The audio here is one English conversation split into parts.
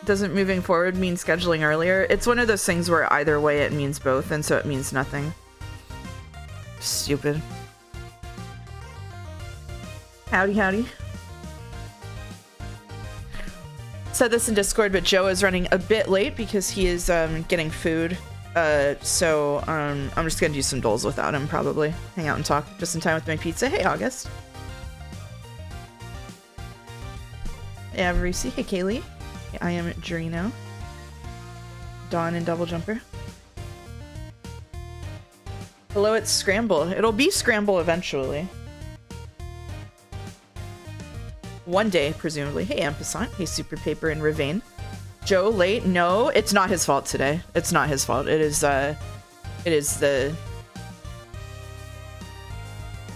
Doesn't moving forward mean scheduling earlier? It's one of those things where either way it means both, and so it means nothing. Stupid. Howdy, howdy. Said this in Discord, but Joe is running a bit late because he is getting food. So I'm just gonna do some doles without him, probably. Hang out and talk just in time with my pizza. Hey, August. Hey, Avarici. Hey, Kaylee. Hey, I am Drino. Dawn and Double Jumper. Hello, it's Scramble. It'll be Scramble eventually. One day, presumably. Hey, Ampasant. Hey, Super Paper and Ravane. Joe, late? No, it's not his fault today. It's not his fault. It is the...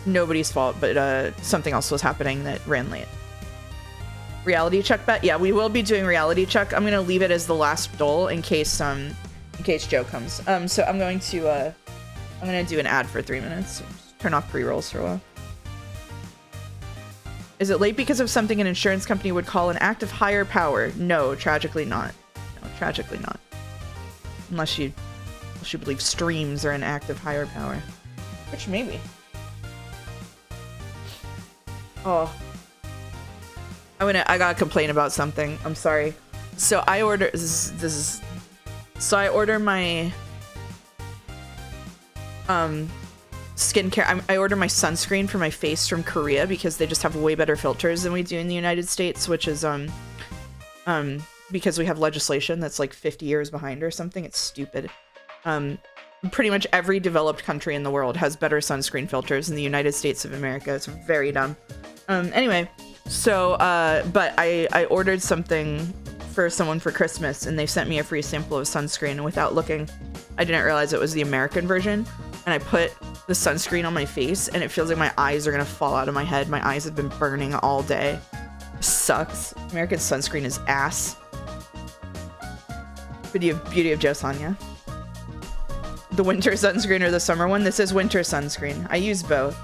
nobody's fault, but something else was happening that ran late. Reality check bet? Yeah, we will be doing reality check. I'm gonna leave it as the last dole in case Joe comes. So I'm gonna do an ad for 3 minutes. Turn off pre-rolls for a while. Is it late because of something an insurance company would call an act of higher power? No, tragically not. No, tragically not. Unless you believe streams are an act of higher power. Which maybe. Oh. I gotta complain about something. I'm sorry. So I order so I order my skincare. I order my sunscreen for my face from Korea because they just have way better filters than we do in the United States, which is because we have legislation that's like 50 years behind or something. It's stupid. Pretty much every developed country in the world has better sunscreen filters than the United States of America. It's very dumb. Anyway, so but I ordered something for someone for Christmas and they sent me a free sample of sunscreen, and without looking, I didn't realize it was the American version, and I put the sunscreen on my face and it feels like my eyes are gonna fall out of my head. My eyes have been burning all day. Sucks. American sunscreen is ass. Beauty of Joe Sonia. The winter sunscreen or the summer one? This is winter sunscreen. I use both.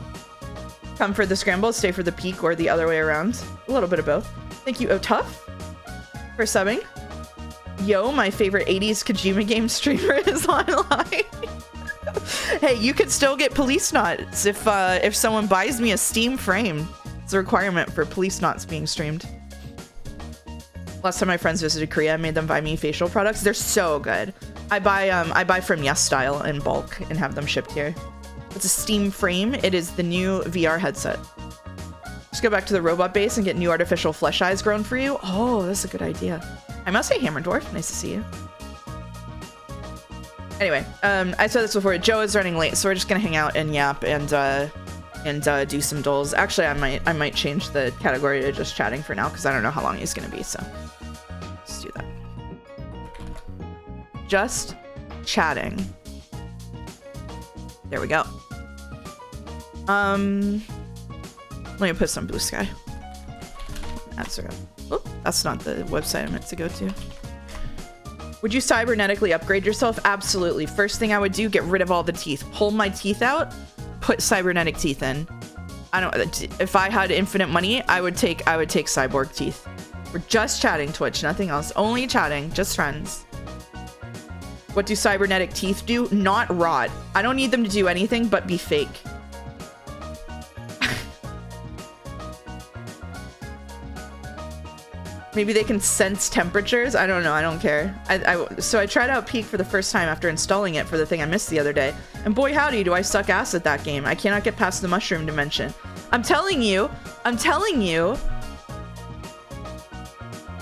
Come for the scramble, stay for the peak, or the other way around. A little bit of both. Thank you, Tough, for subbing. Yo, my favorite 80s Kojima game streamer is online. Hey, you could still get Police Knots if someone buys me a Steam frame. It's a requirement for Police Knots being streamed. Last time my friends visited Korea, I made them buy me facial products. They're so good. I buy from Yes Style in bulk and have them shipped here. It's a Steam frame. It is the new VR headset. Just go back to the robot base and get new artificial flesh eyes grown for you. Oh, that's a good idea. I must say, Hammer Dwarf. Nice to see you. Anyway, I said this before. Joe is running late, so we're just gonna hang out and yap and do some doles. Actually, I might change the category to just chatting for now because I don't know how long he's gonna be. So let's do that. Just chatting. There we go. Let me put some blue sky. That's right. Oh, that's not the website I meant to go to. Would you cybernetically upgrade yourself? Absolutely. First thing I would do, get rid of all the teeth. Pull my teeth out, put cybernetic teeth in. If I had infinite money, I would take cyborg teeth. We're just chatting, Twitch, nothing else. Only chatting, just friends. What do cybernetic teeth do? Not rot. I don't need them to do anything but be fake. Maybe they can sense temperatures. I don't know. I don't care. So I tried out Peak for the first time after installing it for the thing I missed the other day. And boy, howdy, do I suck ass at that game. I cannot get past the mushroom dimension. I'm telling you.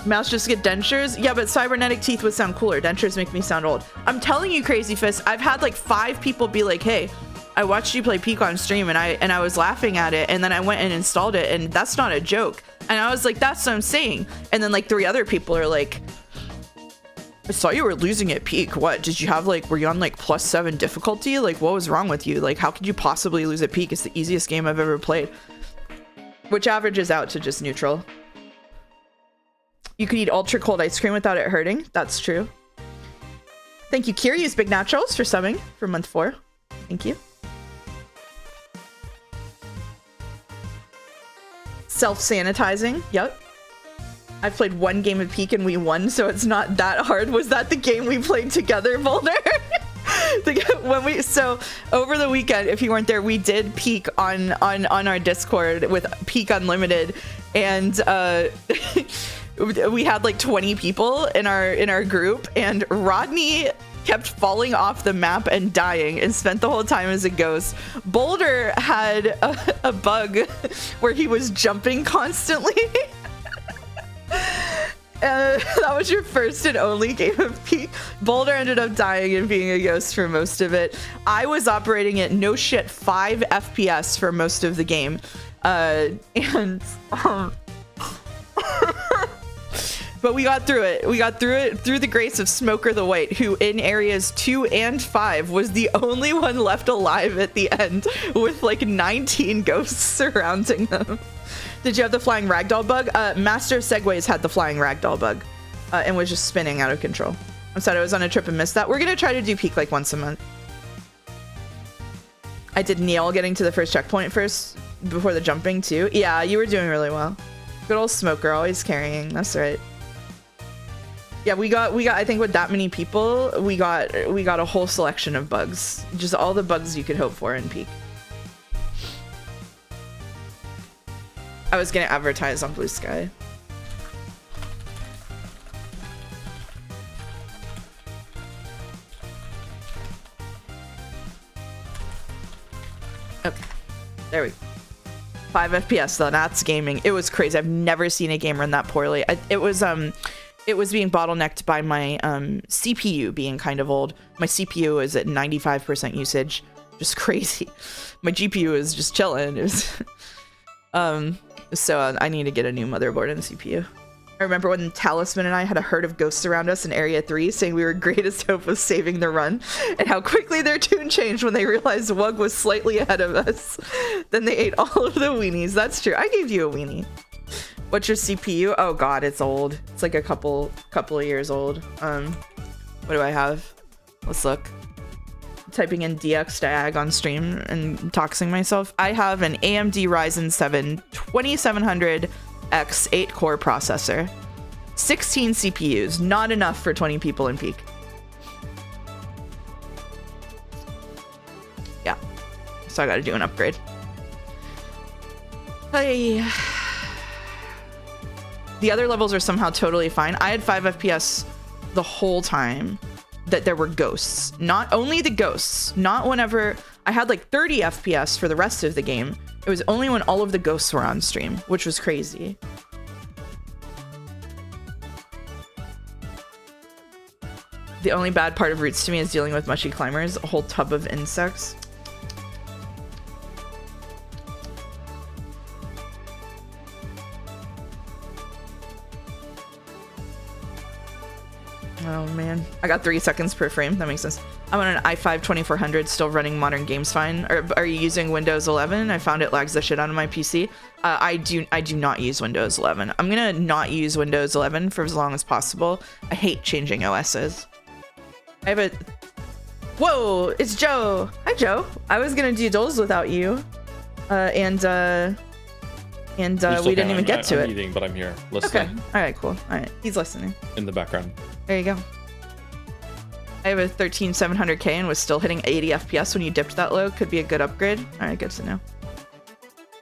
Mouse just get dentures? Yeah, but cybernetic teeth would sound cooler. Dentures make me sound old. I'm telling you, Crazy Fist. I've had like 5 people be like, hey, I watched you play Peak on stream and I was laughing at it, and then I went and installed it, and that's not a joke. And I was like, that's what I'm saying. And then like 3 other people are like, I saw you were losing at Peak. What? Did you have like, were you on like +7 difficulty? Like, what was wrong with you? Like, how could you possibly lose at Peak? It's the easiest game I've ever played. Which averages out to just neutral. You could eat ultra cold ice cream without it hurting. That's true. Thank you, Curious Big Naturals, for subbing for month 4. Thank you. Self-sanitizing. Yep. I've played one game of Peak and we won, so it's not that hard. Was that the game we played together, Boulder? So over the weekend, if you weren't there, we did Peak on our Discord with Peak Unlimited, and we had like 20 people in our group, and Rodney kept falling off the map and dying and spent the whole time as a ghost. Boulder had a bug where he was jumping constantly. That was your first and only game of Peak. Boulder ended up dying and being a ghost for most of it. I was operating at no shit 5 FPS for most of the game. But we got through it. We got through it through the grace of Smoker the White, who in areas 2 and 5 was the only one left alive at the end with like 19 ghosts surrounding them. Did you have the flying ragdoll bug? Master Segways had the flying ragdoll bug and was just spinning out of control. I'm sad I was on a trip and missed that. We're going to try to do Peak like once a month. I did Neil getting to the first checkpoint first before the jumping too. Yeah, you were doing really well. Good old Smoker, always carrying. That's right. Yeah, we got I think with that many people, we got a whole selection of bugs. Just all the bugs you could hope for in Peak. I was gonna advertise on Blue Sky. Okay, there we go. 5 FPS though, that's gaming. It was crazy. I've never seen a game run that poorly. It was being bottlenecked by my CPU being kind of old. My CPU is at 95% usage, just crazy. My GPU is just chilling. It was, so I need to get a new motherboard and CPU. I remember when Talisman and I had a herd of ghosts around us in Area 3 saying we were greatest hope of saving the run, and how quickly their tune changed when they realized Wug was slightly ahead of us. Then they ate all of the weenies. That's true. I gave you a weenie. What's your CPU? Oh god, it's old. It's like a couple of years old. What do I have? Let's look. Typing in DX Diag on stream and toxing myself. I have an AMD Ryzen 7 2700X 8-core processor. 16 CPUs. Not enough for 20 people in Peak. Yeah. So I gotta do an upgrade. Hey. The other levels are somehow totally fine. I had 5 FPS the whole time that there were ghosts. Not only the ghosts, not whenever I had like 30 FPS for the rest of the game. It was only when all of the ghosts were on stream, which was crazy. The only bad part of Roots to me is dealing with mushy climbers, a whole tub of insects. Oh man, I got 3 seconds per frame. That makes sense. I'm on an i5 2400 still running modern games fine. Or are you using Windows 11? I found it lags the shit out of my PC. I do not use Windows 11. I'm gonna not use Windows 11 for as long as possible. I hate changing OSs. I have a... Whoa, it's Joe. Hi Joe. I was gonna do Doles without you. And we didn't even get to it. I'm eating, but I'm here listening. Okay. All right, cool. All right, he's listening. In the background. There you go. I have a 13700K and was still hitting 80 FPS when you dipped that low. Could be a good upgrade. All right, good to know.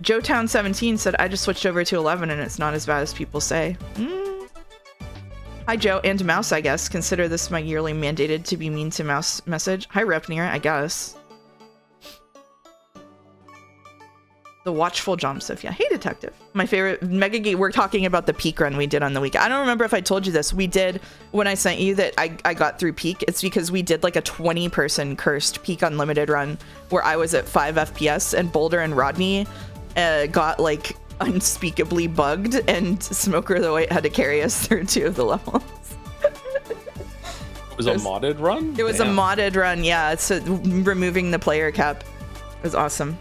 JoeTown17 said, I just switched over to 11 and it's not as bad as people say. Hi, Joe and Mouse, I guess. Consider this my yearly mandated to be mean to Mouse message. Hi, Repnir, I guess. The Watchful Jomsif. Yeah, hey, Detective. My favorite Mega Game. We're talking about the Peak run we did on the week. I don't remember if I told you this. We did, when I sent you that I got through Peak, it's because we did like a 20-person cursed Peak Unlimited run where I was at 5 FPS and Boulder and Rodney got like unspeakably bugged, and Smoker the White had to carry us through 2 of the levels. It was a modded run? It was Damn. A modded run, yeah. It's removing the player cap. It was awesome.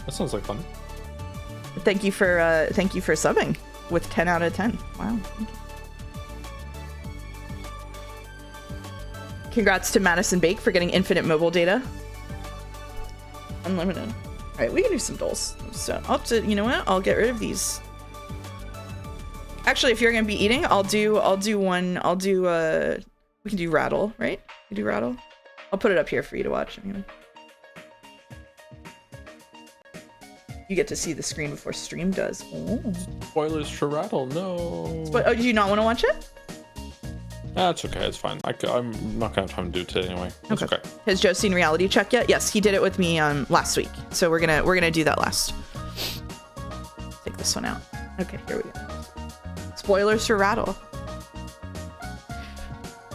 That sounds like fun. Thank you for subbing with 10 out of 10. Wow. Congrats to Madison Bake for getting infinite mobile data. Unlimited. All right, we can do some Doles. So you know what? I'll get rid of these. Actually, if you're gonna be eating, I'll do we can do rattle, right? We do rattle. I'll put it up here for you to watch anyway. You get to see the screen before stream does. Ooh. Spoilers for Rattle, no. Oh, do you not want to watch it? That's okay, it's fine. I'm not gonna have time to do it today anyway. It's okay. Has Joe seen Reality Check yet? Yes, he did it with me last week. So we're gonna do that last. Take this one out. Okay, here we go. Spoilers for Rattle.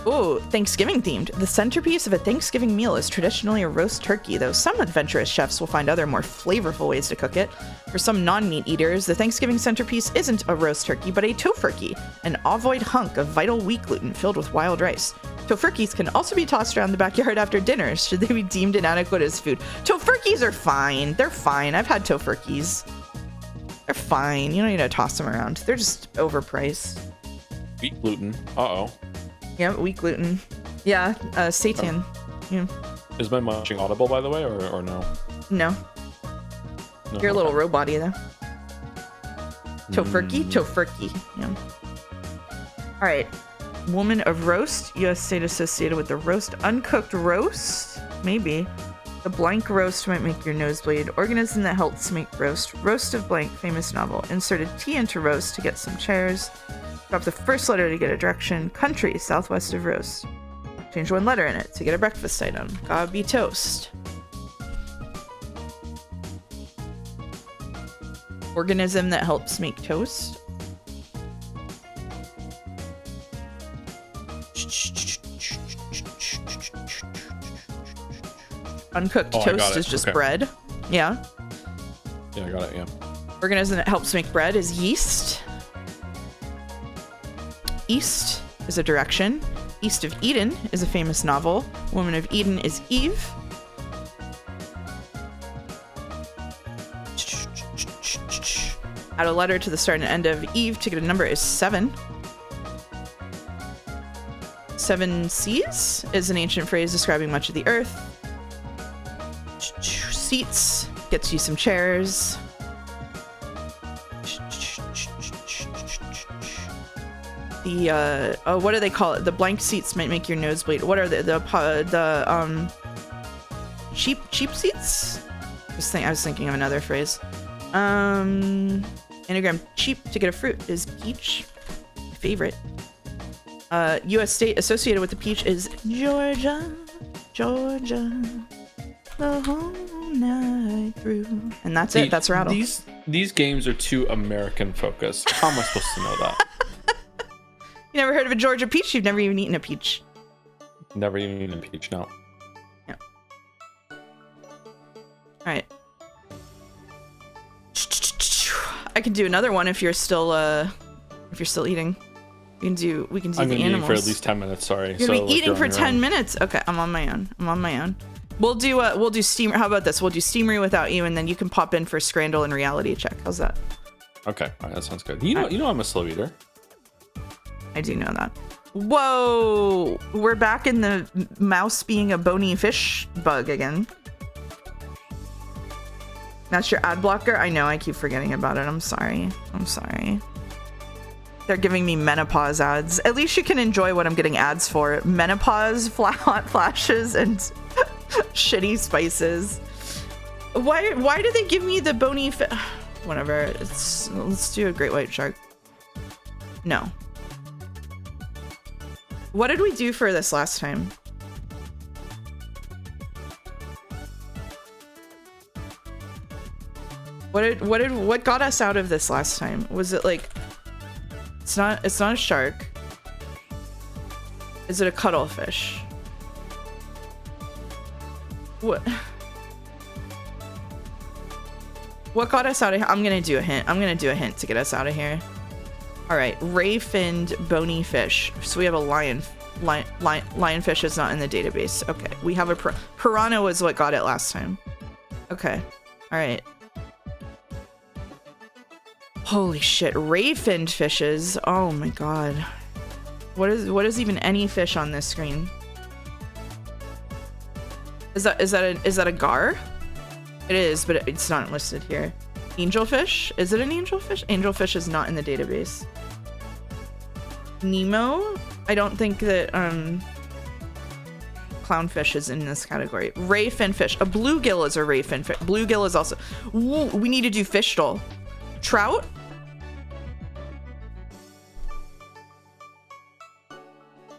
Oh, Thanksgiving themed. The centerpiece of a Thanksgiving meal is traditionally a roast turkey, though some adventurous chefs will find other more flavorful ways to cook it. For some non-meat eaters, the Thanksgiving centerpiece isn't a roast turkey, but a tofurkey, an ovoid hunk of vital wheat gluten filled with wild rice. Tofurkeys can also be tossed around the backyard after dinner, should they be deemed inadequate as food. Tofurkeys are fine. They're fine. I've had tofurkeys. They're fine. You don't need to toss them around. They're just overpriced. Wheat gluten. Uh-oh. Yeah, wheat gluten. Yeah, seitan. Yeah. Is my munching audible, by the way, or no? No. You're a little robot-y, though. Tofurkey? Tofurkey. Yeah. All right. Woman of roast. U.S. state associated with the roast. Uncooked roast? Maybe. The blank roast might make your nose bleed. Organism that helps make roast. Roast of blank, famous novel. Inserted T into roast to get some chairs. Drop the first letter to get a direction. Country, southwest of roast. Change one letter in it to get a breakfast item. Gotta be toast. Organism that helps make toast. Uncooked toast is just bread. Yeah. Yeah, I got it, yeah. Organism that helps make bread is yeast. East is a direction. East of Eden is a famous novel. Woman of Eden is Eve. Add a letter to the start and end of Eve to get a number is 7. 7 seas is an ancient phrase describing much of the earth. Seats gets you some chairs. The what do they call it? The blank seats might make your nose bleed. What are the cheap seats? I was thinking of another phrase. Anagram cheap to get a fruit is peach. My favorite. U.S. state associated with the peach is Georgia. Georgia. The whole night through. And that's it. That's Rattle. These games are too American focused. How am I supposed to know that? You never heard of a Georgia peach? You've never even eaten a peach. Never even eaten a peach, no. Yeah. Alright. I can do another one if you're still eating. We can do I'm the gonna be eating animals. for at least 10 minutes, sorry. You're gonna be eating for 10 minutes? Okay, I'm on my own. We'll do steamer. How about this? We'll do steamery without you, and then you can pop in for Scrandle and Reality Check. How's that? Okay, all right, that sounds good. You know I'm a slow eater. I do know that. Whoa! We're back in the mouse being a bony fish bug again. That's your ad blocker? I know, I keep forgetting about it. I'm sorry. They're giving me menopause ads. At least you can enjoy what I'm getting ads for. Menopause, hot flashes, and shitty spices. Why do they give me the bony whatever. Let's do a great white shark. No. What did we do for this last time? What got us out of this last time? Was it like it's not a shark. Is it a cuttlefish? What got us out of here? I'm gonna do a hint to get us out of here. All right, ray-finned bony fish. So we have a lionfish is not in the database. Okay, we have a piranha was what got it last time. Okay, all right. Holy shit, ray-finned fishes. Oh my god. What is even any fish on this screen? Is that a gar? It is, but it's not listed here. Angelfish? Is it an angelfish? Angelfish is not in the database. Nemo. I don't think that clownfish is in this category. Ray finfish. A bluegill is a ray finfish. Bluegill is also. Ooh, we need to do fish still. Trout.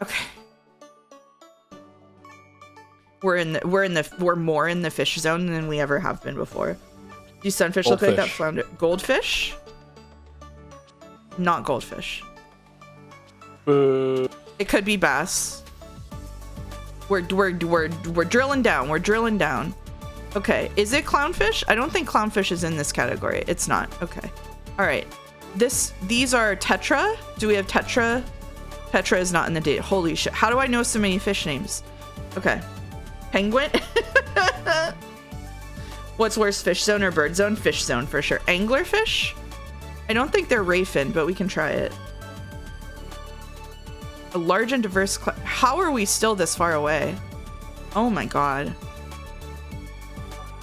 Okay. We're more in the fish zone than we ever have been before. Do sunfish look like that? Flounder. Goldfish? Not goldfish. It could be bass. We're drilling down. We're drilling down. Okay, is it clownfish? I don't think clownfish is in this category. It's not. Okay. All right. These are tetra. Do we have tetra? Tetra is not in the data. Holy shit. How do I know so many fish names? Okay. Penguin. What's worse, fish zone or bird zone? Fish zone for sure. Anglerfish? I don't think they're ray fin, but we can try it. A large and diverse how are we still this far away? Oh my god.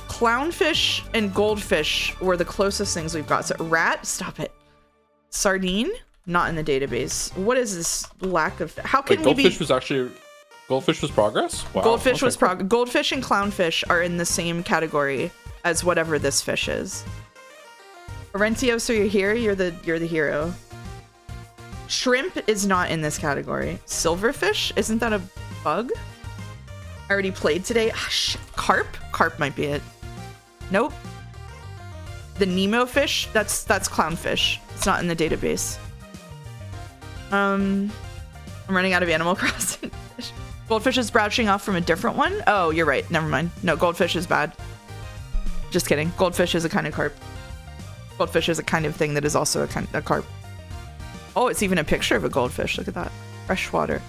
Clownfish and goldfish were the closest things we've got. So rat, stop it. Sardine, not in the database. What is this lack of? How can we be? Goldfish was progress. Wow. Goldfish was progress. Goldfish and clownfish are in the same category as whatever this fish is. Orentio, so you're here. You're the hero. Shrimp is not in this category. Silverfish, isn't that a bug? I already played today. Ah, shit. Carp? Carp might be it. Nope. The Nemo fish, that's clownfish. It's not in the database. I'm running out of Animal Crossing. Goldfish is branching off from a different one? Oh, you're right. Never mind. No, goldfish is bad. Just kidding. Goldfish is a kind of carp. Goldfish is a kind of thing that is also a carp. Oh, it's even a picture of a goldfish. Look at that. Freshwater.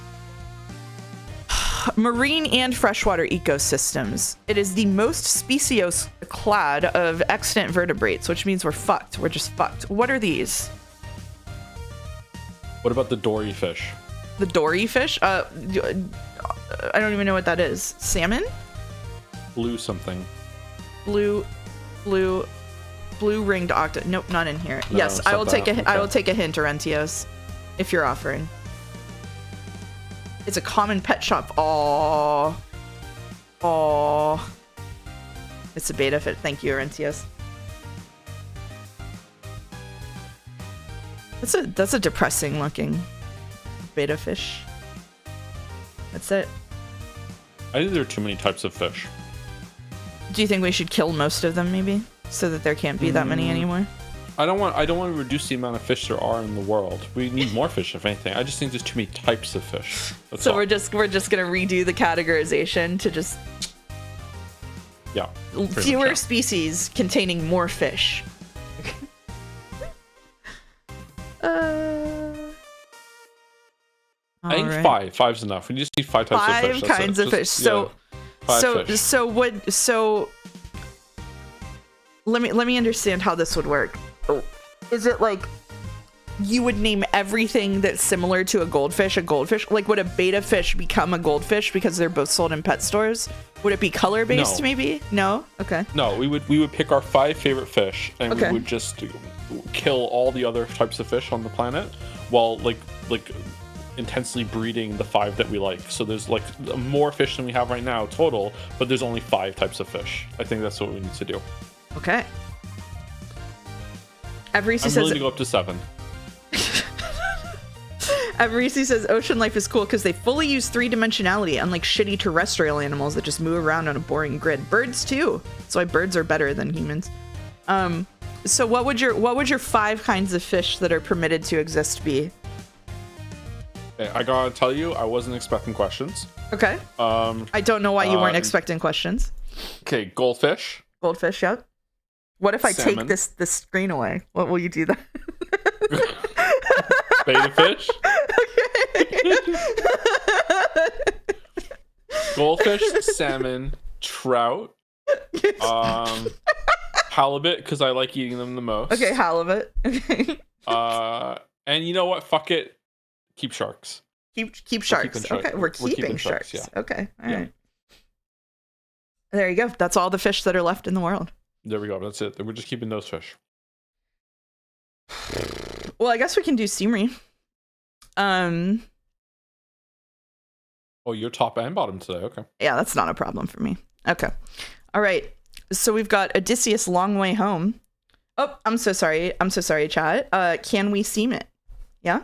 Marine and freshwater ecosystems. It is the most species clad of extant vertebrates, which means we're fucked. We're just fucked. What are these? What about the dory fish? The dory fish? I don't even know what that is. Salmon? Blue something. Blue ringed octa. Nope, not in here. No, yes, I will take a hint, Orentios, if you're offering. It's a common pet shop. Oh, it's a beta fit. Thank you, Orentios. That's a depressing looking beta fish. That's it. I think there are too many types of fish. Do you think we should kill most of them, maybe, so that there can't be that many anymore? I don't want to reduce the amount of fish there are in the world. We need more fish, if anything. I just think there's too many types of fish. That's all. We're just gonna redo the categorization to just fewer species containing more fish. I think five. Five's enough. We just need five types of fish. Five kinds of fish. So let me understand how this would work. Is it like you would name everything that's similar to a goldfish? Like, would a beta fish become a goldfish because they're both sold in pet stores? Would it be color based? No. Maybe? No. Okay. No, we would pick our 5 favorite fish and we would just kill all the other types of fish on the planet while like intensely breeding the 5 that we like. So there's like more fish than we have right now total, but there's only 5 types of fish. I think that's what we need to do. Okay. Everisi I'm willing to go up to 7. Everisi says ocean life is cool because they fully use 3-dimensionality, unlike shitty terrestrial animals that just move around on a boring grid. Birds too. That's why birds are better than humans. So what would your 5 kinds of fish that are permitted to exist be? Okay, I gotta tell you, I wasn't expecting questions. Okay. I don't know why you weren't expecting questions. Okay, goldfish. Goldfish, yep. What if I Salmon. take this screen away? What will you do then? Beta fish. Goldfish, salmon, trout, halibut because I like eating them the most. Okay, halibut. And you know what? Fuck it. Keep sharks. Keep sharks. Okay, we're keeping sharks. Yeah. Okay, all right. There you go. That's all the fish that are left in the world. There we go. That's it. We're just keeping those fish. Well, I guess we can do Seamry. Oh, you're top and bottom today. Okay. Yeah, that's not a problem for me. Okay. All right. So we've got Odysseus Long Way Home. Oh, I'm so sorry. I'm so sorry, chat. Can we seam it? Yeah?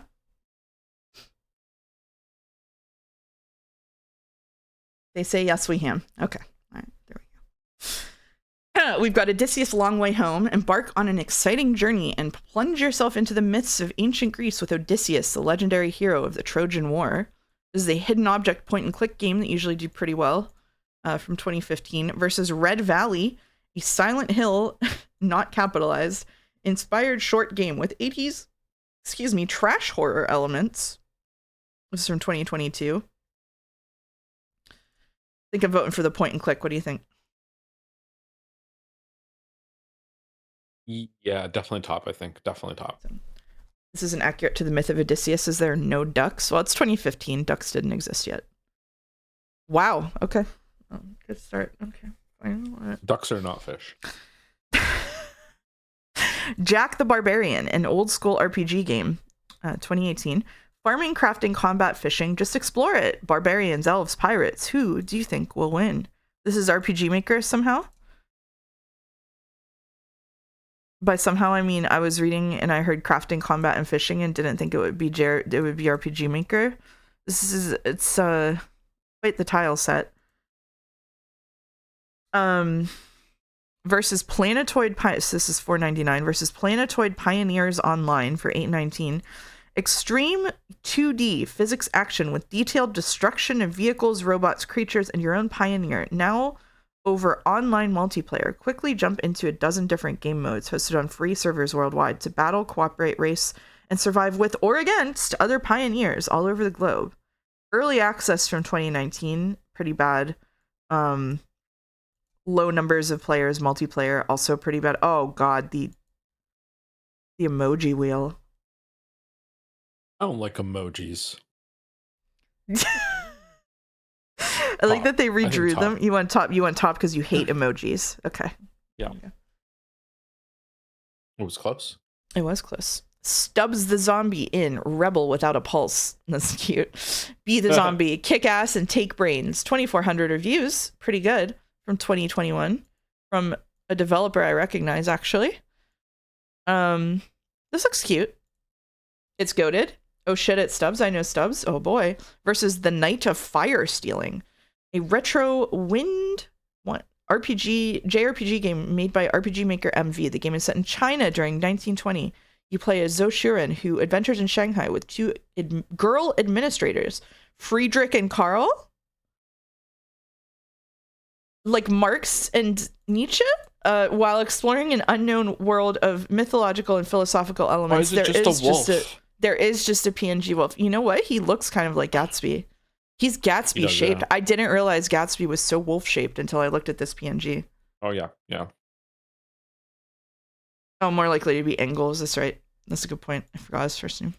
They say yes, we can. Okay. All right. There we go. We've got Odysseus Long Way Home. Embark on an exciting journey and plunge yourself into the myths of ancient Greece with Odysseus, the legendary hero of the Trojan War. This is a hidden object point-and-click game that usually do pretty well from 2015 versus Red Valley, a Silent Hill, not capitalized, inspired short game with 80s, trash horror elements. This is from 2022. I think I'm voting for the point-and-click. What do you think? Yeah, definitely top, I think. Definitely top. This isn't accurate to the myth of Odysseus, as there are no ducks. Well, it's 2015. Ducks didn't exist yet. Wow. Okay. Oh, good start. Okay. Fine. Ducks are not fish. Jack the Barbarian, an old school RPG game, 2018. Farming, crafting, combat, fishing. Just explore it. Barbarians, elves, pirates. Who do you think will win? This is RPG Maker somehow? By somehow, I mean I was reading and I heard crafting, combat, and fishing and didn't think it would be RPG Maker. It's quite the tile set. Versus Planetoid this is $4.99 versus Planetoid Pioneers Online for $8.19. Extreme 2D physics action with detailed destruction of vehicles, robots, creatures, and your own pioneer. Now over online multiplayer. Quickly jump into a dozen different game modes hosted on free servers worldwide to battle, cooperate, race, and survive with or against other pioneers all over the globe. Early access from 2019, pretty bad. Low numbers of players, multiplayer, also pretty bad. Oh god, the emoji wheel. I don't like emojis. I like that they redrew them. You want top because you hate emojis. Okay. Yeah. It was close. It was close. Stubbs the zombie in Rebel Without a Pulse. That's cute. Be the zombie, kick ass and take brains. 2,400 reviews. Pretty good. From 2021. From a developer I recognize, actually. This looks cute. It's goated. Oh shit, it's Stubbs. I know Stubbs. Oh boy. Versus the Knight of Fire Stealing. A retro JRPG game made by RPG Maker MV. The game is set in China during 1920. You play as Zhou Shuren, who adventures in Shanghai with two girl administrators, Friedrich and Karl, like Marx and Nietzsche, while exploring an unknown world of mythological and philosophical elements. Why is it just a wolf? There is just a PNG wolf. You know what? He looks kind of like Gatsby. He's Gatsby shaped. Yeah. I didn't realize Gatsby was so wolf shaped until I looked at this PNG. Oh yeah, yeah. Oh, more likely to be Engels. That's right. That's a good point. I forgot his first name.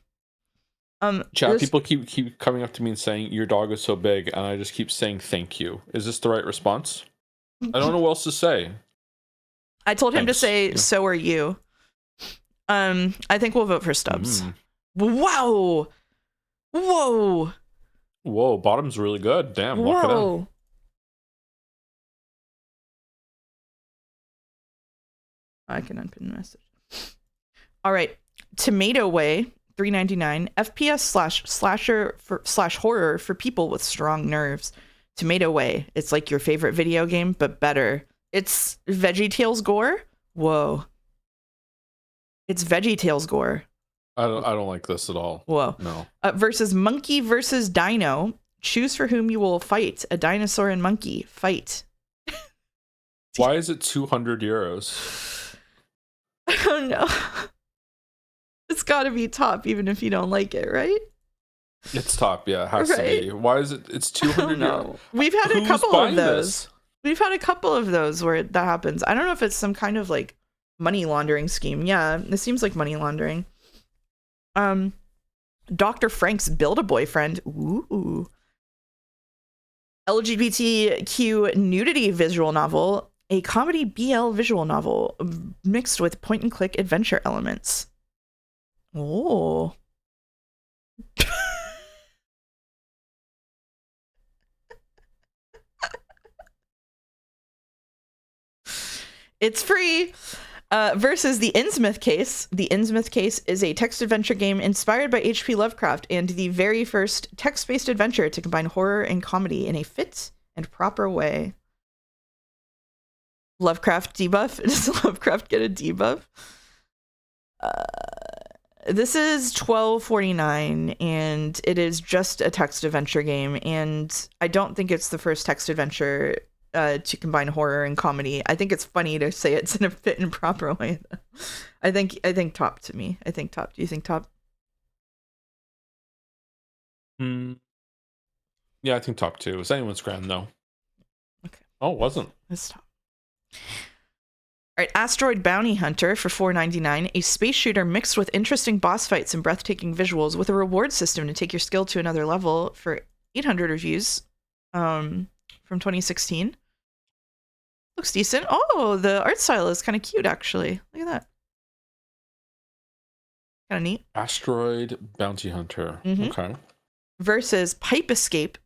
Chat, people keep coming up to me and saying your dog is so big, and I just keep saying thank you. Is this the right response? I don't know what else to say. I told him to say so are you. I think we'll vote for Stubbs. Wow. Whoa. Whoa, bottom's really good. Damn, lock it in. I can unpin the message. All right. Tomato Way, $3.99. FPS slasher / horror for people with strong nerves. Tomato Way. It's like your favorite video game, but better. It's VeggieTales gore. Whoa. It's VeggieTales gore. I don't like this at all. Whoa. No. Versus Monkey versus Dino. Choose for whom you will fight. A dinosaur and monkey. Fight. Why is it 200 euros? Oh no. It's gotta be top even if you don't like it, right? It's top, yeah. It has to be. Why is it? It's 200 euros. We've had a couple of those. We've had a couple of those where that happens. I don't know if it's some kind of like money laundering scheme. Yeah, this seems like money laundering. Dr. Frank's Build-A-Boyfriend. Ooh. LGBTQ nudity visual novel. A comedy BL visual novel mixed with point-and-click adventure elements. Oh. It's free. Versus the Innsmouth Case. The Innsmouth Case is a text adventure game inspired by H.P. Lovecraft and the very first text-based adventure to combine horror and comedy in a fit and proper way. Lovecraft debuff. Does Lovecraft get a debuff? This is $12.49, and it is just a text adventure game, and I don't think it's the first text adventure to combine horror and comedy. I think it's funny to say it's in a fit and proper way. I think top to me. I think top. Do you think top? Yeah, I think top too. Is anyone's grand though? Okay. Oh, it wasn't. It's top. All right, Asteroid Bounty Hunter for $4.99, a space shooter mixed with interesting boss fights and breathtaking visuals with a reward system to take your skill to another level for 800 reviews from 2016. Looks decent. Oh, the art style is kind of cute, actually. Look at that. Kind of neat. Asteroid Bounty Hunter. Okay. Versus Pipe Escape,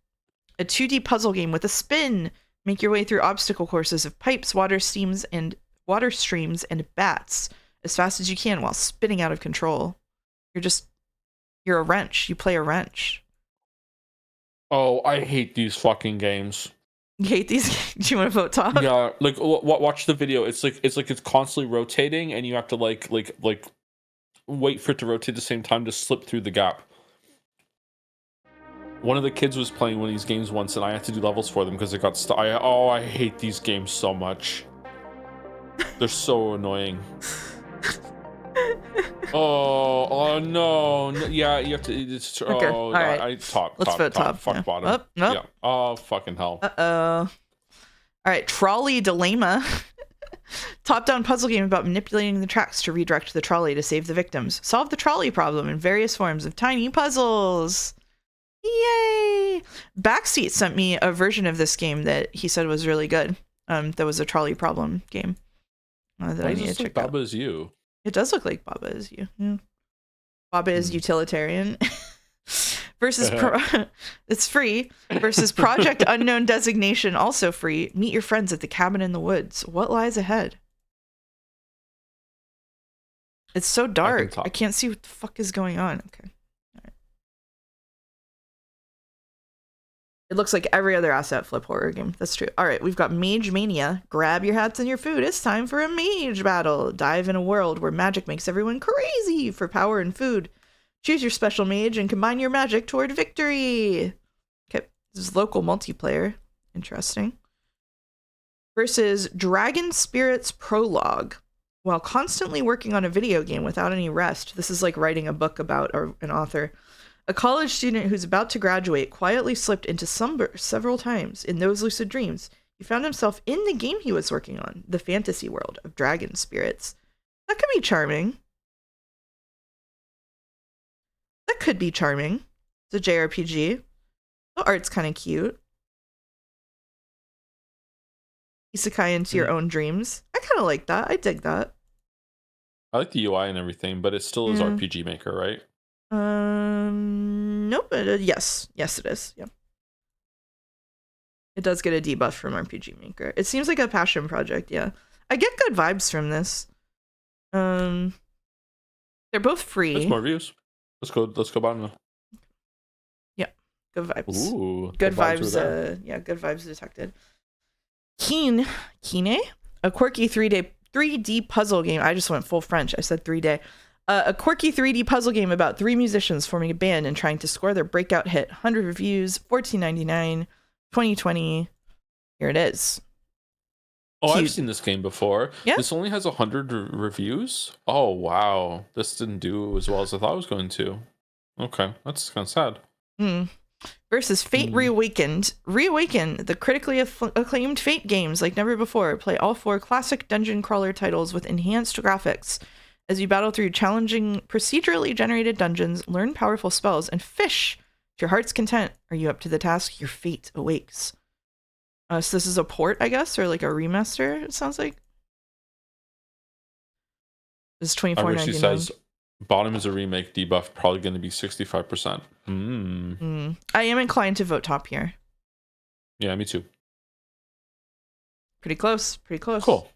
a 2D puzzle game with a spin. Make your way through obstacle courses of pipes, water streams, and bats as fast as you can while spinning out of control. You're a wrench. You play a wrench. Oh, I hate these fucking games. You hate these games? Do you want to vote top? Yeah, like watch the video. It's constantly rotating, and you have to like wait for it to rotate at the same time to slip through the gap. One of the kids was playing one of these games once, and I had to do levels for them because it got stuck. I hate these games so much. They're so annoying. Oh no. Yeah, you have to. It's, okay. Oh, all right. Let's vote top. Fuck yeah. bottom. Oh, nope. Yeah. Oh, fucking hell. All right, Trolley Dilemma. Top-down puzzle game about manipulating the tracks to redirect the trolley to save the victims. Solve the trolley problem in various forms of tiny puzzles. Yay! Backseat sent me a version of this game that he said was really good. That was a trolley problem game. That I need to check out. Baba Is You. It does look like Baba Is You. Yeah. Baba is utilitarian. Versus it's free. Versus Project Unknown Designation, also free. Meet your friends at the cabin in the woods. What lies ahead? It's so dark. I can't see what the fuck is going on. Okay. It looks like every other asset flip horror game. That's true. All right, we've got Mage Mania. Grab your hats and your food. It's time for a mage battle. Dive in a world where magic makes everyone crazy for power and food. Choose your special mage and combine your magic toward victory. Okay, this is local multiplayer. Interesting. Versus Dragon Spirits Prologue. While constantly working on a video game without any rest, this is like writing a book about an author. A college student who's about to graduate quietly slipped into slumber several times. In those lucid dreams, he found himself in the game he was working on, the fantasy world of dragon spirits. That could be charming. That could be charming. It's a JRPG. The art's kind of cute. Isekai into your own dreams. I kind of like that. I dig that. I like the UI and everything, but it still is RPG Maker, right? Nope. Yes, it is. Yeah. It does get a debuff from RPG Maker. It seems like a passion project. Yeah, I get good vibes from this. They're both free. There's more views. Let's go bottom now. Yeah, good vibes. Ooh, good vibes. Yeah, good vibes detected. Kine, a quirky 3D puzzle game. I just went full French. I said 3D. A quirky 3D puzzle game about 3 musicians forming a band and trying to score their breakout hit. 100 reviews, $14.99, 2020. Here it is. Oh, cute. I've seen this game before. Yeah? This only has 100 reviews? Oh, wow. This didn't do as well as I thought it was going to. Okay, that's kind of sad. Versus Fate Reawakened. Reawaken, the critically acclaimed Fate games like never before. Play all 4 classic dungeon crawler titles with enhanced graphics. As you battle through challenging, procedurally generated dungeons, learn powerful spells, and fish to your heart's content. Are you up to the task? Your fate awakes. So this is a port, I guess, or like a remaster, it sounds like. This is $24.99. She says, bottom is a remake, debuff, probably going to be 65%. I am inclined to vote top here. Yeah, me too. Pretty close. Cool.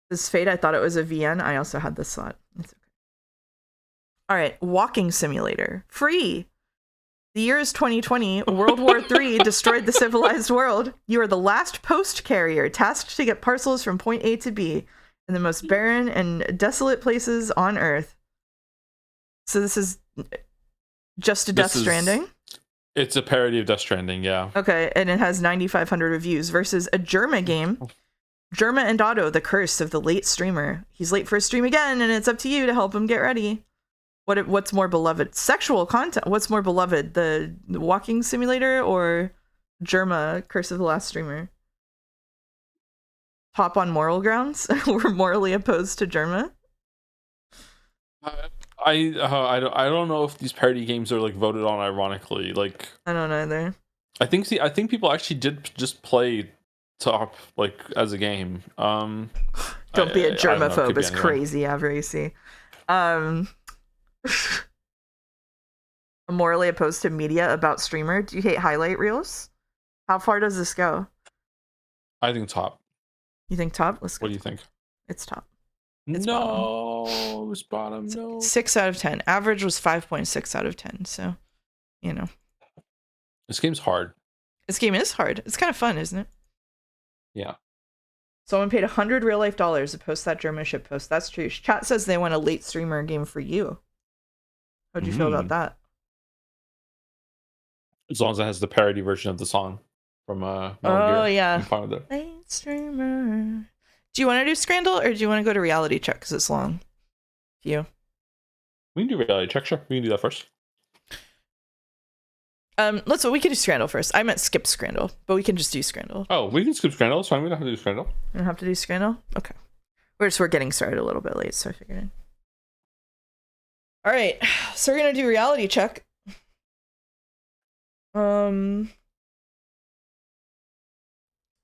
This Fate, I thought it was a VN. I also had this slot. It's okay. All right, walking simulator. Free. The year is 2020. World War III destroyed the civilized world. You are the last post carrier tasked to get parcels from point A to B in the most barren and desolate places on Earth. So this is just a Death Stranding? It's a parody of Death Stranding, yeah. Okay, and it has 9,500 reviews versus a Germa game. Germa and Otto, the curse of the late streamer. He's late for a stream again, and it's up to you to help him get ready. What's more beloved? Sexual content. What's more beloved? The walking simulator or Germa, Curse of the Last Streamer? Top on moral grounds? We're morally opposed to Germa? I don't know if these parody games are like voted on ironically. Like I don't either. I think people actually did just play Top like as a game. Don't be a germaphobe. It's crazy, Averacy. Morally opposed to media about streamer. Do you hate highlight reels? How far does this go? I think top. You think top? Let's go. What do you think? It's top. It's bottom. It's bottom. No. 6 out of 10. Average was 5.6 out of 10. So, you know. This game's hard. This game is hard. It's kind of fun, isn't it? Yeah. Someone paid $100 real life to post that German ship post. That's true. Chat says they want a late streamer game for you. How'd you feel about that? As long as it has the parody version of the song from Metal Gear. Yeah. I'm fine with it. Late streamer. Do you want to do Scrandle or do you want to go to reality check because it's long? You. We can do reality check. Sure, we can do that first. We can do Scrandle first. I meant skip Scrandle, but we can just do Scrandle. Oh, we can skip Scrandle. It's fine. We don't have to do Scrandle. We don't have to do Scrandle? Okay. We're getting started a little bit late, so I figured it. All right, so we're gonna do reality check.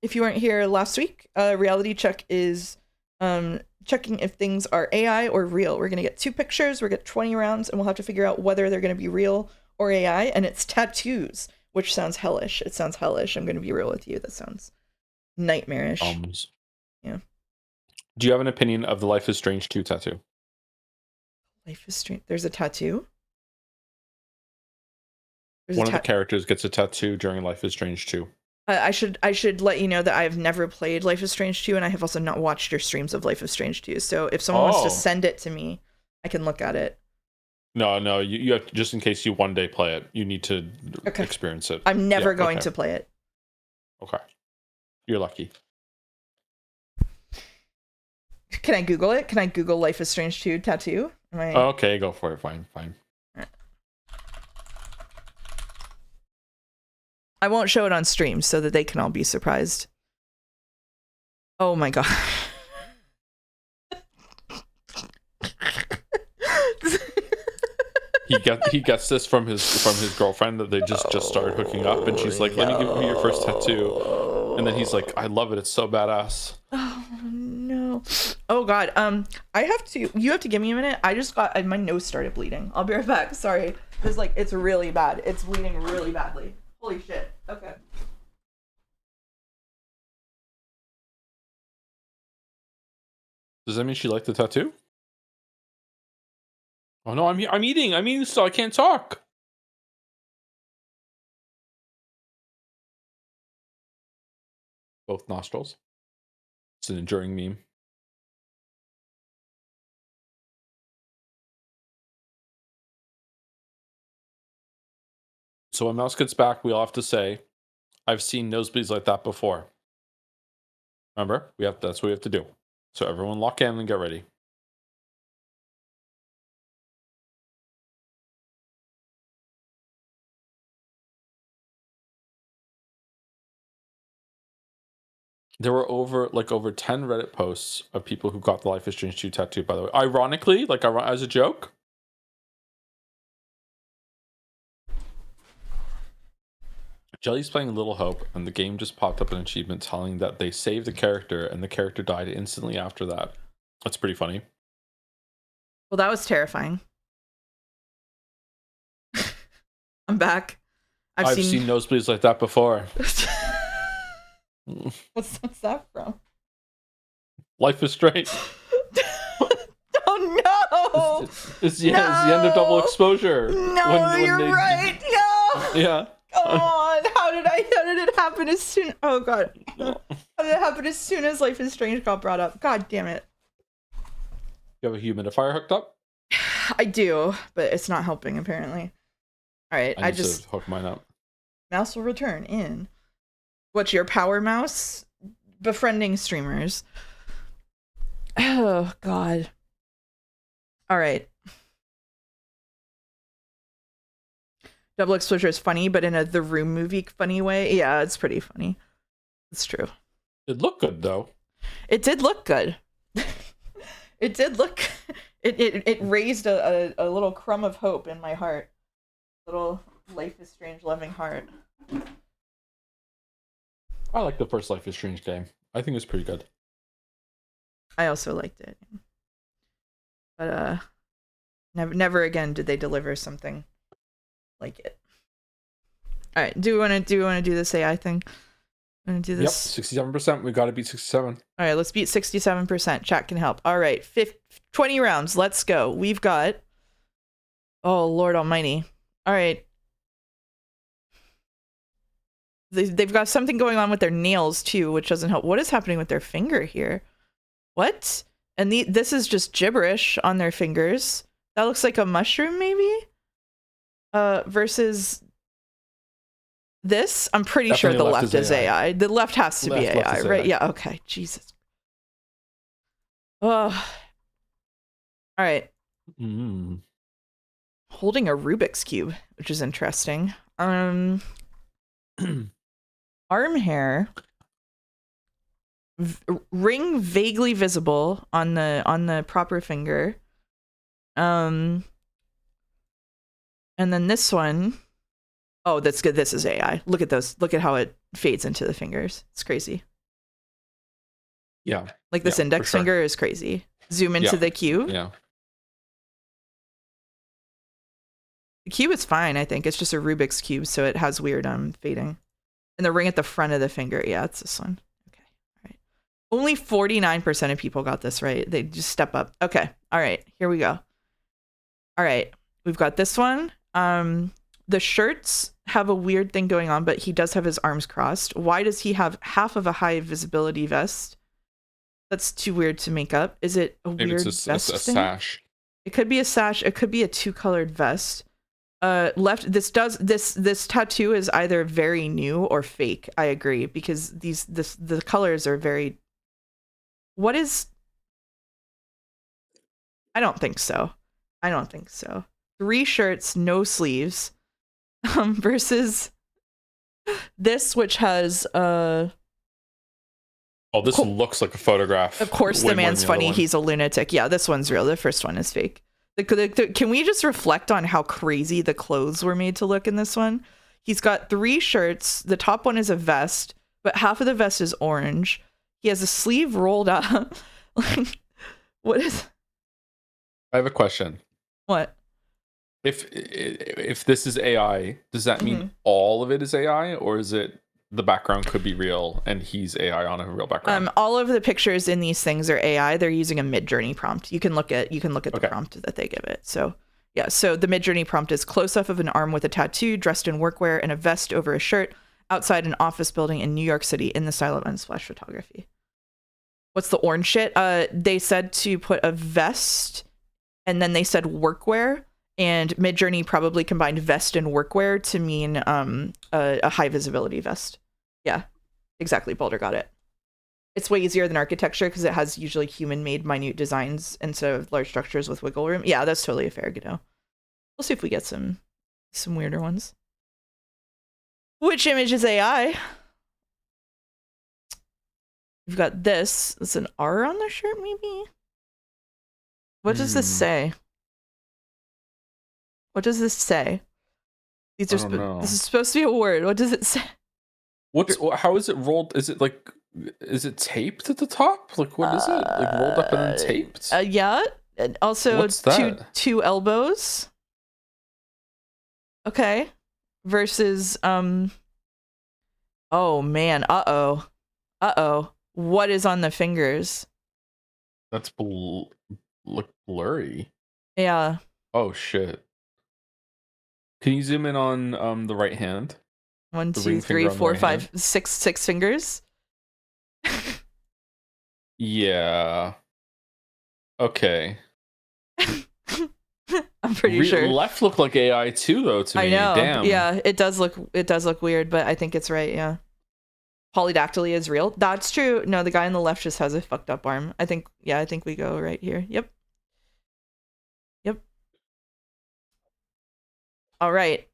If you weren't here last week, reality check is checking if things are AI or real. We're gonna get 2 pictures. We're gonna get 20 rounds, and we'll have to figure out whether they're gonna be real or AI, and it's tattoos, which sounds hellish. It sounds hellish. I'm going to be real with you. That sounds nightmarish. Yeah. Do you have an opinion of the Life is Strange 2 tattoo? Life is Strange. There's a tattoo? One of the characters gets a tattoo during Life is Strange 2. I should let you know that I've never played Life is Strange 2, and I have also not watched your streams of Life is Strange 2. So if someone wants to send it to me, I can look at it. No, you have to, just in case you one day play it, you need to experience it. I'm never going to play it. Okay. You're lucky. Can I Google it? Can I Google Life is Strange 2 tattoo? Okay, go for it. Fine. Right. I won't show it on stream so that they can all be surprised. Oh my god. He gets this from his girlfriend that they just started hooking up, and she's like, "Let me give you your first tattoo," and then he's like, "I love it. It's so badass." Oh no! Oh god. You have to give me a minute. I just got my nose started bleeding. I'll be right back. Sorry. It's really bad. It's bleeding really badly. Holy shit. Okay. Does that mean she liked the tattoo? Oh no, I'm eating so I can't talk. Both nostrils. It's an enduring meme. So when Mouse gets back, we all have to say, I've seen nosebleeds like that before. Remember? That's what we have to do. So everyone lock in and get ready. There were over 10 Reddit posts of people who got the Life is Strange 2 tattoo, by the way. Ironically, as a joke. Jelly's playing Little Hope, and the game just popped up an achievement telling that they saved the character, and the character died instantly after that. That's pretty funny. Well, that was terrifying. I'm back. I've seen nosebleeds like that before. What's that from? Life is strange. Oh no! It's the end of double exposure. No, you're right. No. Yeah. Come on. How did it happen as soon? Oh god. How did it happen as soon as Life is Strange got brought up? God damn it. You have a humidifier hooked up? I do, but it's not helping apparently. All right, I just hook mine up. Mouse will return in. What's your power mouse? Befriending streamers. Oh god. All right. Double exposure is funny, but in a The Room movie funny way. Yeah, it's pretty funny. It's true. It looked good though. It did look good. It did look. It raised a little crumb of hope in my heart. Little Life is Strange loving heart. I like the first Life is Strange game. I think it was pretty good. I also liked it, but never again did they deliver something like it. All right, do you want to do this AI thing? Want to do this? Yep, 67%. We got to beat 67. All right, let's beat 67%. Chat can help. All right, 20 rounds. Let's go. We've got. Oh Lord Almighty! All right. They've got something going on with their nails too, which doesn't help. What is happening with their finger here? What? And this is just gibberish on their fingers. That looks like a mushroom, maybe? Versus this? I'm pretty sure the left is AI. The left has to be AI, right? AI. Yeah, okay. Jesus. Oh. All right. Holding a Rubik's Cube, which is interesting. Arm hair. Ring vaguely visible on the proper finger. And then this one. Oh, that's good. This is AI. Look at those. Look at how it fades into the fingers. It's crazy. Yeah. Like this index finger is crazy. Zoom into the cube. Yeah. The cube is fine, I think. It's just a Rubik's Cube, so it has weird fading. And the ring at the front of the finger. Yeah, it's this one. Only 49% of people got this right. They just step up. Okay. All right. Here we go. All right. We've got this one. The shirts have a weird thing going on, but he does have his arms crossed. Why does he have half of a high visibility vest? That's too weird to make up. Is it a weird vest thing? Sash. It could be a sash. It could be a two-colored vest. This tattoo is either very new or fake. I agree, because the colors are very. What is? I don't think so. 3 shirts, no sleeves, versus this, which has Oh, this looks like a photograph. Of course, the man's funny. He's a lunatic. Yeah, this one's real. The first one is fake. Can we just reflect on how crazy the clothes were made to look in this one? He's got 3 shirts. The top one is a vest, but half of the vest is orange. He has a sleeve rolled up. Like, what is? I have a question. What? If this is AI, does that mean all of it is AI, or is it the background could be real and he's AI on a real background? All of the pictures in these things are AI. They're using a Midjourney prompt. You can look at the prompt that they give it. So yeah. So the Midjourney prompt is close up of an arm with a tattoo, dressed in workwear and a vest over a shirt, outside an office building in New York City in the style of unsplash photography. What's the orange shit? They said to put a vest, and then they said workwear, and Midjourney probably combined vest and workwear to mean a high visibility vest. Yeah, exactly. Boulder got it. It's way easier than architecture because it has usually human-made minute designs instead of large structures with wiggle room. Yeah, that's totally a fair go. We'll see if we get some weirder ones. Which image is AI? We've got this. It's an R on the shirt, maybe? What does this say? What does this say? These are this is supposed to be a word. What does it say? How is it rolled? Is it taped at the top? Like, what is it? Like, rolled up and then taped? Yeah. And also what's that? two elbows. Okay. Versus oh man, uh-oh. What is on the fingers? That's look blurry. Yeah. Oh shit. Can you zoom in on the right hand? 1, The 2, ring 3, finger on the 4, right 5, hand? 6, 6 fingers. Yeah. Okay. I'm pretty sure. Left looked like AI too, though, to I me. know. Damn. Yeah, it does look weird, but I think it's right. Yeah. Polydactyly is real. That's true. No, the guy on the left just has a fucked up arm. I think we go right here. Yep. Yep. All right.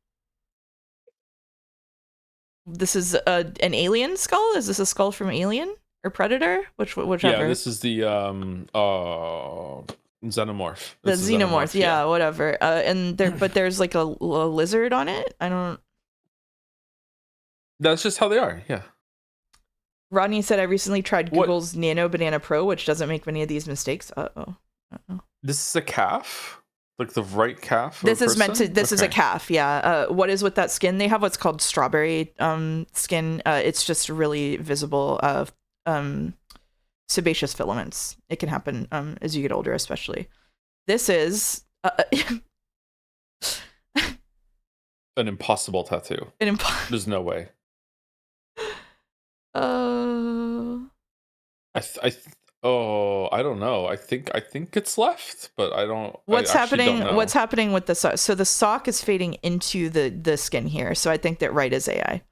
This is an alien skull? Is this a skull from Alien or Predator? Whichever. Yeah, this is the xenomorph. The This is xenomorph, yeah, whatever. And there's like a lizard on it. I don't. That's just how they are. Yeah. Rodney said, I recently tried Google's Nano Banana Pro, which doesn't make many of these mistakes. Uh-oh. This is a calf? Like the right calf? This is meant to, this is a calf, yeah. What is with that skin? They have what's called strawberry skin. It's just really visible sebaceous filaments. It can happen as you get older, especially. This is... an impossible tattoo. There's no way. I don't know. I think it's left, but I don't. What's happening? What's happening with the sock? So the sock is fading into the skin here. So I think that right is AI.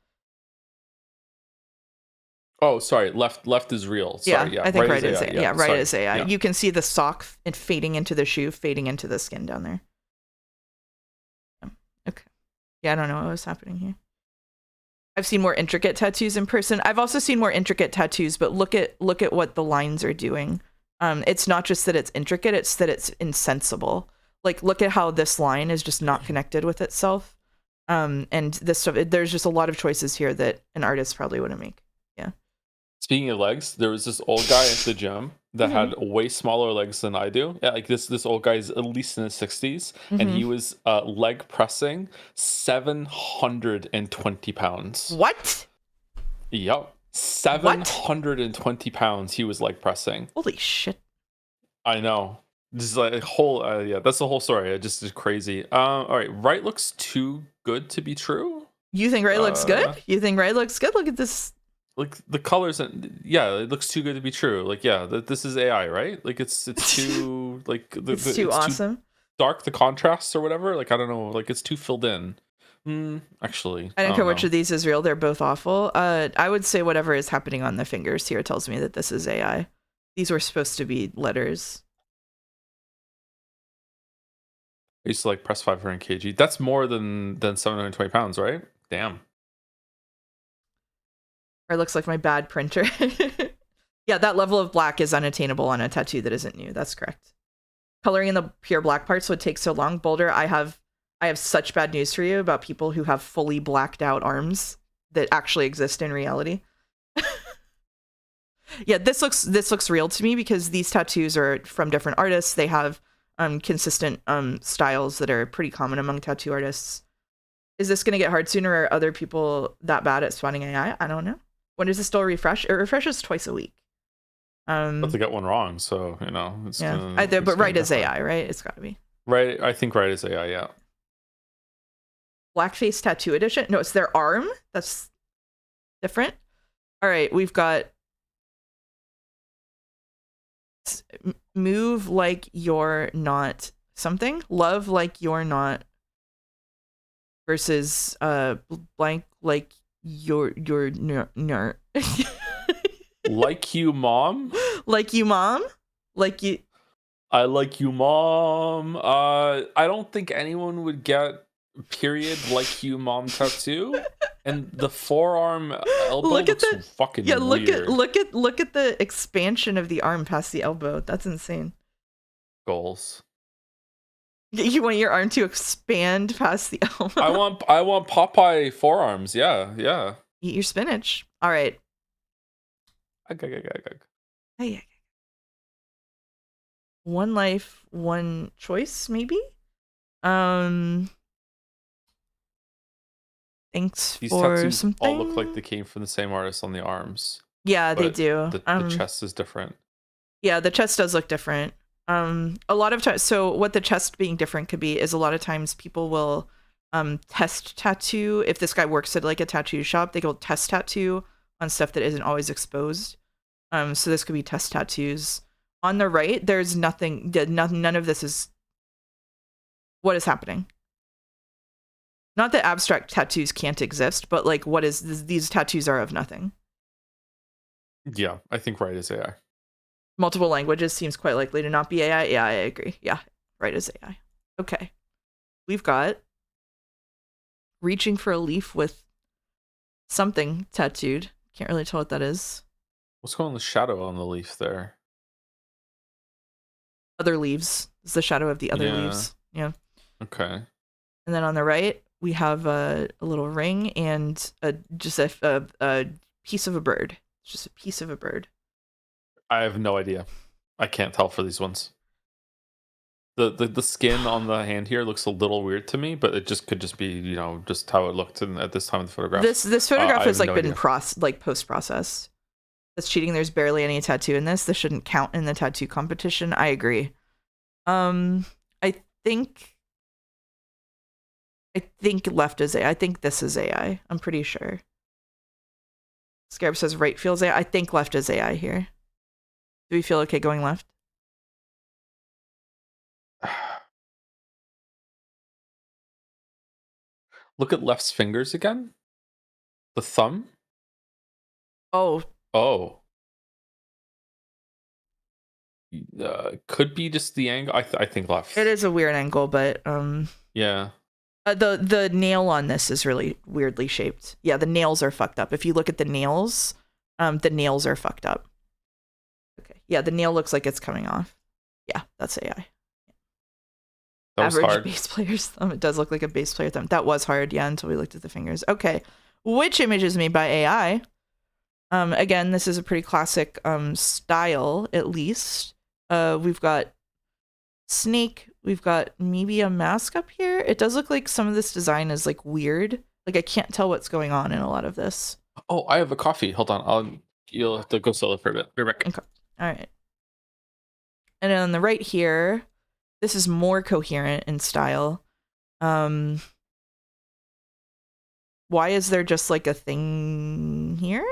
Oh, sorry. Left is real. Sorry, I think right is AI. Yeah, right sorry. is AI. Yeah. You can see the sock fading into the shoe, fading into the skin down there. Okay. Yeah, I don't know what was happening here. I've seen more intricate tattoos in person. I've also seen more intricate tattoos, but look at what the lines are doing. It's not just that it's intricate, it's that it's insensible. Like, look at how this line is just not connected with itself. And this stuff, there's just a lot of choices here that an artist probably wouldn't make. Yeah. Speaking of legs, there was this old guy at the gym that had way smaller legs than I do. Yeah, like this old guy is at least in his 60s, and he was leg pressing 720 pounds. What? Yep. 720 pounds he was leg pressing. Holy shit. I know. This is like a whole that's the whole story. It just is crazy. All right, right looks too good to be true. You think right looks good? You think right looks good? Look at this. Like the colors, and yeah, it looks too good to be true. Like, yeah, this is AI, right? Like it's too like it's too awesome. Too dark, the contrasts or whatever. Like, I don't know. Like, it's too filled in. Actually, I don't care which of these is real. They're both awful. I would say whatever is happening on the fingers here tells me that this is AI. These were supposed to be letters. I used to like press 500 kg. That's more than 720 pounds, right? Damn. Or it looks like my bad printer. Yeah, that level of black is unattainable on a tattoo that isn't new. That's correct. Coloring in the pure black parts would take so long. Boulder, I have such bad news for you about people who have fully blacked out arms that actually exist in reality. Yeah, this looks real to me because these tattoos are from different artists. They have consistent styles that are pretty common among tattoo artists. Is this going to get hard sooner, or are other people that bad at spawning AI? I don't know. When does this still refresh? It refreshes twice a week. But they got one wrong, so you know. It's but right is AI, right? It's got to be right. I think right is AI. Yeah. Blackface tattoo edition. No, it's their arm. That's different. All right, we've got move like you're not something. Love like you're not. Versus blank like you're nerd. Like you, mom. Like you, mom. Like you. I like you, mom. I don't think anyone would get period like you, mom tattoo. And the forearm elbow looks fucking weird. Look at the expansion of the arm past the elbow. That's insane. Goals. You want your arm to expand past the elbow? I want Popeye forearms. Yeah. Eat your spinach. All right. Hey. One life, one choice, maybe. Thanks These for tattoos something. all look like they came from the same artist on the arms. Yeah, they do. The chest is different. Yeah, the chest does look different. A lot of times, so what the chest being different could be is a lot of times people will test tattoo. If this guy works at like a tattoo shop, they will test tattoo on stuff that isn't always exposed. So this could be test tattoos. On the right, there's nothing, none of this is what is happening. Not that abstract tattoos can't exist, but like what is this, these tattoos are of nothing. Yeah, I think right is AI. Multiple languages seems quite likely to not be AI. Yeah, I agree. Yeah, right is AI. Okay. We've got reaching for a leaf with something tattooed. Can't really tell what that is. What's going on the shadow on the leaf there? Other leaves. It's the shadow of the other leaves. Yeah. Okay. And then on the right, we have a little ring and just a piece of a bird. It's just a piece of a bird. I have no idea. I can't tell for these ones. The skin on the hand here looks a little weird to me, but it could just be, you know, just how it looked at this time of the photograph. This photograph has like been post processed. That's cheating. There's barely any tattoo in this. This shouldn't count in the tattoo competition. I agree. I think left is AI. I think this is AI. I'm pretty sure. Scarab says right feels AI. I think left is AI here. Do we feel okay going left? Look at left's fingers again. The thumb. Oh. Could be just the angle. I think left. It is a weird angle, but yeah. The nail on this is really weirdly shaped. Yeah, the nails are fucked up. If you look at the nails are fucked up. Okay. Yeah, the nail looks like it's coming off. Yeah, that's AI. That was Average hard. bass player's thumb. It does look like a bass player thumb. That was hard, yeah, until we looked at the fingers. Okay. Which image is made by AI? Again, this is a pretty classic style, at least. We've got snake. We've got maybe a mask up here. It does look like some of this design is like weird. Like I can't tell what's going on in a lot of this. Oh, I have a coffee. Hold on. You'll have to go solo for a bit. Be right back. Okay. All right. And then on the right here, this is more coherent in style. Why is there just like a thing here?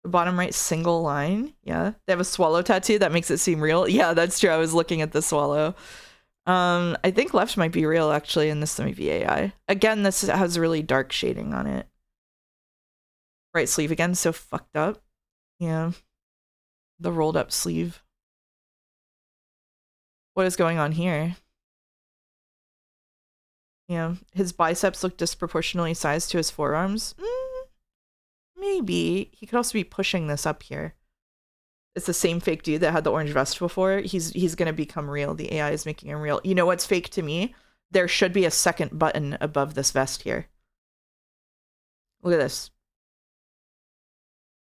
The bottom right single line. Yeah. They have a swallow tattoo. That makes it seem real. Yeah, that's true. I was looking at the swallow. I think left might be real actually, and this might be AI. Again, this has really dark shading on it. Right sleeve again, so fucked up. Yeah. The rolled up sleeve. What is going on here? Yeah. His biceps look disproportionately sized to his forearms. Maybe. He could also be pushing this up here. It's the same fake dude that had the orange vest before. He's gonna become real. The AI is making him real. You know what's fake to me? There should be a second button above this vest here. Look at this.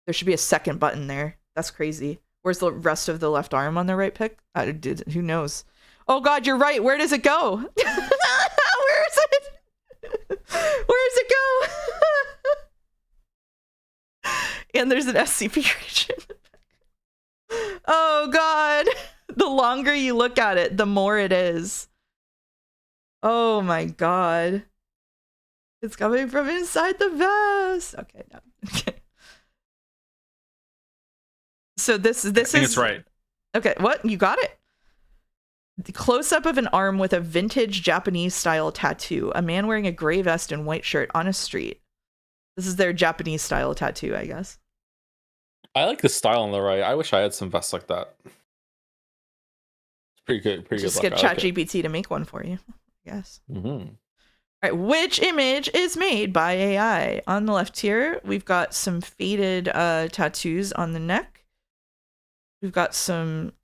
There should be a second button there. That's crazy. Where's the rest of the left arm on the right pic? Who knows? Oh god, you're right. Where does it go? Where is it? Where does it go? And there's an SCP region. Oh god. The longer you look at it, the more it is. Oh my god. It's coming from inside the vest. Okay, no. Okay. So this is it's right. Okay, what? You got it? The close-up of an arm with a vintage Japanese style tattoo. A man wearing a gray vest and white shirt on a street. This is their Japanese style tattoo, I guess. I like the style on the right. I wish I had some vests like that. It's pretty good. Just get ChatGPT to make one for you, I guess. Mm-hmm. All right, which image is made by AI? On the left here, we've got some faded tattoos on the neck. We've got some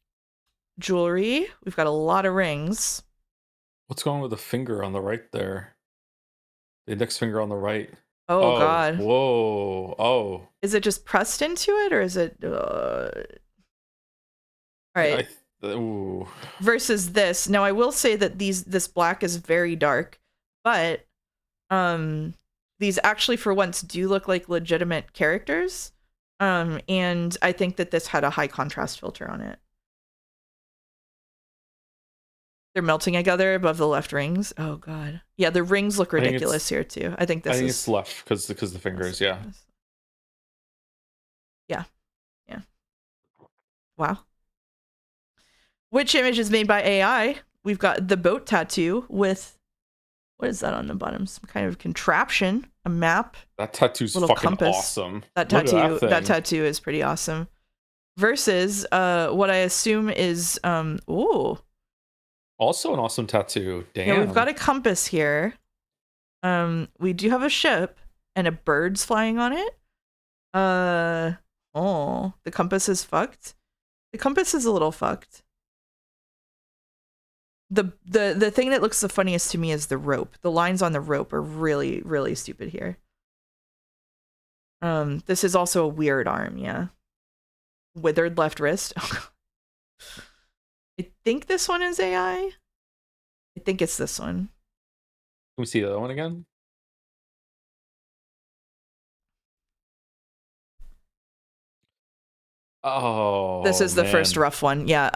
jewelry. We've got a lot of rings. What's going on with the finger on the right there? The index finger on the right. Oh god. Whoa. Oh. Is it just pressed into it, or is it all right. Ooh. Versus this. Now I will say that this black is very dark, but these actually for once do look like legitimate characters. And I think that this had a high contrast filter on it. They're melting together above the left rings. Oh god. Yeah, the rings look ridiculous here too. I think it's left because the fingers, yeah. Yeah. Yeah. Wow. Which image is made by AI? We've got the boat tattoo with, what is that on the bottom? Some kind of contraption, a map. That tattoo's fucking compass. Awesome. That tattoo is pretty awesome. Versus what I assume is ooh. Also an awesome tattoo. Damn. Yeah, we've got a compass here. We do have a ship and a bird's flying on it. Oh, the compass is fucked. The compass is a little fucked. The thing that looks the funniest to me is the rope. The lines on the rope are really, really stupid here. This is also a weird arm, yeah. Withered left wrist. I think this one is AI. I think it's this one. Can we see the other one again? Oh, this is the first rough one. Yeah.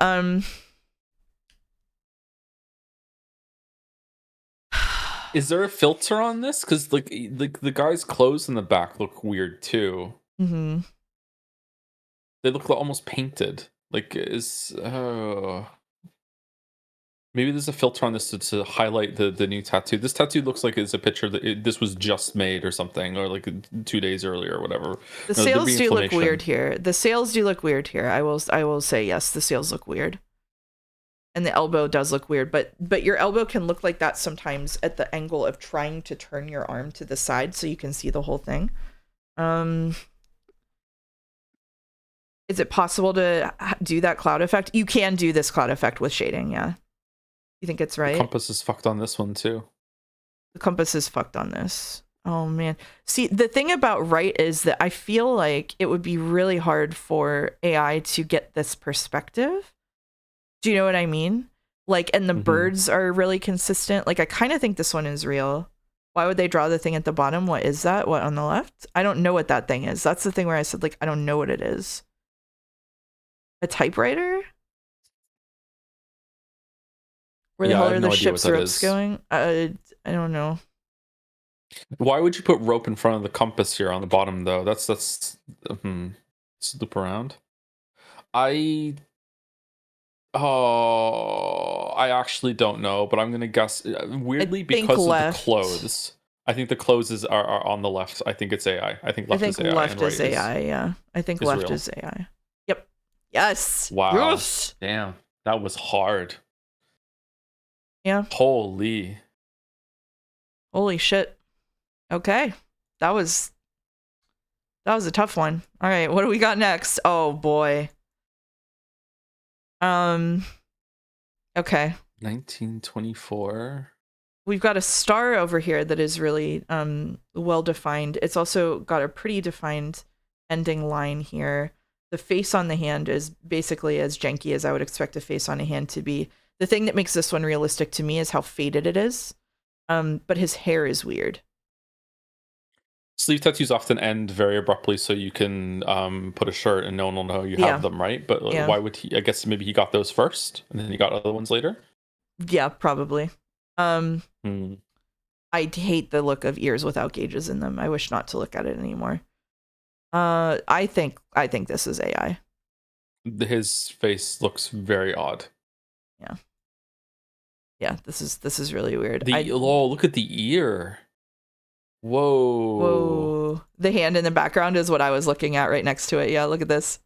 Is there a filter on this? Because like the guy's clothes in the back look weird too. Mm-hmm. They look almost painted. Like maybe there's a filter on this to highlight the new tattoo. This tattoo looks like it's a picture that this was just made or something, or like 2 days earlier or whatever. The sails do look weird here. The sails do look weird here. I will say yes. The sails look weird. And the elbow does look weird, but your elbow can look like that sometimes at the angle of trying to turn your arm to the side so you can see the whole thing. Is it possible to do that cloud effect? You can do this cloud effect with shading, yeah. You think it's right? The compass is fucked on this one too. The compass is fucked on this. Oh man. See, the thing about right is that I feel like it would be really hard for AI to get this perspective. Do you know what I mean? Like, and the birds are really consistent. Like, I kind of think this one is real. Why would they draw the thing at the bottom? What is that? What on the left? I don't know what that thing is. That's the thing where I said, like, I don't know what it is. A typewriter? Where the hell are the ship's ropes going? I don't know. Why would you put rope in front of the compass here on the bottom, though? That's let's loop around. I actually don't know, but I'm gonna guess weirdly because of the clothes. I think the clothes are on the left. I think it's AI. I think left is AI. Left is AI. Yeah, I think left is AI. Yep. Yes. Wow. Yes. Damn, that was hard. Yeah. Holy shit. Okay, that was a tough one. All right, what do we got next? Oh boy. Okay. 1924. We've got a star over here that is really well defined. It's also got a pretty defined ending line here. The face on the hand is basically as janky as I would expect a face on a hand to be. The thing that makes this one realistic to me is how faded it is. But his hair is weird. Sleeve tattoos often end very abruptly, so you can put a shirt and no one will know you have them, right? But why would he? I guess maybe he got those first, and then he got other ones later. Yeah, probably. I hate the look of ears without gauges in them. I wish not to look at it anymore. I think this is AI. His face looks very odd. Yeah. Yeah, this is really weird. Look at the ear. Whoa. The hand in the background is what I was looking at right next to it. Yeah, look at this.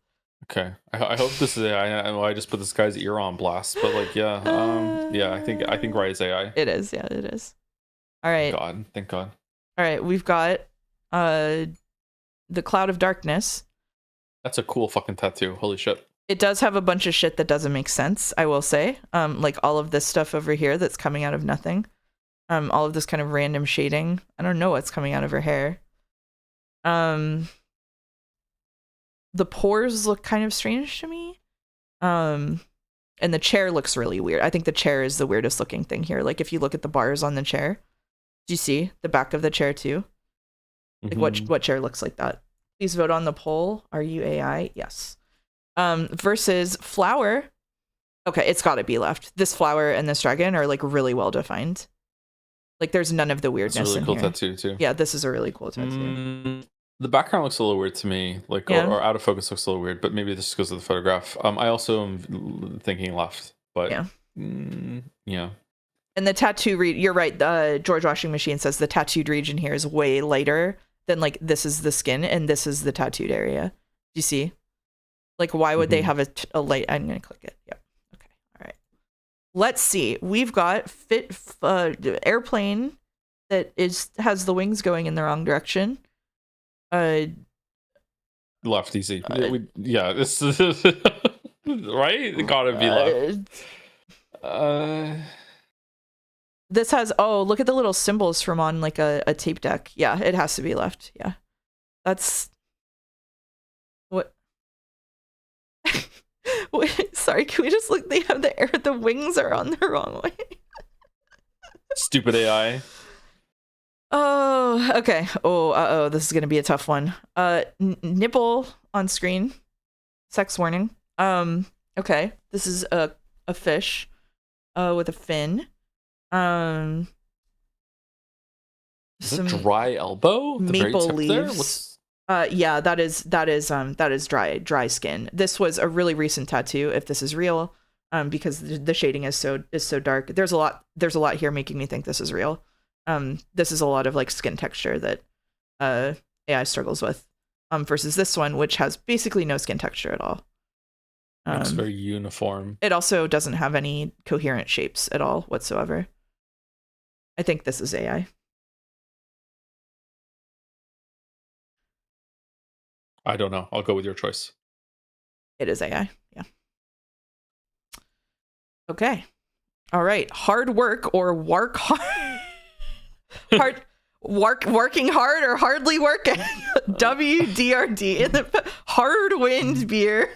Okay. I hope this is AI. I know I just put this guy's ear on blast, but like, yeah, I think right is AI. It is. Yeah, it is. All right. Thank God. All right, we've got the Cloud of Darkness. That's a cool fucking tattoo. Holy shit. It does have a bunch of shit that doesn't make sense, I will say. Like all of this stuff over here that's coming out of nothing. All of this kind of random shading. I don't know what's coming out of her hair. The pores look kind of strange to me. And the chair looks really weird. I think the chair is the weirdest looking thing here. Like if you look at the bars on the chair, do you see the back of the chair too? Like what chair looks like that? Please vote on the poll. Are you AI? Yes. Versus flower. Okay, it's got to be left. This flower and this dragon are like really well defined. Like there's none of the weirdness. It's a really cool here. tattoo too. Yeah, this is a really cool tattoo. The background looks a little weird to me, like or out of focus looks a little weird, but maybe this is because of the photograph. I also am thinking left, but yeah. And the tattoo you're right. George Washing Machine says the tattooed region here is way lighter than like this is the skin and this is the tattooed area. Do you see? Like why would they have a light? I'm gonna click it. Yep. Okay. All right. Let's see. We've got airplane that has the wings going in the wrong direction. Left easy. This is right. It gotta be left. This has look at the little symbols from on like a tape deck. Yeah, it has to be left. Yeah, that's what. Wait, sorry, can we just look? They have the wings are on the wrong way. Stupid AI. Oh, okay. Oh, this is gonna be a tough one. Nipple on screen. Sex warning. Okay. This is a fish, with a fin. Is it dry elbow? The maple leaves. Yeah, that is dry skin. This was a really recent tattoo, if this is real, because the shading is so dark. There's a lot here making me think this is real. This is a lot of like skin texture that AI struggles with, versus this one, which has basically no skin texture at all. It's very uniform. It also doesn't have any coherent shapes at all whatsoever. I think this is AI. I don't know. I'll go with your choice. It is AI. Yeah. Okay. All right. Hard work or work hard. Working hard or hardly working. WDRD in the hard wind beer.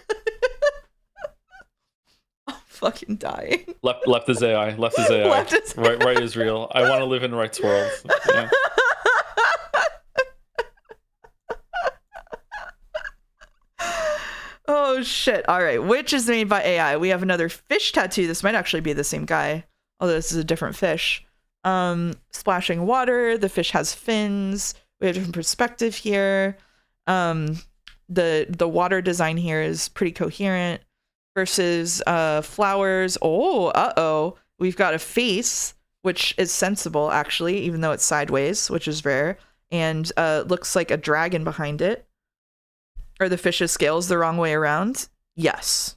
I'm fucking dying. Left is AI. Left is AI. Left is right is real. I want to live in Right's world. Yeah. Oh shit. All right. Which is made by AI? We have another fish tattoo. This might actually be the same guy, although this is a different fish. Splashing water. The fish has fins. We have a different perspective here. The water design here is pretty coherent versus flowers. We've got a face, which is sensible actually, even though it's sideways, which is rare, and looks like a dragon behind it. Are the fish's scales the wrong way around? Yes.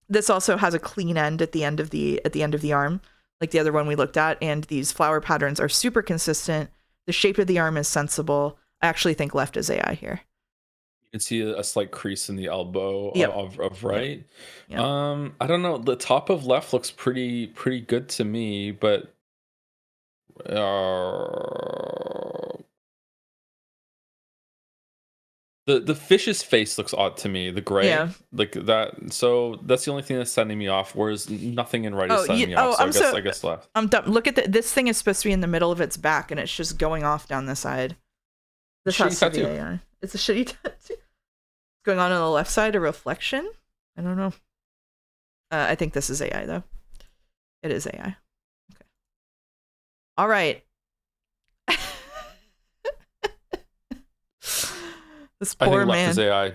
This also has a clean end at the end of the arm, like the other one we looked at, and these flower patterns are super consistent. The shape of the arm is sensible. I actually think left is AI here. You can see a slight crease in the elbow of right. Yep. I don't know. The top of left looks pretty good to me, but the fish's face looks odd to me. The gray, like that. So that's the only thing that's sending me off. Whereas nothing in right is sending me off. So I guess left. I'm dumb. Look at this thing is supposed to be in the middle of its back, and it's just going off down the side. This has to be AI. It's a shitty tattoo. Going on the left side, a reflection. I don't know. I think this is AI though. It is AI. Okay. All right. This poor man. Left is AI.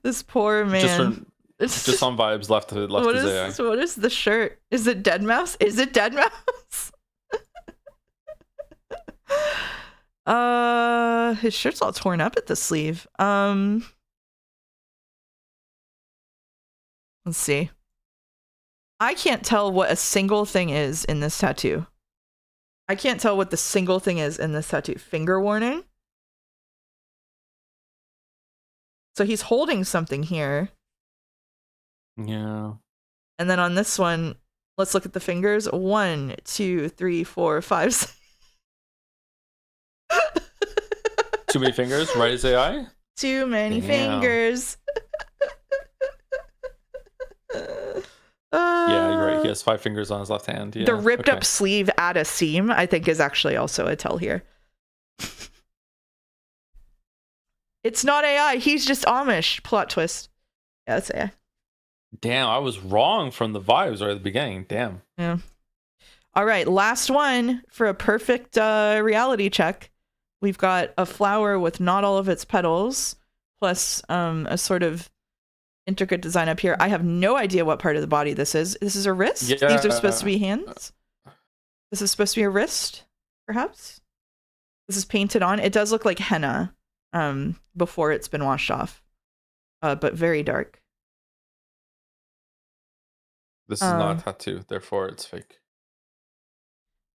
This poor man. Just on vibes, left is AI. What is the shirt? Is it Dead Mouse? Is it Dead Mouse? His shirt's all torn up at the sleeve. Let's see. I can't tell what a single thing is in this tattoo. I can't tell what the single thing is in this tattoo. Finger warning. So he's holding something here. Yeah. And then on this one, let's look at the fingers. 1, 2, 3, 4, 5, 6. Too many fingers? Right is AI? Too many fingers. Yeah, you're right. He has 5 fingers on his left hand. Yeah. The ripped up sleeve at a seam, I think, is actually also a tell here. It's not AI. He's just Amish. Plot twist. Yeah, it's AI. Damn, I was wrong from the vibes right at the beginning. Damn. Yeah. All right, last one for a perfect reality check. We've got a flower with not all of its petals, plus a sort of intricate design up here. I have no idea what part of the body this is. This is a wrist? Yeah. These are supposed to be hands? This is supposed to be a wrist, perhaps? This is painted on. It does look like henna before it's been washed off, but very dark. This is not a tattoo, therefore it's fake.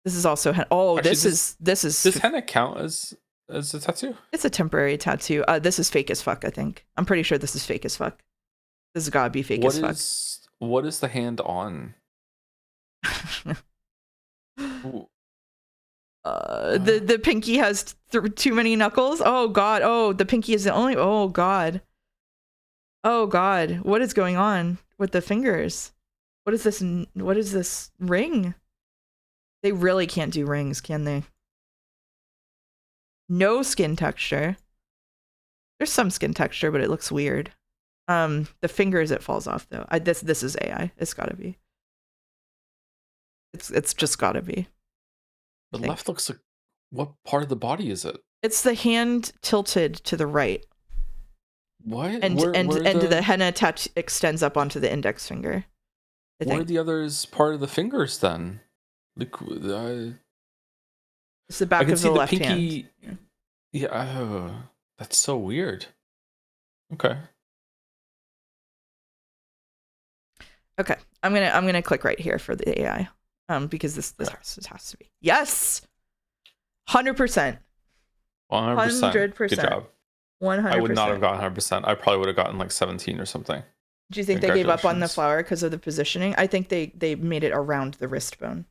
This is also henna. Oh, actually, this is. Does henna count as a tattoo? It's a temporary tattoo. This is fake as fuck, I think. I'm pretty sure this is fake as fuck. This has gotta be fake as fuck. What is the hand on? The pinky has too many knuckles. Oh god. Oh, the pinky is the only. Oh god. Oh god. What is going on with the fingers? What is this? What is this ring? They really can't do rings, can they? No skin texture. There's some skin texture, but it looks weird. The fingers it falls off though. This is AI. It's gotta be. It's just gotta be. The left looks like, what part of the body is it? It's the hand tilted to the right. What? And the henna touch extends up onto the index finger. Where are the others part of the fingers then? It's the back of the left hand. Yeah, that's so weird. Okay. Okay, I'm gonna click right here for the AI, because this has to be. Yes, 100%. 100%. Good job. 100%. I would not have gotten 100%. I probably would have gotten like 17 or something. Do you think they gave up on the flower because of the positioning? I think they made it around the wrist bone.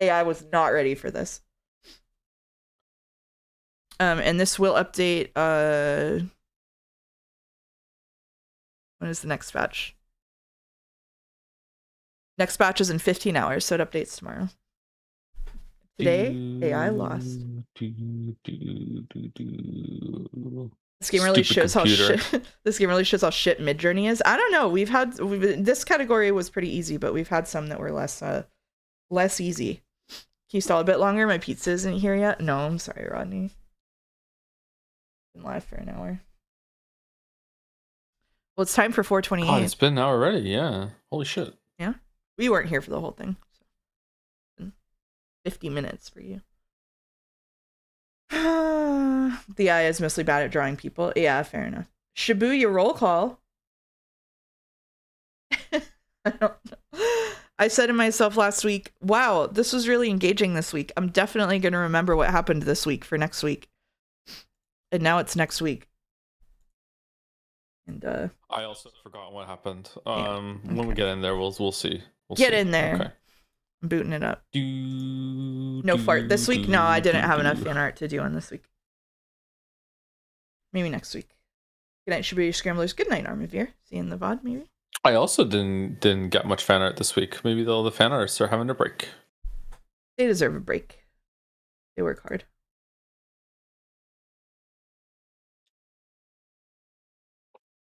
AI was not ready for this. And this will update. When is the next batch? Next batch is in 15 hours, so it updates tomorrow. Today, AI lost. This game really shows how shit. This game really shows how shit Midjourney is. I don't know. This category was pretty easy, but we've had some that were less easy. Can you stall a bit longer? My pizza isn't here yet. No, I'm sorry, Rodney. Been live for an hour. Well, it's time for 428. Oh, it's been an hour already. Yeah. Holy shit. Yeah. We weren't here for the whole thing. So 50 minutes for you. The AI is mostly bad at drawing people. Yeah, fair enough. Shibuya roll call. I don't know. I said to myself last week, wow, this was really engaging this week. I'm definitely going to remember what happened this week for next week. And now it's next week. And I also forgot what happened. When we get in there, we'll see. Get in there. Okay. I'm booting it up. No fart this week. No, I didn't have enough fan art to do on this week. Maybe next week. Good night, Shibuya Scramblers. Good night, Armavir. See you in the VOD, maybe. I also didn't get much fan art this week. Maybe the fan artists are having a break. They deserve a break. They work hard.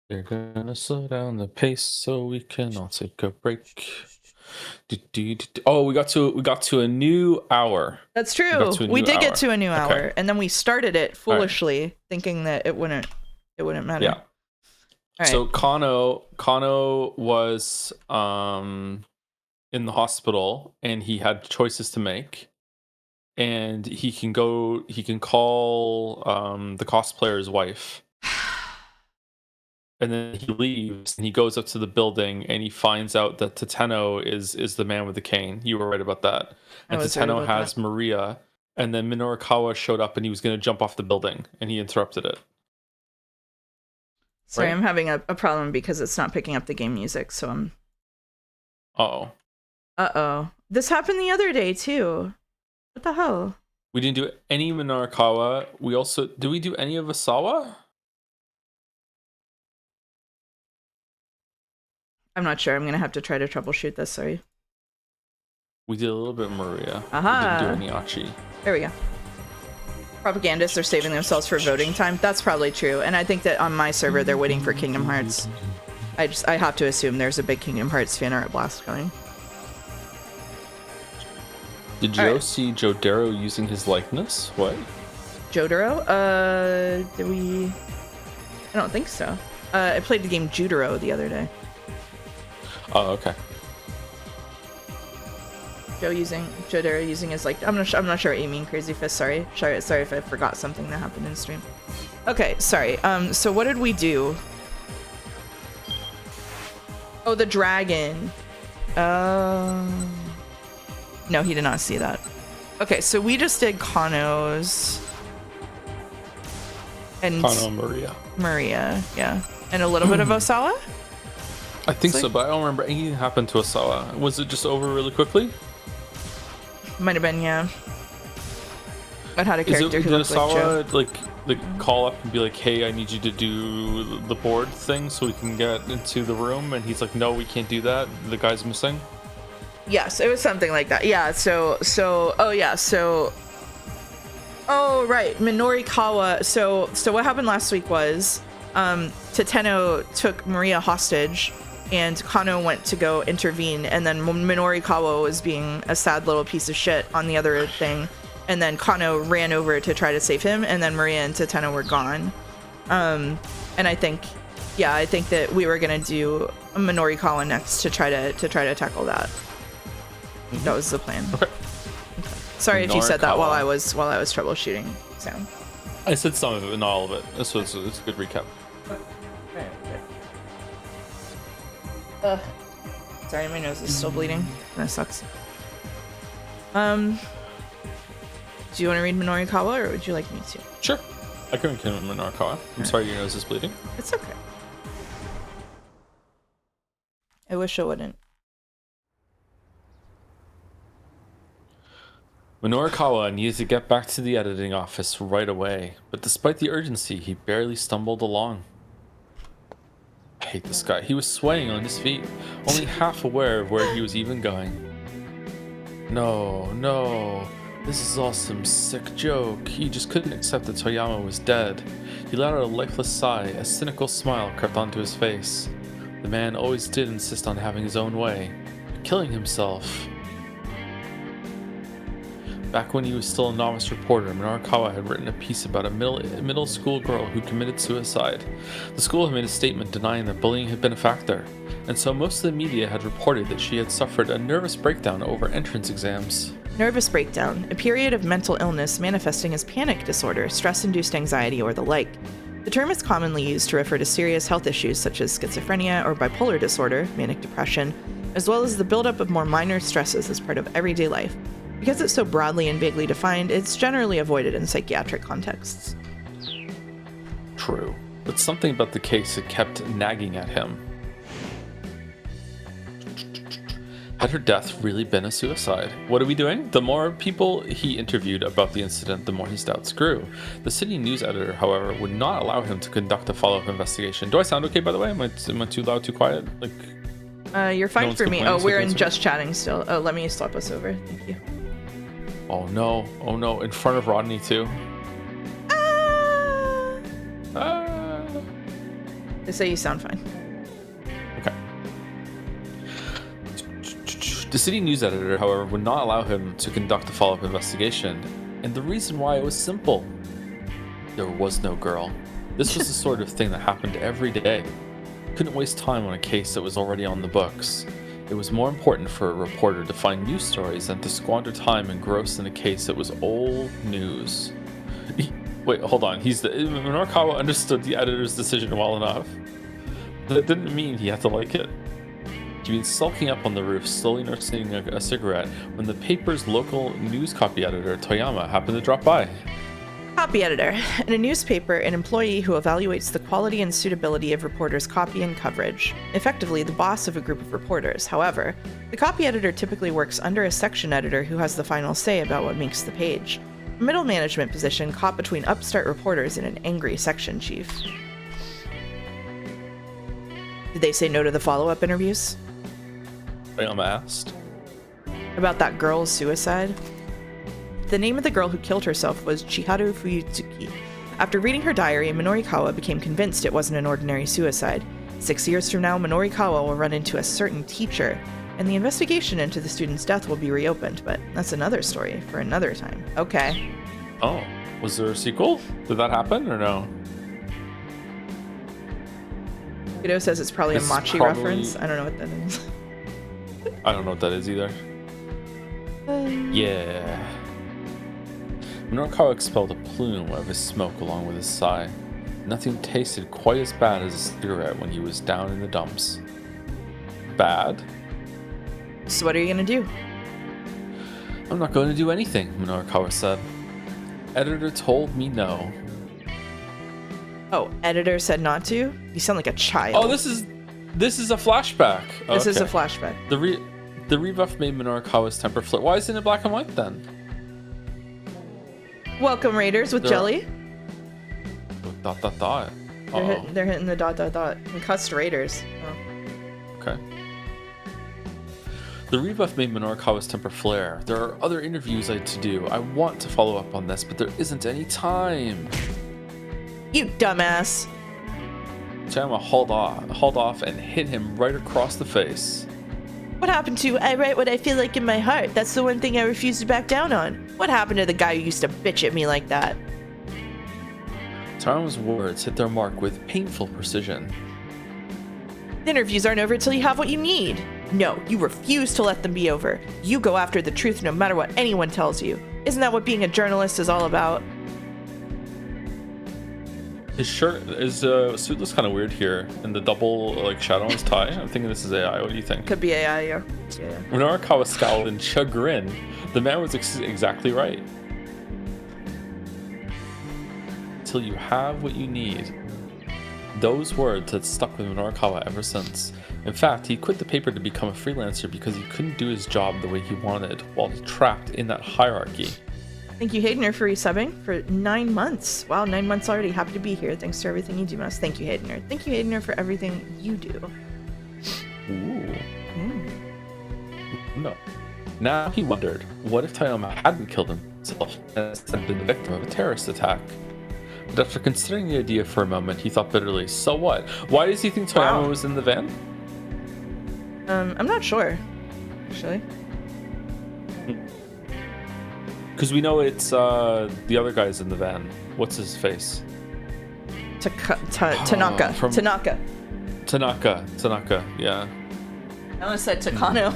They're gonna slow down the pace so we can all take a break. Oh, we got to a new hour. That's true. We did get to a new hour, and then we started it foolishly, thinking that it wouldn't matter. Yeah. Right. So Kano was in the hospital, and he had choices to make, and he can call the cosplayer's wife. And then he leaves and he goes up to the building and he finds out that Tateno is the man with the cane. You were right about that. And Tateno has Maria, and then Minorikawa showed up and he was going to jump off the building and he interrupted it. Sorry, right? I'm having a problem because it's not picking up the game music, so I'm... Uh-oh. This happened the other day too. What the hell? We didn't do any Minorikawa. Did we do any of Asawa? I'm not sure. I'm going to have to try to troubleshoot this. Sorry. We did a little bit of Maria. Aha. We didn't do any Achi. There we go. propagandists are saving themselves for voting time. That's probably true. And I think that on my server, they're waiting for Kingdom Hearts. I have to assume there's a big Kingdom Hearts fan art blast going. Did Joe see Jodaro using his likeness? What? Jotaro? Did we? I don't think so. I played the game Jutaro the other day. Oh, okay. Jodaro using his like. I'm not sure what you mean, Crazy Fist. Sorry if I forgot something that happened in stream. Okay, sorry. So what did we do? Oh, the dragon. No, he did not see that. Okay, so we just did Kano's. And Maria, yeah. And a little bit of Osawa? I think so, but I don't remember anything happened to Osawa. Was it just over really quickly? Might have been, yeah. I had a character who looked like Joe. Call up and be like, hey, I need you to do the board thing so we can get into the room, and he's like, no, we can't do that, the guy's missing? Yes, it was something like that. Yeah, oh right, Minorikawa. So what happened last week was Teteno took Maria hostage and Kano went to go intervene, and then Minorikawa was being a sad little piece of shit on the other thing, and then Kano ran over to try to save him, and then Maria and Teteno were gone. And I think that we were gonna do a Minorikawa next to try to tackle that. That was the plan. Okay. Sorry if you said that while I was troubleshooting sound. I said some of it, not all of it. It's a good recap. Sorry, my nose is still bleeding. That sucks. Do you want to read Minorikawa, or would you like me to? Sure. I can read Minorikawa. I'm sorry your nose is bleeding. It's okay. I wish it wouldn't. Minorikawa needed to get back to the editing office right away, but despite the urgency, he barely stumbled along. I hate this guy. He was swaying on his feet, only half aware of where he was even going. No, this is all some sick joke. He just couldn't accept that Toyama was dead. He let out a lifeless sigh, a cynical smile crept onto his face. The man always did insist on having his own way, killing himself. Back when he was still a novice reporter, Minorikawa had written a piece about a middle school girl who committed suicide. The school had made a statement denying that bullying had been a factor, and so most of the media had reported that she had suffered a nervous breakdown over entrance exams. Nervous breakdown, a period of mental illness manifesting as panic disorder, stress-induced anxiety, or the like. The term is commonly used to refer to serious health issues such as schizophrenia or bipolar disorder, manic depression, as well as the buildup of more minor stresses as part of everyday life. Because it's so broadly and vaguely defined, it's generally avoided in psychiatric contexts. True, but something about the case had kept nagging at him. Had her death really been a suicide? What are we doing? The more people he interviewed about the incident, the more his doubts grew. The city news editor, however, would not allow him to conduct a follow-up investigation. Do I sound okay, by the way? Am I too loud, too quiet? You're fine for me. Oh, we're in just chatting still. Oh, let me swap us over. Thank you. Oh no, in front of Rodney too. They say you sound fine. Okay. The city news editor, however, would not allow him to conduct a follow-up investigation, and the reason why was simple. There was no girl. This was the sort of thing that happened every day. Couldn't waste time on a case that was already on the books. It was more important for a reporter to find news stories than to squander time engrossed in a case that was old news. Wait, hold on. Minorikawa understood the editor's decision well enough. That didn't mean he had to like it. He'd been sulking up on the roof, slowly nursing a cigarette, when the paper's local news copy editor, Toyama, happened to drop by. Copy editor. In a newspaper, an employee who evaluates the quality and suitability of reporters' copy and coverage. Effectively, the boss of a group of reporters. However, the copy editor typically works under a section editor who has the final say about what makes the page. A middle management position caught between upstart reporters and an angry section chief. Did they say no to the follow-up interviews? Toyama asked. About that girl's suicide? The name of the girl who killed herself was Chiharu Fuyutsuki. After reading her diary, Minorikawa became convinced it wasn't an ordinary suicide. 6 years from now, Minorikawa will run into a certain teacher, and the investigation into the student's death will be reopened, but that's another story for another time. Okay. Oh, was there a sequel? Did that happen or no? Guido says it's probably a Machi reference. I don't know what that is. I don't know what that is either. Yeah. Minorikawa expelled a plume of his smoke along with his sigh. Nothing tasted quite as bad as a cigarette when he was down in the dumps. Bad? So what are you going to do? I'm not going to do anything, Minorikawa said. Editor told me no. Oh, editor said not to? You sound like a child. Oh, this is a flashback. This is a flashback. The rebuff made Minorikawa's temper flare. Why isn't it black and white then? Welcome, Raiders with jelly. Dot dot dot. They're hitting the dot dot dot. Concussed Raiders. Oh. Okay. The rebuff made Minorikawa's temper flare. There are other interviews I had to do. I want to follow up on this, but there isn't any time. You dumbass. Toyama hauled off and hit him right across the face. What happened to I write what I feel like in my heart? That's the one thing I refuse to back down on. What happened to the guy who used to bitch at me like that? Toyama's words hit their mark with painful precision. Interviews aren't over till you have what you need. No, you refuse to let them be over. You go after the truth no matter what anyone tells you. Isn't that what being a journalist is all about? His shirt suit looks kind of weird here, and the double shadow on his tie. I'm thinking this is AI. What do you think? Could be AI, yeah. Minorikawa scowled in chagrin. The man was exactly right. Till you have what you need. Those words had stuck with Minorikawa ever since. In fact, he quit the paper to become a freelancer because he couldn't do his job the way he wanted while trapped in that hierarchy. Thank you, Haydener, for resubbing for 9 months. Wow, 9 months already. Happy to be here. Thanks for everything you do, Mouse. Thank you, Haydener. Thank you, Haydener, for everything you do. Ooh. No. Now he wondered, what if Toyama hadn't killed himself and been the victim of a terrorist attack? But after considering the idea for a moment, he thought bitterly, so what? Why does he think Toyama was in the van? I'm not sure, actually. Because we know it's the other guy's in the van. What's his face? Tanaka. Tanaka, yeah. I almost said Takano.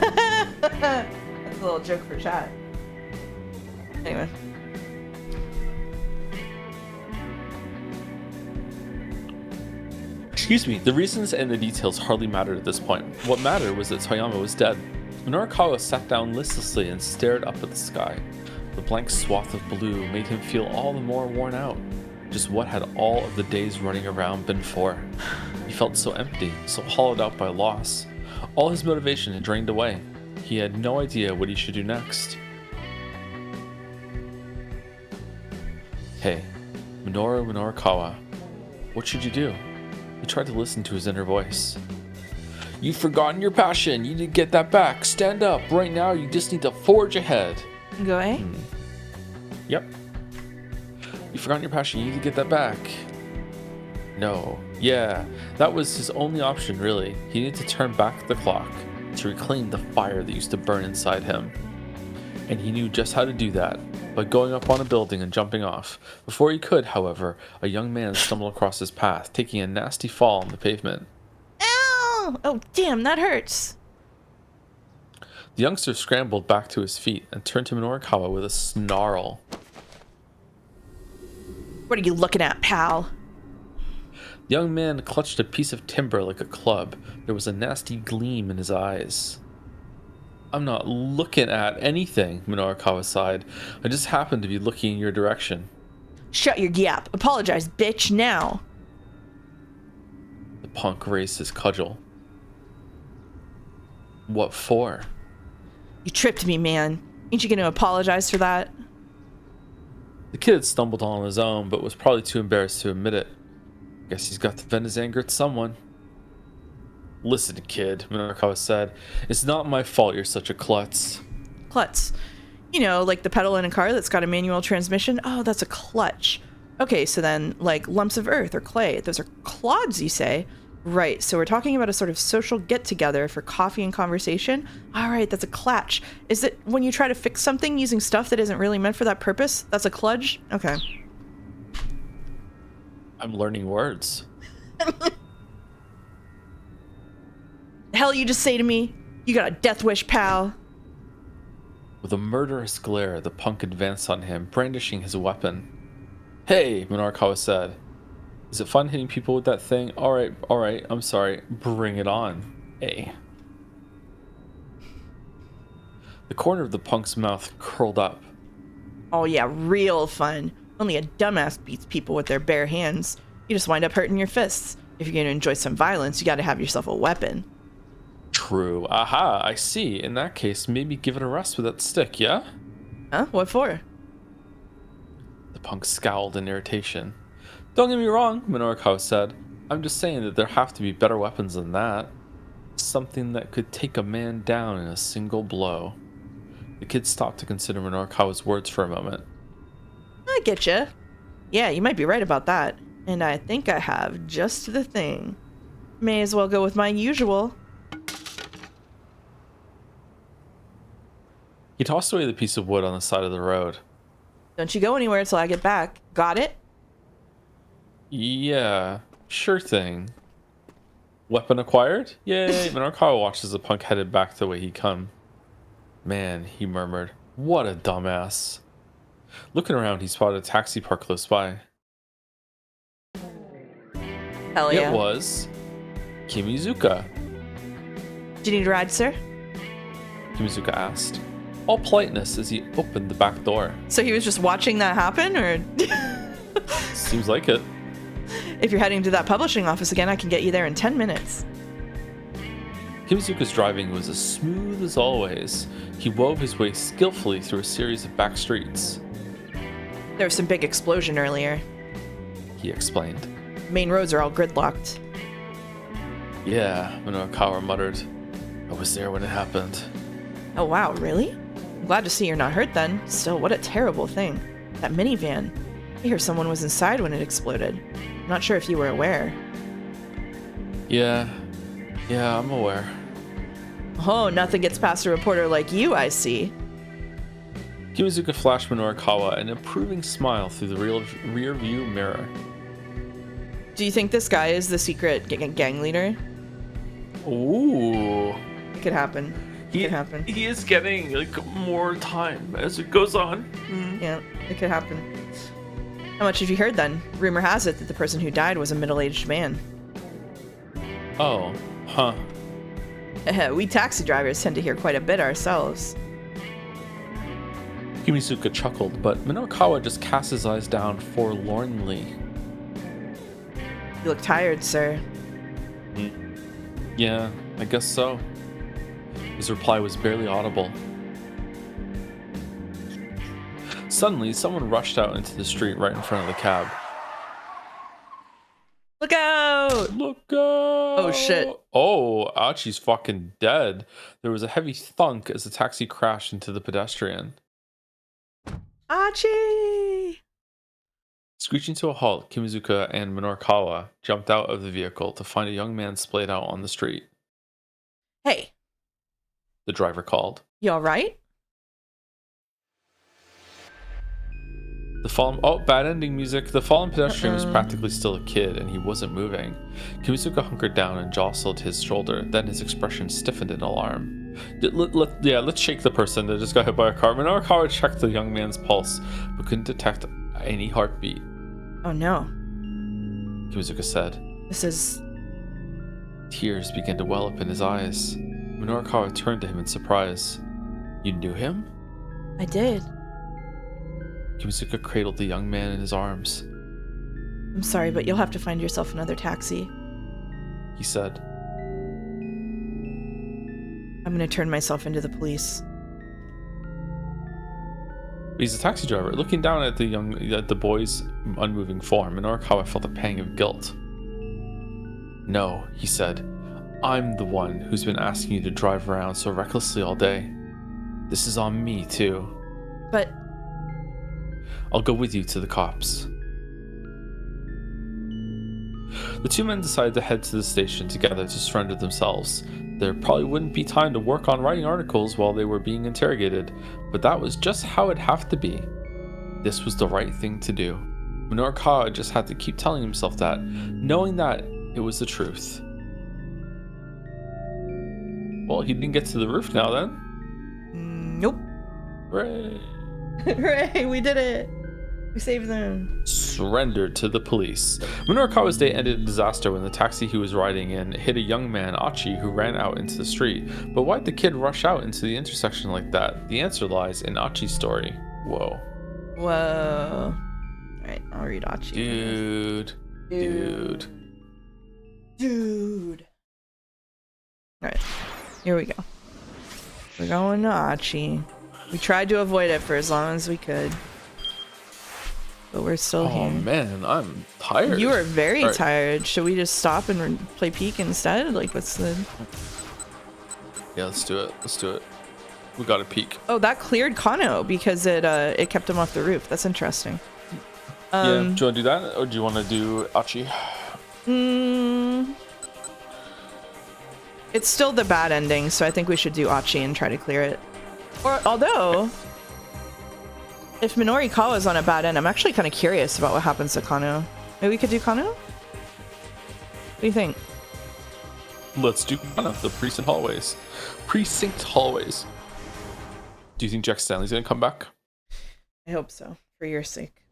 That's a little joke for chat. Anyway. Excuse me, the reasons and the details hardly mattered at this point. What mattered was that Toyama was dead. Minorikawa sat down listlessly and stared up at the sky. The blank swath of blue made him feel all the more worn out. Just what had all of the days running around been for? He felt so empty, so hollowed out by loss. All his motivation had drained away. He had no idea what he should do next. Hey, Minorikawa, what should you do? He tried to listen to his inner voice. You've forgotten your passion. You need to get that back. Stand up. Right now, you just need to forge ahead. Go, eh? Yep. You've forgotten your passion. You need to get that back. No. Yeah. That was his only option, really. He needed to turn back the clock to reclaim the fire that used to burn inside him. And he knew just how to do that, by going up on a building and jumping off. Before he could, however, a young man stumbled across his path, taking a nasty fall on the pavement. Ow! Oh, damn, that hurts. The youngster scrambled back to his feet and turned to Minorikawa with a snarl. What are you looking at, pal? The young man clutched a piece of timber like a club. There was a nasty gleam in his eyes. I'm not looking at anything, Minorikawa sighed. I just happened to be looking in your direction. Shut your yap. Apologize, bitch, now. The punk raised his cudgel. What for? You tripped me, man. Ain't you gonna apologize for that? The kid had stumbled on his own, but was probably too embarrassed to admit it. Guess he's got to vent his anger at someone. Listen, kid, Minorikawa said. It's not my fault you're such a klutz. Klutz. You know, like the pedal in a car that's got a manual transmission. Oh, that's a clutch. Okay, so then, like, lumps of earth or clay. Those are clods, you say? Right, so we're talking about a sort of social get-together for coffee and conversation. All right, that's a clatch. Is it when you try to fix something using stuff that isn't really meant for that purpose? That's a kludge? Okay. I'm learning words. The hell you just say to me? You got a death wish, pal. With a murderous glare, the punk advanced on him, brandishing his weapon. Hey, Minarkawa said. Is it fun hitting people with that thing? Alright, I'm sorry. Bring it on. Hey. The corner of the punk's mouth curled up. Oh yeah, real fun. Only a dumbass beats people with their bare hands. You just wind up hurting your fists. If you're gonna enjoy some violence, you gotta have yourself a weapon. True. Aha, I see. In that case, maybe give it a rest with that stick, yeah? Huh? What for? The punk scowled in irritation. Don't get me wrong, Minarkawa said. I'm just saying that there have to be better weapons than that. Something that could take a man down in a single blow. The kid stopped to consider Minarkawa's words for a moment. I get you. Yeah, you might be right about that. And I think I have just the thing. May as well go with my usual. He tossed away the piece of wood on the side of the road. Don't you go anywhere till I get back. Got it? Yeah, sure thing. Weapon acquired? Yay! Minarkawa watched as the punk headed back the way he'd come. Man, he murmured, what a dumbass. Looking around, he spotted a taxi parked close by. Hell yeah. It was Kimizuka. Do you need a ride, sir? Kimizuka asked, all politeness as he opened the back door. So he was just watching that happen, or? Seems like it. If you're heading to that publishing office again, I can get you there in 10 minutes. Kimizuka's driving was as smooth as always. He wove his way skillfully through a series of back streets. There was some big explosion earlier. He explained. Main roads are all gridlocked. Yeah, Minarkawa muttered. I was there when it happened. Oh wow, really? I'm glad to see you're not hurt then. Still, what a terrible thing. That minivan. I hear someone was inside when it exploded. I'm not sure if you were aware. Yeah, I'm aware. Oh, nothing gets past a reporter like you, I see. Kimizuka flashed Minarkawa an approving smile through the rear view mirror. Do you think this guy is the secret gang leader? Ooh. It could happen. It could happen. He is getting like more time as it goes on. Yeah, it could happen. How much have you heard then? Rumor has it that the person who died was a middle-aged man. Oh, huh. We taxi drivers tend to hear quite a bit ourselves. Kimizuka chuckled, but Minarkawa just cast his eyes down forlornly. You look tired, sir. Yeah, I guess so. His reply was barely audible. Suddenly, someone rushed out into the street right in front of the cab. Look out! Look out! Oh shit. Oh, Achi's fucking dead. There was a heavy thunk as the taxi crashed into the pedestrian. Achi! Screeching to a halt, Kimizuka and Minarkawa jumped out of the vehicle to find a young man splayed out on the street. Hey. The driver called. You alright? Bad ending music. The fallen pedestrian was practically still a kid, and he wasn't moving. Kimizuka hunkered down and jostled his shoulder. Then his expression stiffened in alarm. Let's shake the person that just got hit by a car. Minarkawa checked the young man's pulse, but couldn't detect any heartbeat. Oh no. Kimizuka said. This is... Tears began to well up in his eyes. Minarkawa turned to him in surprise. You knew him? I did. Kimizuka cradled the young man in his arms. I'm sorry, but you'll have to find yourself another taxi. He said. I'm gonna turn myself into the police. He's a taxi driver. Looking down at the boy's unmoving form, Minarkawa felt a pang of guilt. No, he said. I'm the one who's been asking you to drive around so recklessly all day. This is on me, too. But... I'll go with you to the cops. The two men decided to head to the station together to surrender themselves. There probably wouldn't be time to work on writing articles while they were being interrogated, but that was just how it'd have to be. This was the right thing to do. Minoru Kawa just had to keep telling himself that, knowing that it was the truth. Well, he didn't get to the roof now then? Nope. Hooray! Hooray, we did it! We saved them. Surrendered to the police. Minoru Kawa's day ended in disaster when the taxi he was riding in hit a young man, Achi, who ran out into the street. But why'd the kid rush out into the intersection like that? The answer lies in Achi's story. Whoa. Whoa. Alright, I'll read Achi. Dude. Alright, here we go. We're going to Achi. We tried to avoid it for as long as we could. But we're still here. Oh man, I'm tired. You are very tired. Should we just stop and play Peek instead? Like, what's the... Yeah, let's do it. We got a peek. Oh, that cleared Kano because it kept him off the roof. That's interesting. Yeah, do you want to do that? Or do you want to do Achi? It's still the bad ending, so I think we should do Achi and try to clear it. Or, although... If Minoru Kawa is on a bad end, I'm actually kind of curious about what happens to Kano. Maybe we could do Kano? What do you think? Let's do Kano, the precinct hallways. Do you think Jack Stanley's gonna come back? I hope so, for your sake.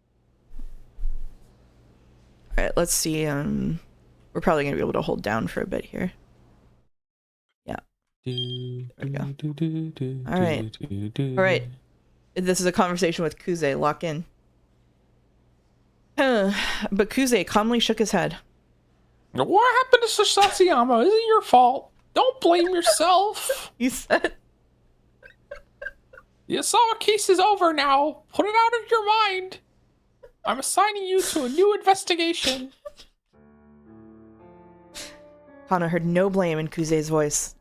Alright, let's see. We're probably gonna be able to hold down for a bit here. Yeah. There we go. Alright. This is a conversation with Kuze. Lock in. But Kuze calmly shook his head. What happened to Sasayama? Isn't your fault. Don't blame yourself. He said. The Asawa case is over now. Put it out of your mind. I'm assigning you to a new investigation. Kana heard no blame in Kuze's voice.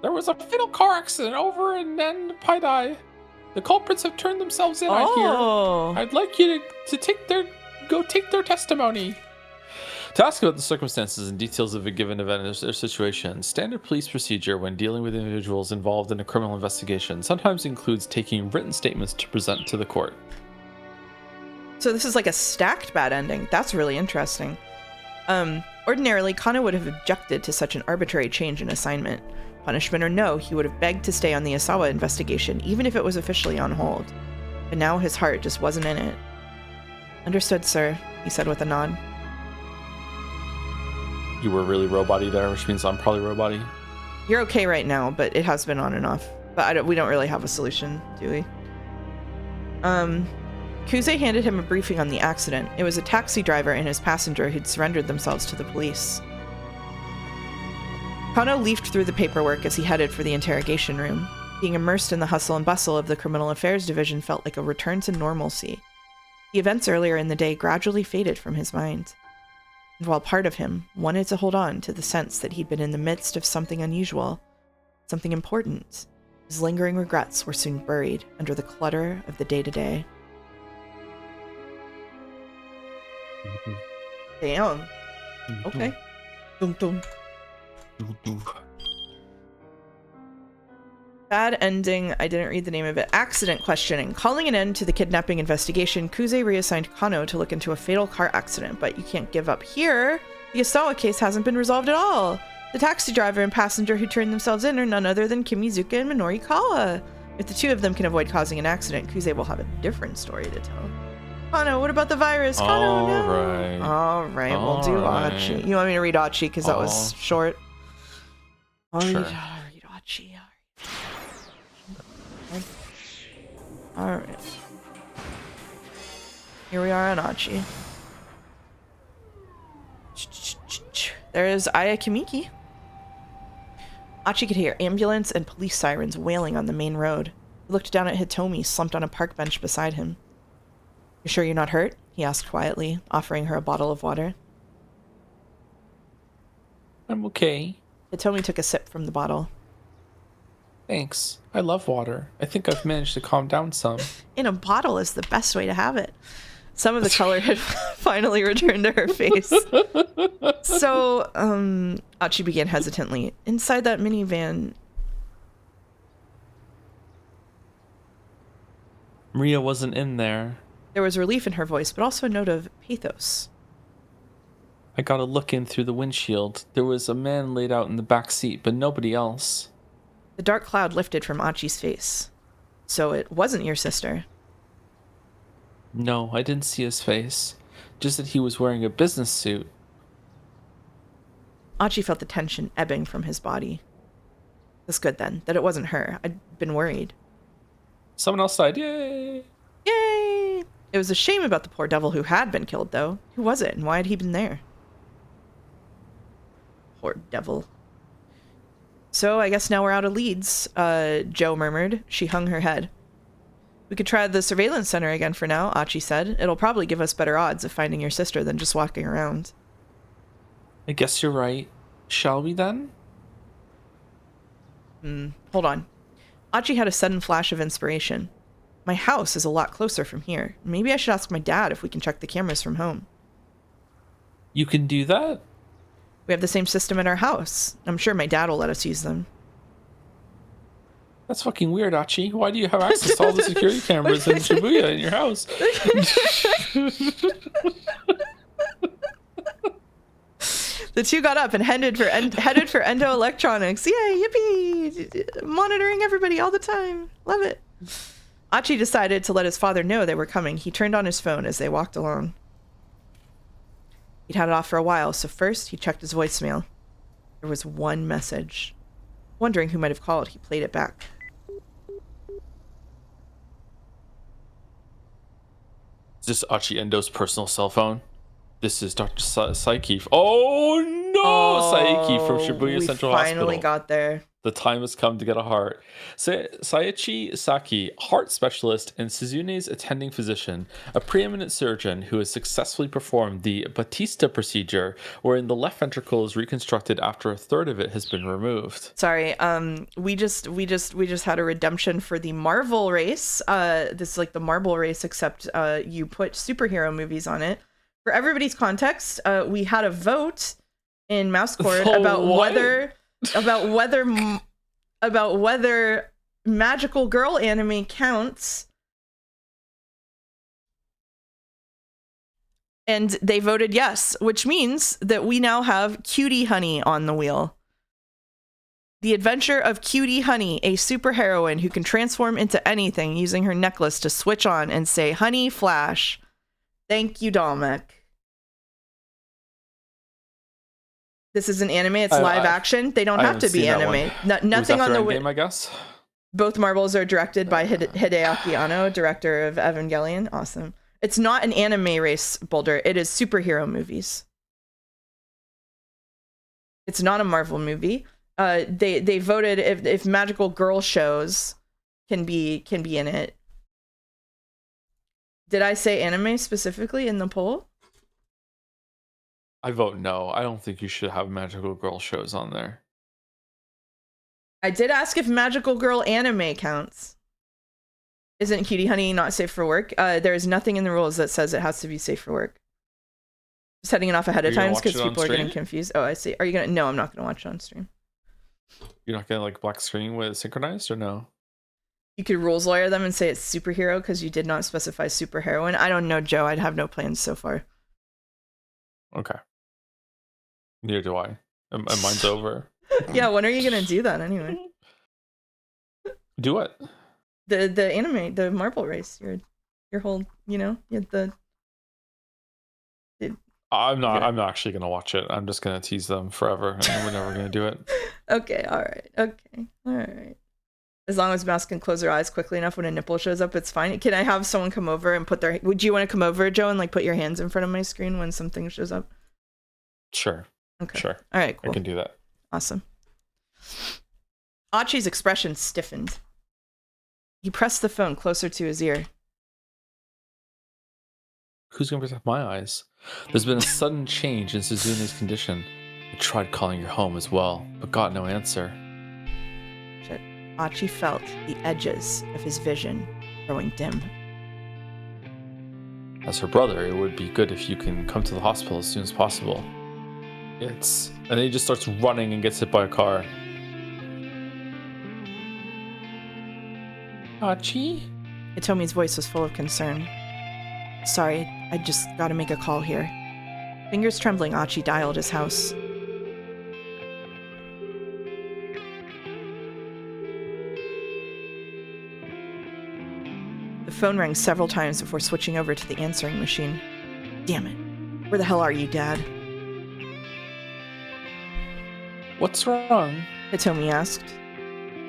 There was a fatal car accident over in Nenpaidai. The culprits have turned themselves in, I hear. I'd like you to go take their testimony. To ask about the circumstances and details of a given event or situation, standard police procedure when dealing with individuals involved in a criminal investigation sometimes includes taking written statements to present to the court. So this is like a stacked bad ending. That's really interesting. Ordinarily, Kana would have objected to such an arbitrary change in assignment. Punishment or no, he would have begged to stay on the Asawa investigation, even if it was officially on hold. But now his heart just wasn't in it. Understood, sir, he said with a nod. You were really robot-y there, which means I'm probably robot-y. You're okay right now, but it has been on and off. But we don't really have a solution, do we? Kuze handed him a briefing on the accident. It was a taxi driver and his passenger who'd surrendered themselves to the police. Kano leafed through the paperwork as he headed for the interrogation room. Being immersed in the hustle and bustle of the Criminal Affairs Division felt like a return to normalcy. The events earlier in the day gradually faded from his mind. And while part of him wanted to hold on to the sense that he'd been in the midst of something unusual, something important, his lingering regrets were soon buried under the clutter of the day-to-day. Damn. Okay. Dum dum. Bad ending. I didn't read the name of it. Accident questioning. Calling an end to the kidnapping investigation, Kuze reassigned Kano to look into a fatal car accident, but you can't give up here. The Asawa case hasn't been resolved at all. The taxi driver and passenger who turned themselves in are none other than Kimizuka and Minoru Kawa. If the two of them can avoid causing an accident, Kuze will have a different story to tell. Kano, what about the virus? Kano, no. Alright, we'll do Achi. You want me to read Achi because that was short? I'll read Achi. Alright. Here we are on Achi. There's Aya Kimiki. Achi could hear ambulance and police sirens wailing on the main road. He looked down at Hitomi, slumped on a park bench beside him. "You sure you're not hurt?" he asked quietly, offering her a bottle of water. I'm okay. Hitomi took a sip from the bottle. Thanks. I love water. I think I've managed to calm down some. In a bottle is the best way to have it. Some of the color had finally returned to her face. So, Achi began hesitantly. Inside that minivan... Maria wasn't in there. There was relief in her voice, but also a note of pathos. I got a look in through the windshield. There was a man laid out in the back seat, but nobody else. The dark cloud lifted from Achi's face. So it wasn't your sister. No, I didn't see his face. Just that he was wearing a business suit. Achi felt the tension ebbing from his body. That's good then, that it wasn't her. I'd been worried. Someone else died. Yay! Yay! It was a shame about the poor devil who had been killed, though. Who was it, and why had he been there? Poor devil. So, I guess now we're out of leads, Joe murmured. She hung her head. We could try the surveillance center again for now, Achi said. It'll probably give us better odds of finding your sister than just walking around. I guess you're right. Shall we then? Hold on. Achi had a sudden flash of inspiration. My house is a lot closer from here. Maybe I should ask my dad if we can check the cameras from home. You can do that? We have the same system at our house. I'm sure my dad will let us use them. That's fucking weird, Achi. Why do you have access to all the security cameras in Shibuya in your house? The two got up and headed for Endo Electronics. Yay, yippee! Monitoring everybody all the time. Love it. Achi decided to let his father know they were coming. He turned on his phone as they walked along. He'd had it off for a while, so first he checked his voicemail. There was one message. Wondering who might have called, he played it back. Is this Achi Endo's personal cell phone? This is Dr. Saiki. Oh no! Saiki from Shibuya Central Hospital. We finally got there. The time has come to get a heart. Saichi Saki, heart specialist and Suzune's attending physician, a preeminent surgeon who has successfully performed the Batista procedure, wherein the left ventricle is reconstructed after a third of it has been removed. Sorry, we just had a redemption for the Marvel race. This is like the Marble race, except you put superhero movies on it. For everybody's context, we had a vote in Mousecord about whether magical girl anime counts, and they voted yes, which means that we now have Cutie Honey on the wheel. The adventure of Cutie Honey, a superheroine who can transform into anything using her necklace to switch on and say "Honey, flash." Thank you, Dalmek. This is an anime. It's live action. They don't have to be anime. Nothing on the game, I guess. Both Marvels are directed by Hideaki Anno, director of Evangelion. Awesome. It's not an anime race, Boulder. It is superhero movies. It's not a Marvel movie. They voted if magical girl shows can be in it. Did I say anime specifically in the poll? I vote no. I don't think you should have magical girl shows on there. I did ask if magical girl anime counts. Isn't Cutie Honey not safe for work? There is nothing in the rules that says it has to be safe for work. Setting it off ahead of time because people are getting confused. Oh, I see. Are you gonna? No, I'm not gonna watch it on stream. You're not gonna like black screen with synchronized or no? You could rules lawyer them and say it's superhero because you did not specify superheroine. I don't know, Joe. I'd have no plans so far. Okay. Neither do I. And mine's over. Yeah, when are you gonna do that anyway? Do what? The anime, the Marble race. Your whole, I'm not actually gonna watch it. I'm just gonna tease them forever, and we're never gonna do it. Okay, all right. As long as Mouse can close her eyes quickly enough when a nipple shows up, it's fine. Can I have someone come over and put their... Would you want to come over, Joe, and like put your hands in front of my screen when something shows up? Sure. Okay. Sure. All right, cool. I can do that. Awesome. Achi's expression stiffened. He pressed the phone closer to his ear. Who's going to protect my eyes? There's been a sudden change in Suzune's condition. I tried calling your home as well, but got no answer. Shit. Achi felt the edges of his vision growing dim. As her brother, it would be good if you can come to the hospital as soon as possible. And then he just starts running and gets hit by a car. Achi? Hitomi's voice was full of concern. Sorry, I just gotta make a call here. Fingers trembling, Achi dialed his house. The phone rang several times before switching over to the answering machine. Damn it. Where the hell are you, Dad? What's wrong? Hitomi asked.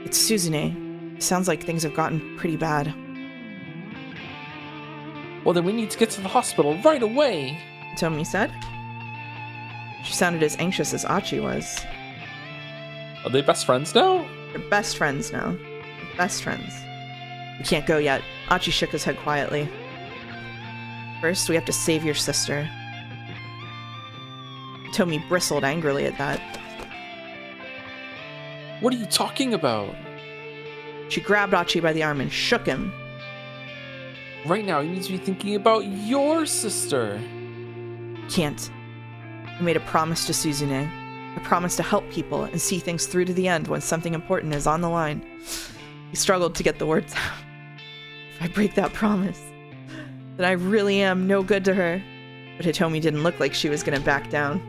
It's Suzune. Sounds like things have gotten pretty bad. Well, then we need to get to the hospital right away, Hitomi said. She sounded as anxious as Achi was. Are they best friends now? They're best friends now. Best friends. We can't go yet. Achi shook his head quietly. First, we have to save your sister. Hitomi bristled angrily at that. What are you talking about? She grabbed Achi by the arm and shook him. Right now, you need to be thinking about your sister. Can't. I made a promise to Suzune. A promise to help people and see things through to the end when something important is on the line. He struggled to get the words out. If I break that promise, then I really am no good to her. But Hitomi didn't look like she was gonna back down.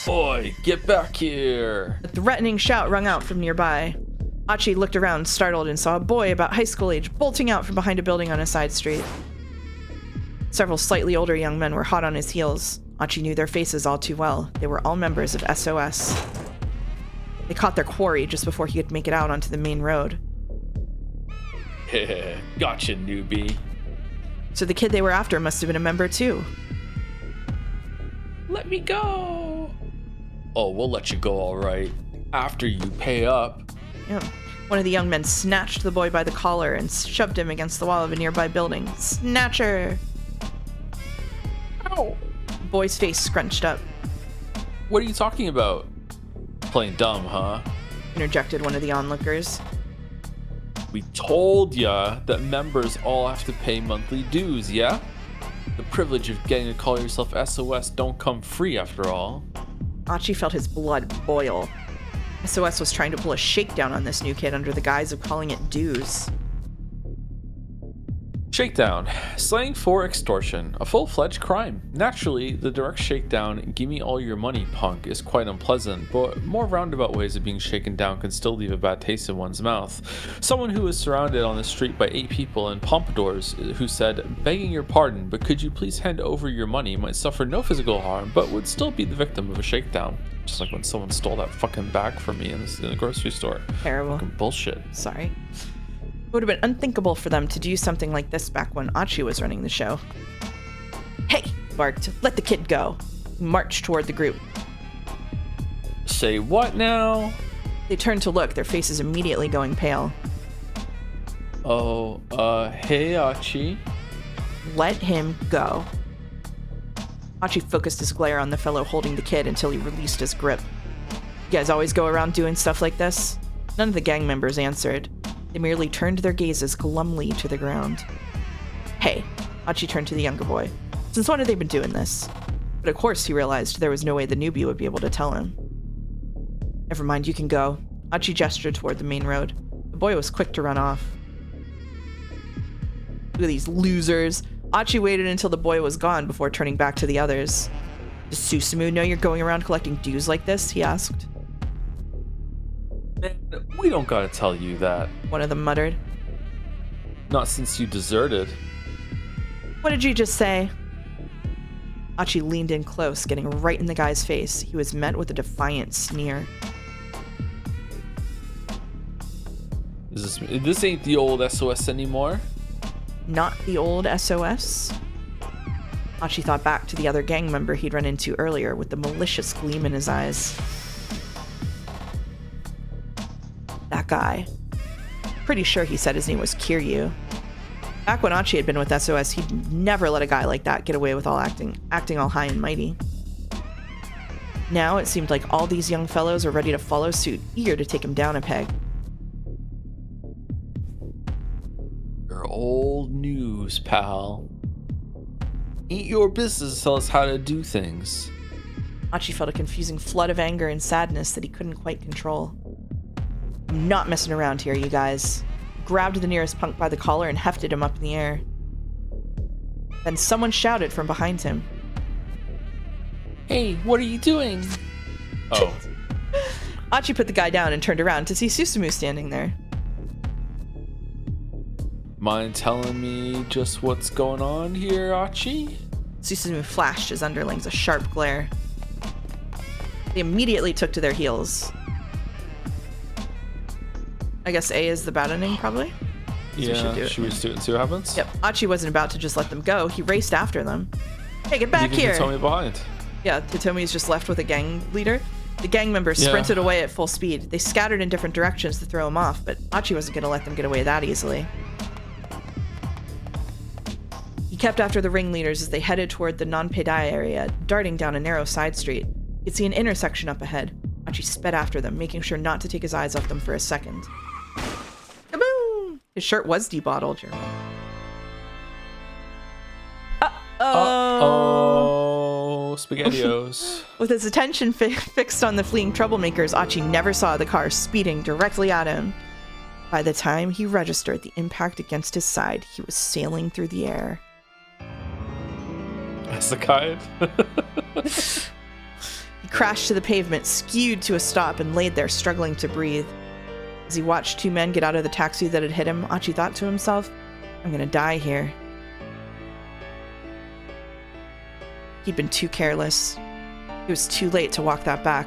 Boy, get back here! A threatening shout rung out from nearby. Achi looked around, startled, and saw a boy about high school age bolting out from behind a building on a side street. Several slightly older young men were hot on his heels. Achi knew their faces all too well. They were all members of SOS. They caught their quarry just before he could make it out onto the main road. Gotcha, newbie. So the kid they were after must have been a member too. Let me go! Oh, we'll let you go, alright. After you pay up. Yeah. One of the young men snatched the boy by the collar and shoved him against the wall of a nearby building. Snatcher! Ow! The boy's face scrunched up. What are you talking about? Playing dumb, huh? Interjected one of the onlookers. We told ya that members all have to pay monthly dues, yeah? The privilege of getting to call yourself SOS don't come free after all. Achi felt his blood boil. SOS was trying to pull a shakedown on this new kid under the guise of calling it dues. Shakedown. Slang for extortion. A full-fledged crime. Naturally, the direct shakedown, gimme all your money punk, is quite unpleasant, but more roundabout ways of being shaken down can still leave a bad taste in one's mouth. Someone who was surrounded on the street by 8 people in pompadours who said, begging your pardon, but could you please hand over your money, might suffer no physical harm, but would still be the victim of a shakedown. Just like when someone stole that fucking bag from me in the grocery store. Terrible. Fucking bullshit. Sorry. It would have been unthinkable for them to do something like this back when Achi was running the show. Hey! Barked. Let the kid go. He marched toward the group. Say what now? They turned to look, their faces immediately going pale. Oh, hey Achi. Let him go. Achi focused his glare on the fellow holding the kid until he released his grip. You guys always go around doing stuff like this? None of the gang members answered. They merely turned their gazes glumly to the ground. Hey, Achi turned to the younger boy. Since when have they been doing this? But of course he realized there was no way the newbie would be able to tell him. Never mind, you can go. Achi gestured toward the main road. The boy was quick to run off. Look at these losers. Achi waited until the boy was gone before turning back to the others. Does Susumu know you're going around collecting dues like this? He asked. Man, we don't gotta tell you that. One of them muttered. Not since you deserted. What did you just say? Achi leaned in close, getting right in the guy's face. He was met with a defiant sneer. This ain't the old SOS anymore. Not the old SOS? Achi thought back to the other gang member he'd run into earlier with the malicious gleam in his eyes. That guy. Pretty sure he said his name was Kiryu. Back when Achi had been with SOS, he'd never let a guy like that get away with acting all high and mighty. Now it seemed like all these young fellows were ready to follow suit, eager to take him down a peg. Your old news, pal. Ain't your business to tell us how to do things. Achi felt a confusing flood of anger and sadness that he couldn't quite control. I'm not messing around here, you guys. He grabbed the nearest punk by the collar and hefted him up in the air. Then someone shouted from behind him. Hey, what are you doing? Oh. Achi put the guy down and turned around to see Susumu standing there. Mind telling me just what's going on here, Achi? Susumu flashed his underlings a sharp glare. They immediately took to their heels. I guess A is the battening, probably? Yeah, should we do it and see what happens? Yep, Achi wasn't about to just let them go. He raced after them. Hey, get back here! Hitomi behind. Yeah, Hitomi's just left with a gang leader. The gang members sprinted away at full speed. They scattered in different directions to throw him off, but Achi wasn't going to let them get away that easily. He kept after the ringleaders as they headed toward the Nanpeidai area, darting down a narrow side street. He could see an intersection up ahead. Achi sped after them, making sure not to take his eyes off them for a second. Kaboom! His shirt was debottled, Jeremy. Uh-oh, SpaghettiOs. With his attention fixed on the fleeing troublemakers, Achi never saw the car speeding directly at him. By the time he registered the impact against his side, he was sailing through the air. That's the kite. He crashed to the pavement, skewed to a stop, and laid there struggling to breathe. As he watched two men get out of the taxi that had hit him, Achi thought to himself, I'm gonna die here. He'd been too careless. It was too late to walk that back.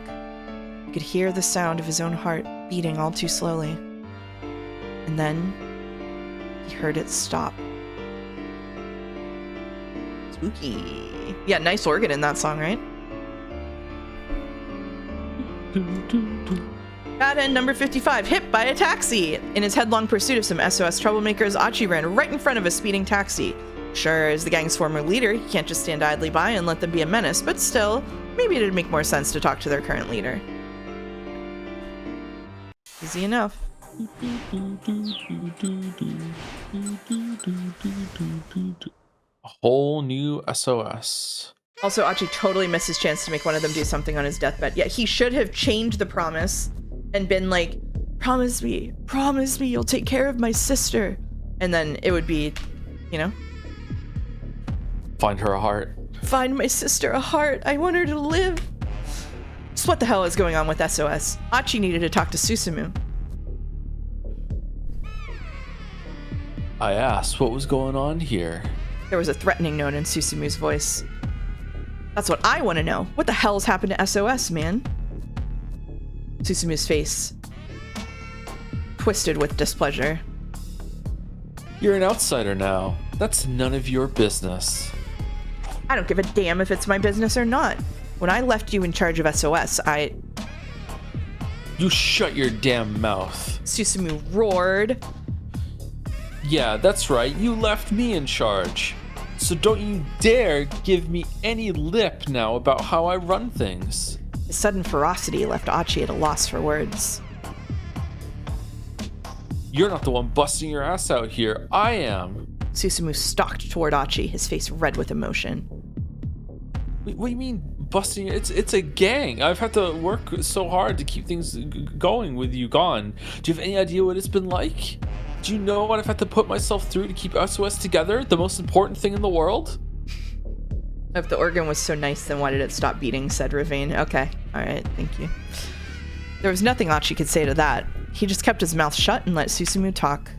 He could hear the sound of his own heart beating all too slowly. And then he heard it stop. Spooky. Yeah, nice organ in that song, right? Bad number 55, hit by a taxi! In his headlong pursuit of some SOS troublemakers, Achi ran right in front of a speeding taxi. Sure, as the gang's former leader, he can't just stand idly by and let them be a menace, but still, maybe it'd make more sense to talk to their current leader. Easy enough. A whole new SOS. Also, Achi totally missed his chance to make one of them do something on his deathbed. Yeah, he should have changed the promise and been like, promise me you'll take care of my sister. And then it would be, you know? Find her a heart. Find my sister a heart. I want her to live. So what the hell is going on with SOS? Achi needed to talk to Susumu. I asked what was going on here. There was a threatening note in Susumu's voice. That's what I want to know. What the hell's happened to SOS, man? Susumu's face twisted with displeasure. You're an outsider now. That's none of your business. I don't give a damn if it's my business or not. When I left you in charge of SOS, You shut your damn mouth. Susumu roared. Yeah, that's right. You left me in charge. So don't you dare give me any lip now about how I run things. His sudden ferocity left Achi at a loss for words. You're not the one busting your ass out here. I am. Susumu stalked toward Achi, his face red with emotion. What do you mean busting? It's a gang. I've had to work so hard to keep things going with you gone. Do you have any idea what it's been like? Do you know what I've had to put myself through to keep SOS together? The most important thing in the world? If the organ was so nice, then why did it stop beating, said Ravine. Okay, alright, thank you. There was nothing Achi could say to that. He just kept his mouth shut and let Susumu talk.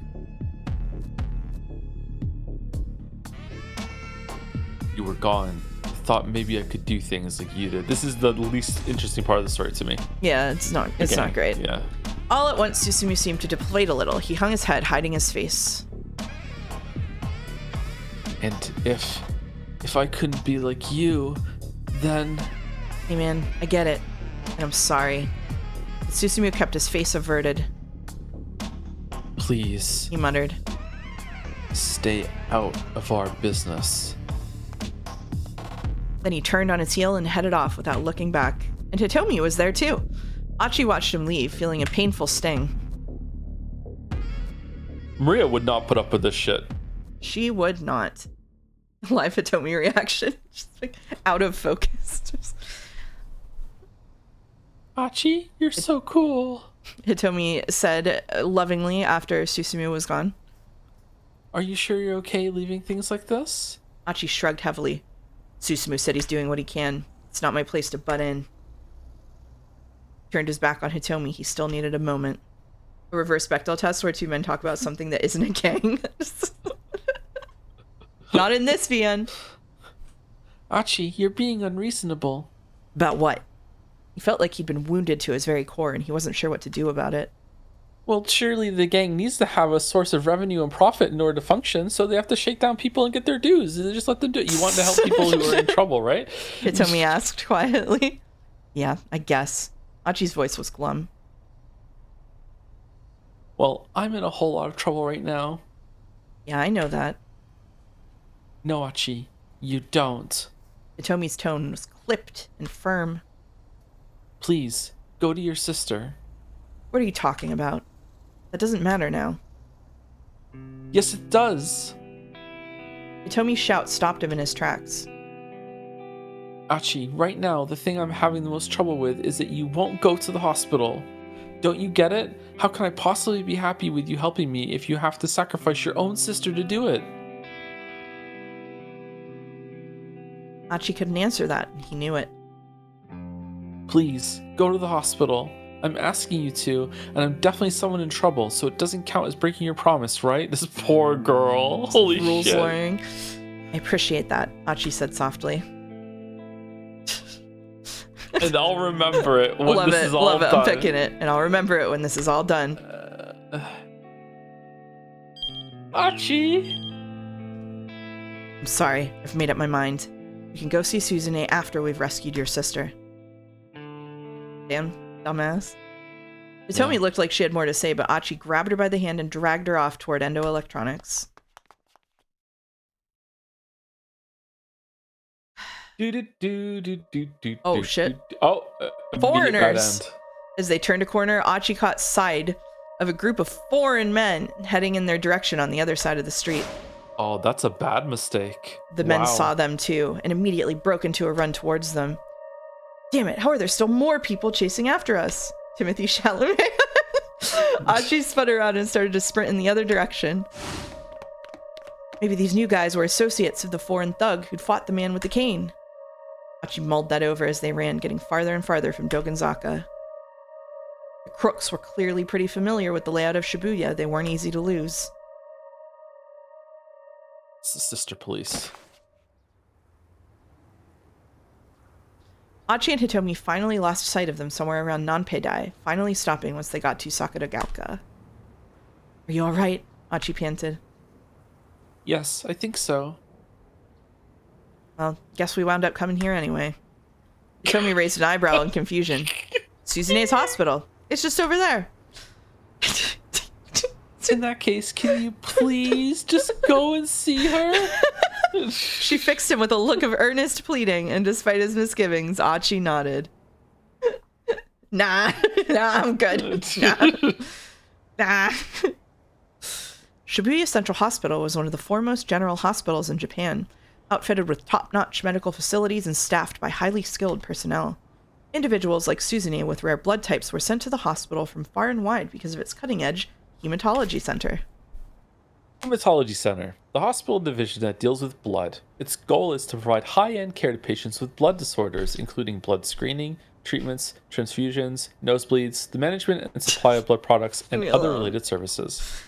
You were gone. I thought maybe I could do things like you did. This is the least interesting part of the story to me. Yeah, it's not great. Yeah. All at once, Susumu seemed to deflate a little. He hung his head, hiding his face. And if I couldn't be like you, then... Hey man, I get it. And I'm sorry. Susumu kept his face averted. Please. He muttered. Stay out of our business. Then he turned on his heel and headed off without looking back. And Hitomi was there too. Achi watched him leave, feeling a painful sting. Maria would not put up with this shit. She would not. Live Hitomi reaction. Just like out of focus. Achi, you're so cool. Hitomi said lovingly after Susumu was gone. Are you sure you're okay leaving things like this? Achi shrugged heavily. Susumu said he's doing what he can. It's not my place to butt in. Turned his back on Hitomi. He still needed a moment. A reverse Bechdel test where two men talk about something that isn't a gang. Not in this, Vian. Achi, you're being unreasonable. About what? He felt like he'd been wounded to his very core, and he wasn't sure what to do about it. Well, surely the gang needs to have a source of revenue and profit in order to function, so they have to shake down people and get their dues. Just let them do it. You want to help people who are in trouble, right? Hitomi asked quietly. Yeah, I guess. Achi's voice was glum. Well, I'm in a whole lot of trouble right now. Yeah, I know that. No, Achi, you don't. Hitomi's tone was clipped and firm. Please, go to your sister. What are you talking about? That doesn't matter now. Yes, it does. Hitomi's shout stopped him in his tracks. Achi, right now, the thing I'm having the most trouble with is that you won't go to the hospital. Don't you get it? How can I possibly be happy with you helping me if you have to sacrifice your own sister to do it? Achi couldn't answer that, and he knew it. Please, go to the hospital. I'm asking you to, and I'm definitely someone in trouble, so it doesn't count as breaking your promise, right? This poor girl. Holy Rules shit. lawyering. I appreciate that, Achi said softly. And I'll remember it when love this it, is all love done. it. I'm picking it, and I'll remember it when this is all done. Achi! I'm sorry, I've made up my mind. You can go see Suzune after we've rescued your sister. Damn, dumbass. Hitomi looked like she had more to say, but Achi grabbed her by the hand and dragged her off toward Endo Electronics. Oh, shit. Oh, Foreigners! As they turned a corner, Achi caught sight of a group of foreign men heading in their direction on the other side of the street. Oh, that's a bad mistake. The men saw them too, and immediately broke into a run towards them. Damn it, how are there still more people chasing after us? Timothy Chalamet. Achi spun around and started to sprint in the other direction. Maybe these new guys were associates of the foreign thug who'd fought the man with the cane. Achi mulled that over as they ran, getting farther and farther from Dogenzaka. The crooks were clearly pretty familiar with the layout of Shibuya. They weren't easy to lose. It's the sister police. Achi and Hitomi finally lost sight of them somewhere around Nanpei-dai, finally stopping once they got to Sakuragaoka. Are you alright? Achi panted. Yes, I think so. Well, guess we wound up coming here anyway. Hitomi raised an eyebrow in confusion. Suzune's hospital. It's just over there. In that case, can you please just go and see her? She fixed him with a look of earnest pleading, and despite his misgivings, Achi nodded. Nah, I'm good. Nah. Shibuya Central Hospital was one of the foremost general hospitals in Japan, outfitted with top-notch medical facilities and staffed by highly skilled personnel. Individuals like Suzune with rare blood types were sent to the hospital from far and wide because of its cutting-edge hematology center. Hematology Center, the hospital division that deals with blood. Its goal is to provide high-end care to patients with blood disorders, including blood screening, treatments, transfusions, nosebleeds, the management and supply of blood products, and other related services.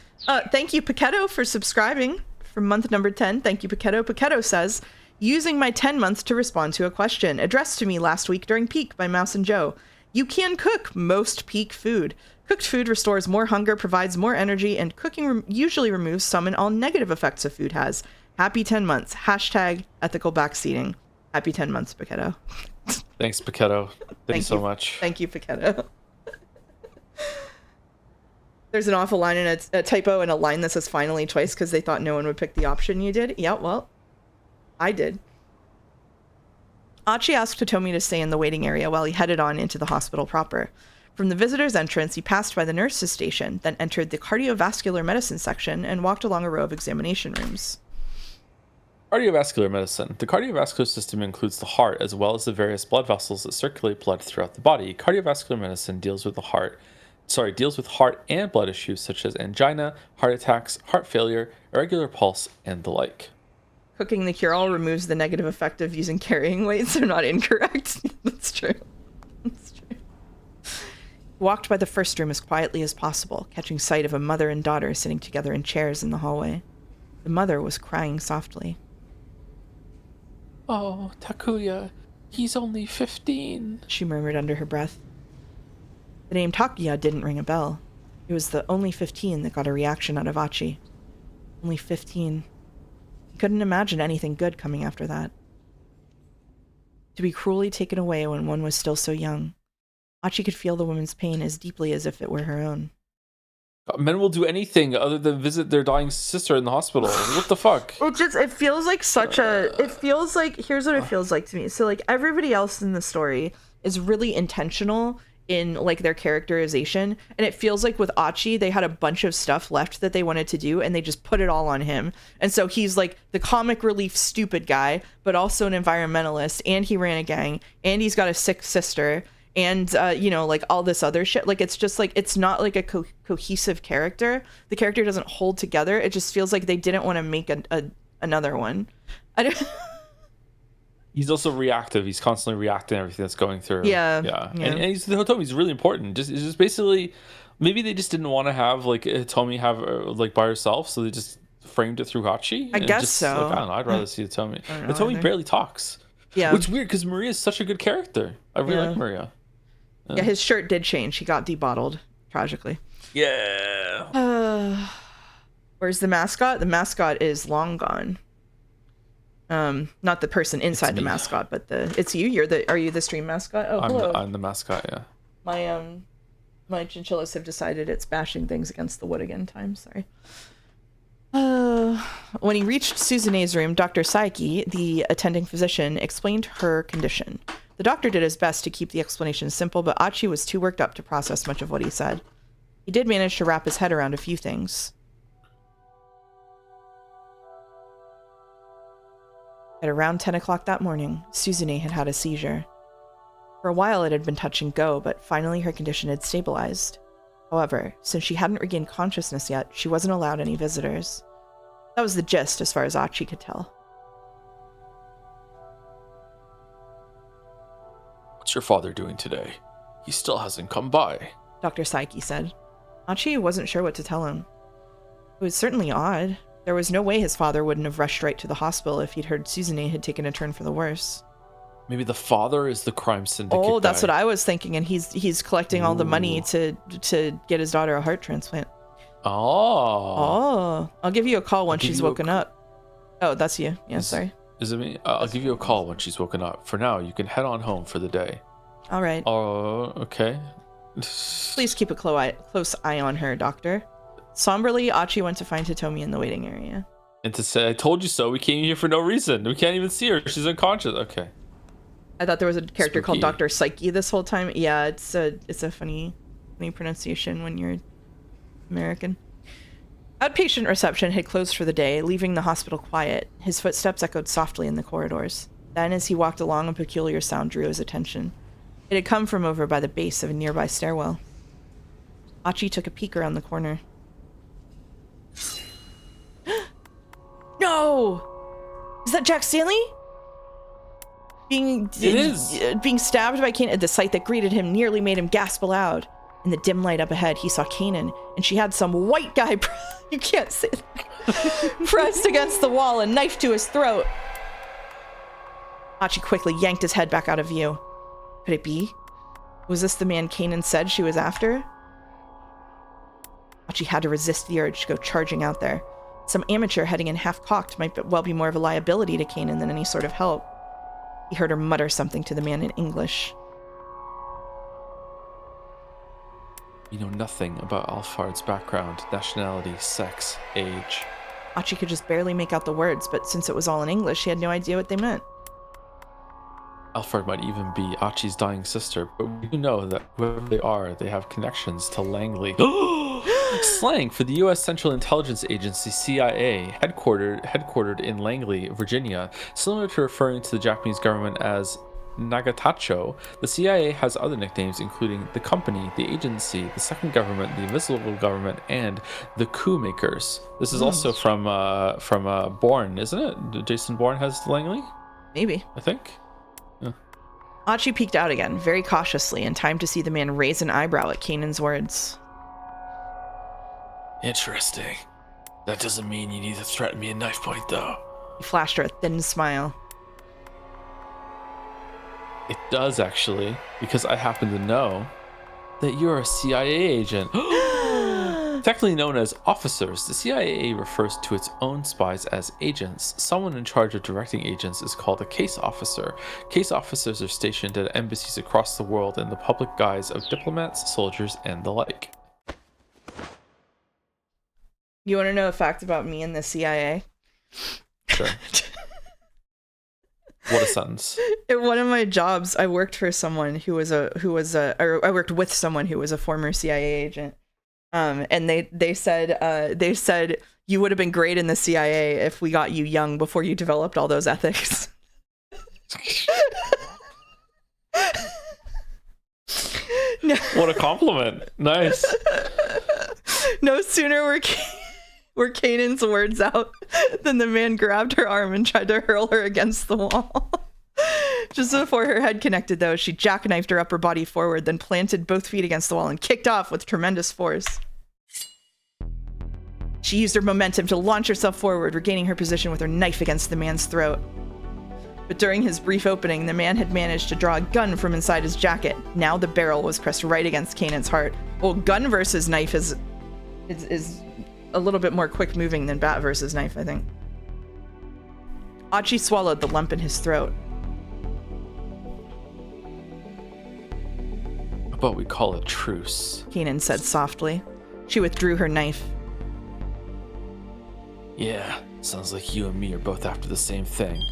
Thank you, Paquetto, for subscribing for month number 10. Thank you, Paquetto. Paquetto says, using my 10 months to respond to a question addressed to me last week during Peak by Mouse and Joe. You can cook most Peak food. Cooked food restores more hunger, provides more energy, and cooking usually removes some and all negative effects a food has. Happy 10 months. Hashtag ethical backseating. Happy 10 months, Paquetto. Thanks, Paquetto. Thank you so much. Thank you, Paquetto. There's an awful line and a typo and a line that says finally twice because they thought no one would pick the option you did. Yeah, well, I did. Achi asked Hitomi to stay in the waiting area while he headed on into the hospital proper. From the visitor's entrance, he passed by the nurse's station, then entered the cardiovascular medicine section and walked along a row of examination rooms. Cardiovascular medicine. The cardiovascular system includes the heart as well as the various blood vessels that circulate blood throughout the body. Cardiovascular medicine deals with heart and blood issues such as angina, heart attacks, heart failure, irregular pulse, and the like. Cooking the cure-all removes the negative effect of using carrying weights. They're not incorrect. That's true. That's true. He walked by the first room as quietly as possible, catching sight of a mother and daughter sitting together in chairs in the hallway. The mother was crying softly. Oh, Takuya, he's only 15, she murmured under her breath. The name Takuya didn't ring a bell. It was the only 15 that got a reaction out of Achi. Only 15. He couldn't imagine anything good coming after that. To be cruelly taken away when one was still so young. Achi could feel the woman's pain as deeply as if it were her own. Men will do anything other than visit their dying sister in the hospital. What the fuck? It feels like here's what it feels like to me. So like everybody else in the story is really intentional in like their characterization, and it feels like with Achi they had a bunch of stuff left that they wanted to do and they just put it all on him. And so he's like the comic relief stupid guy, but also an environmentalist, and he ran a gang, and he's got a sick sister, and like all this other shit. Like it's just like it's not like a cohesive character. The character doesn't hold together. It just feels like they didn't want to make another one. I don't He's also reactive. He's constantly reacting to everything that's going through. Yeah. And he's the Hitomi's really important. It's just basically, maybe they just didn't want to have like Hitomi have like by herself, so they just framed it through Hachi. I guess so. Like, I don't know. I'd rather see Hitomi. Hitomi either. barely talks. Yeah, which is weird because Maria is such a good character. I really like Maria. Yeah, his shirt did change. He got debottled tragically. Yeah. Where's the mascot? The mascot is long gone. Not the person inside the mascot, but it's you. Are you the stream mascot? Oh, hello. I'm the mascot. Yeah. My chinchillas have decided it's bashing things against the wood again. Sorry. When he reached Suzune's room, Dr. Saiki, the attending physician, explained her condition. The doctor did his best to keep the explanation simple, but Achi was too worked up to process much of what he said. He did manage to wrap his head around a few things. At around 10 o'clock that morning, Suzune had had a seizure. For a while it had been touch and go, but finally her condition had stabilized. However, since she hadn't regained consciousness yet, she wasn't allowed any visitors. That was the gist as far as Achi could tell. What's your father doing today? He still hasn't come by, Dr. Saiki said. Achi wasn't sure what to tell him. It was certainly odd. There was no way his father wouldn't have rushed right to the hospital if he'd heard Suzune had taken a turn for the worse. Maybe the father is the crime syndicate. Oh, that's what I was thinking, and he's collecting all the money to get his daughter a heart transplant. Oh. I'll give you a call once she's woken up. Oh, that's you. Yeah, sorry. Is it me? I'll give you a call when she's woken up. For now, you can head on home for the day. All right. Oh, okay. Please keep a close eye on her, doctor. Somberly, Achi went to find Hitomi in the waiting area. And to say, I told you so, we came here for no reason. We can't even see her. She's unconscious. Okay. I thought there was a character called Dr. Psyche this whole time. Yeah, it's a funny pronunciation when you're American. Outpatient reception had closed for the day, leaving the hospital quiet. His footsteps echoed softly in the corridors. Then, as he walked along, a peculiar sound drew his attention. It had come from over by the base of a nearby stairwell. Achi took a peek around the corner. No! Is that Jack Stanley? Being stabbed by Kanan. The sight that greeted him nearly made him gasp aloud. In the dim light up ahead, he saw Kanan, and she had some white guy, you can't say that, pressed against the wall, a knife to his throat. Achi quickly yanked his head back out of view. Could it be? Was this the man Kanan said she was after? Achi had to resist the urge to go charging out there. Some amateur heading in half-cocked might well be more of a liability to Kanan than any sort of help. He heard her mutter something to the man in English. You know nothing about Alfard's background, nationality, sex, age. Achi could just barely make out the words, but since it was all in English, he had no idea what they meant. Alfred might even be Achi's dying sister, but we do know that whoever they are, they have connections to Langley. Slang for the U.S. Central Intelligence Agency, CIA, headquartered in Langley, Virginia, similar to referring to the Japanese government as Nagatacho. The CIA has other nicknames, including the Company, the Agency, the Second Government, the Invisible Government, and the Coup Makers. This is also from Bourne, isn't it? Jason Bourne has Langley? Maybe. I think. Achi peeked out again, very cautiously, in time to see the man raise an eyebrow at Kanan's words. Interesting. That doesn't mean you need to threaten me at knife point, though. He flashed her a thin smile. It does, actually, because I happen to know that you're a CIA agent. Technically known as officers, the CIA refers to its own spies as agents. Someone in charge of directing agents is called a case officer. Case officers are stationed at embassies across the world in the public guise of diplomats, soldiers, and the like. You want to know a fact about me and the CIA? Sure. What a sentence. In one of my jobs, I worked for someone I worked with someone who was a former CIA agent. And they said you would have been great in the CIA if we got you young before you developed all those ethics. No. What a compliment. Nice. No sooner were Kanan's words out than the man grabbed her arm and tried to hurl her against the wall. Just before her head connected, though, she jackknifed her upper body forward, then planted both feet against the wall and kicked off with tremendous force. She used her momentum to launch herself forward, regaining her position with her knife against the man's throat. But during his brief opening, the man had managed to draw a gun from inside his jacket. Now the barrel was pressed right against Kanan's heart. Well, gun versus knife is a little bit more quick moving than bat versus knife, I think. Achi swallowed the lump in his throat. But we call it truce, Kanan said softly. She withdrew her knife. Yeah, sounds like you and me are both after the same thing.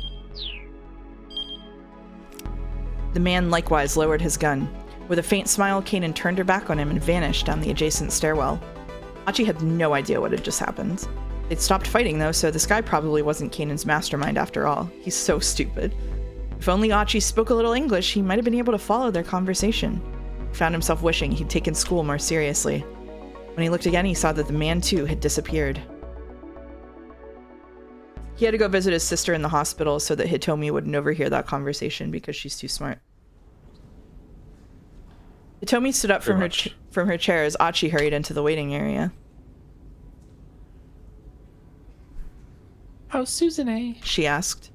The man likewise lowered his gun. With a faint smile, Kanan turned her back on him and vanished down the adjacent stairwell. Achi had no idea what had just happened. They'd stopped fighting, though, so this guy probably wasn't Kanan's mastermind after all. He's so stupid. If only Achi spoke a little English, he might have been able to follow their conversation. He found himself wishing he'd taken school more seriously. When he looked again, he saw that the man, too, had disappeared. He had to go visit his sister in the hospital so that Hitomi wouldn't overhear that conversation because she's too smart. Hitomi stood up from her chair as Achi hurried into the waiting area. How's Susan, she asked.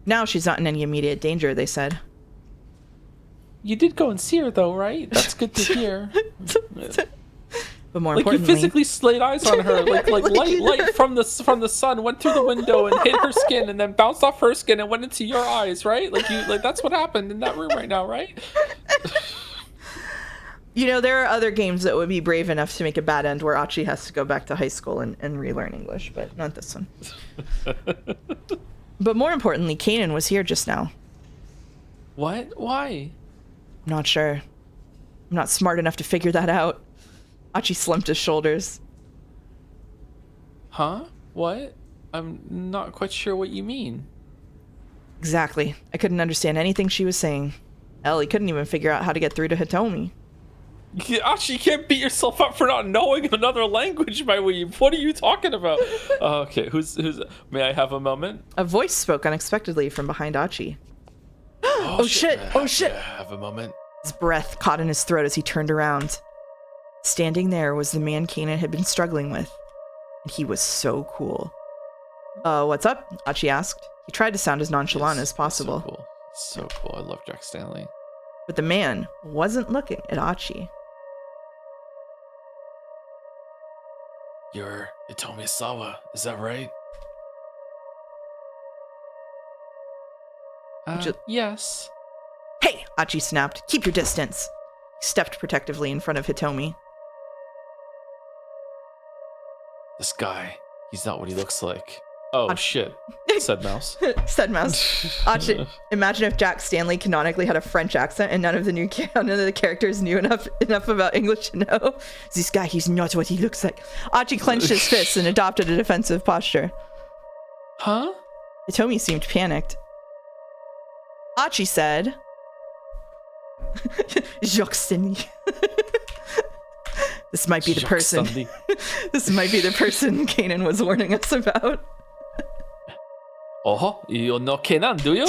Now she's not in any immediate danger, they said. You did go and see her, though, right? That's good to hear. But more like importantly, you physically laid eyes on her, like light from the sun went through the window and hit her skin, and then bounced off her skin and went into your eyes, right? Like that's what happened in that room right now, right? You know, there are other games that would be brave enough to make a bad end where Achi has to go back to high school and relearn English, but not this one. But more importantly, Kanan was here just now. What? Why? I'm not sure. I'm not smart enough to figure that out. Achi slumped his shoulders. Huh? What? I'm not quite sure what you mean. Exactly. I couldn't understand anything she was saying. Hell, he couldn't even figure out how to get through to Hitomi. Achi, you can't beat yourself up for not knowing another language, my weeb. What are you talking about? Okay, who's? May I have a moment? A voice spoke unexpectedly from behind Achi. Oh shit! Oh shit! Have a moment. His breath caught in his throat as he turned around. Standing there was the man Kanan had been struggling with, and he was so cool. What's up? Achi asked. He tried to sound as nonchalant as possible. So cool. I love Jack Stanley. But the man wasn't looking at Achi. You're Hitomi Asawa, is that right? Yes. Hey! Achi snapped. Keep your distance. He stepped protectively in front of Hitomi. This guy, he's not what he looks like. Oh, shit, said Mouse. Said Mouse. Imagine if Jack Stanley canonically had a French accent and none of the characters knew enough about English to know. This guy, he's not what he looks like. Archie clenched his fists and adopted a defensive posture. Huh? Hitomi seemed panicked. Archie said, Jacques Stanley. This might be the person. This might be the person Kanan was warning us about. Oh, you know Canaan, do you?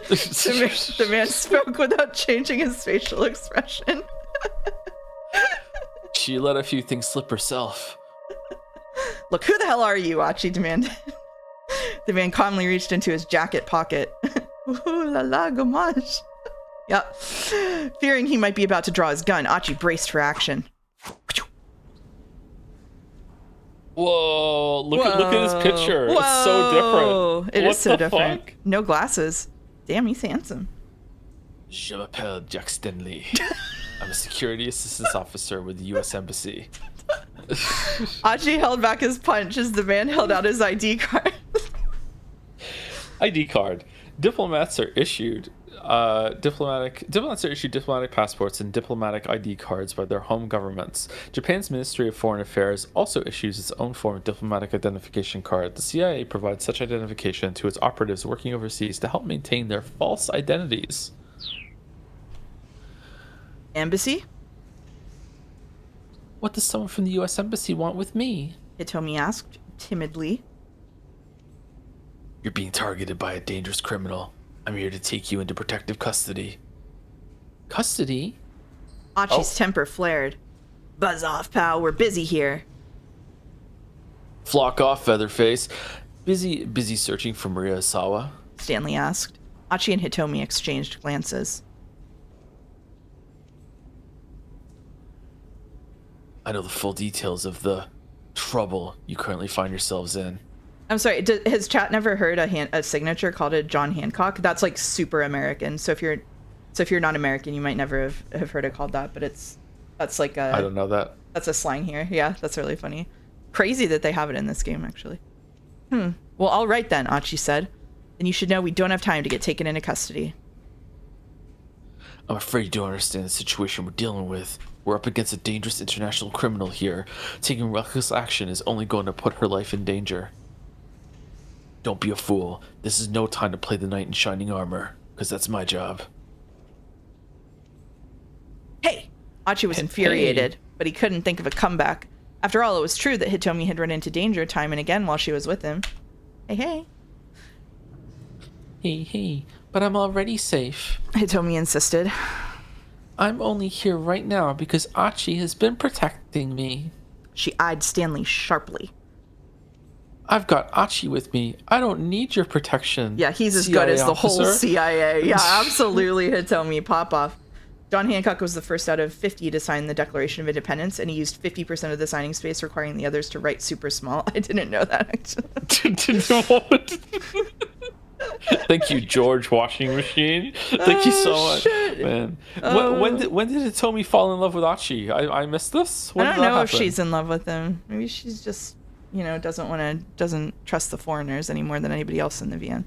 The man spoke without changing his facial expression. She let a few things slip herself. Look, who the hell are you? Archie demanded. The man calmly reached into his jacket pocket. Ooh la la, gommage. Yep. Fearing he might be about to draw his gun, Archie braced for action. Whoa, look at his picture. Whoa. It's so different. It is so different. Fuck? No glasses. Damn, he's handsome. Je m'appelle Jack Stanley. I'm a security assistance officer with the U.S. Embassy. Archie held back his punch as the man held out his ID card. ID card. Diplomats are issued diplomatic passports and diplomatic ID cards by their home governments. Japan's Ministry of Foreign Affairs also issues its own form of diplomatic identification card. The CIA provides such identification to its operatives working overseas to help maintain their false identities. Embassy? What does someone from the U.S. Embassy want with me? Hitomi asked, timidly. You're being targeted by a dangerous criminal. I'm here to take you into protective custody. Custody? Archie's temper flared. Buzz off, pal. We're busy here. Flock off, Featherface. Busy searching for Maria Asawa? Stanley asked. Archie and Hitomi exchanged glances. I know the full details of the trouble you currently find yourselves in. I'm sorry, has chat never heard a signature called a John Hancock? That's like super American. So if you're not American, you might never have heard it called that, but that's like a... I don't know that. That's a slang here. Yeah, that's really funny. Crazy that they have it in this game, actually. Well, all right then, Archie said. Then you should know we don't have time to get taken into custody. I'm afraid you don't understand the situation we're dealing with. We're up against a dangerous international criminal here. Taking reckless action is only going to put her life in danger. Don't be a fool. This is no time to play the knight in shining armor, because that's my job. Hey! Archie was infuriated, but he couldn't think of a comeback. After all, it was true that Hitomi had run into danger time and again while she was with him. Hey. Hey, but I'm already safe. Hitomi insisted. I'm only here right now because Archie has been protecting me. She eyed Stanley sharply. I've got Archie with me. I don't need your protection. Yeah, he's as good as the whole CIA. Yeah, absolutely, Hitomi. Pop off. John Hancock was the first out of 50 to sign the Declaration of Independence, and he used 50% of the signing space, requiring the others to write super small. I didn't know that, actually. Thank you, George Washing Machine. Thank you so much, shit. Man. When did Hitomi fall in love with Archie? I missed this. I don't know if she's in love with him. Maybe she's just, doesn't trust the foreigners any more than anybody else in the VN.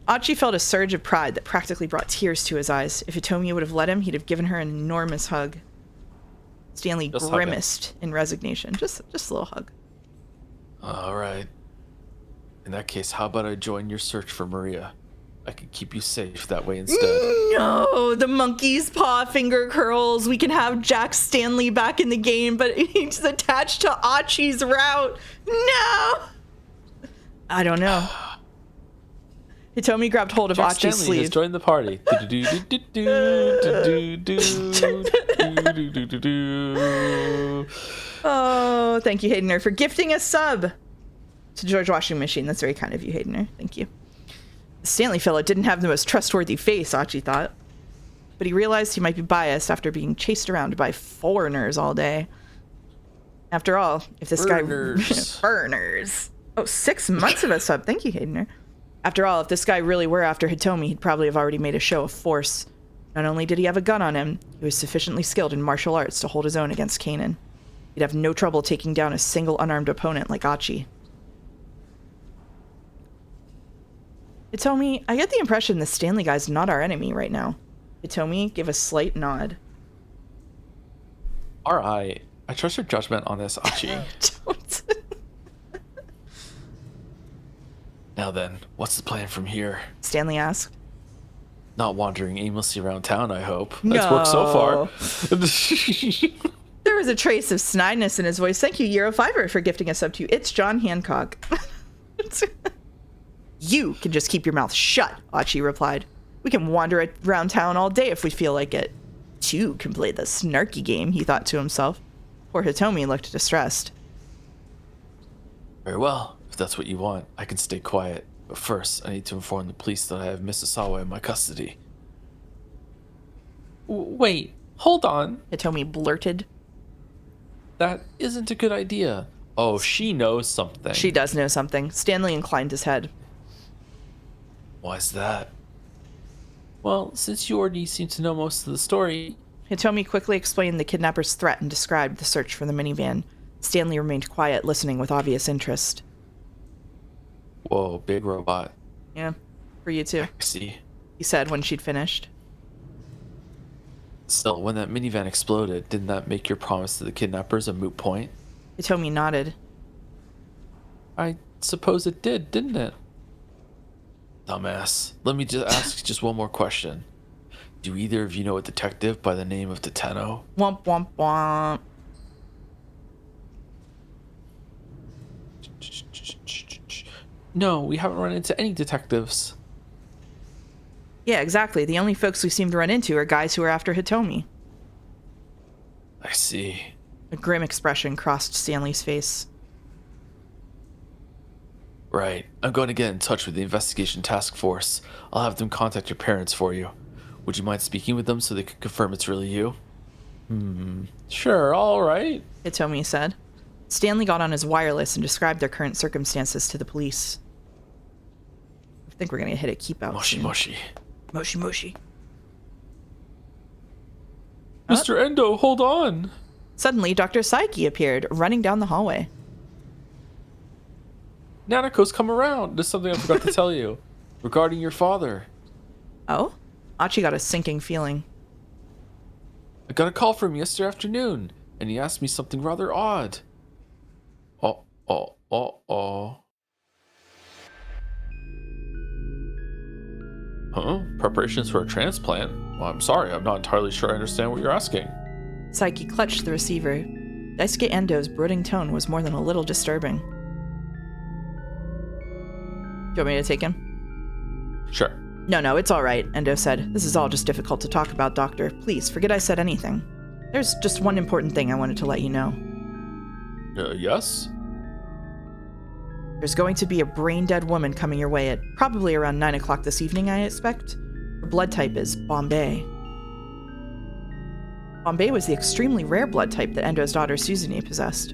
Archie felt a surge of pride that practically brought tears to his eyes. If Hitomi would have let him, he'd have given her an enormous hug. Stanley grimaced in resignation. Just a little hug. All right. In that case, how about I join your search for Maria? I could keep you safe that way instead. No, the monkey's paw finger curls. We can have Jack Stanley back in the game, but he's attached to Archie's route. No! I don't know. Hitomi grabbed hold of Jack Archie's Stanley sleeve. Has joined the party. Oh, thank you, Haydener, for gifting a sub to George Washing Machine. That's very kind of you, Haydener. Thank you. The Stanley fellow didn't have the most trustworthy face, Archie thought. But he realized he might be biased after being chased around by foreigners all day. After all, if this guy... Burners. Oh, 6 months of a sub. Thank you, Haydener. After all, if this guy really were after Hitomi, he'd probably have already made a show of force. Not only did he have a gun on him, he was sufficiently skilled in martial arts to hold his own against Canaan. He'd have no trouble taking down a single unarmed opponent like Archie. Hitomi, I get the impression the Stanley guy's not our enemy right now. Hitomi gave a slight nod. Alright. I trust your judgment on this, Achi. Don't. Now then, what's the plan from here? Stanley asked. Not wandering aimlessly around town, I hope. That's worked so far. There was a trace of snidness in his voice. Thank you, Euro Fiverr, for gifting us up to you. It's John Hancock. You can just keep your mouth shut, Achi replied. We can wander around town all day if we feel like it. Two can play the snarky game, he thought to himself. Poor Hitomi looked distressed. Very well. If that's what you want, I can stay quiet. But first, I need to inform the police that I have Mrs. Sawa in my custody. Wait, hold on. Hitomi blurted. That isn't a good idea. Oh, she knows something. She does know something. Stanley inclined his head. Why's that? Well, since you already seem to know most of the story... Hitomi quickly explained the kidnapper's threat and described the search for the minivan. Stanley remained quiet, listening with obvious interest. Whoa, big robot. Yeah, for you too. I see. He said when she'd finished. Still, when that minivan exploded, didn't that make your promise to the kidnappers a moot point? Hitomi nodded. I suppose it did, didn't it? Dumbass. Let me just ask just one more question. Do either of you know a detective by the name of Tateno? Womp womp womp. No, we haven't run into any detectives. Yeah, exactly. The only folks we seem to run into are guys who are after Hitomi. I see. A grim expression crossed Stanley's face. Right. I'm going to get in touch with the investigation task force. I'll have them contact your parents for you. Would you mind speaking with them so they can confirm it's really you? Sure, all right. Hitomi said. Stanley got on his wireless and described their current circumstances to the police. I think we're going to hit a keep out. Moshi soon. moshi. Moshi moshi. Mr. Endo, hold on. Suddenly, Dr. Saiki appeared, running down the hallway. Nanako's come around. There's something I forgot to tell you. Regarding your father. Oh? Achi got a sinking feeling. I got a call from him yesterday afternoon, and he asked me something rather odd. Huh? Preparations for a transplant? Well, I'm sorry, I'm not entirely sure I understand what you're asking. Saiki clutched the receiver. Daisuke Endo's brooding tone was more than a little disturbing. Do you want me to take him? Sure. No, it's all right, Endo said. This is all just difficult to talk about, Doctor. Please, forget I said anything. There's just one important thing I wanted to let you know. Yes? There's going to be a brain-dead woman coming your way at probably around 9 o'clock this evening, I expect. Her blood type is Bombay. Bombay was the extremely rare blood type that Endo's daughter Suzune possessed.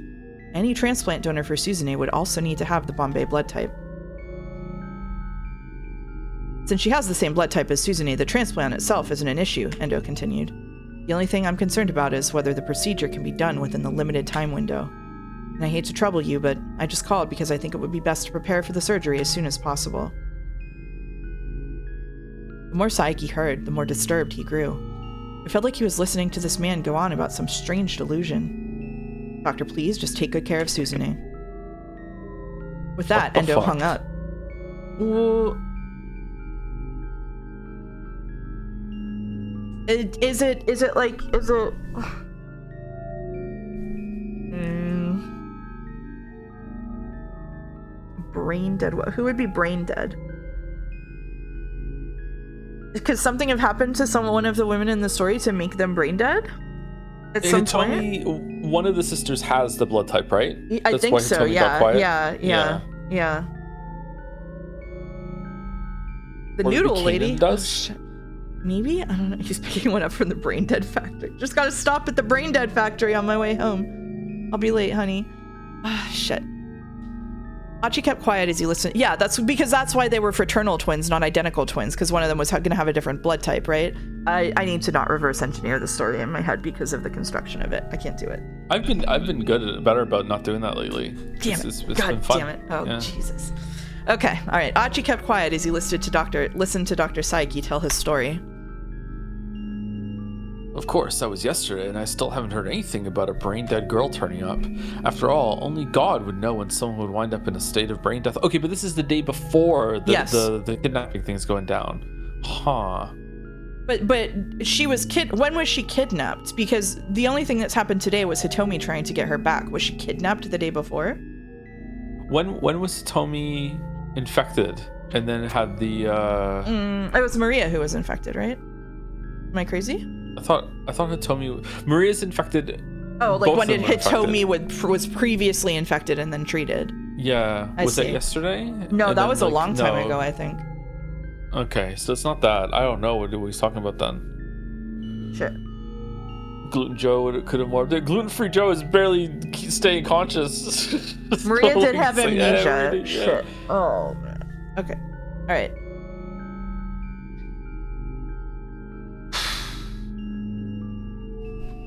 Any transplant donor for Suzune would also need to have the Bombay blood type. Since she has the same blood type as Suzune, the transplant itself isn't an issue, Endo continued. The only thing I'm concerned about is whether the procedure can be done within the limited time window. And I hate to trouble you, but I just called because I think it would be best to prepare for the surgery as soon as possible. The more Saiki heard, the more disturbed he grew. It felt like he was listening to this man go on about some strange delusion. Doctor, please just take good care of Suzune. With that, Endo hung up. Is it brain dead? Who would be brain dead? Could something have happened to one of the women in the story to make them brain dead? At some point? One of the sisters has the blood type, right? I think so, yeah. The or noodle canaan lady does? Maybe? I don't know. He's picking one up from the brain dead factory. Just gotta stop at the brain dead factory on my way home. I'll be late, honey. Ah, shit. Achi kept quiet as he listened. Yeah, that's why they were fraternal twins, not identical twins, because one of them was going to have a different blood type, right? I need to not reverse engineer the story in my head because of the construction of it. I can't do it. I've been better about not doing that lately. Damn it. It's God been fun. damn it. Oh, yeah. Jesus. Okay, all right. Achi kept quiet as he listened to Dr. Saiki tell his story. Of course, that was yesterday, and I still haven't heard anything about a brain-dead girl turning up. After all, only God would know when someone would wind up in a state of brain death. Okay, but this is the day before the kidnapping thing's going down. Huh. But she was when was she kidnapped? Because the only thing that's happened today was Hitomi trying to get her back. Was she kidnapped the day before? When was Hitomi infected? And then had the It was Maria who was infected, right? Am I crazy? I thought Hitomi Maria's infected. Oh, like when did Hitomi was previously infected and then treated? Yeah. Was that yesterday? No, that was a long time ago, I think. Okay, so it's not that. I don't know what he's talking about then. Shit. Gluten Joe could have warped it. Gluten-free Joe is barely staying conscious. Maria did have amnesia. Really, shit. Oh, man. Okay. All right.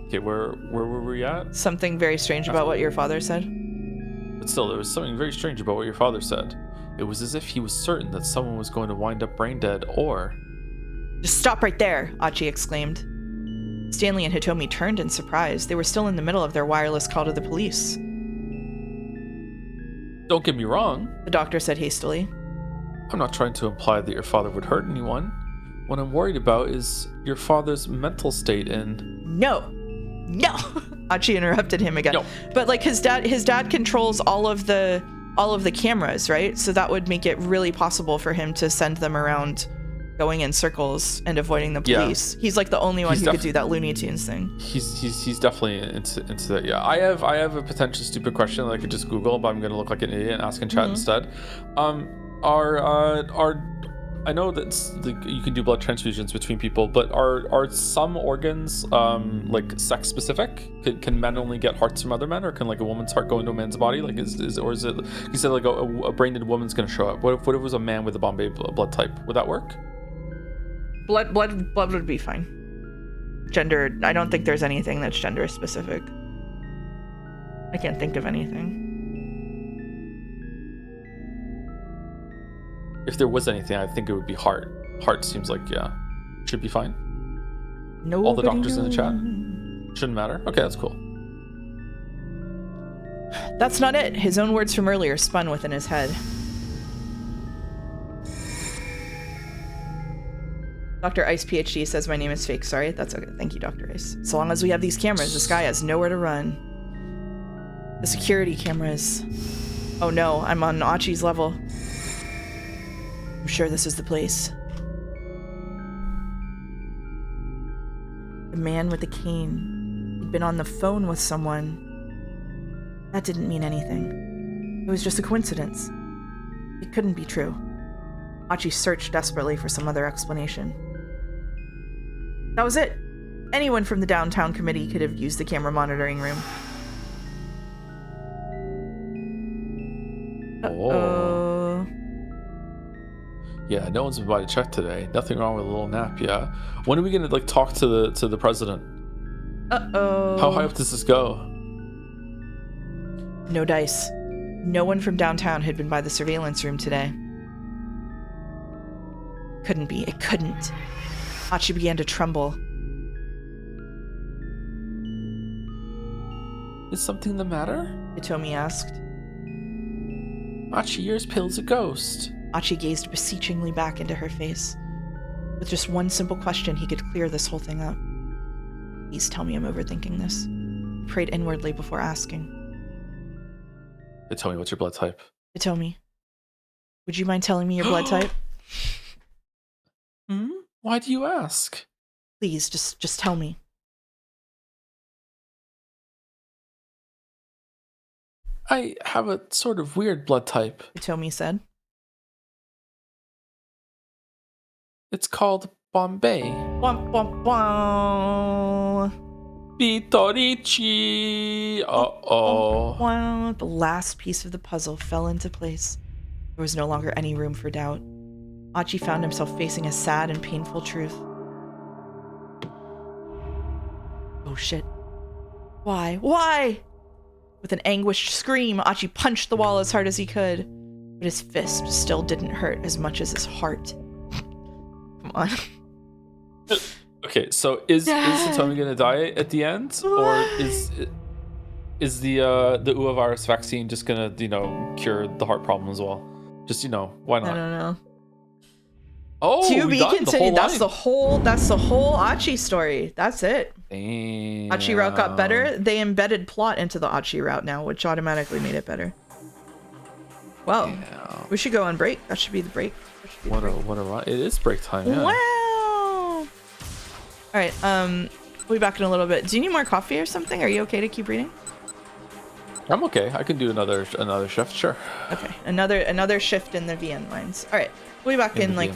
Okay, where were we at? Something very strange about what your father said. But still, there was something very strange about what your father said. It was as if he was certain that someone was going to wind up brain dead, or... Just stop right there, Achi exclaimed. Stanley and Hitomi turned in surprise. They were still in the middle of their wireless call to the police. Don't get me wrong, the doctor said hastily. I'm not trying to imply that your father would hurt anyone. What I'm worried about is your father's mental state and... No! Achi interrupted him again. No. But like his dad controls all of the cameras, right? So that would make it really possible for him to send them around going in circles and avoiding the police. Yeah. He's like the only one who could do that Looney Tunes thing. He's definitely into that. Yeah. I have a potentially stupid question that I could just Google, but I'm gonna look like an idiot and ask in chat instead. I know that you can do blood transfusions between people, but are some organs like sex specific? Can men only get hearts from other men, or can like a woman's heart go into a man's body? Like is it? You said like a brain dead woman's gonna show up. What if it was a man with a Bombay blood type? Would that work? Blood would be fine. Gender, I don't think there's anything that's gender specific. I can't think of anything. If there was anything, I think it would be heart. Heart seems like, yeah, should be fine. All the doctors in the chat? Shouldn't matter? Okay, that's cool. That's not it. His own words from earlier spun within his head. Dr. Ice PhD says my name is fake. Sorry, that's okay. Thank you, Dr. Ice. So long as we have these cameras, this guy has nowhere to run. The security cameras. Oh no, I'm on Achi's level. I'm sure this is the place. The man with the cane. He'd been on the phone with someone. That didn't mean anything. It was just a coincidence. It couldn't be true. Achi searched desperately for some other explanation. That was it. Anyone from the downtown committee could have used the camera monitoring room. Uh-oh. Yeah, no one's been by to check today. Nothing wrong with a little nap, yeah. When are we gonna like talk to the president? Uh-oh. How high up does this go? No dice. No one from downtown had been by the surveillance room today. Couldn't be. It couldn't. Achi began to tremble. Is something the matter? Hitomi asked. Achi, you're as pale as a ghost. Achi gazed beseechingly back into her face. With just one simple question, he could clear this whole thing up. Please tell me I'm overthinking this. He prayed inwardly before asking. Hitomi, what's your blood type? Hitomi, would you mind telling me your blood type? Why do you ask? Please, just tell me. I have a sort of weird blood type. Hitomi said. It's called Bombay. Womp womp womp. Vitorici. Uh-oh. The last piece of the puzzle fell into place. There was no longer any room for doubt. Achi found himself facing a sad and painful truth. Oh shit. Why? Why? With an anguished scream, Achi punched the wall as hard as he could. but his fist still didn't hurt as much as his heart. Come on. Okay, so is Satomi gonna die at the end, or is the Uva vaccine just gonna cure the heart problem as well? Just why not? I don't know. Oh, To we be got continued. That's the whole Achi story. That's it. Damn. Achi route got better. They embedded plot into the Achi route now, which automatically made it better. Well, we should go on break. That should be the break. What a run. It is break time, yeah. Wow. All right, we'll be back in a little bit. Do you need more coffee or something? Are you okay to keep reading? I'm okay. I can do another shift, sure. Okay, another shift in the VN lines. All right, we'll be back in like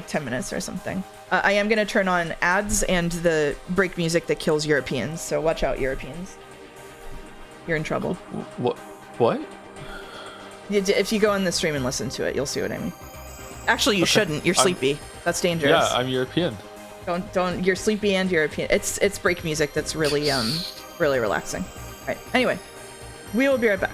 10 minutes or something. I am gonna turn on ads and the break music that kills Europeans. So watch out, Europeans. You're in trouble. What? If you go in the stream and listen to it, you'll see what I mean. Actually, you shouldn't. You're sleepy. That's dangerous. Yeah, I'm European. Don't. You're sleepy and European. It's break music that's really really relaxing. All right. Anyway, we will be right back.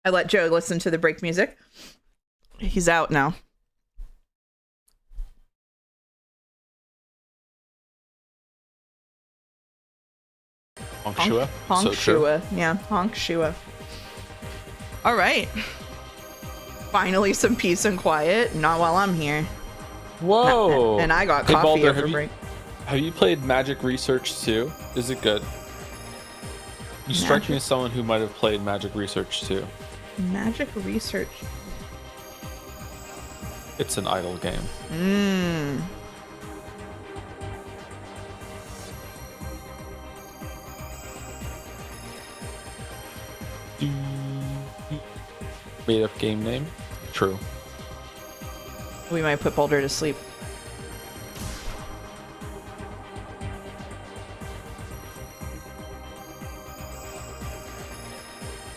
I let Joe listen to the break music. He's out now. Honk Shua. Honk Shua. Yeah, Honk Shua. All right. Finally some peace and quiet. Not while I'm here. Whoa. And I got Hey, coffee Baldur, over break. Have you played Magic Research 2? Is it good? You strike me as someone who might have played Magic Research 2. Magic Research. It's an idle game. Made up game name? True. We might put Baldur to sleep.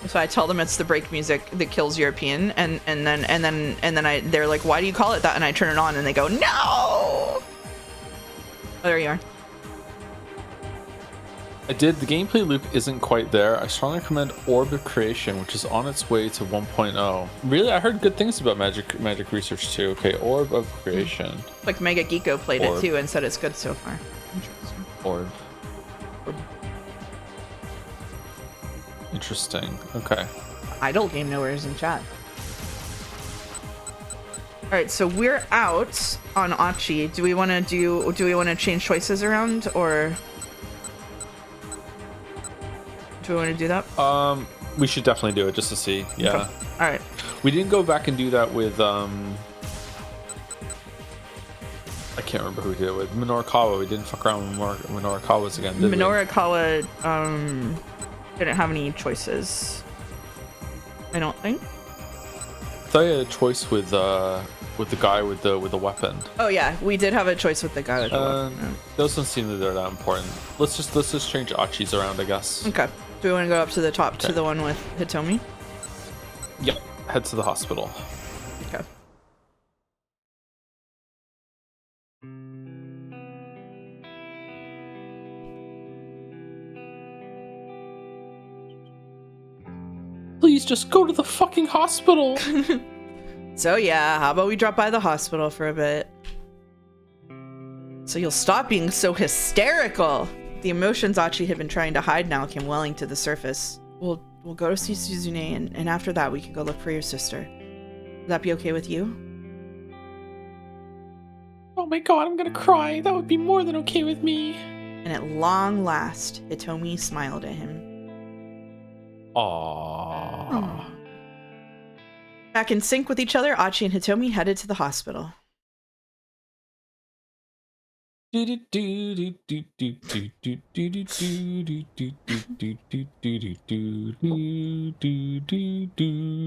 So I tell them it's the break music that kills European, and then they're like, why do you call it that? And I turn it on, and they go, no. Oh, there you are. I did. The gameplay loop isn't quite there. I strongly recommend Orb of Creation, which is on its way to 1.0. Really, I heard good things about Magic Research 2. Okay, Orb of Creation. Like Mega Geeko played it too and said it's good so far. Interesting. Orb. Interesting. Okay. Idle Game Nowhere is in chat. All right, so we're out on Achi. Do we want to change choices around, or do we want to do that? We should definitely do it just to see. Yeah. Okay. All right. We didn't go back and do that with I can't remember who we did it with. Minorikawa. We didn't fuck around with Minorikawa's again, did we? Minorikawa didn't have any choices. I don't think. I thought you had a choice with the guy with the weapon. Oh yeah, we did have a choice with the guy with the weapon. Those don't seem that they're that important. Let's just change Achis around, I guess. Okay. Do we want to go up to the top to the one with Hitomi? Yep. Head to the hospital. Okay. Please just go to the fucking hospital. So yeah, how about we drop by the hospital for a bit? So you'll stop being so hysterical. The emotions Achi had been trying to hide now came welling to the surface. We'll go to see Suzune, and after that we can go look for your sister. Would that be okay with you? Oh my god, I'm gonna cry. That would be more than okay with me. And at long last, Hitomi smiled at him. Aww. Back in sync with each other, Achi and Hitomi headed to the hospital. And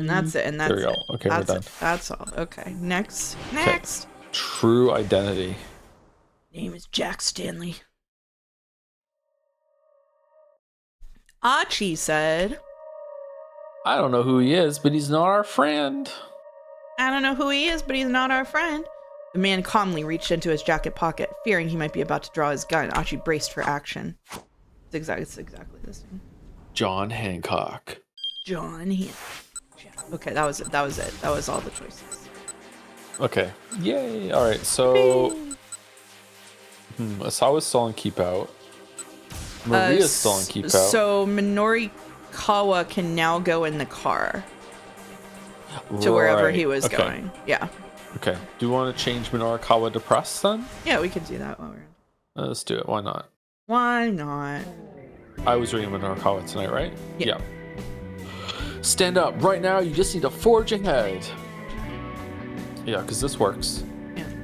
that's it. And that's it. Okay, that's we're done. it. That's all. Okay. Next. Next. Okay. True identity. Name is Jack Stanley. Achi said, I don't know who he is, but he's not our friend. I don't know who he is, but he's not our friend. The man calmly reached into his jacket pocket, fearing he might be about to draw his gun. Achi braced for action. It's exactly the same. John Hancock. John Hancock. Okay, that was it. That was all the choices. Okay. Yay. All right. So, Asawa's still on keep out. Maria's still on keep out. So Minorikawa can now go in the car to wherever he was going. Yeah. Okay. Do you want to change Minorikawa to press then? Yeah, we could do that while we're. Let's do it. Why not? Why not? I was reading Minorikawa tonight, right? Yeah. Stand up. Right now, you just need to forge ahead. Yeah, because this works.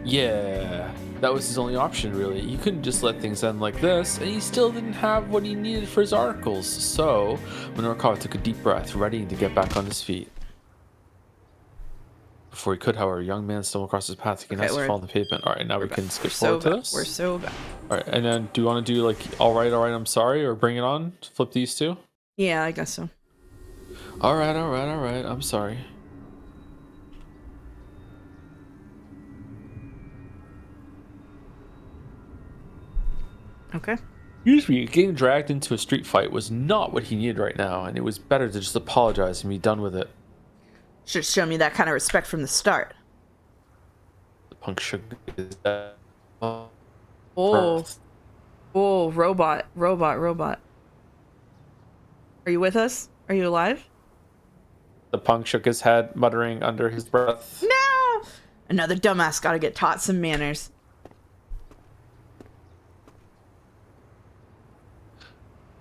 Yeah. That was his only option, really. You couldn't just let things end like this, and he still didn't have what he needed for his articles. So, Minorikawa took a deep breath, ready to get back on his feet. Before he could, however, a young man stumbled across his path. He can ask to fall on the pavement. All right, now we can skip forward to this. We're so bad. All right, and then do you want to do like, all right, I'm sorry, or bring it on? Flip these two? Yeah, I guess so. All right, I'm sorry. Okay. Usually, getting dragged into a street fight was not what he needed right now, and it was better to just apologize and be done with it. Should show me that kind of respect from the start. The punk shook his head. Oh, robot. Are you with us? Are you alive? The punk shook his head, muttering under his breath. No! Another dumbass gotta get taught some manners.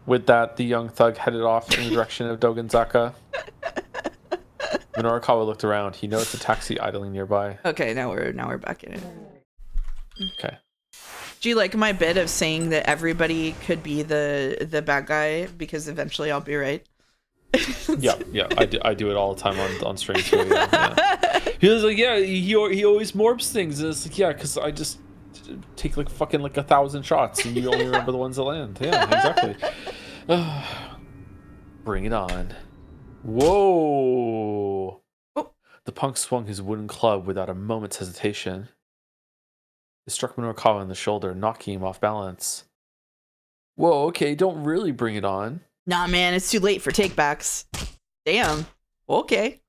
With that, the young thug headed off in the direction of Dogenzaka. Minorikawa looked around. He noticed a taxi idling nearby. Okay, now we're back in it. Okay. Do you like my bit of saying that everybody could be the bad guy because eventually I'll be right? yeah, I do it all the time on stream too. Yeah. He was like, yeah, he always morphs things, and it's like, yeah, because I just take like 1,000 shots, and you only remember the ones that land. Yeah, exactly. Bring it on. Whoa! Oh. The punk swung his wooden club without a moment's hesitation. It struck Minorikawa in the shoulder, knocking him off balance. Whoa, okay, don't really bring it on. Nah, man, it's too late for takebacks. Damn. Okay.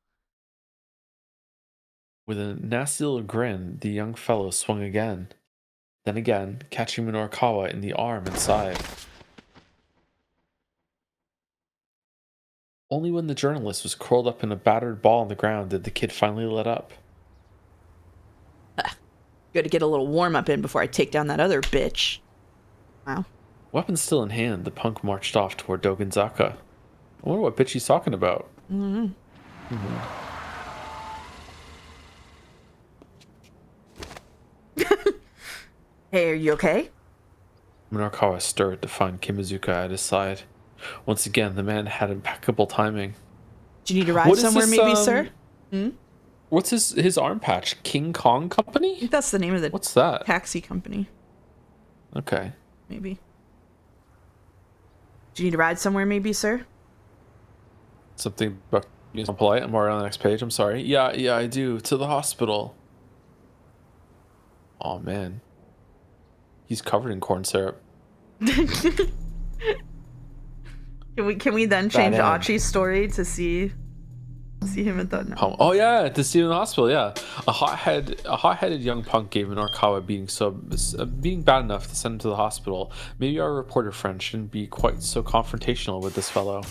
With a nasty little grin, the young fellow swung again. Then again, catching Minorikawa in the arm and side. Only when the journalist was curled up in a battered ball on the ground did the kid finally let up. Got to get a little warm up in before I take down that other bitch. Wow. Weapon still in hand, the punk marched off toward Dogenzaka. I wonder what bitch he's talking about. Mm-hmm. Hey, are you okay? Minarkawa stirred to find Kimazuka at his side. Once again, the man had impeccable timing. Do you need to ride somewhere, maybe, sir? What's his arm patch? King Kong Company? I think that's the name of the What's that? taxi company. Okay. Maybe. Do you need to ride somewhere, maybe, sir? Something about being polite. I'm already on the next page. I'm sorry. Yeah, I do. To the hospital. Oh man. He's covered in corn syrup. Can we then change Achi's story to see him at the Oh yeah, to see him in the hospital. Yeah, a hot-headed young punk gave Minarkawa beating bad enough to send him to the hospital. Maybe our reporter friend shouldn't be quite so confrontational with this fellow.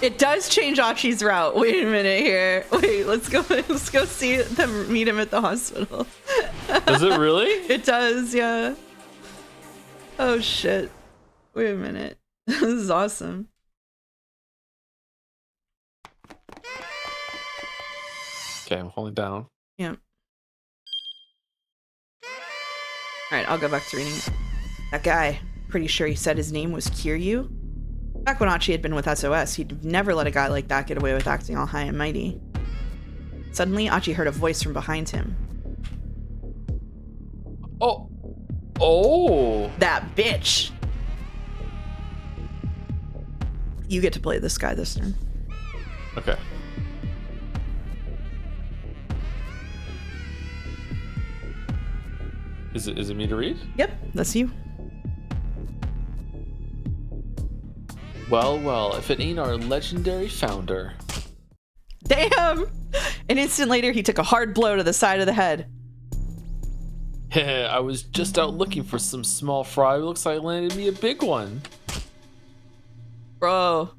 It does change Achi's route. Wait a minute here. Wait, let's go see them, meet him at the hospital. Does it really? It does, yeah. Oh shit. Wait a minute. This is awesome. Okay, I'm holding down. Yeah. Alright, I'll go back to reading. That guy, pretty sure he said his name was Kiryu. Back when Achi had been with SOS, he'd never let a guy like that get away with acting all high and mighty. Suddenly, Achi heard a voice from behind him. Oh! That bitch! You get to play this guy this turn. Okay. Is it me to read? Yep, that's you. Well, if it ain't our legendary founder. Damn! An instant later, he took a hard blow to the side of the head. I was just out looking for some small fry. Looks like I landed me a big one. Bro.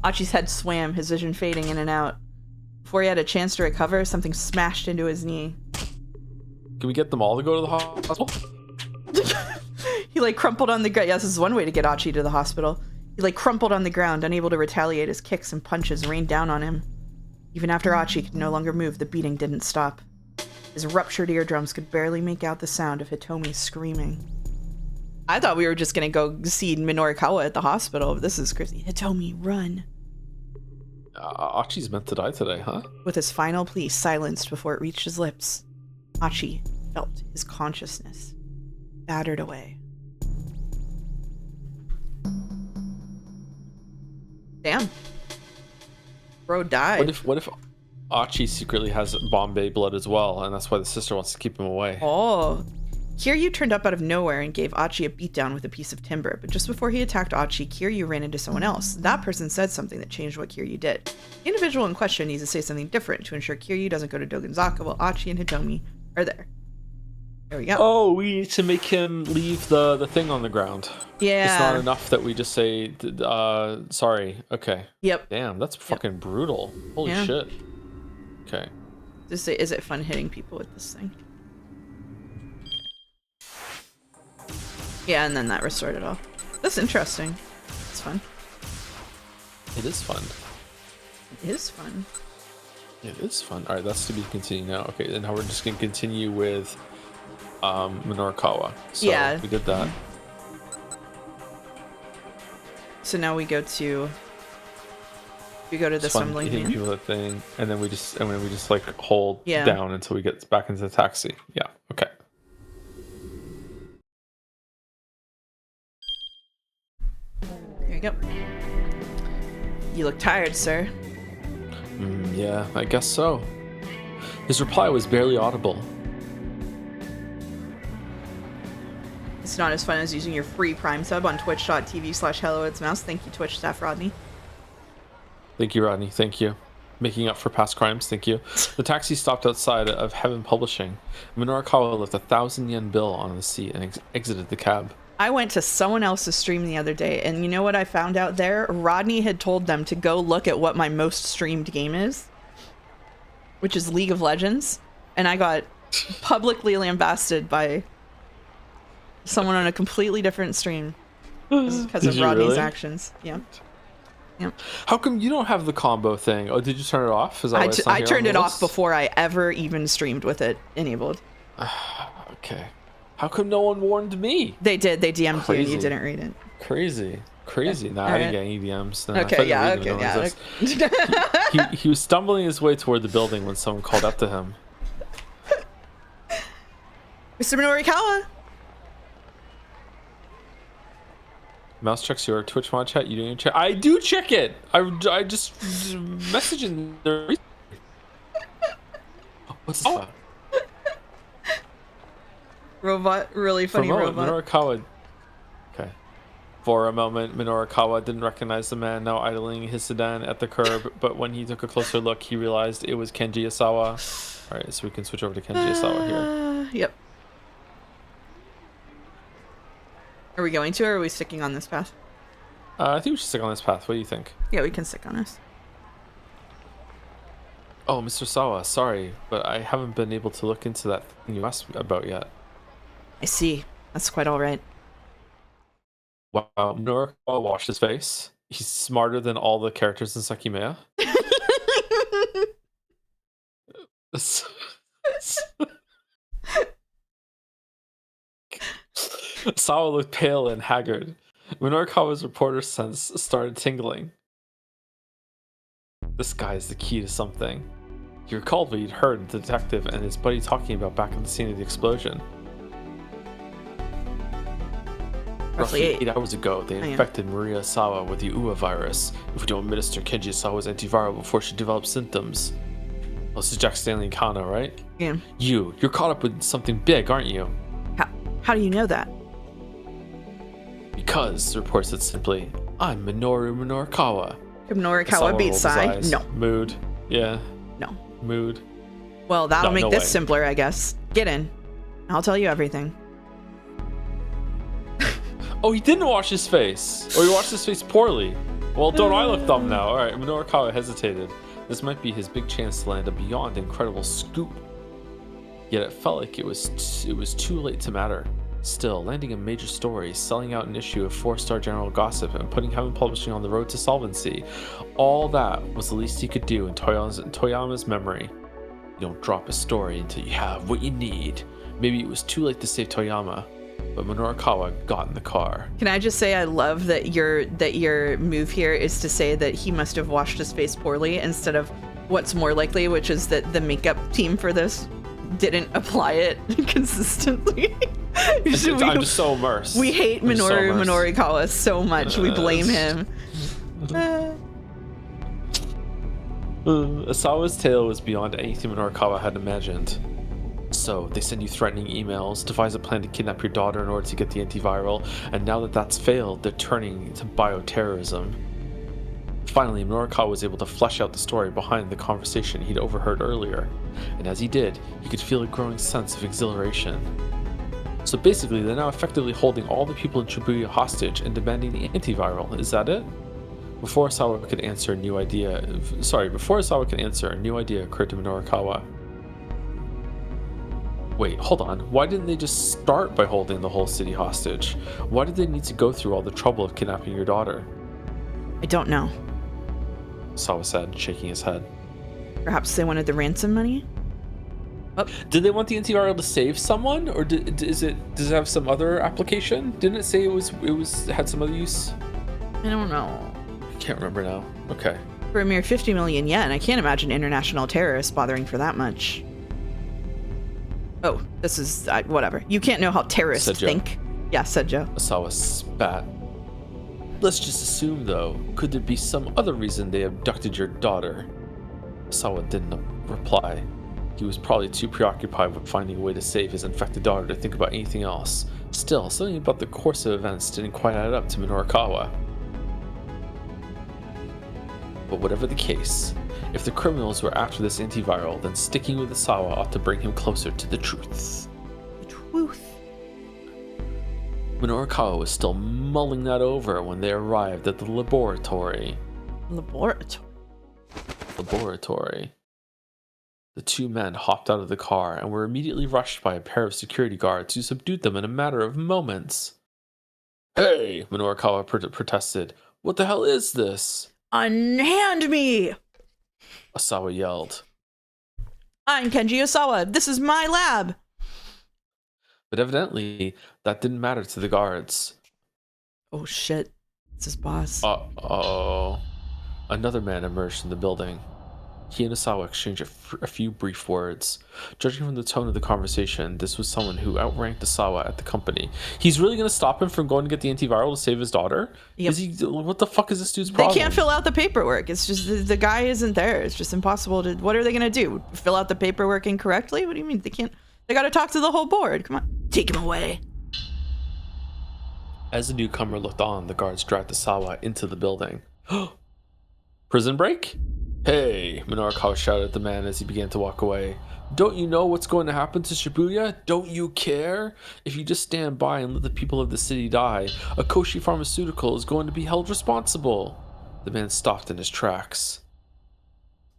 Achi's head swam, his vision fading in and out. Before he had a chance to recover, something smashed into his knee. Can we get them all to go to the hospital? He crumpled on the ground. Yes, this is one way to get Achi to the hospital. He crumpled on the ground, unable to retaliate as kicks and punches rained down on him. Even after Achi could no longer move, the beating didn't stop. His ruptured eardrums could barely make out the sound of Hitomi screaming. I thought we were just gonna go see Minorikawa at the hospital, but this is crazy. Hitomi, run. Achi's meant to die today, huh? With his final plea silenced before it reached his lips, Achi felt his consciousness battered away. Damn. Bro died. What if Achi secretly has Bombay blood as well, and that's why the sister wants to keep him away? Oh. Kiryu turned up out of nowhere and gave Achi a beatdown with a piece of timber, but just before he attacked Achi, Kiryu ran into someone else. That person said something that changed what Kiryu did. The individual in question needs to say something different to ensure Kiryu doesn't go to Dogenzaka while Achi and Hitomi are there. There we go. Oh, we need to make him leave the thing on the ground. Yeah. It's not enough that we just say, sorry. Okay. Yep. Damn, that's fucking brutal. Holy shit. Okay. Just say, is it fun hitting people with this thing? Yeah, and then that restored it all. That's interesting. It's fun. It is fun. It is fun. It is fun. All right, that's to be continued now. Okay, and now we're just gonna continue with Minorikawa. So yeah, we did that. So now we go to the assembling hitting people with that thing, and then we just hold down until we get back into the taxi. Yeah. Okay. There you go. You look tired, sir. Yeah, I guess so. His reply was barely audible. It's not as fun as using your free Prime sub on twitch.tv/HelloIt'sMouse. Thank you, Twitch staff Rodney. Thank you, Rodney. Thank you. Making up for past crimes. Thank you. The taxi stopped outside of Heaven Publishing. Minorikawa left a 1,000 yen bill on the seat and exited the cab. I went to someone else's stream the other day, and you know what I found out there? Rodney had told them to go look at what my most streamed game is, which is League of Legends. And I got publicly lambasted by someone on a completely different stream because of Rodney's actions. Yeah. Yeah. How come you don't have the combo thing? Oh, did you turn it off? Is that why it's not I here turned on it the off list? before I ever even streamed with it enabled. Okay. How come no one warned me? They did. They DM'd you and you Crazy. didn't read it. Crazy. Nah, I didn't get any DMs. No, Okay, yeah, okay, yeah. He was stumbling his way toward the building when someone called up to him. Mr. Minorikawa! Mouse checks your Twitch mod chat. You don't even check. I do check it. I just message in there. What's that? Robot, really funny robot. Minorikawa. Okay. For a moment, Minorikawa didn't recognize the man now idling his sedan at the curb, but when he took a closer look, he realized it was Kenji Asawa. All right, so we can switch over to Kenji Asawa here. Yep. Are we going to, or are we sticking on this path? I think we should stick on this path. What do you think? Yeah, we can stick on this. Oh, Mr. Sawa, sorry, but I haven't been able to look into that thing you asked me about yet. I see. That's quite all right. Wow, Minorikawa washed his face. He's smarter than all the characters in Sakimea. Sawa looked pale and haggard. Minorikawa's reporter sense started tingling. This guy is the key to something. He recalled what he'd heard the detective and his buddy talking about back at the scene of the explosion. Roughly 8 hours ago, they infected Maria Sawa with the UA virus. If we don't administer Kenji Sawa's antiviral before she develops symptoms. Well, this is Jack Stanley and Kana, right? Yeah. You're caught up with something big, aren't you? How do you know that? Because, the report said simply, I'm Minoru Minorikawa. Minorikawa beats Sai? No. Mood. Yeah. No. Mood. Well, that'll make this way. simpler, I guess. Get in. I'll tell you everything. Oh, he didn't wash his face. Or he washed his face poorly. Well, don't I look dumb now? Alright, Minorikawa hesitated. This might be his big chance to land a beyond incredible scoop. Yet it felt like it was too late to matter. Still, landing a major story, selling out an issue of 4-star general gossip, and putting Heaven Publishing on the road to solvency, all that was the least he could do in Toyama's memory. You don't drop a story until you have what you need. Maybe it was too late to save Toyama, but Minorikawa got in the car. Can I just say I love that your move here is to say that he must have washed his face poorly instead of what's more likely, which is that the makeup team for this didn't apply it consistently. I'm just so immersed. We hate Minorikawa so much. We blame him. Asawa's tale was beyond anything Minorikawa had imagined. So, they send you threatening emails, devise a plan to kidnap your daughter in order to get the antiviral, and now that that's failed, they're turning to bioterrorism. Finally, Minorikawa was able to flesh out the story behind the conversation he'd overheard earlier, and as he did, he could feel a growing sense of exhilaration. So basically, they're now effectively holding all the people in Shibuya hostage and demanding the antiviral. Is that it? Before Asawa could answer, a new idea occurred to Minorikawa. Wait, hold on. Why didn't they just start by holding the whole city hostage? Why did they need to go through all the trouble of kidnapping your daughter? I don't know. Asawa said, shaking his head. Perhaps they wanted the ransom money? Oh. Did they want the antiviral to save someone, or does it have some other application? Didn't it say it had some other use? I don't know. I can't remember now. Okay. For a mere 50 million yen, I can't imagine international terrorists bothering for that much. Oh, this is whatever. You can't know how terrorists think. Yeah, said Joe. Asawa spat. Let's just assume, though, could there be some other reason they abducted your daughter? Asawa didn't reply. He was probably too preoccupied with finding a way to save his infected daughter to think about anything else. Still, something about the course of events didn't quite add up to Minorikawa. But whatever the case, if the criminals were after this antiviral, then sticking with Asawa ought to bring him closer to the truth. The truth? Minorikawa was still mulling that over when they arrived at the laboratory. Laboratory? Laboratory. The two men hopped out of the car and were immediately rushed by a pair of security guards who subdued them in a matter of moments. Hey, Minorikawa protested. What the hell is this? Unhand me! Osawa yelled. I'm Kenji Osawa. This is my lab. But evidently, that didn't matter to the guards. Oh shit. It's his boss. Uh-oh. Another man emerged from the building. He and Osawa exchanged a few brief words. Judging from the tone of the conversation, this was someone who outranked Osawa at the company. He's really going to stop him from going to get the antiviral to save his daughter? Yep. What the fuck is this dude's problem? They can't fill out the paperwork. It's just the guy isn't there. It's just impossible to. What are they going to do? Fill out the paperwork incorrectly? What do you mean? They can't. They got to talk to the whole board. Come on. Take him away. As the newcomer looked on, the guards dragged Osawa into the building. Prison break? Hey, Minorikawa shouted at the man as he began to walk away. Don't you know what's going to happen to Shibuya? Don't you care? If you just stand by and let the people of the city die, Akoshi Pharmaceutical is going to be held responsible. The man stopped in his tracks.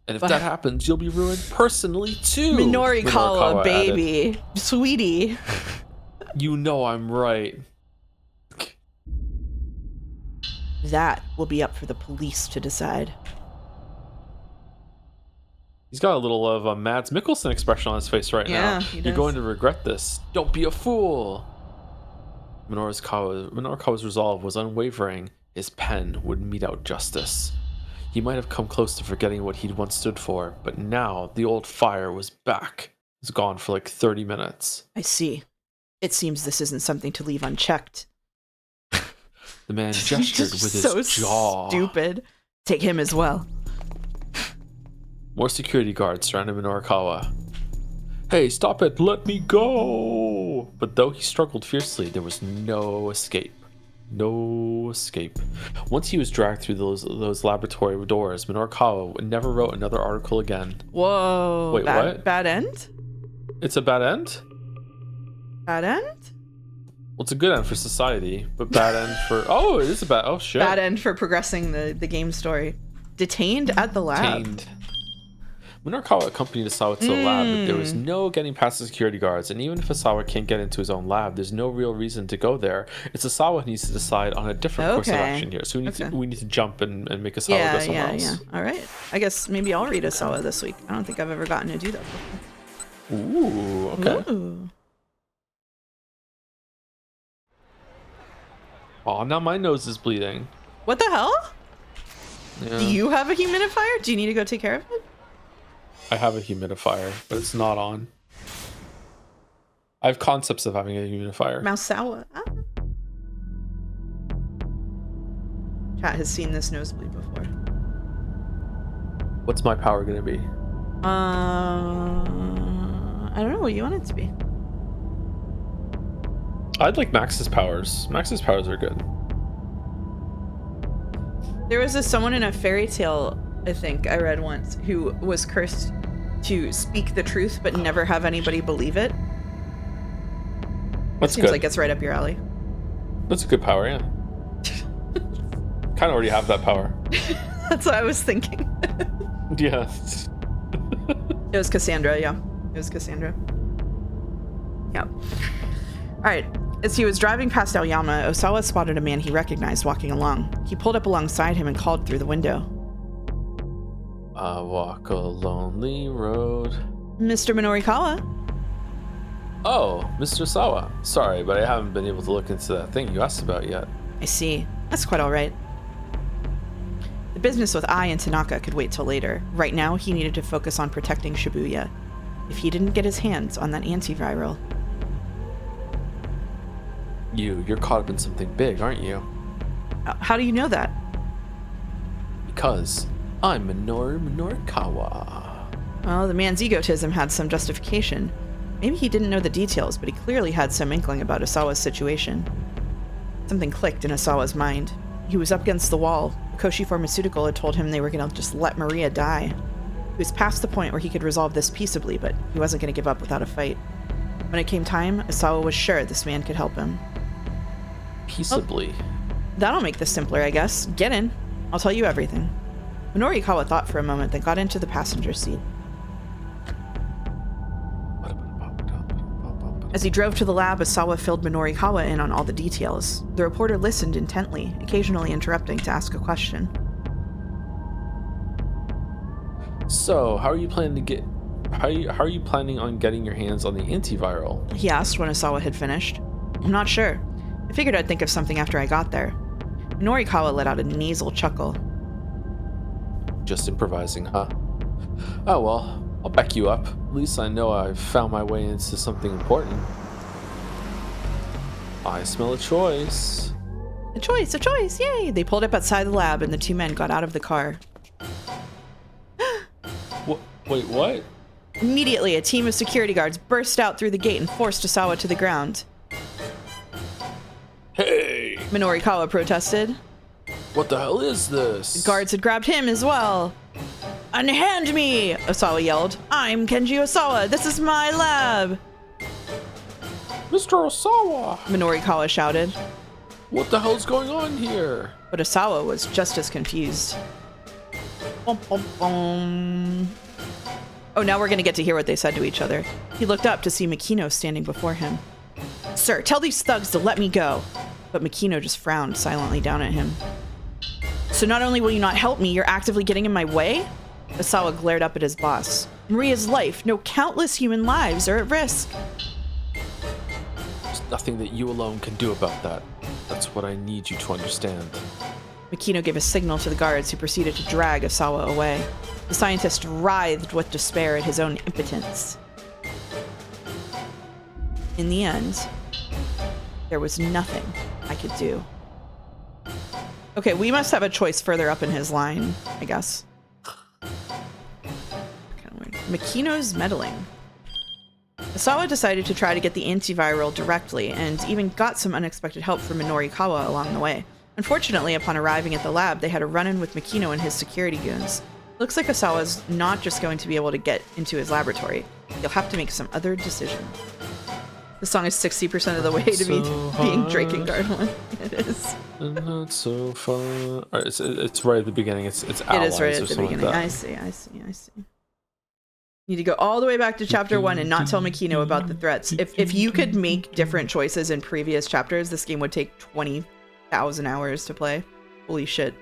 And if that happens, you'll be ruined personally too. Minorikawa, baby. Added. Sweetie. You know I'm right. That will be up for the police to decide. He's got a little of a Mads Mikkelsen expression on his face right now. You're going to regret this. Don't be a fool. Minorikawa's resolve was unwavering. His pen would mete out justice. He might have come close to forgetting what he'd once stood for, but now the old fire was back. It was gone for like 30 minutes. I see. It seems this isn't something to leave unchecked. The man gestured with his jaw. Stupid. Take him as well. More security guards surrounded Minorikawa. Hey, stop it! Let me go! But though he struggled fiercely, there was no escape. No escape. Once he was dragged through those laboratory doors, Minorikawa never wrote another article again. Whoa. Wait, what? Bad end? It's a bad end? Bad end? Well, it's a good end for society, but bad end for... Oh, it is a bad... Oh, shit. Bad end for progressing the game story. Detained at the lab. Detained. Minorikawa accompanied Osawa to the lab, but there was no getting past the security guards, and even if Osawa can't get into his own lab, there's no real reason to go there. It's Osawa who needs to decide on a different course of action here, so we need to jump and make Osawa go somewhere else. Yeah. All right. I guess maybe I'll read Osawa this week. I don't think I've ever gotten to do that before. Ooh, okay. Ooh. Oh, now my nose is bleeding. What the hell? Yeah. Do you have a humidifier? Do you need to go take care of it? I have a humidifier, but it's not on. I have concepts of having a humidifier. Mousawa. Ah. Cat has seen this nosebleed before. What's my power gonna be? I don't know what you want it to be. I'd like Max's powers. Max's powers are good. There was someone in a fairy tale, I think I read once, who was cursed to speak the truth but never have anybody believe it. That's Seems good. like it's right up your alley. That's a good power, yeah. Kind of already have that power. That's what I was thinking. Yeah. It was Cassandra, yeah. It was Cassandra. Yeah. All right. As he was driving past Aoyama, Osawa spotted a man he recognized walking along. He pulled up alongside him and called through the window. I walk a lonely road. Mr. Minorikawa? Oh, Mr. Sawa. Sorry, but I haven't been able to look into that thing you asked about yet. I see. That's quite all right. The business with I and Tanaka could wait till later. Right now, he needed to focus on protecting Shibuya. If he didn't get his hands on that antiviral... You're caught up in something big, aren't you? How do you know that? Because I'm Minorikawa. Well, the man's egotism had some justification. Maybe he didn't know the details, but he clearly had some inkling about Osawa's situation. Something clicked in Osawa's mind. He was up against the wall. Akoshi Pharmaceutical had told him they were going to just let Maria die. He was past the point where he could resolve this peaceably, but he wasn't going to give up without a fight. When it came time, Osawa was sure this man could help him. Peaceably? Oh, that'll make this simpler, I guess. Get in. I'll tell you everything. Minorikawa thought for a moment, then got into the passenger seat. As he drove to the lab, Asawa filled Minorikawa in on all the details. The reporter listened intently, occasionally interrupting to ask a question. So, how are you planning on getting your hands on the antiviral? He asked when Asawa had finished. I'm not sure. I figured I'd think of something after I got there. Minorikawa let out a nasal chuckle. Just improvising, huh? Oh well, I'll back you up. At least I know I've found my way into something important. I smell a choice. A choice, yay! They pulled up outside the lab and the two men got out of the car. Wait, what? Immediately, a team of security guards burst out through the gate and forced Asawa to the ground. Hey! Minorikawa protested. What the hell is this? The guards had grabbed him as well. Unhand me! Asawa yelled. I'm Kenji Osawa. This is my lab. Mr. Osawa! Minorikawa shouted. What the hell's going on here? But Osawa was just as confused. Bum, bum, bum. Oh, now we're going to get to hear what they said to each other. He looked up to see Makino standing before him. Sir, tell these thugs to let me go. But Makino just frowned silently down at him. So not only will you not help me, you're actively getting in my way? Osawa glared up at his boss. Maria's life, no countless human lives are at risk. There's nothing that you alone can do about that. That's what I need you to understand. Makino gave a signal to the guards who proceeded to drag Osawa away. The scientist writhed with despair at his own impotence. In the end, there was nothing I could do. Okay, we must have a choice further up in his line, I guess. Kind of weird. Makino's meddling. Osawa decided to try to get the antiviral directly and even got some unexpected help from Minorikawa along the way. Unfortunately, upon arriving at the lab, they had a run-in with Makino and his security goons. Looks like Osawa's not just going to be able to get into his laboratory. He'll have to make some other decision. The song is 60% of the way to being Drakengard one. It is. Not so fun. All right, it's right at the beginning. It's It allies is right at the beginning. Like I see. Need to go all the way back to chapter 1 and not tell Makino about the threats. If you could make different choices in previous chapters, this game would take 20,000 hours to play. Holy shit.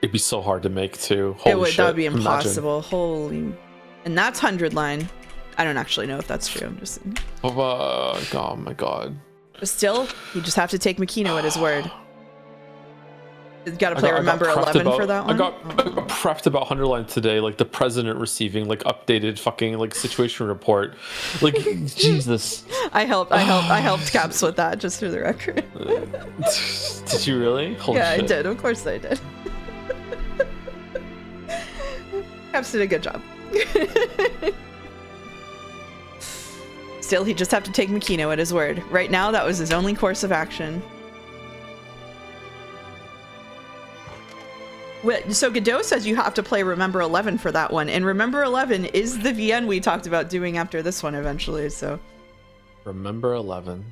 It'd be so hard to make too. Holy shit. That would be impossible. Holy. And that's 100 line. I don't actually know if that's true. I'm just saying. Oh my god. But still, you just have to take Makino at his word. You gotta play Remember 11 for that one. I got prepped about 100 lines today, like the president receiving like updated fucking like situation report. Like Jesus. I helped Caps with that, just for the record. Did you really? Holy yeah, shit. I did. Of course I did. Caps did a good job. Still, he'd just have to take Makino at his word. Right now, that was his only course of action. So Godot says you have to play Remember 11 for that one, and Remember 11 is the VN we talked about doing after this one eventually, so... Remember 11.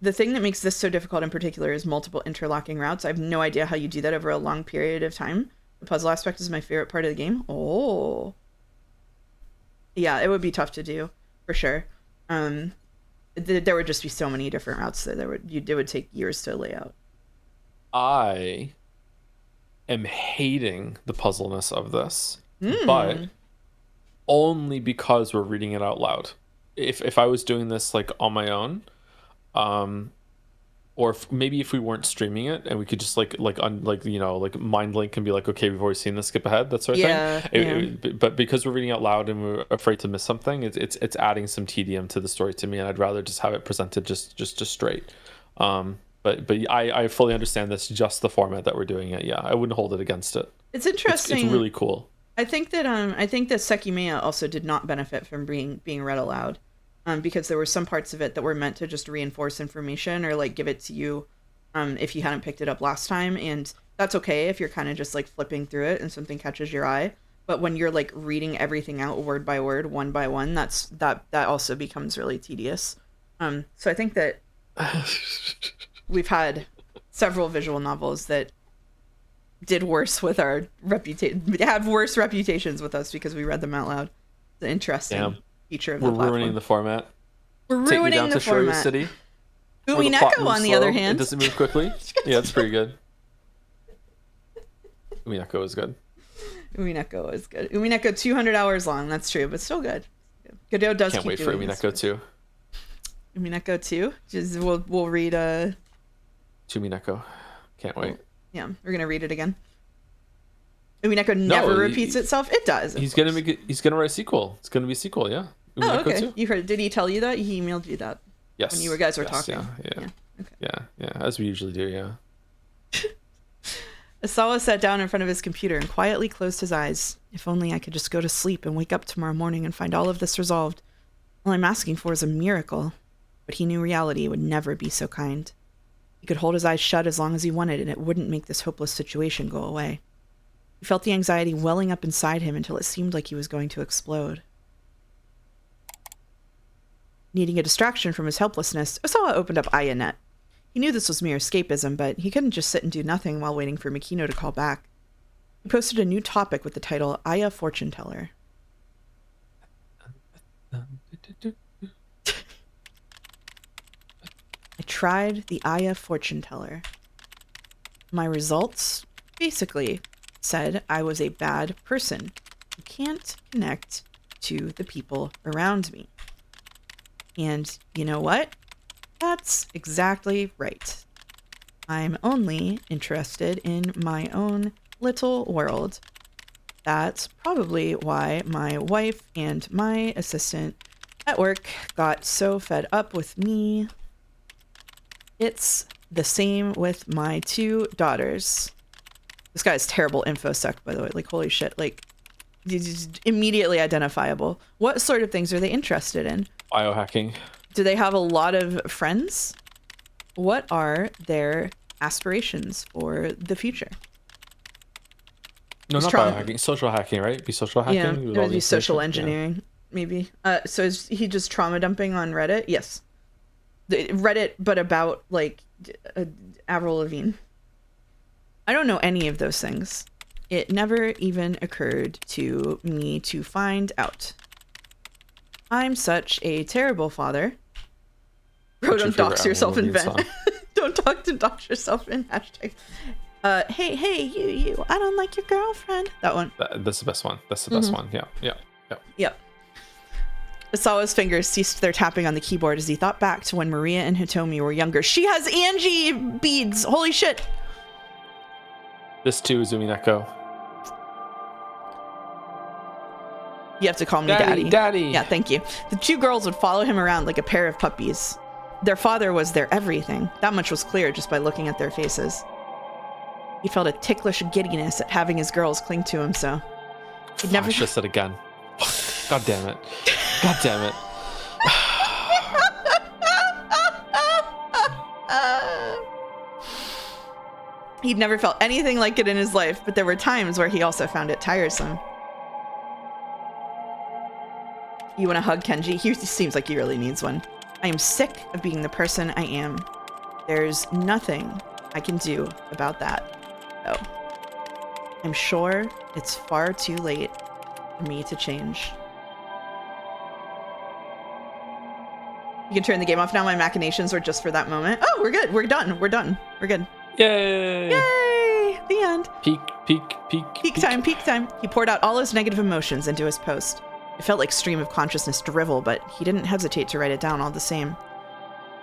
The thing that makes this so difficult in particular is multiple interlocking routes. I have no idea how you do that over a long period of time. The puzzle aspect is my favorite part of the game. Oh. Yeah, it would be tough to do, for sure. There would just be so many different routes that it would take years to lay out. I am hating the puzzleness of this, but only because we're reading it out loud. If I was doing this like on my own, or maybe if we weren't streaming it and we could just like mind link and be like, okay, we've already seen this, skip ahead, that sort of thing. But because we're reading out loud and we're afraid to miss something, it's adding some tedium to the story to me, and I'd rather just have it presented just straight. But I fully understand that's just the format that we're doing it. Yeah, I wouldn't hold it against it. It's interesting. It's really cool. I think that Sekimeya also did not benefit from being read aloud. Because there were some parts of it that were meant to just reinforce information or like give it to you if you hadn't picked it up last time, and that's okay if you're kind of just like flipping through it and something catches your eye. But when you're like reading everything out word by word, one by one, that also becomes really tedious. So I think that we've had several visual novels that did worse with our reputation, have worse reputations with us because we read them out loud. It's an interesting feature of the platform. We're ruining the format. We're Take me ruining down the to Shibuya format. City. Where the plot Umineko, moves on the slow, other It hand. doesn't move quickly. Yeah, it's pretty good. Umineko is good. Umineko is good. Umineko 200 hours long. That's true, but still good. Godot does Can't keep wait for doing Umineko 2. Umineko 2. Just we'll read To Umineko. Can't wait. Yeah, we're gonna read it again. Umineko never repeats itself. It does. He's gonna write a sequel. It's gonna be a sequel. Yeah. Oh, Umineko okay. 2. You heard? Did he tell you that? He emailed you that Yes. when you guys were Yes, talking. Yeah. Okay. Yeah. As we usually do. Yeah. Asawa sat down in front of his computer and quietly closed his eyes. If only I could just go to sleep and wake up tomorrow morning and find all of this resolved. All I'm asking for is a miracle. But he knew reality would never be so kind. He could hold his eyes shut as long as he wanted, and it wouldn't make this hopeless situation go away. He felt the anxiety welling up inside him until it seemed like he was going to explode. Needing a distraction from his helplessness, Osawa opened up AyaNet. He knew this was mere escapism, but he couldn't just sit and do nothing while waiting for Mikino to call back. He posted a new topic with the title, Aya Fortune Teller. I tried the Aya Fortune Teller. My results basically said I was a bad person who can't connect to the people around me. And you know what? That's exactly right. I'm only interested in my own little world. That's probably why my wife and my assistant at work got so fed up with me. It's the same with my 2 daughters. This guy's terrible infosec, by the way. Like, holy shit. Like, immediately identifiable. What sort of things are they interested in? Biohacking. Do they have a lot of friends? What are their aspirations for the future? No, not biohacking. Social hacking, right? Be social hacking? Yeah, it would be social engineering, maybe. So is he just trauma dumping on Reddit? Yes. Reddit, but about, like, Avril Lavigne. I don't know any of those things. It never even occurred to me to find out. I'm such a terrible father. Bro, don't dox yourself in vent. Don't dox yourself in hashtag. Hey, you. I don't like your girlfriend. That one. That's the best one. That's the best one. Yeah. Asawa's fingers ceased their tapping on the keyboard as he thought back to when Maria and Hitomi were younger. She has Angie beads. Holy shit. This too is Umineko. You have to call me Daddy. Daddy. Yeah, thank you. The 2 girls would follow him around like a pair of puppies. Their father was their everything. That much was clear just by looking at their faces. He felt a ticklish giddiness at having his girls cling to him so. He'd never... I should have said again. God damn it. God damn it. He'd never felt anything like it in his life, but there were times where he also found it tiresome. You want to hug Kenji? He seems like he really needs one. I am sick of being the person I am. There's nothing I can do about that, though. I'm sure it's far too late for me to change. You can turn the game off now. My machinations were just for that moment. Oh, we're good. We're done. We're done. We're good. Yay! Yay! The end. Peak time. He poured out all his negative emotions into his post. It felt like stream of consciousness drivel, but he didn't hesitate to write it down all the same.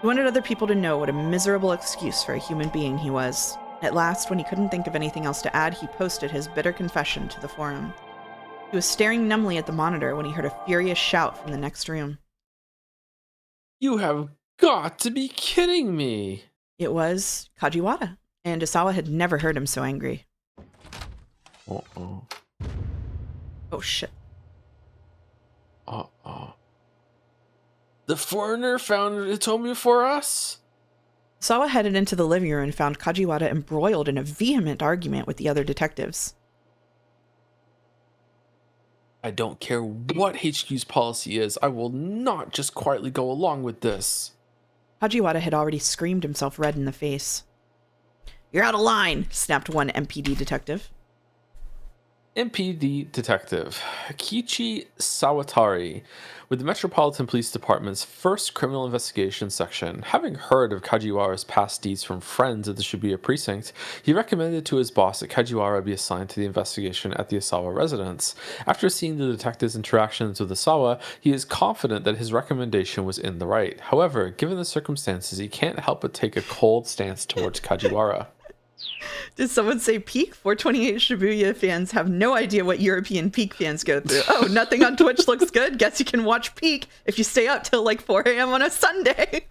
He wanted other people to know what a miserable excuse for a human being he was. At last, when he couldn't think of anything else to add, he posted his bitter confession to the forum. He was staring numbly at the monitor when he heard a furious shout from the next room. You have got to be kidding me. It was Kajiwara, and Osawa had never heard him so angry. Uh-oh. Oh, shit. Uh-oh. The foreigner found Hitomi for us? Osawa headed into the living room and found Kajiwara embroiled in a vehement argument with the other detectives. I don't care what HQ's policy is. I will not just quietly go along with this. Kajiwara had already screamed himself red in the face. You're out of line, snapped one MPD detective. MPD detective Kiichi Sawatari with the Metropolitan Police Department's first criminal investigation section. Having heard of Kajiwara's past deeds from friends at the Shibuya precinct, he recommended to his boss that Kajiwara be assigned to the investigation at the Asawa residence. After seeing the detective's interactions with Asawa, he is confident that his recommendation was in the right. However, given the circumstances, he can't help but take a cold stance towards Kajiwara. Did someone say peak? 428 Shibuya fans have no idea what European peak fans go through. Oh, nothing on Twitch looks good? Guess you can watch peak if you stay up till like 4 a.m. on a Sunday.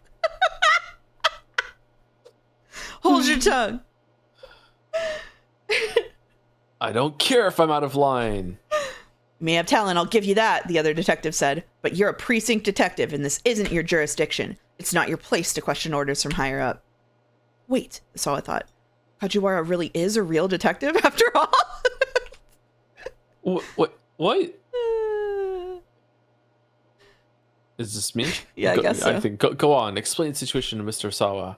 Hold your tongue. I don't care if I'm out of line. May have talent, I'll give you that, the other detective said. But you're a precinct detective, and this isn't your jurisdiction. It's not your place to question orders from higher up. Wait, Asawa thought. Kajiwara really is a real detective after all? What? Is this me? Yeah, I guess so. I think go on. Explain the situation to Mr. Sawa.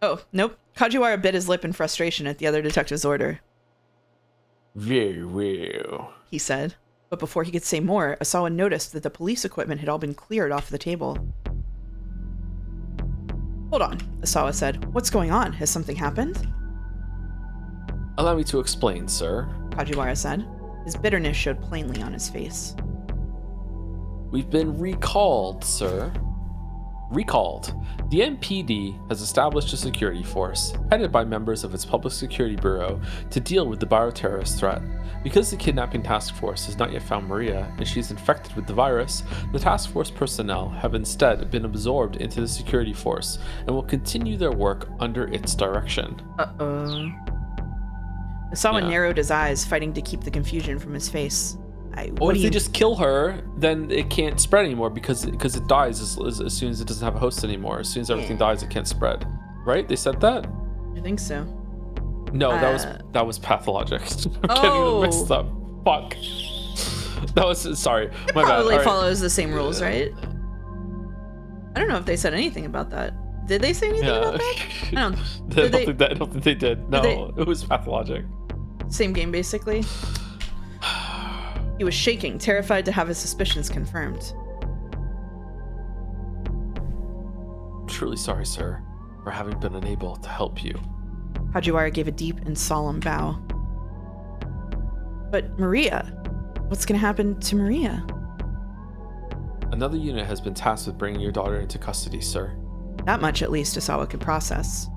Oh, nope. Kajiwara bit his lip in frustration at the other detective's order. Very well, he said. But before he could say more, Asawa noticed that the police equipment had all been cleared off the table. Hold on, Asawa said. What's going on? Has something happened? Allow me to explain, sir, Kajiwara said. His bitterness showed plainly on his face. We've been recalled, sir. Recalled. The MPD has established a security force, headed by members of its Public Security Bureau, to deal with the bioterrorist threat. Because the kidnapping task force has not yet found Maria, and she is infected with the virus, the task force personnel have instead been absorbed into the security force, and will continue their work under its direction. Uh-oh. Asawa narrowed his eyes, fighting to keep the confusion from his face. Or if they just kill her, then it can't spread anymore because it dies as soon as it doesn't have a host anymore. As soon as everything dies, it can't spread. Right? They said that? I think so. No, that was pathologic. I'm getting it mixed up. Fuck. That was sorry. My Probably bad. follows the same rules, right? I don't know if they said anything about that. Did they say anything about that? I don't think they did. No, it was pathologic. Same game, basically. He was shaking, terrified to have his suspicions confirmed. I'm truly sorry, sir, for having been unable to help you. Kajiwara gave a deep and solemn bow. But Maria? What's going to happen to Maria? Another unit has been tasked with bringing your daughter into custody, sir. That much, at least, Asawa could process.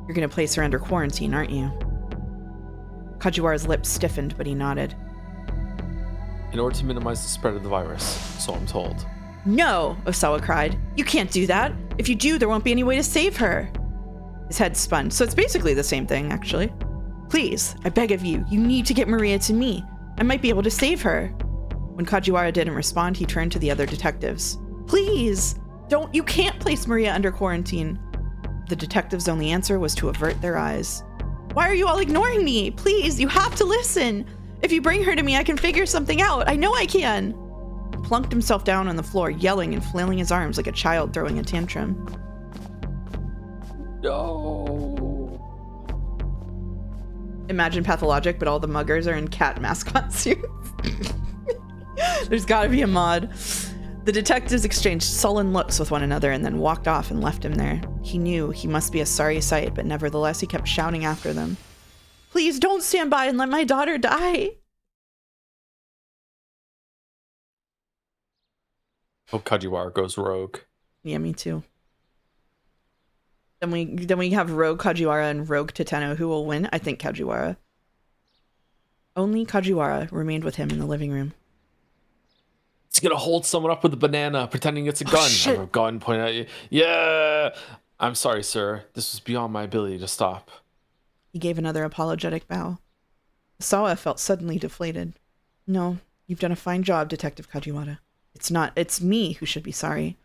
You're going to place her under quarantine, aren't you? Kajiwara's lips stiffened, but he nodded. In order to minimize the spread of the virus, so I'm told. No, Osawa cried. You can't do that. If you do, there won't be any way to save her. His head spun, so it's basically the same thing, actually. Please, I beg of you, you need to get Maria to me. I might be able to save her. When Kajiwara didn't respond, he turned to the other detectives. Please, you can't place Maria under quarantine. The detectives' only answer was to avert their eyes. Why are you all ignoring me? Please, you have to listen. If you bring her to me, I can figure something out. I know I can. He plunked himself down on the floor, yelling and flailing his arms like a child throwing a tantrum. No. Imagine Pathologic, but all the muggers are in cat mascot suits. There's gotta be a mod. The detectives exchanged sullen looks with one another and then walked off and left him there. He knew he must be a sorry sight, but nevertheless he kept shouting after them. Please don't stand by and let my daughter die. Hope Kajiwara goes rogue. Yeah, me too. Then we have Rogue Kajiwara and Rogue Teteno. Who will win? I think Kajiwara. Only Kajiwara remained with him in the living room. He's gonna hold someone up with a banana, pretending it's a gun. Shit. Have a gun pointed at you. Yeah! I'm sorry, sir. This was beyond my ability to stop. He gave another apologetic bow. Asawa felt suddenly deflated. No, you've done a fine job, Detective Kajiwara. It's me who should be sorry.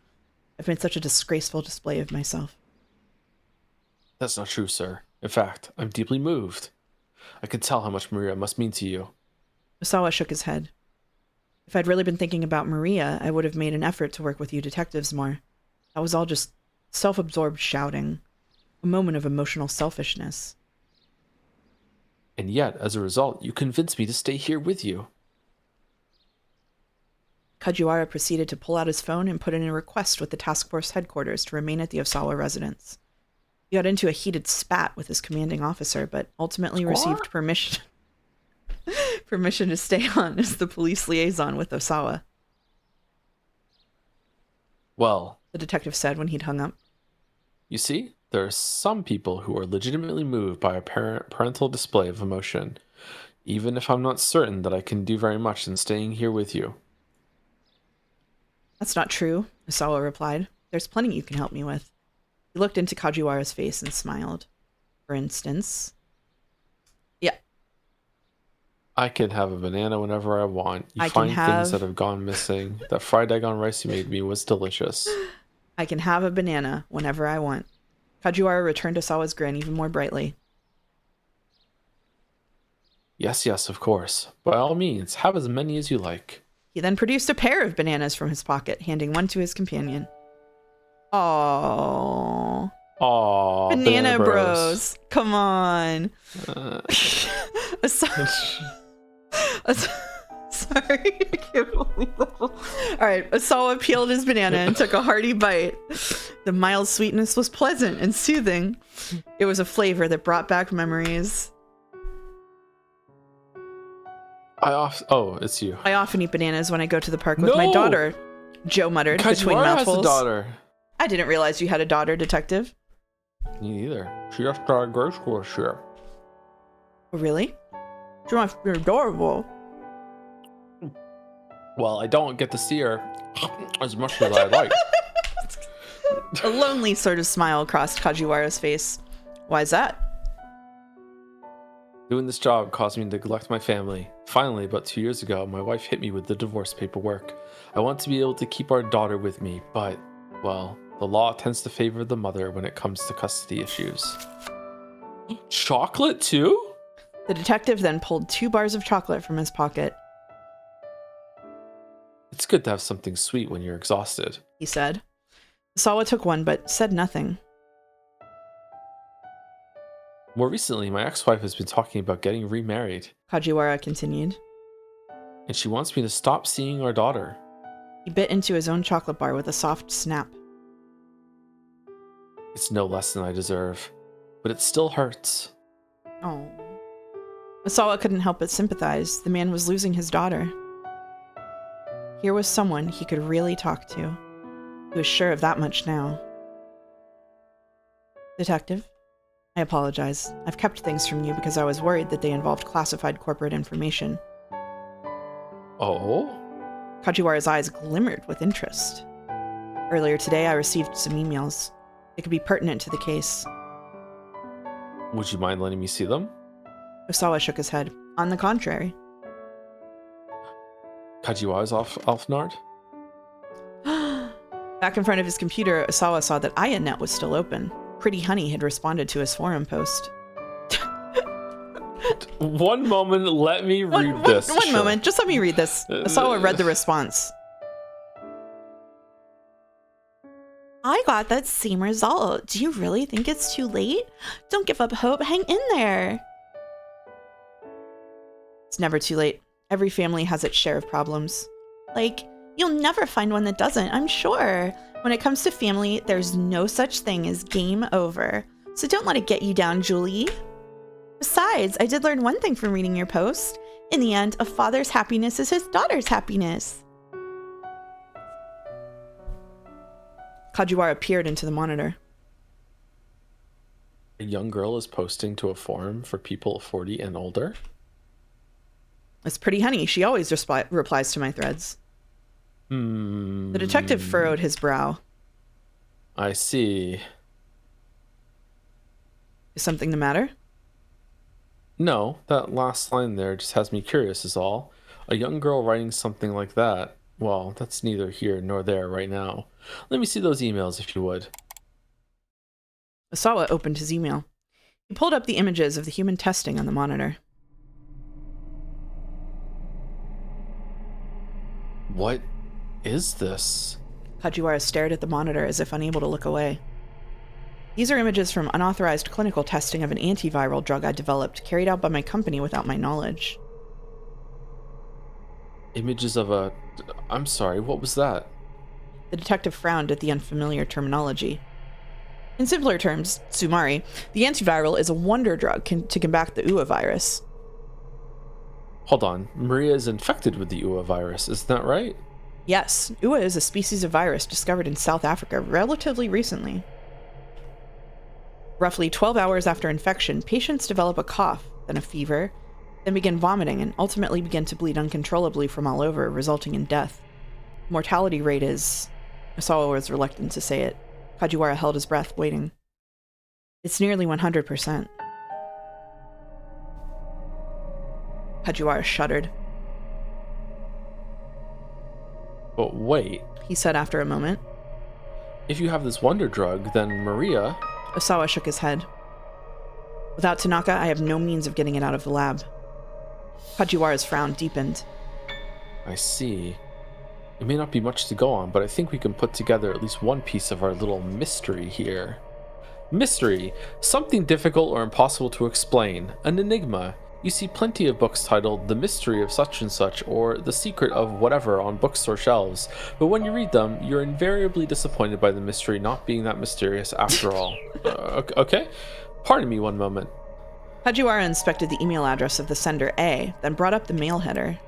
I've made such a disgraceful display of myself. That's not true, sir. In fact, I'm deeply moved. I can tell how much Maria must mean to you. Osawa shook his head. If I'd really been thinking about Maria, I would have made an effort to work with you detectives more. That was all just self-absorbed shouting. A moment of emotional selfishness. And yet, as a result, you convinced me to stay here with you. Kajiwara proceeded to pull out his phone and put in a request with the task force headquarters to remain at the Osawa residence. He got into a heated spat with his commanding officer, but ultimately received permission to stay on as the police liaison with Osawa. Well, the detective said when he'd hung up. You see, there are some people who are legitimately moved by a parental display of emotion, even if I'm not certain that I can do very much in staying here with you. That's not true, Osawa replied. There's plenty you can help me with. He looked into Kajiwara's face and smiled. For instance... Yeah. I can have a banana whenever I want. You I find things that have gone missing. That fried egg on rice you made me was delicious. I can have a banana whenever I want. Kajiwara returned Osawa's grin even more brightly. Yes, of course. By all means, have as many as you like. He then produced a pair of bananas from his pocket, handing one to his companion. Aww. Banana bros. Come on. Sorry, I can't believe that. Alright, Osawa peeled his banana and took a hearty bite. The mild sweetness was pleasant and soothing. It was a flavor that brought back memories. It's you. I often eat bananas when I go to the park with my daughter, Joe muttered between mouthfuls. Has a daughter. I didn't realize you had a daughter, detective. Me neither. She just started grade school this year. Oh, really? She must be adorable. Well, I don't get to see her as much as I'd like. A lonely sort of smile crossed Kajiwara's face. Why's that? Doing this job caused me to neglect my family. Finally, about 2 years ago, my wife hit me with the divorce paperwork. I want to be able to keep our daughter with me, but, well, the law tends to favor the mother when it comes to custody issues. Chocolate, too? The detective then pulled 2 bars of chocolate from his pocket. It's good to have something sweet when you're exhausted, he said. Osawa took one, but said nothing. More recently, my ex-wife has been talking about getting remarried. Kajiwara continued. And she wants me to stop seeing our daughter. He bit into his own chocolate bar with a soft snap. It's no less than I deserve, but it still hurts. Oh. Osawa couldn't help but sympathize. The man was losing his daughter. Here was someone he could really talk to. He was sure of that much now. Detective, I apologize. I've kept things from you because I was worried that they involved classified corporate information. Oh? Kajiwara's eyes glimmered with interest. Earlier today, I received some emails. They could be pertinent to the case. Would you mind letting me see them? Osawa shook his head. On the contrary. Kajiwara's Alfnard? Back in front of his computer, Osawa saw that IANet was still open. Pretty Honey had responded to his forum post. One moment, let me read this. One moment, just let me read this. Osawa read the response. I got that same result. Do you really think it's too late? Don't give up hope. Hang in there. It's never too late. Every family has its share of problems. Like, you'll never find one that doesn't, I'm sure. When it comes to family, there's no such thing as game over. So don't let it get you down, Julie. Besides, I did learn one thing from reading your post. In the end, a father's happiness is his daughter's happiness. Kajiwara peered into the monitor. A young girl is posting to a forum for people 40 and older? It's Pretty Honey. She always replies to my threads. The detective furrowed his brow. I see. Is something the matter? No, that last line there just has me curious is all. A young girl writing something like that. Well, that's neither here nor there right now. Let me see those emails if you would. Osawa opened his email. He pulled up the images of the human testing on the monitor. What is this? Kajiwara stared at the monitor as if unable to look away. These are images from unauthorized clinical testing of an antiviral drug I developed, carried out by my company without my knowledge. Images of a... I'm sorry, what was that? The detective frowned at the unfamiliar terminology. In simpler terms, Sumari, the antiviral is a wonder drug to combat the UA virus. Hold on, Maria is infected with the UA virus, isn't that right? Yes, UA is a species of virus discovered in South Africa relatively recently. Roughly 12 hours after infection, patients develop a cough, then a fever, then begin vomiting, and ultimately begin to bleed uncontrollably from all over, resulting in death. Mortality rate is... Osawa was reluctant to say it. Kajiwara held his breath, waiting. It's nearly 100%. Kajiwara shuddered. But wait, He said after a moment. if you have this wonder drug, then Maria... Osawa shook his head. Without Tanaka, I have no means of getting it out of the lab. Kajiwara's frown deepened. I see. It may not be much to go on, but I think we can put together at least one piece of our little mystery here. Mystery. Something difficult or impossible to explain. An enigma. You see plenty of books titled The Mystery of Such and Such or The Secret of Whatever on bookstore shelves, but when you read them, you're invariably disappointed by the mystery not being that mysterious after all. Okay? Pardon me one moment. Kajiwara inspected the email address of the sender A, then brought up the mail header.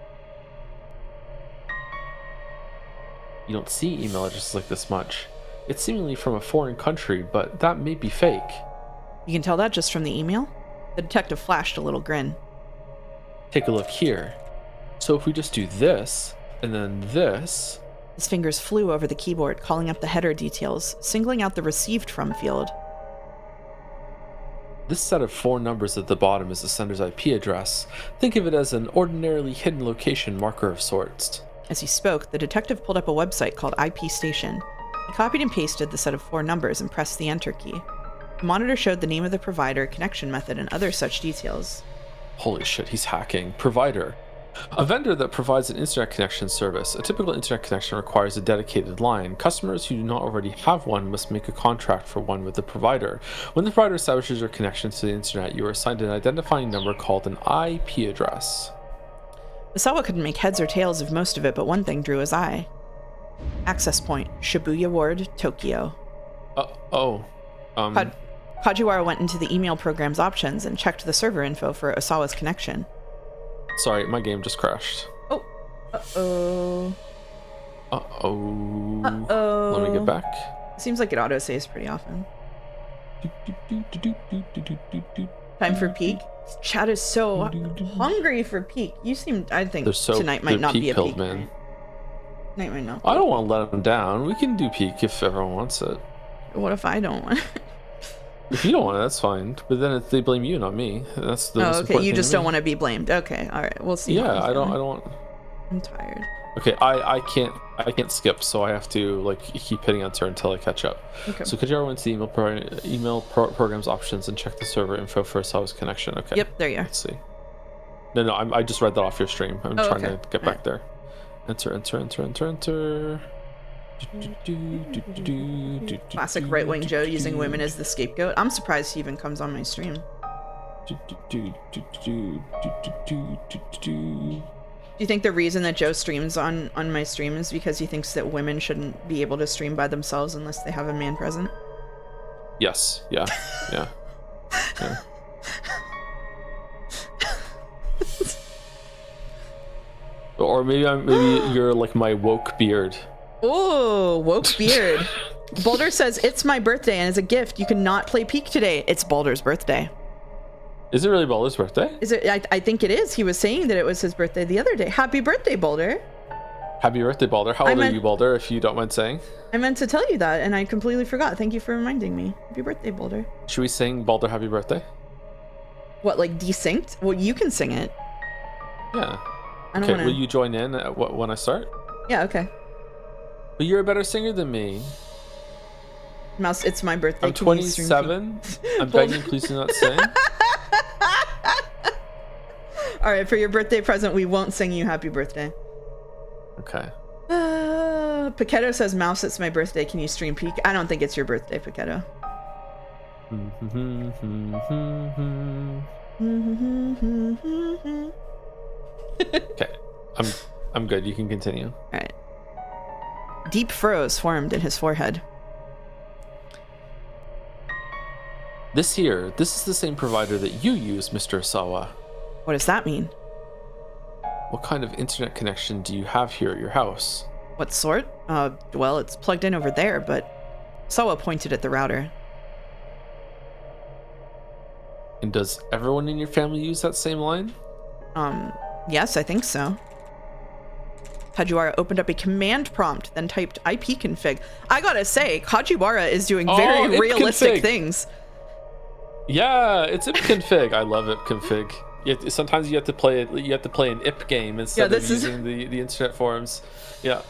You don't see email addresses like this much. It's seemingly from a foreign country, but that may be fake. You can tell that just from the email? The detective flashed a little grin. Take a look here. So if we just do this, and then this... His fingers flew over the keyboard, calling up the header details, singling out the received from field. This set of 4 numbers at the bottom is the sender's IP address. Think of it as an ordinarily hidden location marker of sorts. As he spoke, the detective pulled up a website called IP Station. He copied and pasted the set of 4 numbers and pressed the enter key. The monitor showed the name of the provider, connection method, and other such details. Holy shit, he's hacking. Provider. A vendor that provides an internet connection service. A typical internet connection requires a dedicated line. Customers who do not already have one must make a contract for one with the provider. When the provider establishes your connection to the internet, you are assigned an identifying number called an IP address. Osawa couldn't make heads or tails of most of it, but one thing drew his eye. Access point, Shibuya Ward, Tokyo. Kajiwara went into the email program's options and checked the server info for Osawa's connection. Sorry, my game just crashed. Oh. Uh-oh. Uh-oh. Let me get back. Seems like it auto-saves pretty often. Time for peak. Chad is so hungry for peak. You seem... I think tonight might not be a peak, man. Tonight might not be. I don't want to let him down. We can do peak if everyone wants it. What if I don't want it? If you don't want it, that's fine. But then they blame you, not me. That's the most okay. You just don't want to be blamed. Okay, all right. We'll see. Yeah, I don't want. I'm tired. Okay, I can't skip, so I have to like keep hitting enter until I catch up. Okay. So could you ever went to the email programs options and check the server info for Osawa's connection? Okay. Yep, there you are. Let's see. No, I just read that off your stream. I'm trying to get back there. Enter. Classic right-wing Joe using women as the scapegoat. I'm surprised he even comes on my stream. Do you think the reason that Joe streams on my stream is because he thinks that women shouldn't be able to stream by themselves unless they have a man present? Yes. Yeah. Or maybe you're like my woke beard. Oh, woke beard. Boulder says, it's my birthday, and as a gift, you cannot play Peak today. It's Boulder's birthday. Is it really Boulder's birthday? Is it? I think it is. He was saying that it was his birthday the other day. Happy birthday, Boulder. Happy birthday, Boulder. How old are you, Boulder, if you don't mind saying? I meant to tell you that, and I completely forgot. Thank you for reminding me. Happy birthday, Boulder. Should we sing Boulder happy birthday? What, like desynced? Well, you can sing it. Yeah. Okay, will you join in when I start? Yeah, okay. But you're a better singer than me. Mouse, it's my birthday. I'm 27. I'm begging, please do not sing. All right, for your birthday present, we won't sing you happy birthday. Okay. Paquetto says, Mouse, it's my birthday. Can you stream Peak? I don't think it's your birthday, Paquetto. Okay, I'm good. You can continue. All right. Deep furrows formed in his forehead. This is the same provider that you use, Mr. Asawa. What does that mean? What kind of internet connection do you have here at your house? What sort? Well, it's plugged in over there, but Sawa pointed at the router. And does everyone in your family use that same line? Yes, I think so. Kajiwara opened up a command prompt, then typed ipconfig. I gotta say, Kajiwara is doing very realistic things. Yeah, it's ipconfig. I love ipconfig. Sometimes you have to play it. You have to play an ip game instead of using the internet forums. Yeah,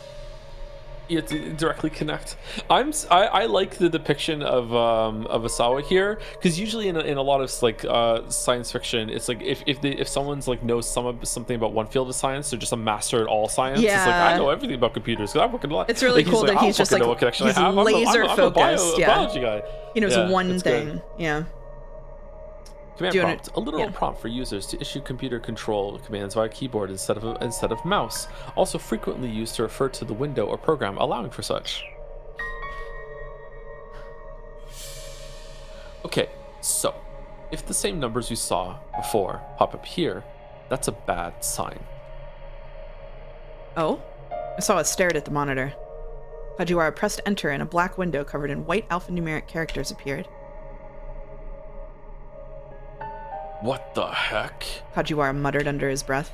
you have to directly connect. I like the depiction of Asawa here, because usually in a lot of like science fiction, it's like if someone's like knows something about one field of science, they're just a master at all science. Yeah. It's like, I know everything about computers because I work in a lot. It's really cool that he's just like he's laser focused. Yeah, biology guy. He knows one thing. Good. Yeah. Command prompt: a literal prompt for users to issue computer control commands via keyboard instead of mouse. Also frequently used to refer to the window or program allowing for such. Okay, so if the same numbers you saw before pop up here, that's a bad sign. Oh? Asawa stared at the monitor. Kajiwara pressed enter and a black window covered in white alphanumeric characters appeared. What the heck? Kajiwara muttered under his breath.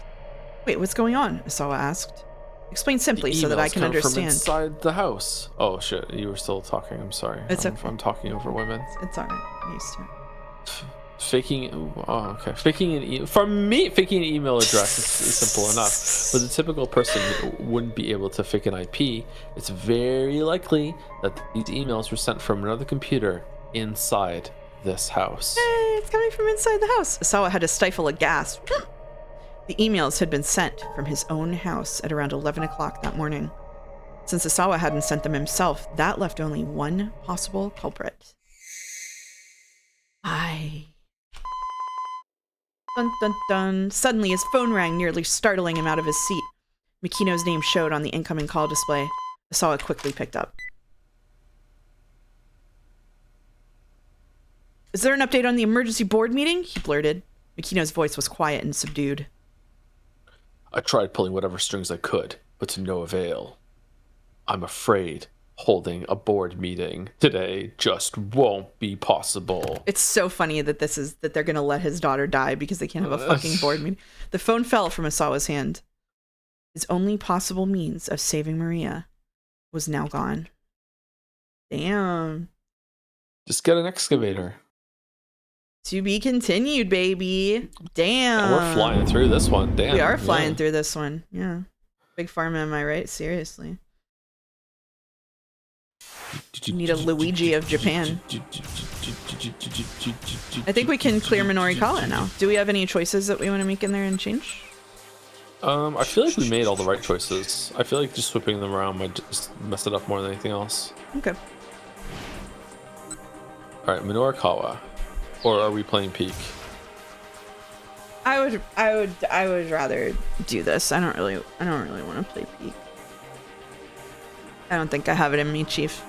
Wait, what's going on? Asawa asked. Explain simply so that I can understand. From inside the house. Oh shit, you were still talking. I'm sorry. I'm talking over women. It's alright. I'm used to it. Faking. Oh, okay. Faking an email address is simple enough. But the typical person wouldn't be able to fake an IP. It's very likely that these emails were sent from another computer inside this house. Hey, it's coming from inside the house. Asawa had to stifle a gasp. The emails had been sent from his own house at around 11 o'clock that morning. Since Asawa hadn't sent them himself, that left only one possible culprit. Dun dun dun. Suddenly his phone rang, nearly startling him out of his seat. Mikino's name showed on the incoming call display. Asawa quickly picked up. Is there an update on the emergency board meeting? He blurted. Mikino's voice was quiet and subdued. I tried pulling whatever strings I could, but to no avail. I'm afraid holding a board meeting today just won't be possible. It's so funny that they're going to let his daughter die because they can't have a fucking board meeting. The phone fell from Asawa's hand. His only possible means of saving Maria was now gone. Damn. Just get an excavator. To be continued, baby. Damn. Yeah, we're flying through this one. Damn. We are flying through this one. Yeah. Big Pharma, am I right? Seriously. You need a Luigi of Japan. I think we can clear Minorikawa now. Do we have any choices that we want to make in there and change? I feel like we made all the right choices. I feel like just whipping them around might just mess it up more than anything else. Okay. All right, Minorikawa. Or are we playing Peak? I would rather do this. I don't really want to play Peak. I don't think I have it in me, Chief.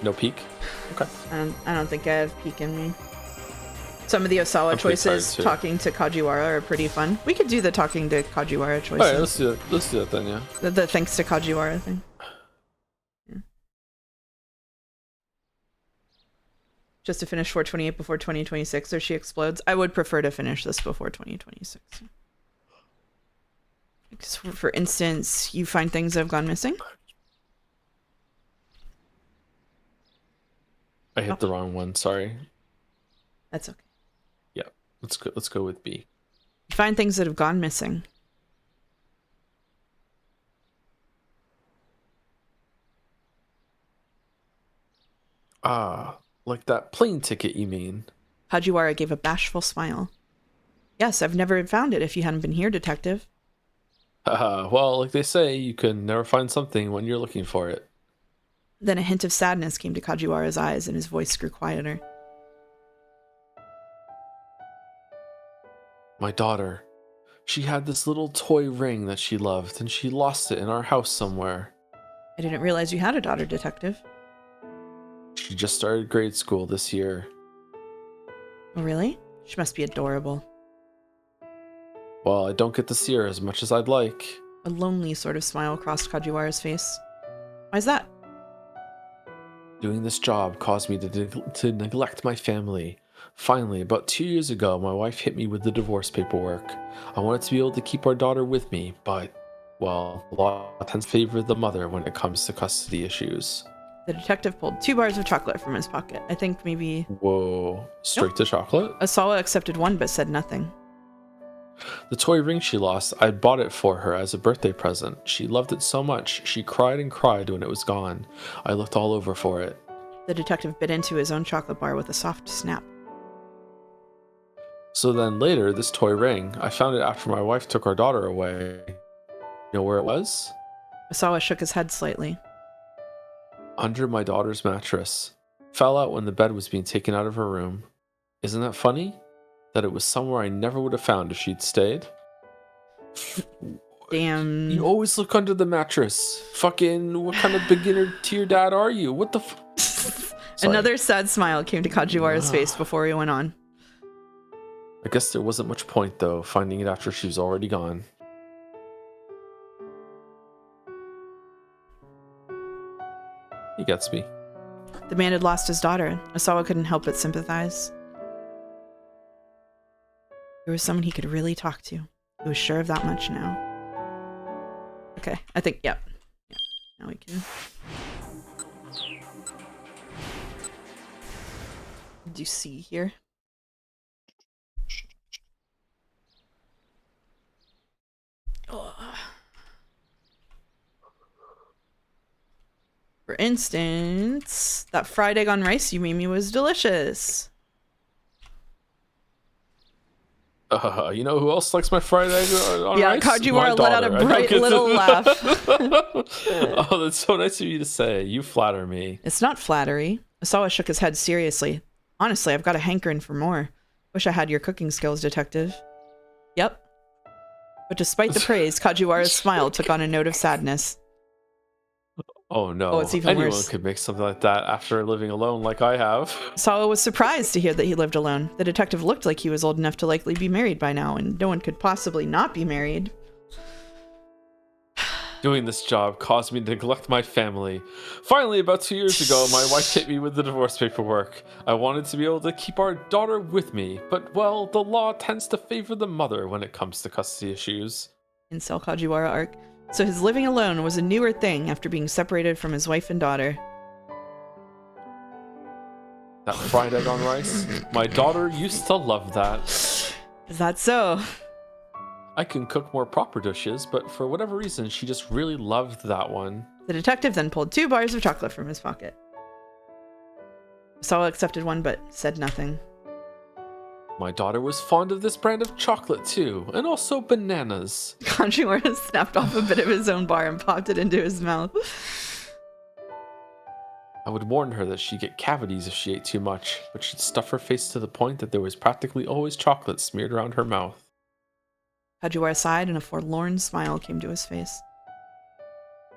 No Peak? Okay. I don't think I have Peak in me. Some of the Osawa choices talking to Kajiwara are pretty fun. We could do the talking to Kajiwara choices. Alright, let's do it. Let's do that then, yeah. The thanks to Kajiwara thing. Yeah. Just to finish 428 before 2026 or she explodes. I would prefer to finish this before 2026. Because for instance, you find things that have gone missing. I hit the wrong one, sorry. That's okay. Yeah, let's go with B. You find things that have gone missing. Like that plane ticket, you mean? Kajiwara gave a bashful smile. Yes, I've never found it if you hadn't been here, detective. Well, like they say, you can never find something when you're looking for it. Then a hint of sadness came to Kajiwara's eyes and his voice grew quieter. My daughter. She had this little toy ring that she loved, and she lost it in our house somewhere. I didn't realize you had a daughter, Detective. She just started grade school this year. Oh, really? She must be adorable. Well, I don't get to see her as much as I'd like. A lonely sort of smile crossed Kajiwara's face. Why's that? Doing this job caused me to neglect my family. Finally, about 2 years ago, my wife hit me with the divorce paperwork. I wanted to be able to keep our daughter with me, but, well, the law tends to favor the mother when it comes to custody issues. The detective pulled 2 bars of chocolate from his pocket. I think maybe... Whoa, straight to chocolate? Asawa accepted one but said nothing. The toy ring she lost, I bought it for her as a birthday present. She loved it so much, she cried and cried when it was gone. I looked all over for it. The detective bit into his own chocolate bar with a soft snap. So then later, this toy ring, I found it after my wife took our daughter away. You know where it was? Asawa shook his head slightly. Under my daughter's mattress. Fell out when the bed was being taken out of her room. Isn't that funny? That it was somewhere I never would have found if she'd stayed. Damn. You always look under the mattress. Fucking, what kind of beginner tier dad are you? What the Another sad smile came to Kajiwara's face before he went on. I guess there wasn't much point, though, finding it after she was already gone. He gets me. The man had lost his daughter. Asawa couldn't help but sympathize. There was someone he could really talk to. He was sure of that much now. Okay, I think, yep. Yeah, now we can... What do you see here? Oh. For instance, that fried egg on rice you made me was delicious. You know who else likes my fried egg on rice? Yeah, Kajiwara let out a bright little laugh. Oh, that's so nice of you to say. You flatter me. It's not flattery. Asawa shook his head seriously. Honestly, I've got a hankering for more. Wish I had your cooking skills, Detective. Yep. But despite the praise, Kajiwara's smile took on a note of sadness. Oh no, oh, it's even anyone worse. Could make something like that after living alone like I have. Asawa was surprised to hear that he lived alone. The detective looked like he was old enough to likely be married by now, and no one could possibly not be married. Doing this job caused me to neglect my family. Finally, about 2 years ago, my wife hit me with the divorce paperwork. I wanted to be able to keep our daughter with me, but, well, the law tends to favor the mother when it comes to custody issues. Incel Kajiwara arc. So his living alone was a newer thing after being separated from his wife and daughter. That fried egg on rice? My daughter used to love that. Is that so? I can cook more proper dishes, but for whatever reason, she just really loved that one. The detective then pulled 2 bars of chocolate from his pocket. Asawa accepted one, but said nothing. My daughter was fond of this brand of chocolate too, and also bananas. Kajiwara snapped off a bit of his own bar and popped it into his mouth. I would warn her that she'd get cavities if she ate too much, but she'd stuff her face to the point that there was practically always chocolate smeared around her mouth. Kajiwara sighed and a forlorn smile came to his face.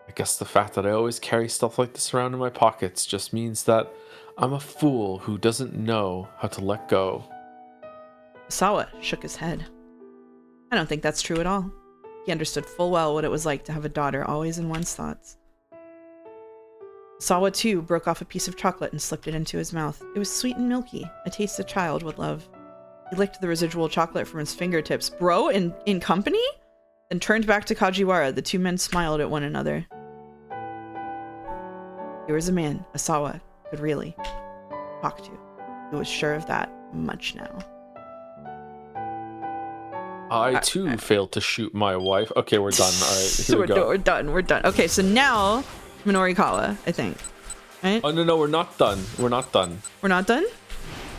I guess the fact that I always carry stuff like this around in my pockets just means that I'm a fool who doesn't know how to let go. Asawa shook his head. I don't think that's true at all. He understood full well what it was like to have a daughter always in one's thoughts. Asawa too broke off a piece of chocolate and slipped it into his mouth. It was sweet and milky, a taste a child would love. He licked the residual chocolate from his fingertips. Bro, in company? Then turned back to Kajiwara. The 2 men smiled at one another. Here was a man Asawa could really talk to. He was sure of that much now. I too failed to shoot my wife. Okay, we're done. All right, here we go. We're done. Okay, so now Minorikawa, I think. Right? Oh, no, we're not done. We're not done. We're not done?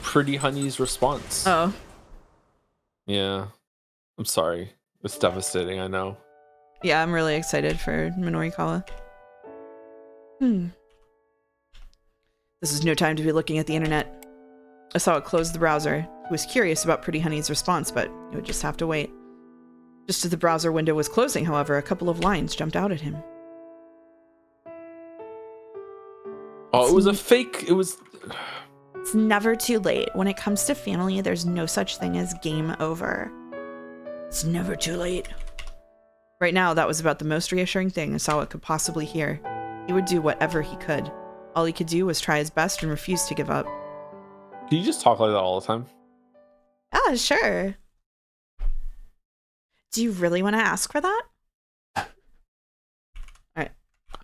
Pretty Honey's response. Oh. Yeah. I'm sorry. It's devastating, I know. Yeah, I'm really excited for Minorikawa. This is no time to be looking at the internet. Asawa closed the browser. He was curious about Pretty Honey's response, but he would just have to wait. Just as the browser window was closing, however, a couple of lines jumped out at him. Oh, it was a fake. It was... It's never too late. When it comes to family, there's no such thing as game over. It's never too late. Right now, that was about the most reassuring thing Asawa could possibly hear. He would do whatever he could. All he could do was try his best and refuse to give up. Can you just talk like that all the time? Ah, sure. Do you really want to ask for that? Alright.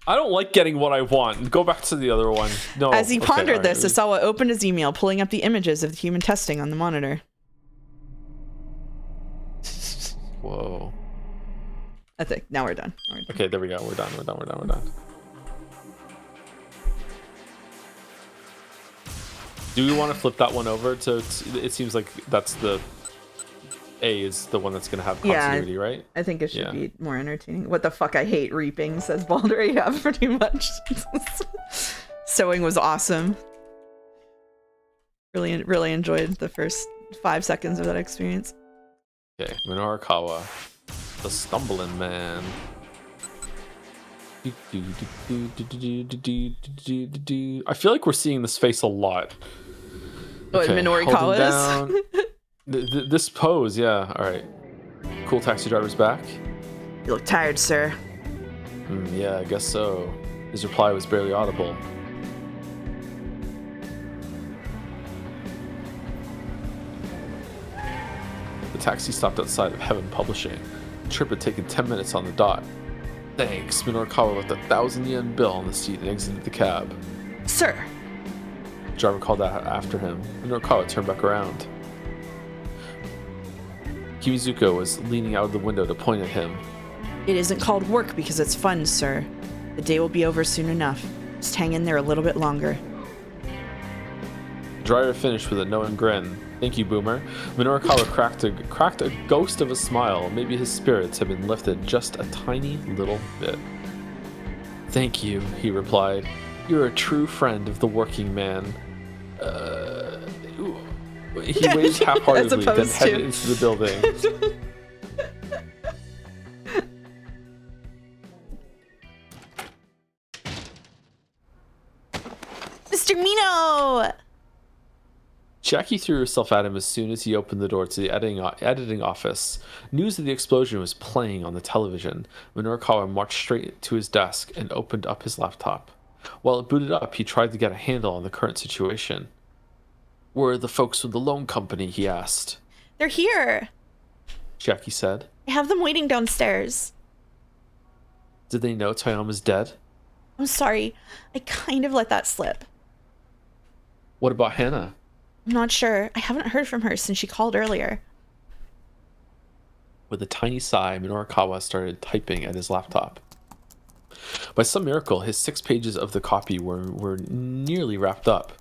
I don't like getting what I want. Go back to the other one. No. As he pondered this, Asawa opened his email, pulling up the images of the human testing on the monitor. Whoa. I think now we're done. Okay, there we go. We're done. Do we want to flip that one over to? It seems like that's the A is the one that's going to have continuity, right? I think it should be more entertaining. What the fuck? I hate reaping, says Baldur. Yeah, pretty much. Sewing was awesome. Really enjoyed the first 5 seconds of that experience. Okay, Minorikawa, the stumbling man. I feel like we're seeing this face a lot. What, Minorikawa's? This pose, yeah. All right. Cool taxi driver's back. You look tired, sir. Yeah, I guess so. His reply was barely audible. The taxi stopped outside of Heaven Publishing. The trip had taken 10 minutes on the dot. Thanks. Minorikawa left a 1,000 yen bill on the seat and exited the cab. Sir. The driver called out after him. Minorikawa turned back around. Kimizuko was leaning out of the window to point at him. It isn't called work because it's fun, sir. The day will be over soon enough. Just hang in there a little bit longer. The driver finished with a knowing grin. Thank you, Boomer. Minorikawa cracked a ghost of a smile. Maybe his spirits had been lifted just a tiny little bit. Thank you, he replied. You're a true friend of the working man. He waved half-heartedly, then headed into the building. Mr. Mino! Jackie threw herself at him as soon as he opened the door to the editing office. News of the explosion was playing on the television. Minorikawa marched straight to his desk and opened up his laptop. While it booted up, he tried to get a handle on the current situation. Where are the folks from the loan company? He asked. They're here, Jackie said. I have them waiting downstairs. Did they know Toyama's dead? I'm sorry. I kind of let that slip. What about Hannah? I'm not sure. I haven't heard from her since she called earlier. With a tiny sigh, Minorikawa started typing at his laptop. By some miracle, his 6 pages of the copy were nearly wrapped up.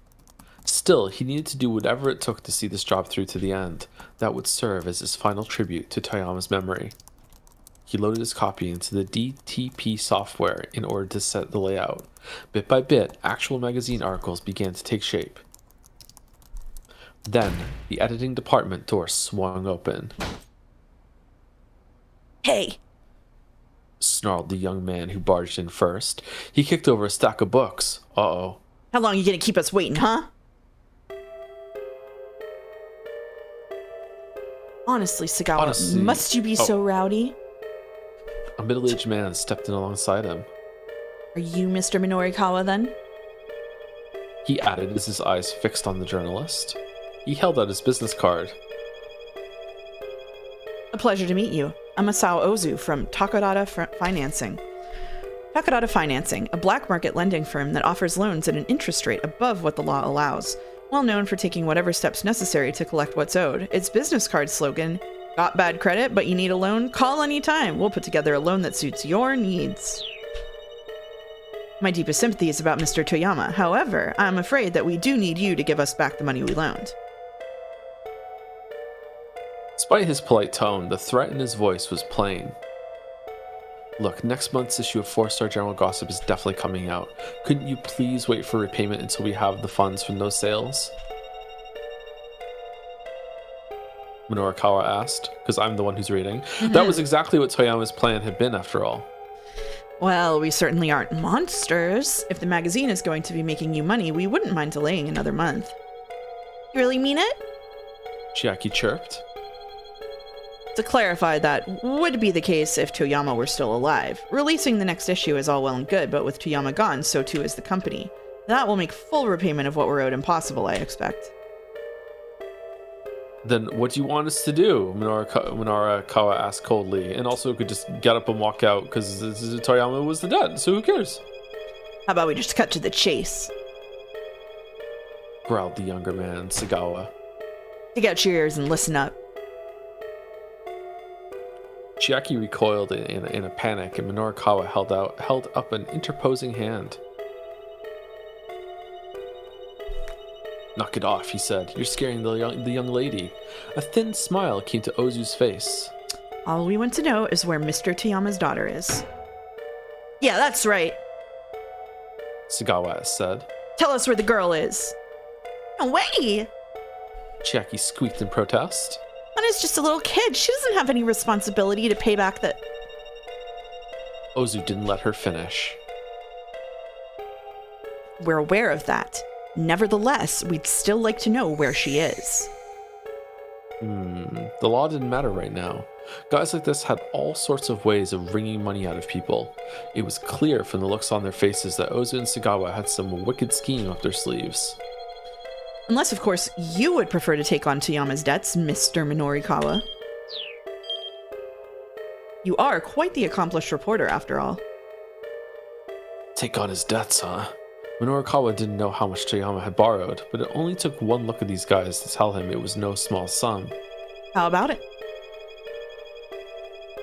Still, he needed to do whatever it took to see this job through to the end. That would serve as his final tribute to Toyama's memory. He loaded his copy into the DTP software in order to set the layout. Bit by bit, actual magazine articles began to take shape. Then, the editing department door swung open. Hey! Snarled the young man who barged in first. He kicked over a stack of books. Uh-oh. How long are you gonna keep us waiting, huh? Honestly, Sagawa, must you be so rowdy? A middle-aged man stepped in alongside him. Are you Mr. Minorikawa, then? He added as his eyes fixed on the journalist. He held out his business card. A pleasure to meet you. I'm Masao Ozu from Takodata Financing. Takodata Financing, a black market lending firm that offers loans at an interest rate above what the law allows. Well known for taking whatever steps necessary to collect what's owed. Its business card slogan, got bad credit but you need a loan? Call anytime. We'll put together a loan that suits your needs. My deepest sympathy is about Mr. Toyama. However, I'm afraid that we do need you to give us back the money we loaned. Despite his polite tone, the threat in his voice was plain. Look, next month's issue of 4-Star General Gossip is definitely coming out. Couldn't you please wait for repayment until we have the funds from those sales? Minorikawa asked, because I'm the one who's reading. That was exactly what Toyama's plan had been, after all. Well, we certainly aren't monsters. If the magazine is going to be making you money, we wouldn't mind delaying another month. You really mean it? Chiaki chirped. To clarify, that would be the case if Toyama were still alive. Releasing the next issue is all well and good, but with Toyama gone, so too is the company. That will make full repayment of what we're owed impossible, I expect. Then what do you want us to do? Minorikawa asked coldly, and also could just get up and walk out because Toyama was the dead, so who cares? How about we just cut to the chase? Growled the younger man, Sagawa. Take out your ears and listen up. Chiaki recoiled in a panic, and Minorikawa held up an interposing hand. Knock it off, he said. You're scaring the young lady. A thin smile came to Ozu's face. All we want to know is where Mr. Toyama's daughter is. Yeah, that's right. Sagawa said. Tell us where the girl is. No way! Chiaki squeaked in protest. Hana's just a little kid. She doesn't have any responsibility to pay back the... Ozu didn't let her finish. We're aware of that. Nevertheless, we'd still like to know where she is. The law didn't matter right now. Guys like this had all sorts of ways of wringing money out of people. It was clear from the looks on their faces that Ozu and Sagawa had some wicked scheme up their sleeves. Unless, of course, you would prefer to take on Toyama's debts, Mr. Minorikawa. You are quite the accomplished reporter, after all. Take on his debts, huh? Minorikawa didn't know how much Toyama had borrowed, but it only took one look at these guys to tell him it was no small sum. How about it?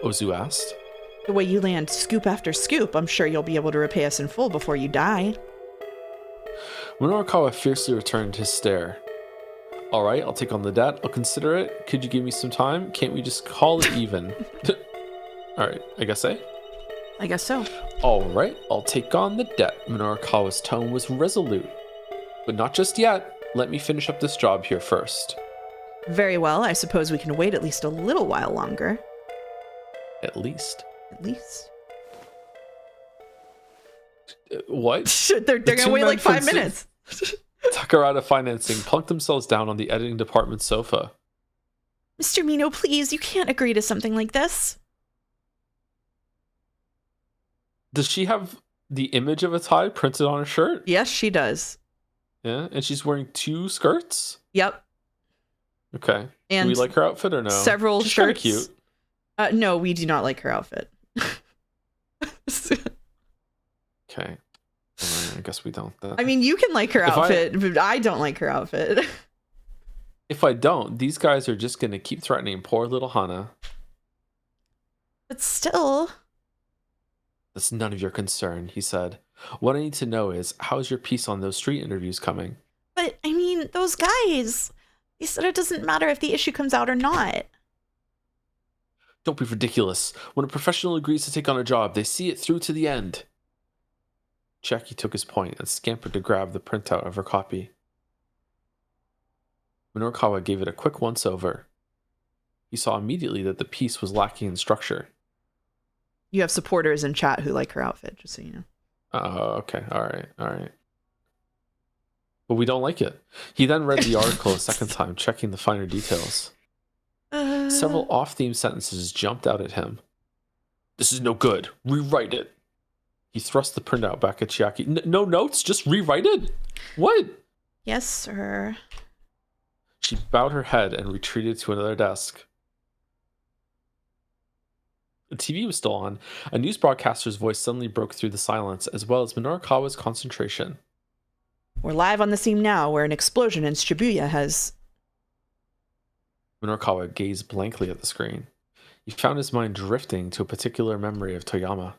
Ozu asked. The way you land scoop after scoop, I'm sure you'll be able to repay us in full before you die. Minorikawa fiercely returned his stare. All right, I'll take on the debt. I'll consider it. Could you give me some time? Can't we just call it even? All right, I guess I guess so. All right, I'll take on the debt. Minorikawa's tone was resolute. But not just yet. Let me finish up this job here first. Very well, I suppose we can wait at least a little while longer. At least. At least. What? They're gonna wait like 5 minutes. Takarada Financing plunked themselves down on the editing department sofa. Mr. Mino, please, you can't agree to something like this. Does she have the image of a tie printed on her shirt? Yes, she does. Yeah, and she's wearing 2 skirts? Yep. Okay. And do we like her outfit or no? Several she's shirts. Cute. No, we do not like her outfit. Okay. I guess we don't. I mean, you can like her outfit, but I don't like her outfit. If I don't, these guys are just going to keep threatening poor little Hana. But still... That's none of your concern, he said. What I need to know is, how's your piece on those street interviews coming? But, I mean, those guys... They said it doesn't matter if the issue comes out or not. Don't be ridiculous. When a professional agrees to take on a job, they see it through to the end. Chiaki took his point and scampered to grab the printout of her copy. Minorikawa gave it a quick once-over. He saw immediately that the piece was lacking in structure. You have supporters in chat who like her outfit, just so you know. Okay. All right. But we don't like it. He then read the article a second time, checking the finer details. Several off-theme sentences jumped out at him. This is no good. Rewrite it. He thrust the printout back at Chiaki. No notes? Just rewrite it? What? Yes, sir. She bowed her head and retreated to another desk. The TV was still on. A news broadcaster's voice suddenly broke through the silence, as well as Minorikawa's concentration. We're live on the scene now, where an explosion in Shibuya has... Minorikawa gazed blankly at the screen. He found his mind drifting to a particular memory of Toyama.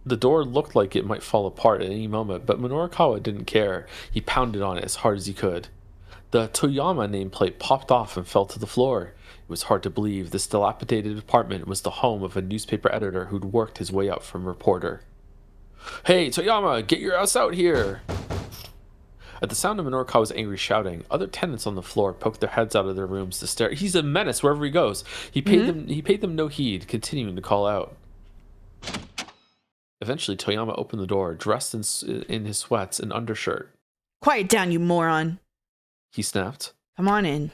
The door looked like it might fall apart at any moment, but Minorikawa didn't care. He pounded on it as hard as he could. The Toyama nameplate popped off and fell to the floor. It was hard to believe this dilapidated apartment was the home of a newspaper editor who'd worked his way up from reporter. Hey, Toyama, get your ass out here! At the sound of Minorikawa's angry shouting, other tenants on the floor poked their heads out of their rooms to stare. He's a menace wherever he goes. He paid them no heed, continuing to call out. Eventually, Toyama opened the door, dressed in his sweats and undershirt. Quiet down, you moron. He snapped. Come on in.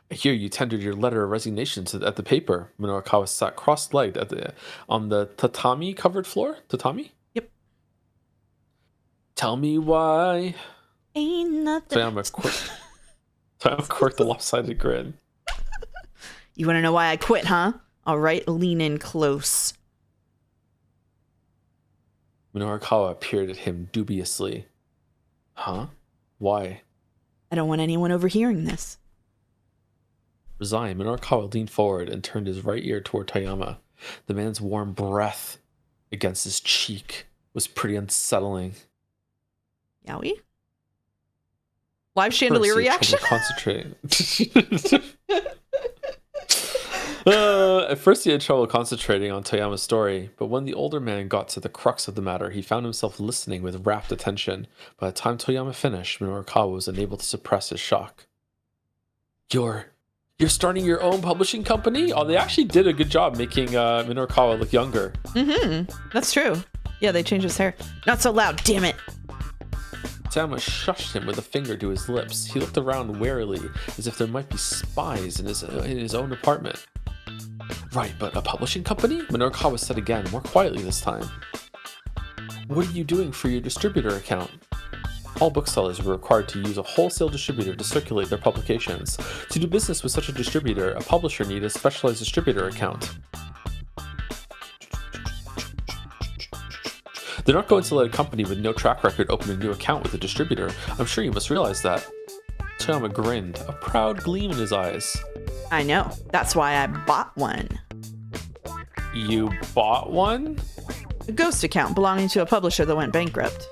I hear you tendered your letter of resignation at the paper. Minorikawa sat cross-legged on the tatami-covered floor. Tatami? Yep. Tell me why. Ain't nothing. Toyama quirked the lopsided grin. You want to know why I quit, huh? All right, lean in close. Minorikawa peered at him dubiously. Huh? Why? I don't want anyone overhearing this. Resigned, Minorikawa leaned forward and turned his right ear toward Toyama. The man's warm breath against his cheek was pretty unsettling. Yowie? Live chandelier reaction? Concentrating. At first he had trouble concentrating on Toyama's story, but when the older man got to the crux of the matter, he found himself listening with rapt attention. By the time Toyama finished, Minorikawa was unable to suppress his shock. You're starting your own publishing company? Oh, they actually did a good job making Minorikawa look younger. That's true. Yeah, they changed his hair. Not so loud, damn it. Toyama shushed him with a finger to his lips. He looked around warily, as if there might be spies in his own apartment. Right, but a publishing company? Minorikawa said again, more quietly this time. What are you doing for your distributor account? All booksellers were required to use a wholesale distributor to circulate their publications. To do business with such a distributor, a publisher needed a specialized distributor account. They're not going to let a company with no track record open a new account with a distributor. I'm sure you must realize that. Toyama grinned, a proud gleam in his eyes. I know. That's why I bought one. You bought one? A ghost account belonging to a publisher that went bankrupt.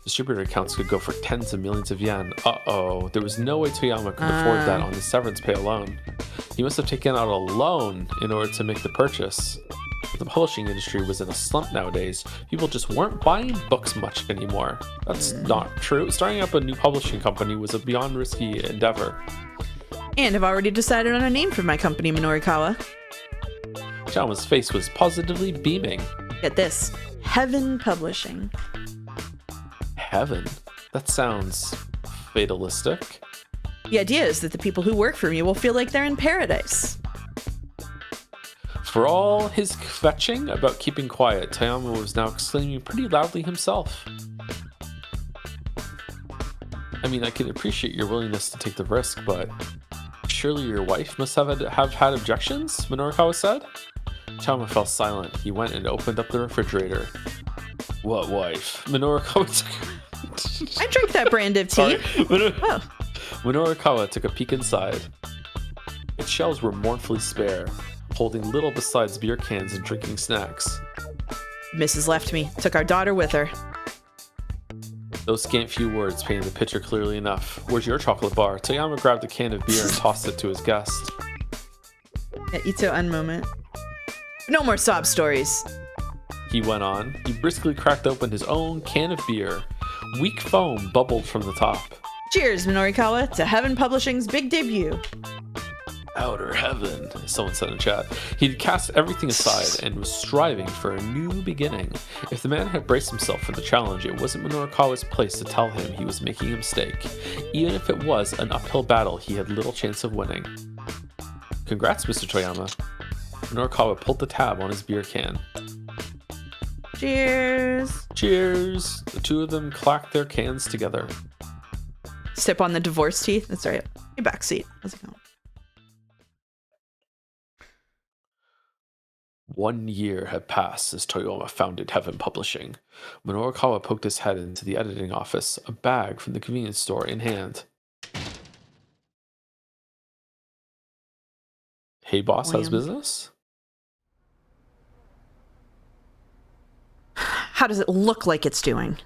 Distributor accounts could go for tens of millions of yen. Uh-oh. There was no way Toyama could afford that on his severance pay alone. He must have taken out a loan in order to make the purchase. But the publishing industry was in a slump nowadays. People just weren't buying books much anymore. That's not true. Starting up a new publishing company was a beyond risky endeavor. And I've already decided on a name for my company, Minorikawa. Toyama's face was positively beaming. Get this. Heaven Publishing. Heaven? That sounds fatalistic. The idea is that the people who work for me will feel like they're in paradise. For all his fetching about keeping quiet, Toyama was now exclaiming pretty loudly himself. I mean, I can appreciate your willingness to take the risk, but surely your wife must have had objections, Minorikawa said. Toyama fell silent. He went and opened up the refrigerator. What wife? Minorikawa I drink that brand of tea. Minorikawa took a peek inside. Its shelves were mournfully spare, holding little besides beer cans and drinking snacks. Mrs. left me, took our daughter with her. Those scant few words painted the picture clearly enough. Where's your chocolate bar? Toyama grabbed a can of beer and tossed it to his guest. Ito-un moment. No more sob stories. He went on. He briskly cracked open his own can of beer. Weak foam bubbled from the top. Cheers, Minorikawa, to Heaven Publishing's big debut. Outer heaven, someone said in chat. He'd cast everything aside and was striving for a new beginning. If the man had braced himself for the challenge, it wasn't Minorikawa's place to tell him he was making a mistake. Even if it was an uphill battle, he had little chance of winning. Congrats, Mr. Toyama. Minorikawa pulled the tab on his beer can. Cheers. Cheers. The two of them clacked their cans together. Sip on the divorce tea. That's right. Your back seat. How's it going? 1 year had passed since Toyama founded Heaven Publishing. Minorikawa poked his head into the editing office, a bag from the convenience store in hand. Hey boss, how's business? How does it look like it's doing?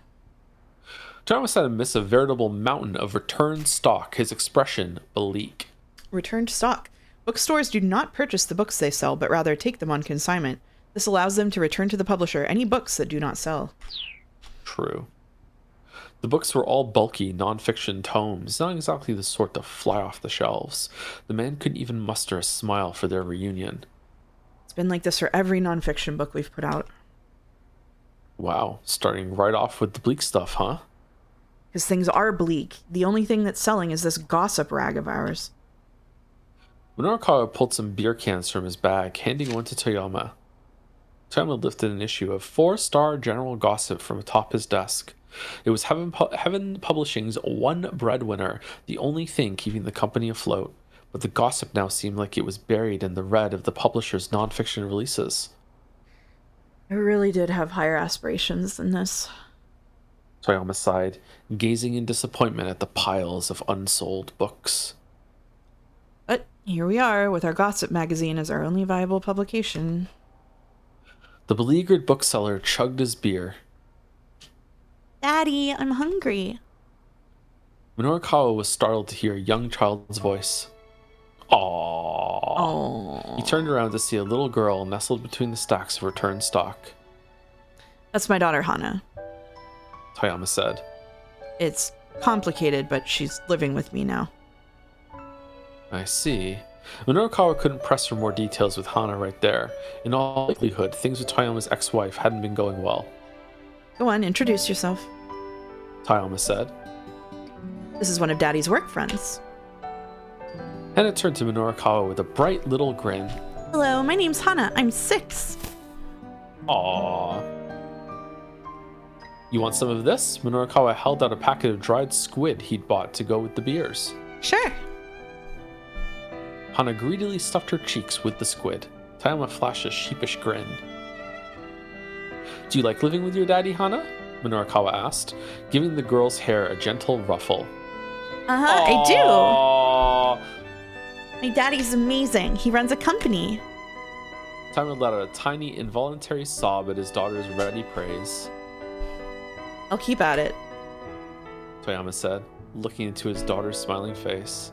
Toyama sat amidst a veritable mountain of returned stock, his expression bleak. Returned stock. Bookstores do not purchase the books they sell, but rather take them on consignment. This allows them to return to the publisher any books that do not sell. True. The books were all bulky, non-fiction tomes, not exactly the sort to fly off the shelves. The man couldn't even muster a smile for their reunion. It's been like this for every non-fiction book we've put out. Wow, starting right off with the bleak stuff, huh? Because things are bleak. The only thing that's selling is this gossip rag of ours. Minorikawa pulled some beer cans from his bag, handing one to Toyama. Toyama lifted an issue of 4-star general gossip from atop his desk. It was Heaven Publishing's one breadwinner, the only thing keeping the company afloat, but the gossip now seemed like it was buried in the red of the publisher's non-fiction releases. I really did have higher aspirations than this. Toyama sighed, gazing in disappointment at the piles of unsold books. But here we are, with our gossip magazine as our only viable publication. The beleaguered bookseller chugged his beer. Daddy, I'm hungry. Minorikawa was startled to hear a young child's voice. Aww. Aww. He turned around to see a little girl nestled between the stacks of returned stock. That's my daughter, Hana. Toyama said. It's complicated, but she's living with me now. I see. Minorikawa couldn't press for more details with Hana right there. In all likelihood, things with Toyama's ex-wife hadn't been going well. Go on, introduce yourself. Toyama said. This is one of Daddy's work friends. Hana turned to Minorikawa with a bright little grin. Hello, my name's Hana. I'm 6. Aww. You want some of this? Minorikawa held out a packet of dried squid he'd bought to go with the beers. Sure. Hana greedily stuffed her cheeks with the squid. Toyama flashed a sheepish grin. Do you like living with your daddy, Hana? Minorikawa asked, giving the girl's hair a gentle ruffle. I do. My daddy's amazing. He runs a company. Toyama let out a tiny, involuntary sob at his daughter's ready praise. I'll keep at it. Toyama said, looking into his daughter's smiling face.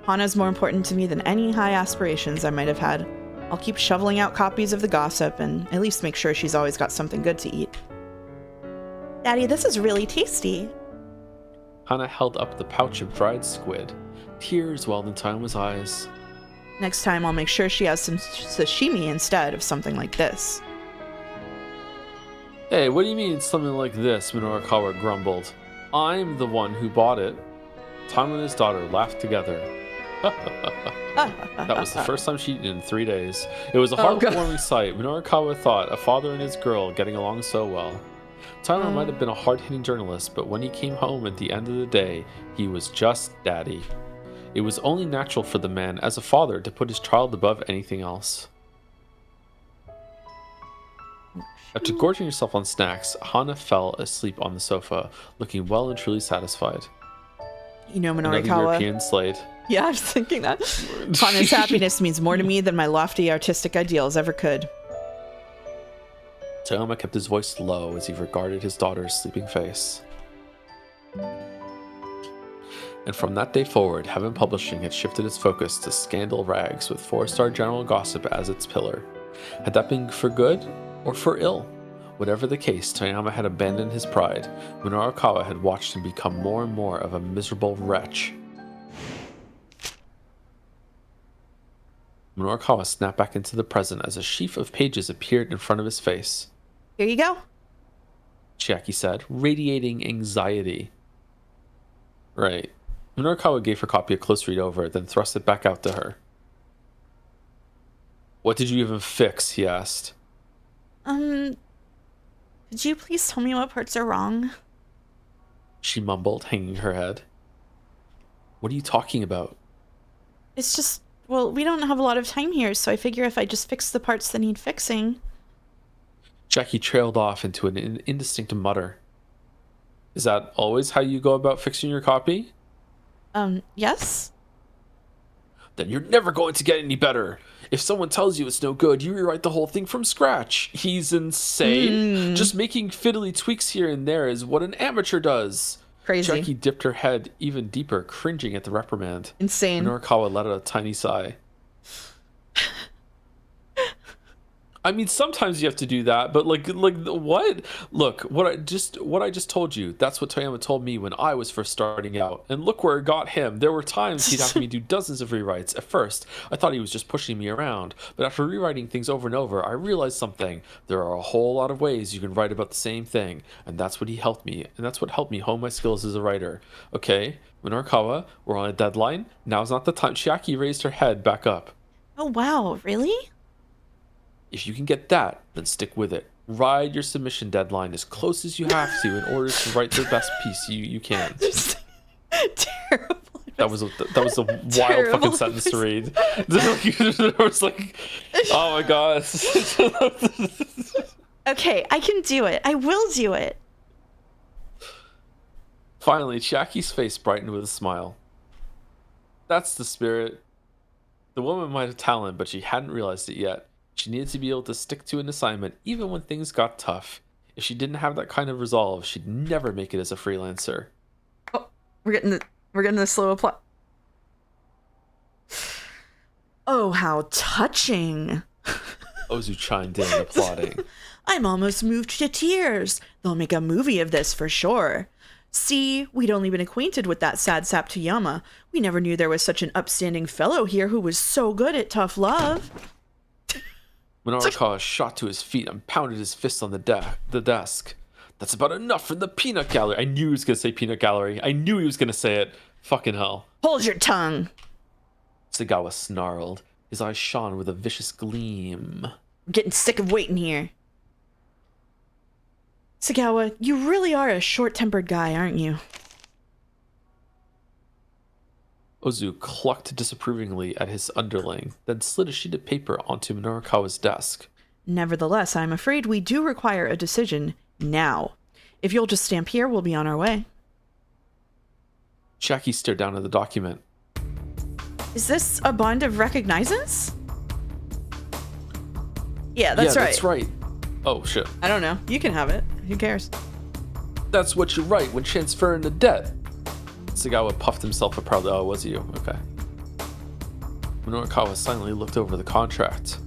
Hana's more important to me than any high aspirations I might have had. I'll keep shoveling out copies of the gossip and at least make sure she's always got something good to eat. Daddy, this is really tasty. Hana held up the pouch of dried squid. Tears welled in Toyama's eyes. Next time I'll make sure she has some sashimi instead of something like this. Hey, what do you mean something like this? Minorikawa grumbled. I'm the one who bought it. Toyama and his daughter laughed together. That was the first time she'd eaten in 3 days. It was a heartwarming sight. Minorikawa thought, a father and his girl getting along so well. Toyama might have been a hard-hitting journalist, but when he came home at the end of the day, he was just daddy. It was only natural for the man, as a father, to put his child above anything else. After gorging herself on snacks, Hana fell asleep on the sofa, looking well and truly satisfied. You know, Minorikawa. Another European Slade. Yeah, I was thinking that. Hana's happiness means more to me than my lofty artistic ideals ever could. Toyama kept his voice low as he regarded his daughter's sleeping face. And from that day forward, Heaven Publishing had shifted its focus to scandal rags with 4-star general gossip as its pillar. Had that been for good or for ill? Whatever the case, Toyama had abandoned his pride. Minorikawa had watched him become more and more of a miserable wretch. Minorikawa snapped back into the present as a sheaf of pages appeared in front of his face. Here you go. Chiaki said, radiating anxiety. Right. Minorikawa gave her copy a close read over, then thrust it back out to her. What did you even fix? He asked. Could you please tell me what parts are wrong? She mumbled, hanging her head. What are you talking about? It's just, well, we don't have a lot of time here, so I figure if I just fix the parts that need fixing. Jackie trailed off into an indistinct mutter. Is that always how you go about fixing your copy? Yes? Then you're never going to get any better. If someone tells you it's no good, you rewrite the whole thing from scratch. He's insane. Just making fiddly tweaks here and there is what an amateur does. Crazy. Jackie dipped her head even deeper, cringing at the reprimand. Insane. Minorikawa let out a tiny sigh. I mean, sometimes you have to do that, but like what? Look, what I just told you. That's what Toyama told me when I was first starting out, and look where it got him. There were times he'd have me do dozens of rewrites. At first, I thought he was just pushing me around, but after rewriting things over and over, I realized something. There are a whole lot of ways you can write about the same thing, and that's what he helped me, and that's what helped me hone my skills as a writer. Okay, Minorikawa, we're on a deadline. Now's not the time. Chiaki raised her head back up. Oh wow, really? If you can get that, then stick with it. Ride your submission deadline as close as you have to in order to write the best piece you can. Terrible. That was a wild fucking sentence to read. I was like, oh my god. Okay, I can do it. I will do it. Finally, Chiaki's face brightened with a smile. That's the spirit. The woman might have talent, but she hadn't realized it yet. She needed to be able to stick to an assignment even when things got tough. If she didn't have that kind of resolve, she'd never make it as a freelancer. Oh, we're getting the slow applause. Oh, how touching. Ozu chimed in, applauding. I'm almost moved to tears. They'll make a movie of this for sure. See, we'd only been acquainted with that sad sap Toyama. We never knew there was such an upstanding fellow here who was so good at tough love. Minorikawa shot to his feet and pounded his fist on the desk. That's about enough from the peanut gallery. I knew he was going to say peanut gallery. I knew he was going to say it. Fucking hell. Hold your tongue. Sagawa snarled. His eyes shone with a vicious gleam. I'm getting sick of waiting here. Sagawa, you really are a short-tempered guy, aren't you? Ozu clucked disapprovingly at his underling, then slid a sheet of paper onto Minorikawa's desk. Nevertheless, I'm afraid we do require a decision now. If you'll just stamp here, we'll be on our way. Chiaki stared down at the document. Is this a bond of recognizance? Yeah, that's right. That's right. Oh, shit. I don't know. You can have it. Who cares? That's what you write when transferring the debt. Sagawa puffed himself up proudly. Oh, was you? Okay. Minorikawa silently looked over the contract.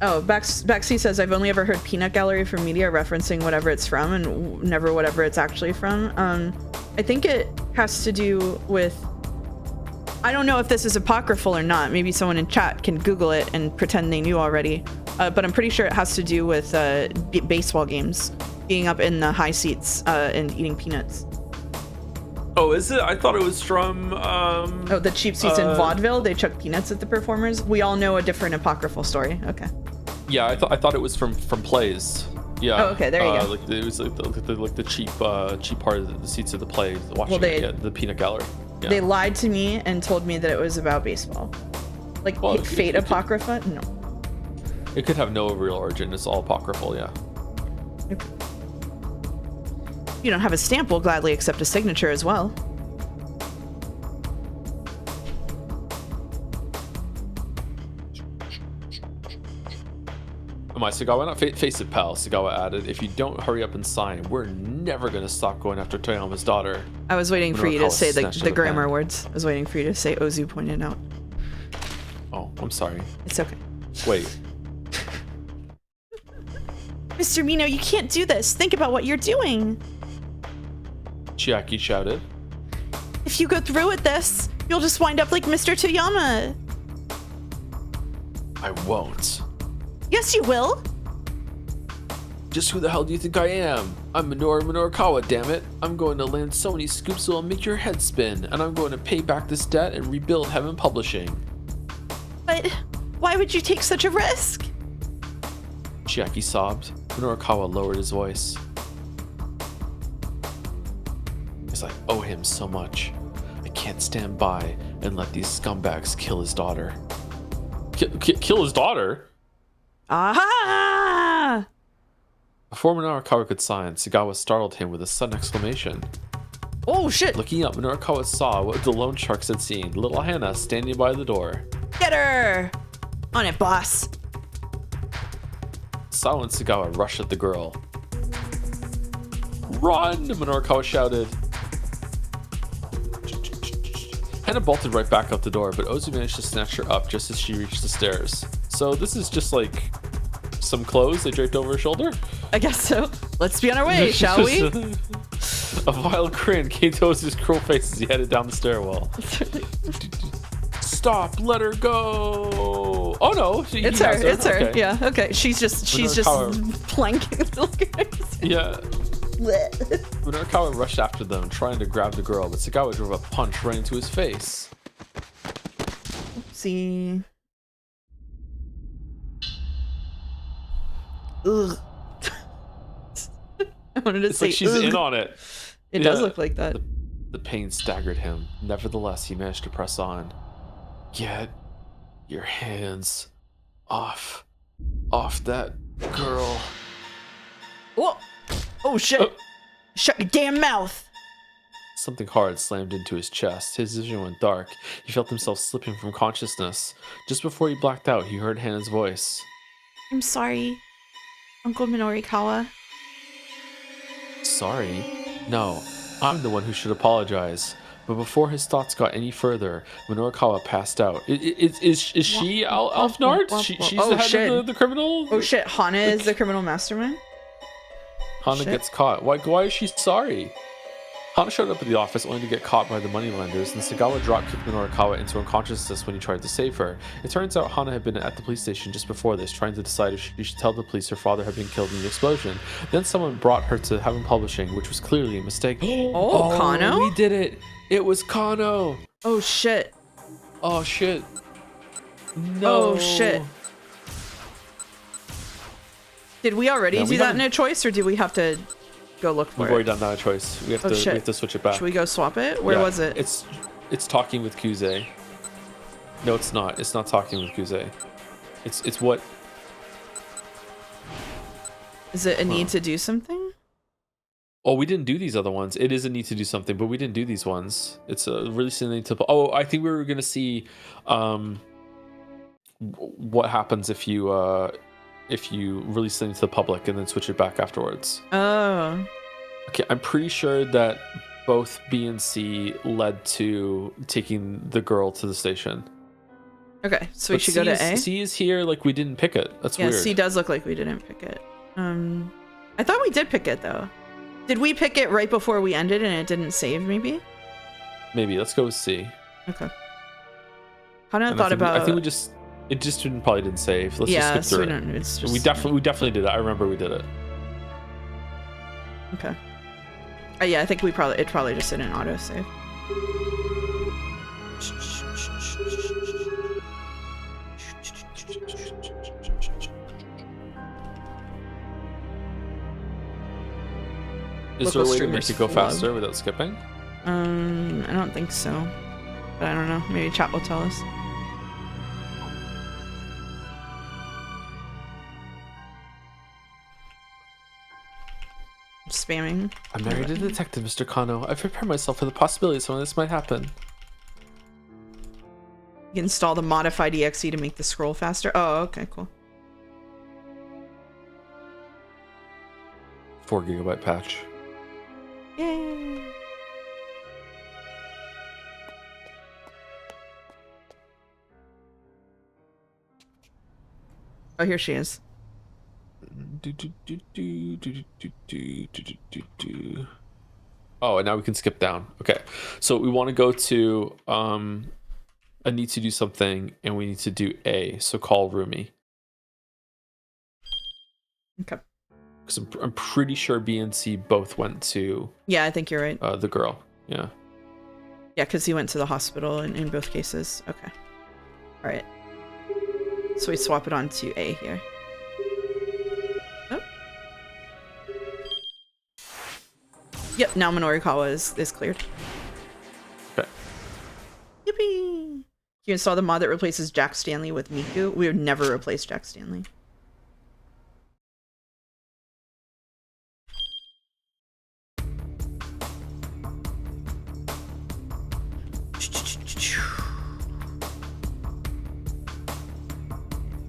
Oh, Baxi says, I've only ever heard peanut gallery from media referencing whatever it's from and never whatever it's actually from. I think it has to do with... I don't know if this is apocryphal or not. Maybe someone in chat can Google it and pretend they knew already. But I'm pretty sure it has to do with baseball games. Being up in the high seats and eating peanuts. Oh, is it? I thought it was from... the cheap seats in vaudeville. They chuck peanuts at the performers. We all know a different apocryphal story. Okay. Yeah, I thought it was from plays. Yeah. Oh, okay. There you go. Like it was like the cheap part of the seats of the play. Watching the peanut gallery. Yeah. They lied to me and told me that it was about baseball. Like Fate Apocrypha? No. It could have no real origin. It's all apocryphal. Yeah. Okay. You don't have a stamp, we'll gladly accept a signature as well. Am I Sagawa? Not face it, pal, Sagawa added. If you don't hurry up and sign, we're never going to stop going after Toyama's daughter. I was waiting for you to say the grammar words. I was waiting for you to say Ozu pointed out. Oh, I'm sorry. It's okay. Wait. Mr. Mino, you can't do this. Think about what you're doing. Chiaki shouted. If you go through with this, you'll just wind up like Mr. Toyama. I won't. Yes, you will. Just who the hell do you think I am? I'm Minoru Minorikawa, damn it. I'm going to land so many scoops it'll make your head spin, and I'm going to pay back this debt and rebuild Heaven Publishing. But why would you take such a risk? Chiaki sobbed. Minorikawa lowered his voice. Because I owe him so much. I can't stand by and let these scumbags kill his daughter. Kill his daughter? Aha! Before Minorikawa could sign, Sagawa startled him with a sudden exclamation. Oh shit! Looking up, Minorikawa saw what the loan sharks had seen, little Hannah standing by the door. Get her! On it, boss! Silent Sagawa rushed at the girl. Run! Minorikawa shouted. Hannah bolted right back out the door, but Ozu managed to snatch her up just as she reached the stairs. So this is just like some clothes they draped over her shoulder? I guess so. Let's be on our way, shall we? A vile grin came to Ozu's cruel face as he headed down the stairwell. Stop! Let her go! Oh no! It's her. It's her. Okay. Yeah. Okay. She's just planking. Yeah. Munarakawa rushed after them, trying to grab the girl, but Sagawa drove a punch right into his face. See. Ugh. I wanted to It's say like she's ugh. in on it. It does look like that. The pain staggered him. Nevertheless, he managed to press on. Get your hands off that girl. Whoa! Oh shit! Shut your damn mouth! Something hard slammed into his chest. His vision went dark. He felt himself slipping from consciousness. Just before he blacked out, he heard Hannah's voice. I'm sorry, Uncle Minorikawa. Sorry? No, I'm the one who should apologize. But before his thoughts got any further, Minorikawa passed out. Is she Alfnard? She's the head of the criminal? Oh shit, Hana is the criminal mastermind? Hana gets caught. Why is she sorry? Hana showed up at the office only to get caught by the moneylenders, and Sagawa drop-kicked Minorikawa into unconsciousness when he tried to save her. It turns out Hana had been at the police station just before this, trying to decide if she should tell the police her father had been killed in the explosion. Then someone brought her to Heaven Publishing, which was clearly a mistake. Oh, Kano? We did it! It was Kano! Oh shit. Oh shit. No. Oh shit. Did we already do that in a choice, or do we have to go look for it? We've already done that choice. We have to switch it back. Should we go swap it? Where was it? It's talking with Kuze. No, it's not. It's not talking with Kuze. It's what? Is it a need to do something? Oh, we didn't do these other ones. It is a need to do something, but we didn't do these ones. It's a releasing the need to. Oh, I think we were gonna see, what happens if you release things to the public and then switch it back afterwards. Oh. Okay, I'm pretty sure that both B and C led to taking the girl to the station. Okay, so we should go to A. C is here, like we didn't pick it. That's weird. Yeah, C does look like we didn't pick it. I thought we did pick it though. Did we pick it right before we ended and it didn't save? Maybe. Maybe let's go with C. Okay. I think it just probably didn't save. Let's just skip through it. We definitely did it. I remember we did it. Okay. Yeah, I think it probably just didn't autosave. Is there a way to make it go faster without skipping? I don't think so. But I don't know. Maybe chat will tell us. Spamming. I'm married to the detective, Mr. Kano. I've prepared myself for the possibility some of this might happen. You install the modified EXE to make the scroll faster. Oh, okay, cool. 4 GB patch. Yay. Oh, here she is. Oh, and now we can skip down. Okay, so we want to go to I need to do something, and we need to do A. So call Rumi. Okay. Because I'm pretty sure B and C both went to. Yeah, I think you're right. The girl. Yeah. Yeah, because he went to the hospital in both cases. Okay. All right. So we swap it on to A here. Oh. Yep, now Minorikawa is cleared. Okay. Yippee! You install the mod that replaces Jack Stanley with Miku. We would never replace Jack Stanley.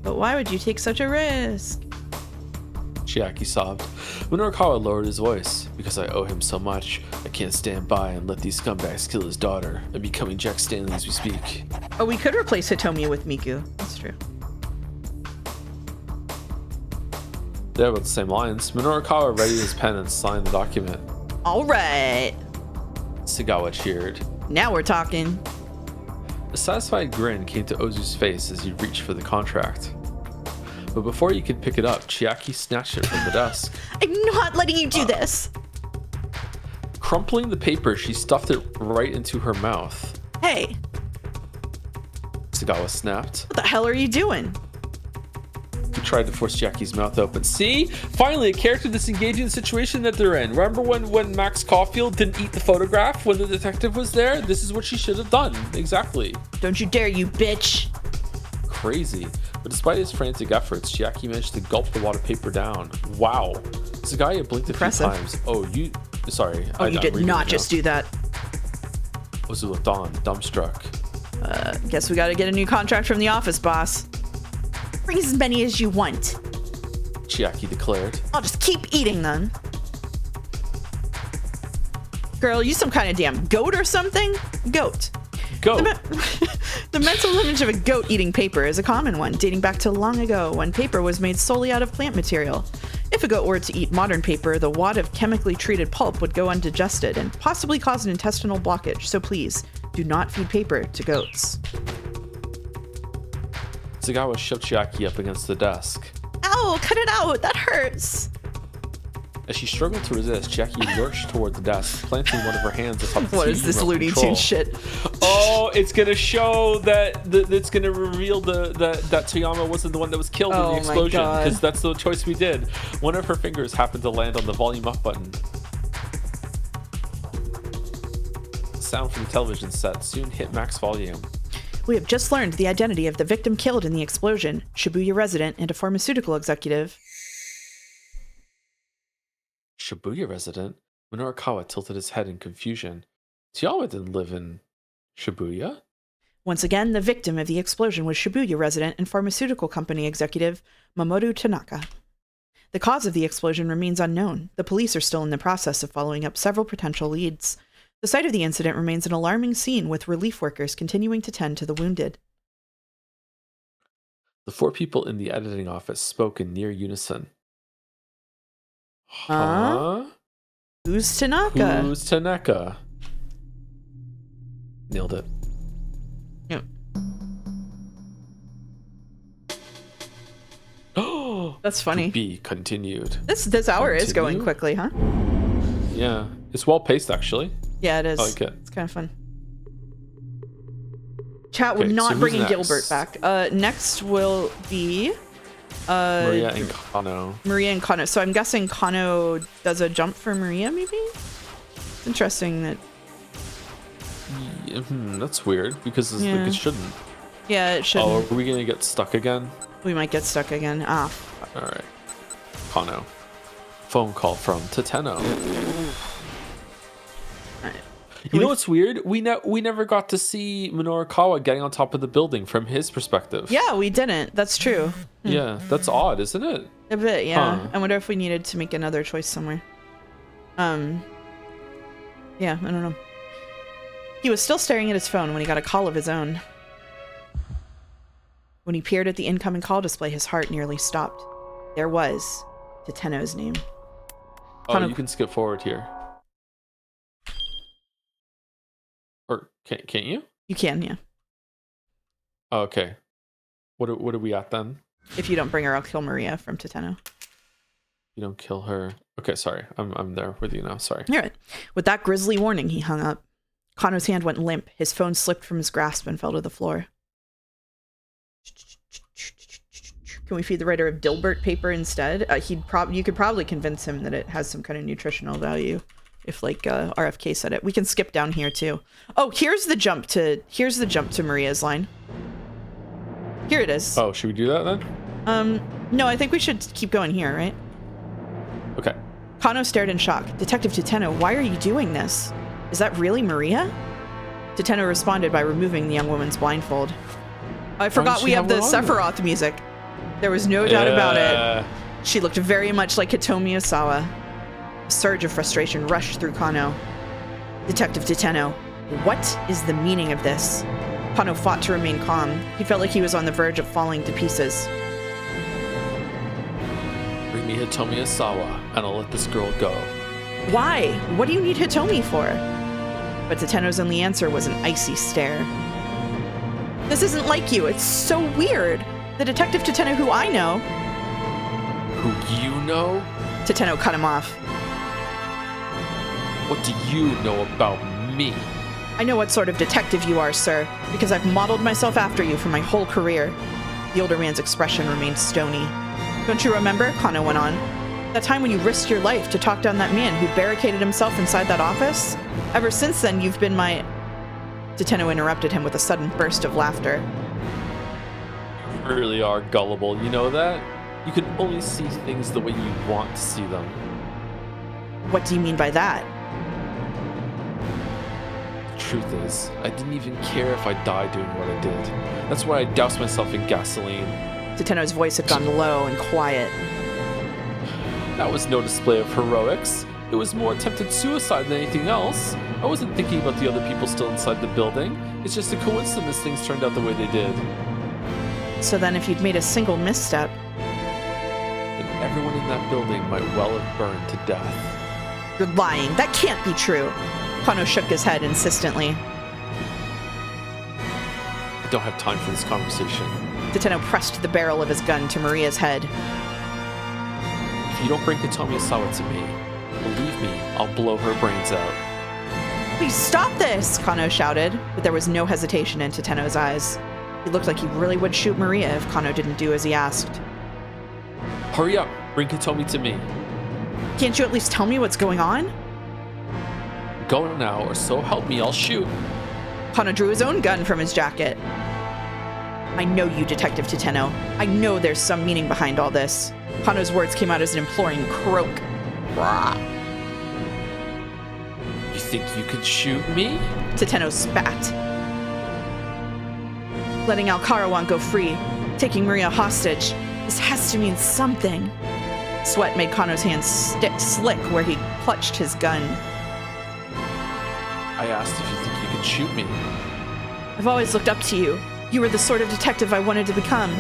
But why would you take such a risk? Chiaki sobbed. Minorukawa lowered his voice. Because I owe him so much, I can't stand by and let these scumbags kill his daughter. I'm becoming Jack Stanley as we speak. Oh, we could replace Hitomi with Miku. That's true. They're about the same lines. Minorukawa readied his pen and signed the document. All right. Sagawa cheered. Now we're talking. A satisfied grin came to Ozu's face as he reached for the contract. But before he could pick it up, Chiaki snatched it from the desk. I'm not letting you do this. Crumpling the paper, she stuffed it right into her mouth. Hey. Sagawa snapped. What the hell are you doing? He tried to force Chiaki's mouth open. See? Finally, a character that's engaging the situation that they're in. Remember when Max Caulfield didn't eat the photograph when the detective was there? This is what she should have done. Exactly. Don't you dare, you bitch. Crazy. But despite his frantic efforts, Chiaki managed to gulp the water paper down. Wow. Sagawa blinked a few times. Oh, you... Sorry. Oh, you did not just do that. Ozu looked on, dumbstruck. Guess we gotta get a new contract from the office, boss. Bring as many as you want. Chiaki declared. I'll just keep eating them. Girl, you some kind of damn goat or something? Goat. Goat. The mental image of a goat eating paper is a common one, dating back to long ago when paper was made solely out of plant material. If a goat were to eat modern paper, the wad of chemically treated pulp would go undigested and possibly cause an intestinal blockage, so please, do not feed paper to goats. Sagawa shoved Chiaki up against the desk. Ow, cut it out, that hurts. As she struggled to resist, Chiaki lurched toward the desk, planting one of her hands atop the What TV is this remote Looney control. Tunes shit? Oh, it's gonna show that it's gonna reveal that Toyama wasn't the one that was killed in the explosion, because that's the choice we did. One of her fingers happened to land on the volume up button. Sound from the television set soon hit max volume. We have just learned the identity of the victim killed in the explosion, Shibuya resident and a pharmaceutical executive. Shibuya resident? Minorukawa tilted his head in confusion. Toyama didn't live in Shibuya? Once again, the victim of the explosion was Shibuya resident and pharmaceutical company executive Mamoru Tanaka. The cause of the explosion remains unknown. The police are still in the process of following up several potential leads. The site of the incident remains an alarming scene, with relief workers continuing to tend to the wounded. The four people in the editing office spoke in near unison. Huh? Who's Tanaka? Who's Tanaka? Nailed it. Yep. Oh, that's funny. To be continued. This hour is going quickly, huh? Yeah, it's well paced actually. Yeah, it is. I like it. It's kind of fun. Chat would not bringing Gilbert back. Next will be Maria and Kano. Maria and Kano. So I'm guessing Kano does a jump for Maria, maybe? It's interesting that... Yeah, that's weird, because like, it shouldn't. Yeah, it shouldn't. Oh, are we going to get stuck again? We might get stuck again. Ah. Alright. Kano. Phone call from Tateno. You know what's weird? We never got to see Minorukawa getting on top of the building from his perspective. Yeah, we didn't. That's true. Yeah, that's odd, isn't it? A bit, yeah. I wonder if we needed to make another choice somewhere. Yeah, I don't know. He was still staring at his phone when he got a call of his own. When he peered at the incoming call display, his heart nearly stopped. There was Tateno's name. Oh, you can skip forward here. Or can't you? You can, yeah. Oh, okay. What are we at then? If you don't bring her, I'll kill Maria from Tateno. You don't kill her. Okay, sorry. I'm there with you now. Sorry. You're right. With that grisly warning, he hung up. Kano's hand went limp. His phone slipped from his grasp and fell to the floor. Can we feed the writer of Dilbert paper instead? You could probably convince him that it has some kind of nutritional value. If like RFK said it. We can skip down here too. Oh, here's the jump to Maria's line. Here it is. Oh, should we do that then? No, I think we should keep going here, right? Okay. Kano stared in shock. Detective Tateno, why are you doing this? Is that really Maria? Tateno responded by removing the young woman's blindfold. I forgot we have the Sephiroth music. There was no doubt about it. She looked very much like Hitomi Osawa. A surge of frustration rushed through Kano. Detective Toteno, what is the meaning of this? Kano fought to remain calm. He felt like he was on the verge of falling to pieces. Bring me Hitomi Osawa, and I'll let this girl go. Why? What do you need Hitomi for? But Toteno's only answer was an icy stare. This isn't like you. It's so weird. The Detective Toteno who I know... Who you know? Toteno cut him off. What do you know about me? I know what sort of detective you are, sir, because I've modeled myself after you for my whole career. The older man's expression remained stony. Don't you remember, Kano went on, that time when you risked your life to talk down that man who barricaded himself inside that office? Ever since then, you've been my... Toteno interrupted him with a sudden burst of laughter. You really are gullible, you know that? You can only see things the way you want to see them. What do you mean by that? The truth is, I didn't even care if I died doing what I did. That's why I doused myself in gasoline. Toteno's voice had gone low and quiet. That was no display of heroics. It was more attempted suicide than anything else. I wasn't thinking about the other people still inside the building. It's just a coincidence things turned out the way they did. So then if you'd made a single misstep... then everyone in that building might well have burned to death. You're lying. That can't be true. Kano shook his head insistently. I don't have time for this conversation. Toteno pressed the barrel of his gun to Maria's head. If you don't bring Hitomi Osawa to me, believe me, I'll blow her brains out. Please stop this, Kano shouted, but there was no hesitation in Toteno's eyes. He looked like he really would shoot Maria if Kano didn't do as he asked. Hurry up, bring Hitomi to me. Can't you at least tell me what's going on? Go now, or so help me, I'll shoot. Kano drew his own gun from his jacket. I know you, Detective Toteno. I know there's some meaning behind all this. Kano's words came out as an imploring croak. Rah. You think you could shoot me? Toteno spat. Letting Al-Karawan go free, taking Maria hostage. This has to mean something. Sweat made Kano's hands slick where he clutched his gun. I asked if you think you could shoot me. I've always looked up to you. You were the sort of detective I wanted to become.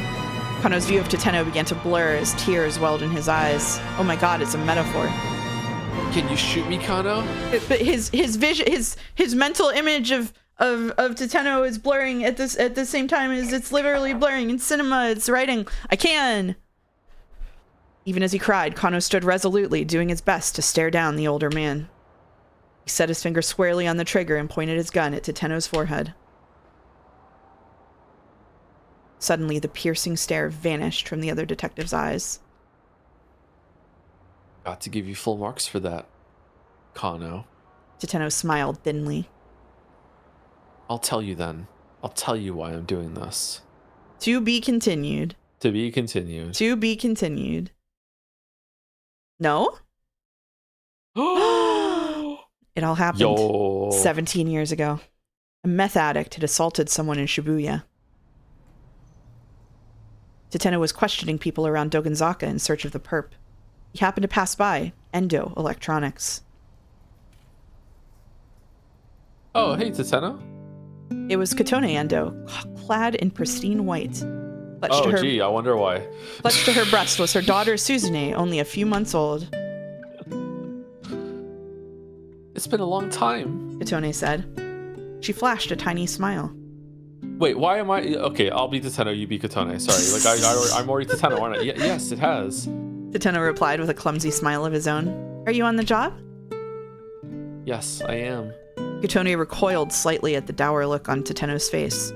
Kano's view of Toteno began to blur as tears welled in his eyes. Oh my god, it's a metaphor. Can you shoot me, Kano? But his vision, his mental image of Toteno is blurring at the same time as it's literally blurring in cinema. It's writing, I can. Even as he cried, Kano stood resolutely, doing his best to stare down the older man. He set his finger squarely on the trigger and pointed his gun at Toteno's forehead. Suddenly, the piercing stare vanished from the other detective's eyes. Got to give you full marks for that, Kano. Toteno smiled thinly. I'll tell you then. I'll tell you why I'm doing this. To be continued. To be continued. To be continued. No? It all happened 17 years ago. A meth addict had assaulted someone in Shibuya. Toteno was questioning people around Dogenzaka in search of the perp. He happened to pass by Endo Electronics. Oh, hey, Toteno. It was Kotone Endo, clad in pristine white. Gee, I wonder why. Clutched to her breast was her daughter Suzune, only a few months old. It's been a long time, Kotone said. She flashed a tiny smile. Wait, why am I... Okay, I'll be Toteno, you be Kotone. Sorry, I'm already Toteno, aren't I? Yes, it has. Toteno replied with a clumsy smile of his own. Are you on the job? Yes, I am. Kotone recoiled slightly at the dour look on Toteno's face.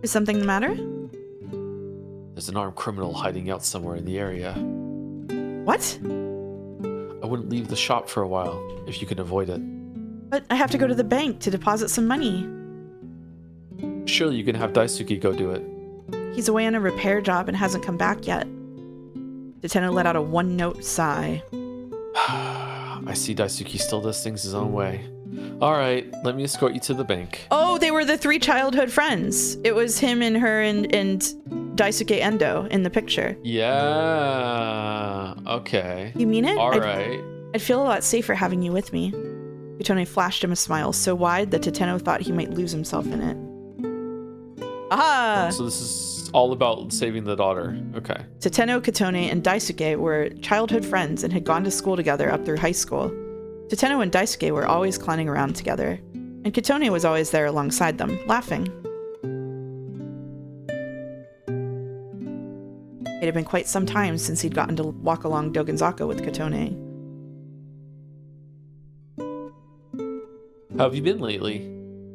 Is something the matter? There's an armed criminal hiding out somewhere in the area. What? I wouldn't leave the shop for a while, if you can avoid it. But I have to go to the bank to deposit some money. Surely you can have Daisuke go do it. He's away on a repair job and hasn't come back yet. Toteno let out a one-note sigh. I see Daisuke still does things his own way. All right, let me escort you to the bank. Oh, they were the 3 childhood friends. It was him and her and Daisuke Endo in the picture. Yeah. Okay. You mean it? All right. I'd feel a lot safer having you with me. Kotone flashed him a smile so wide that Teteno thought he might lose himself in it. Aha! So this is all about saving the daughter. Okay. Teteno, Kotone, and Daisuke were childhood friends and had gone to school together up through high school. Teteno and Daisuke were always clowning around together, and Kotone was always there alongside them, laughing. It had been quite some time since he'd gotten to walk along Dogenzaka with Kotone. How have you been lately?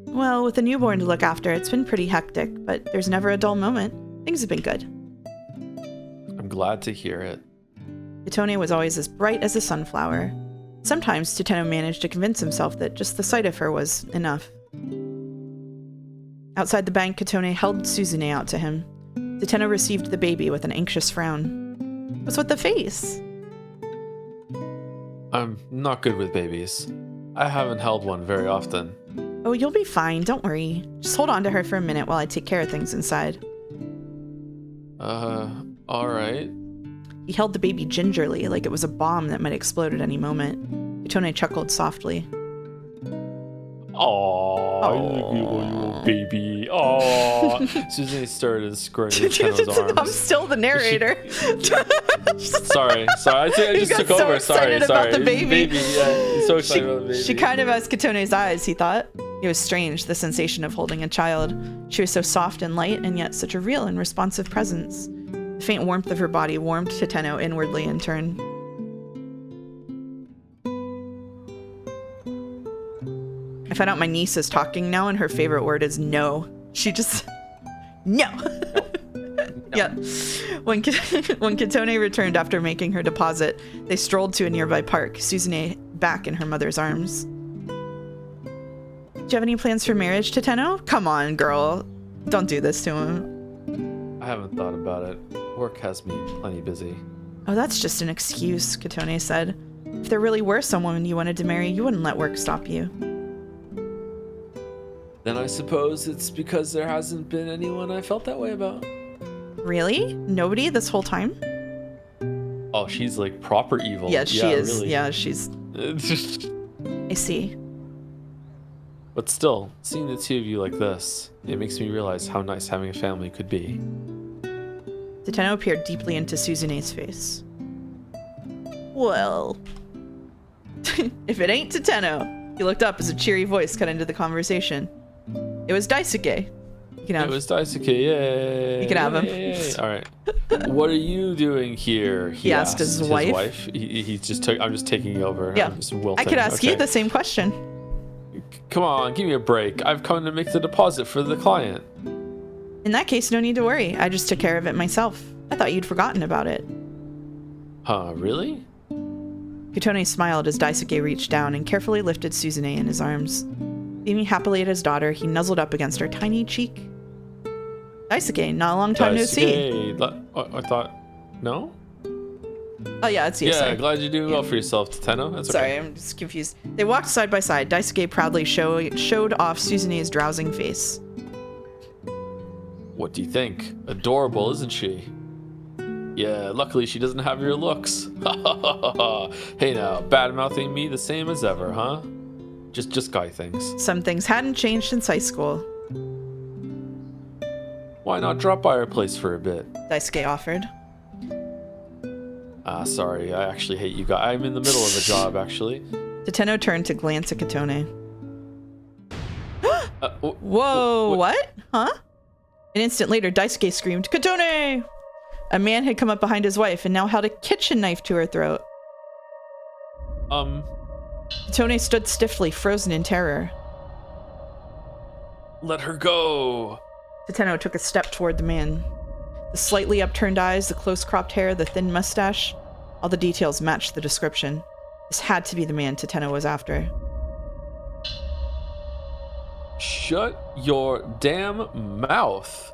Well, with a newborn to look after, it's been pretty hectic, but there's never a dull moment. Things have been good. I'm glad to hear it. Kotone was always as bright as a sunflower. Sometimes Teteno managed to convince himself that just the sight of her was enough. Outside the bank, Kotone held Suzune out to him. Teteno received the baby with an anxious frown. What's with the face? I'm not good with babies. I haven't held one very often. Oh, you'll be fine. Don't worry. Just hold on to her for a minute while I take care of things inside. All right. He held the baby gingerly, like it was a bomb that might explode at any moment. Kotone chuckled softly. Aww, you little baby. Aww. Susan started squirting Teteno's arms. I'm still the narrator. Sorry. I just took over. Sorry. About the baby. Yeah, he's so excited about the baby. She kind of has Kotone's eyes, he thought. It was strange, the sensation of holding a child. She was so soft and light, and yet such a real and responsive presence. The faint warmth of her body warmed Teteno inwardly in turn. I found out my niece is talking now, and her favorite word is no. She just... No! Yeah. When Kotone returned after making her deposit, they strolled to a nearby park, Suzune back in her mother's arms. Do you have any plans for marriage, Teteno? Come on, girl. Don't do this to him. I haven't thought about it. Work has me plenty busy. Oh, that's just an excuse, Kotone said. If there really were someone you wanted to marry, you wouldn't let work stop you. Then I suppose it's because there hasn't been anyone I felt that way about. Really? Nobody this whole time? Oh, she's like proper evil. Yeah, she is. Really. Yeah, she's... I see. But still, seeing the two of you like this, it makes me realize how nice having a family could be. Teteno peered deeply into Suzune's face. Well... If it ain't Teteno! He looked up as a cheery voice cut into the conversation. It was Daisuke. You can have... It was Daisuke, yay! You can have him. Yay. All right. What are you doing here? He asked his wife. He just took. I'm just taking over. Yeah. I'm just wilting. I could ask you the same question. Come on, give me a break. I've come to make the deposit for the client. In that case, no need to worry. I just took care of it myself. I thought you'd forgotten about it. Huh, really? Kotone smiled as Daisuke reached down and carefully lifted Suzune in his arms. Beaming happily at his daughter, he nuzzled up against her tiny cheek. Daisuke, not a long time no see. I thought... No? Oh yeah, it's you. Yeah, sorry. glad you're doing well for yourself, Teteno. That's Sorry, okay. I'm just confused. They walked side by side. Daisuke proudly showed off Suzune's drowsing face. What do you think? Adorable, isn't she? Yeah, luckily she doesn't have your looks. Hey now, bad-mouthing me the same as ever, huh? Just guy things. Some things hadn't changed since high school. Why not drop by our place for a bit? Daisuke offered. Sorry, I actually hate you guys. I'm in the middle of a job, actually. Teteno turned to glance at Kotone. Whoa, what? Huh? An instant later, Daisuke screamed, Kotone! A man had come up behind his wife and now held a kitchen knife to her throat. Kotone stood stiffly, frozen in terror. Let her go! Teteno took a step toward the man. The slightly upturned eyes, the close-cropped hair, the thin mustache, all the details matched the description. This had to be the man Teteno was after. Shut your damn mouth.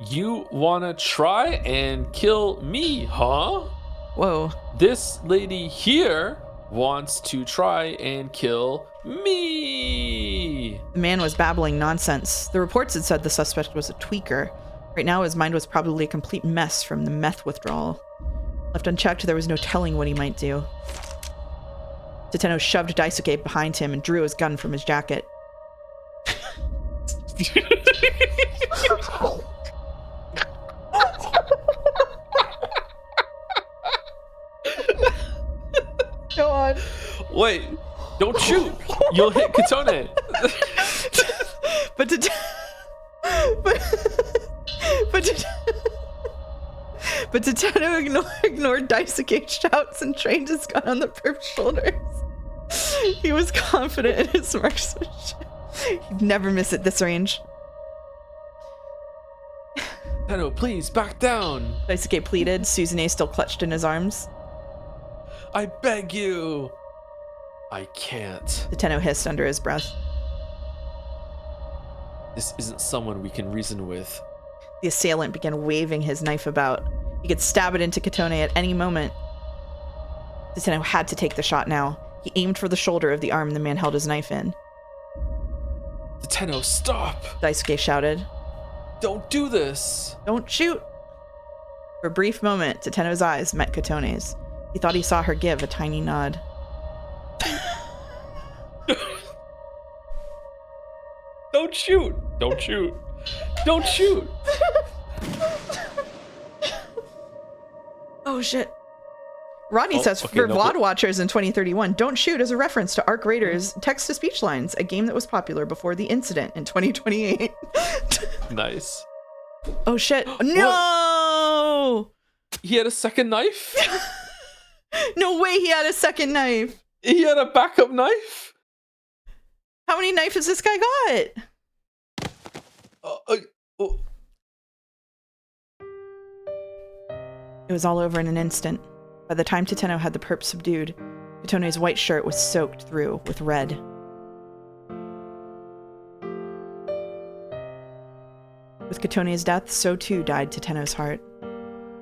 You wanna try and kill me, huh? Whoa. This lady here wants to try and kill Me! The man was babbling nonsense. The reports had said the suspect was a tweaker. Right now, his mind was probably a complete mess from the meth withdrawal. Left unchecked, there was no telling what he might do. Tateno shoved Daisuke behind him and drew his gun from his jacket. Go on. Wait, don't shoot. You'll hit Katone. But Tateno ignored Daisuke's shouts and trained his gun on the perp's shoulders. He was confident in his marksmanship. He'd never miss at this range. Tateno, please, back down. Daisuke pleaded, Suzune still clutched in his arms. I beg you. I can't. Tateno hissed under his breath. This isn't someone we can reason with. The assailant began waving his knife about. He could stab it into Katone at any moment. Tateno had to take the shot now. He aimed for the shoulder of the arm the man held his knife in. Tateno, stop! Daisuke shouted. Don't do this! Don't shoot! For a brief moment, Tateno's eyes met Katone's. He thought he saw her give a tiny nod. Don't shoot! Don't shoot! Don't shoot! Oh shit. Rodney says, for VOD watchers in 2031, Don't Shoot is a reference to Arc Raiders text-to-speech lines, a game that was popular before the incident in 2028. Nice. Oh shit. No! He had a second knife? No way he had a second knife. He had a backup knife? How many knives has this guy got? It was all over in an instant. By the time Tateno had the perp subdued, Katone's white shirt was soaked through with red. With Katone's death, so too died Tateno's heart.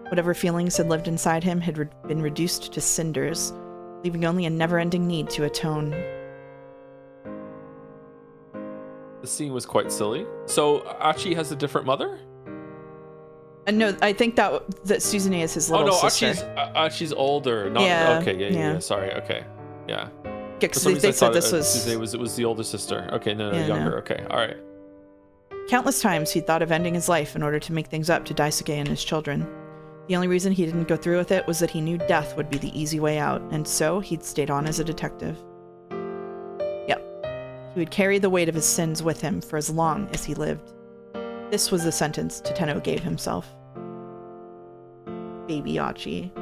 Whatever feelings had lived inside him had been reduced to cinders, leaving only a never-ending need to atone. The scene was quite silly. So Achi has a different mother? No, I think that Suzune is his little sister. Achi's older. Not, yeah. Okay, yeah. Sorry. Okay, yeah. Because they said this was. Suzune was the older sister. Okay, no, younger. No. Okay, all right. Countless times he'd thought of ending his life in order to make things up to Daisuke and his children. The only reason he didn't go through with it was that he knew death would be the easy way out, and so he'd stayed on as a detective. Yep. He would carry the weight of his sins with him for as long as he lived. This was the sentence Tateno gave himself. Baby Achi.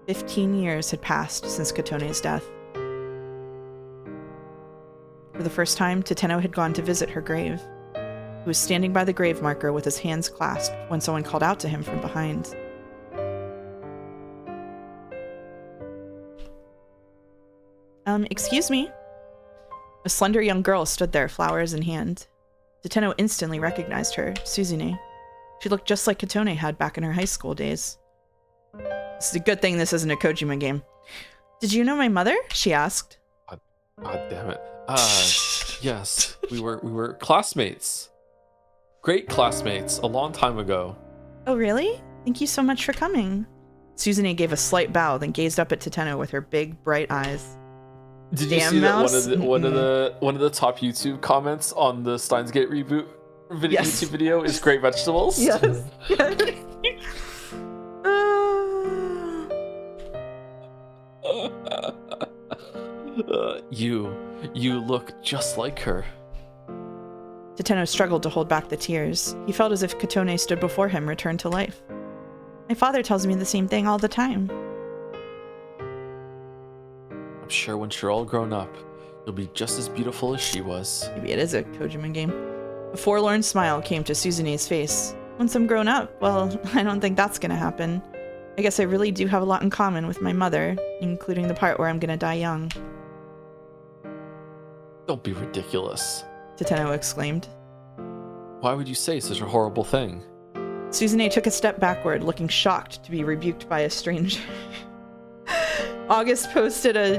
15 years had passed since Katone's death. For the first time, Tateno had gone to visit her grave. He was standing by the grave marker with his hands clasped when someone called out to him from behind. Excuse me? A slender young girl stood there, flowers in hand. Tateno instantly recognized her, Suzune. She looked just like Katone had back in her high school days. It's a good thing this isn't a Kojima game. Did you know my mother? She asked. God damn it. Yes. We were classmates. Great classmates a long time ago. Oh, really? Thank you so much for coming. Suzune gave a slight bow, then gazed up at Tateno with her big, bright eyes. Did you see mouse? That one of the top YouTube comments on the Steins Gate reboot YouTube video is great vegetables? Yes. You look just like her. Tateno struggled to hold back the tears. He felt as if Katone stood before him, returned to life. My father tells me the same thing all the time. I'm sure once you're all grown up, you'll be just as beautiful as she was. Maybe it is a Kojima game. A forlorn smile came to Suzune's face. Once I'm grown up, well, I don't think that's gonna happen. I guess I really do have a lot in common with my mother, including the part where I'm gonna die young. Don't be ridiculous, Tateno exclaimed. Why would you say such a horrible thing? Suzune took a step backward, looking shocked to be rebuked by a stranger. August posted a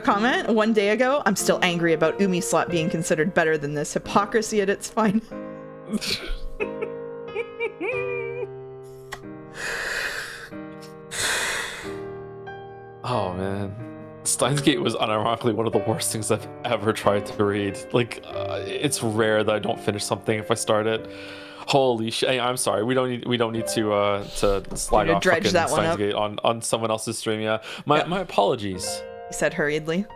comment one day ago. I'm still angry about Umi slot being considered better than this. Hypocrisy at its finest. Oh man, Steins Gate was unironically one of the worst things I've ever tried to read. Like, it's rare that I don't finish something if I start it. Holy shit! I'm sorry. We don't need to slide off dredge that one Steins up. Gate on someone else's stream. Yeah, my apologies. He said hurriedly.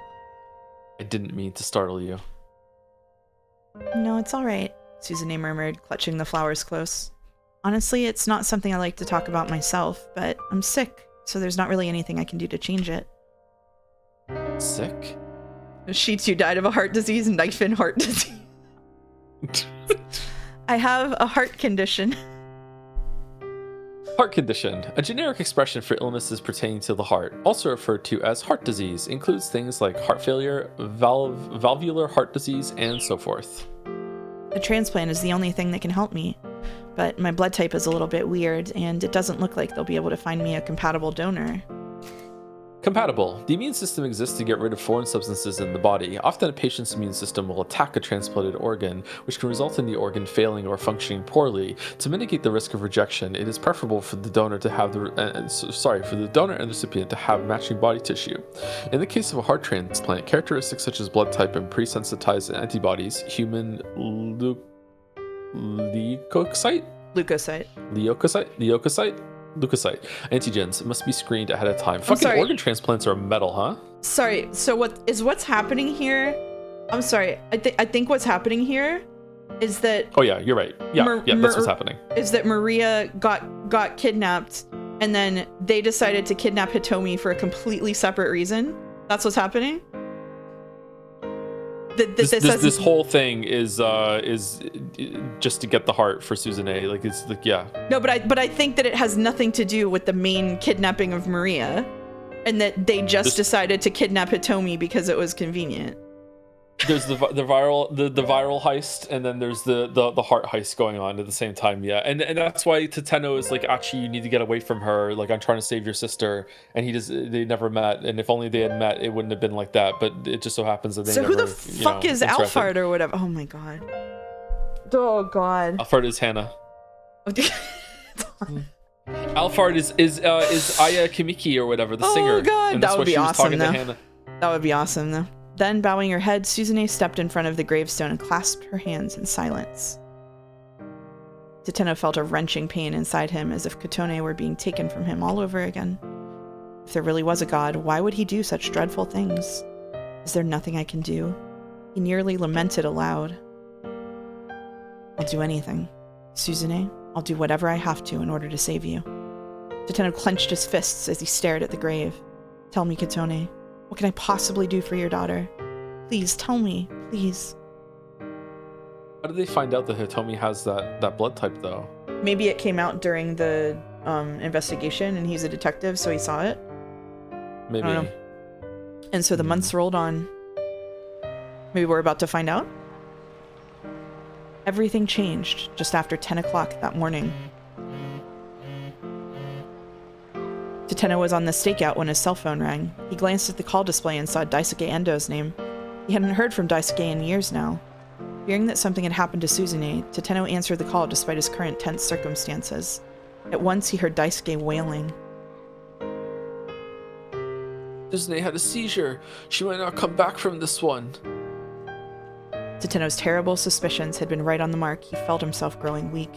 I didn't mean to startle you. No, it's all right, Suzune murmured, clutching the flowers close. Honestly, it's not something I like to talk about myself, but I'm sick, so there's not really anything I can do to change it. Sick? She too died of a heart disease, knife in heart disease. I have a heart condition. Heart condition, a generic expression for illnesses pertaining to the heart, also referred to as heart disease, includes things like heart failure, valvular heart disease, and so forth. A transplant is the only thing that can help me, but my blood type is a little bit weird, and it doesn't look like they'll be able to find me a compatible donor. Compatible. The immune system exists to get rid of foreign substances in the body. Often a patient's immune system will attack a transplanted organ, which can result in the organ failing or functioning poorly. To mitigate the risk of rejection, it is preferable for the donor to have for the donor and recipient to have matching body tissue. In the case of a heart transplant, characteristics such as blood type and pre-sensitized antibodies, human leukocyte antigens must be screened ahead of time. Fucking organ transplants are metal, huh? Sorry, so what's happening here? I'm sorry. I think what's happening here is that Oh yeah, you're right. Yeah, that's what's happening. Is that Maria got kidnapped, and then they decided to kidnap Hitomi for a completely separate reason. That's what's happening? This whole thing is just to get the heart for Suzune. Like, it's like, yeah. No, but I think that it has nothing to do with the main kidnapping of Maria, and that they just decided to kidnap Hitomi because it was convenient. There's the viral heist, and then there's the heart heist going on at the same time. Yeah, and that's why Teteno is like, actually, you need to get away from her. Like, I'm trying to save your sister, and they never met. And if only they had met, it wouldn't have been like that. But it just so happens that they so never. So who the fuck is Alphard or whatever? Oh my god. Oh god. Alphard is Hannah. Alphard is Aya Kimiki or whatever, the singer. Oh god, and that would be awesome though. Hannah. That would be awesome though. Then, bowing her head, Suzune stepped in front of the gravestone and clasped her hands in silence. Teteno felt a wrenching pain inside him, as if Kotone were being taken from him all over again. If there really was a god, why would he do such dreadful things? Is there nothing I can do? He nearly lamented aloud. I'll do anything. Suzune, I'll do whatever I have to in order to save you. Teteno clenched his fists as he stared at the grave. Tell me, Kotone. What can I possibly do for your daughter? Please, tell me, please. How did they find out that Hitomi has that blood type, though? Maybe it came out during the investigation, and he's a detective, so he saw it. Maybe. I don't know. And so the months rolled on. Maybe we're about to find out? Everything changed just after 10 o'clock that morning. Teteno was on the stakeout when his cell phone rang. He glanced at the call display and saw Daisuke Endo's name. He hadn't heard from Daisuke in years now. Fearing that something had happened to Suzune, Teteno answered the call despite his current tense circumstances. At once, he heard Daisuke wailing. Suzune had a seizure. She might not come back from this one. Teteno's terrible suspicions had been right on the mark. He felt himself growing weak.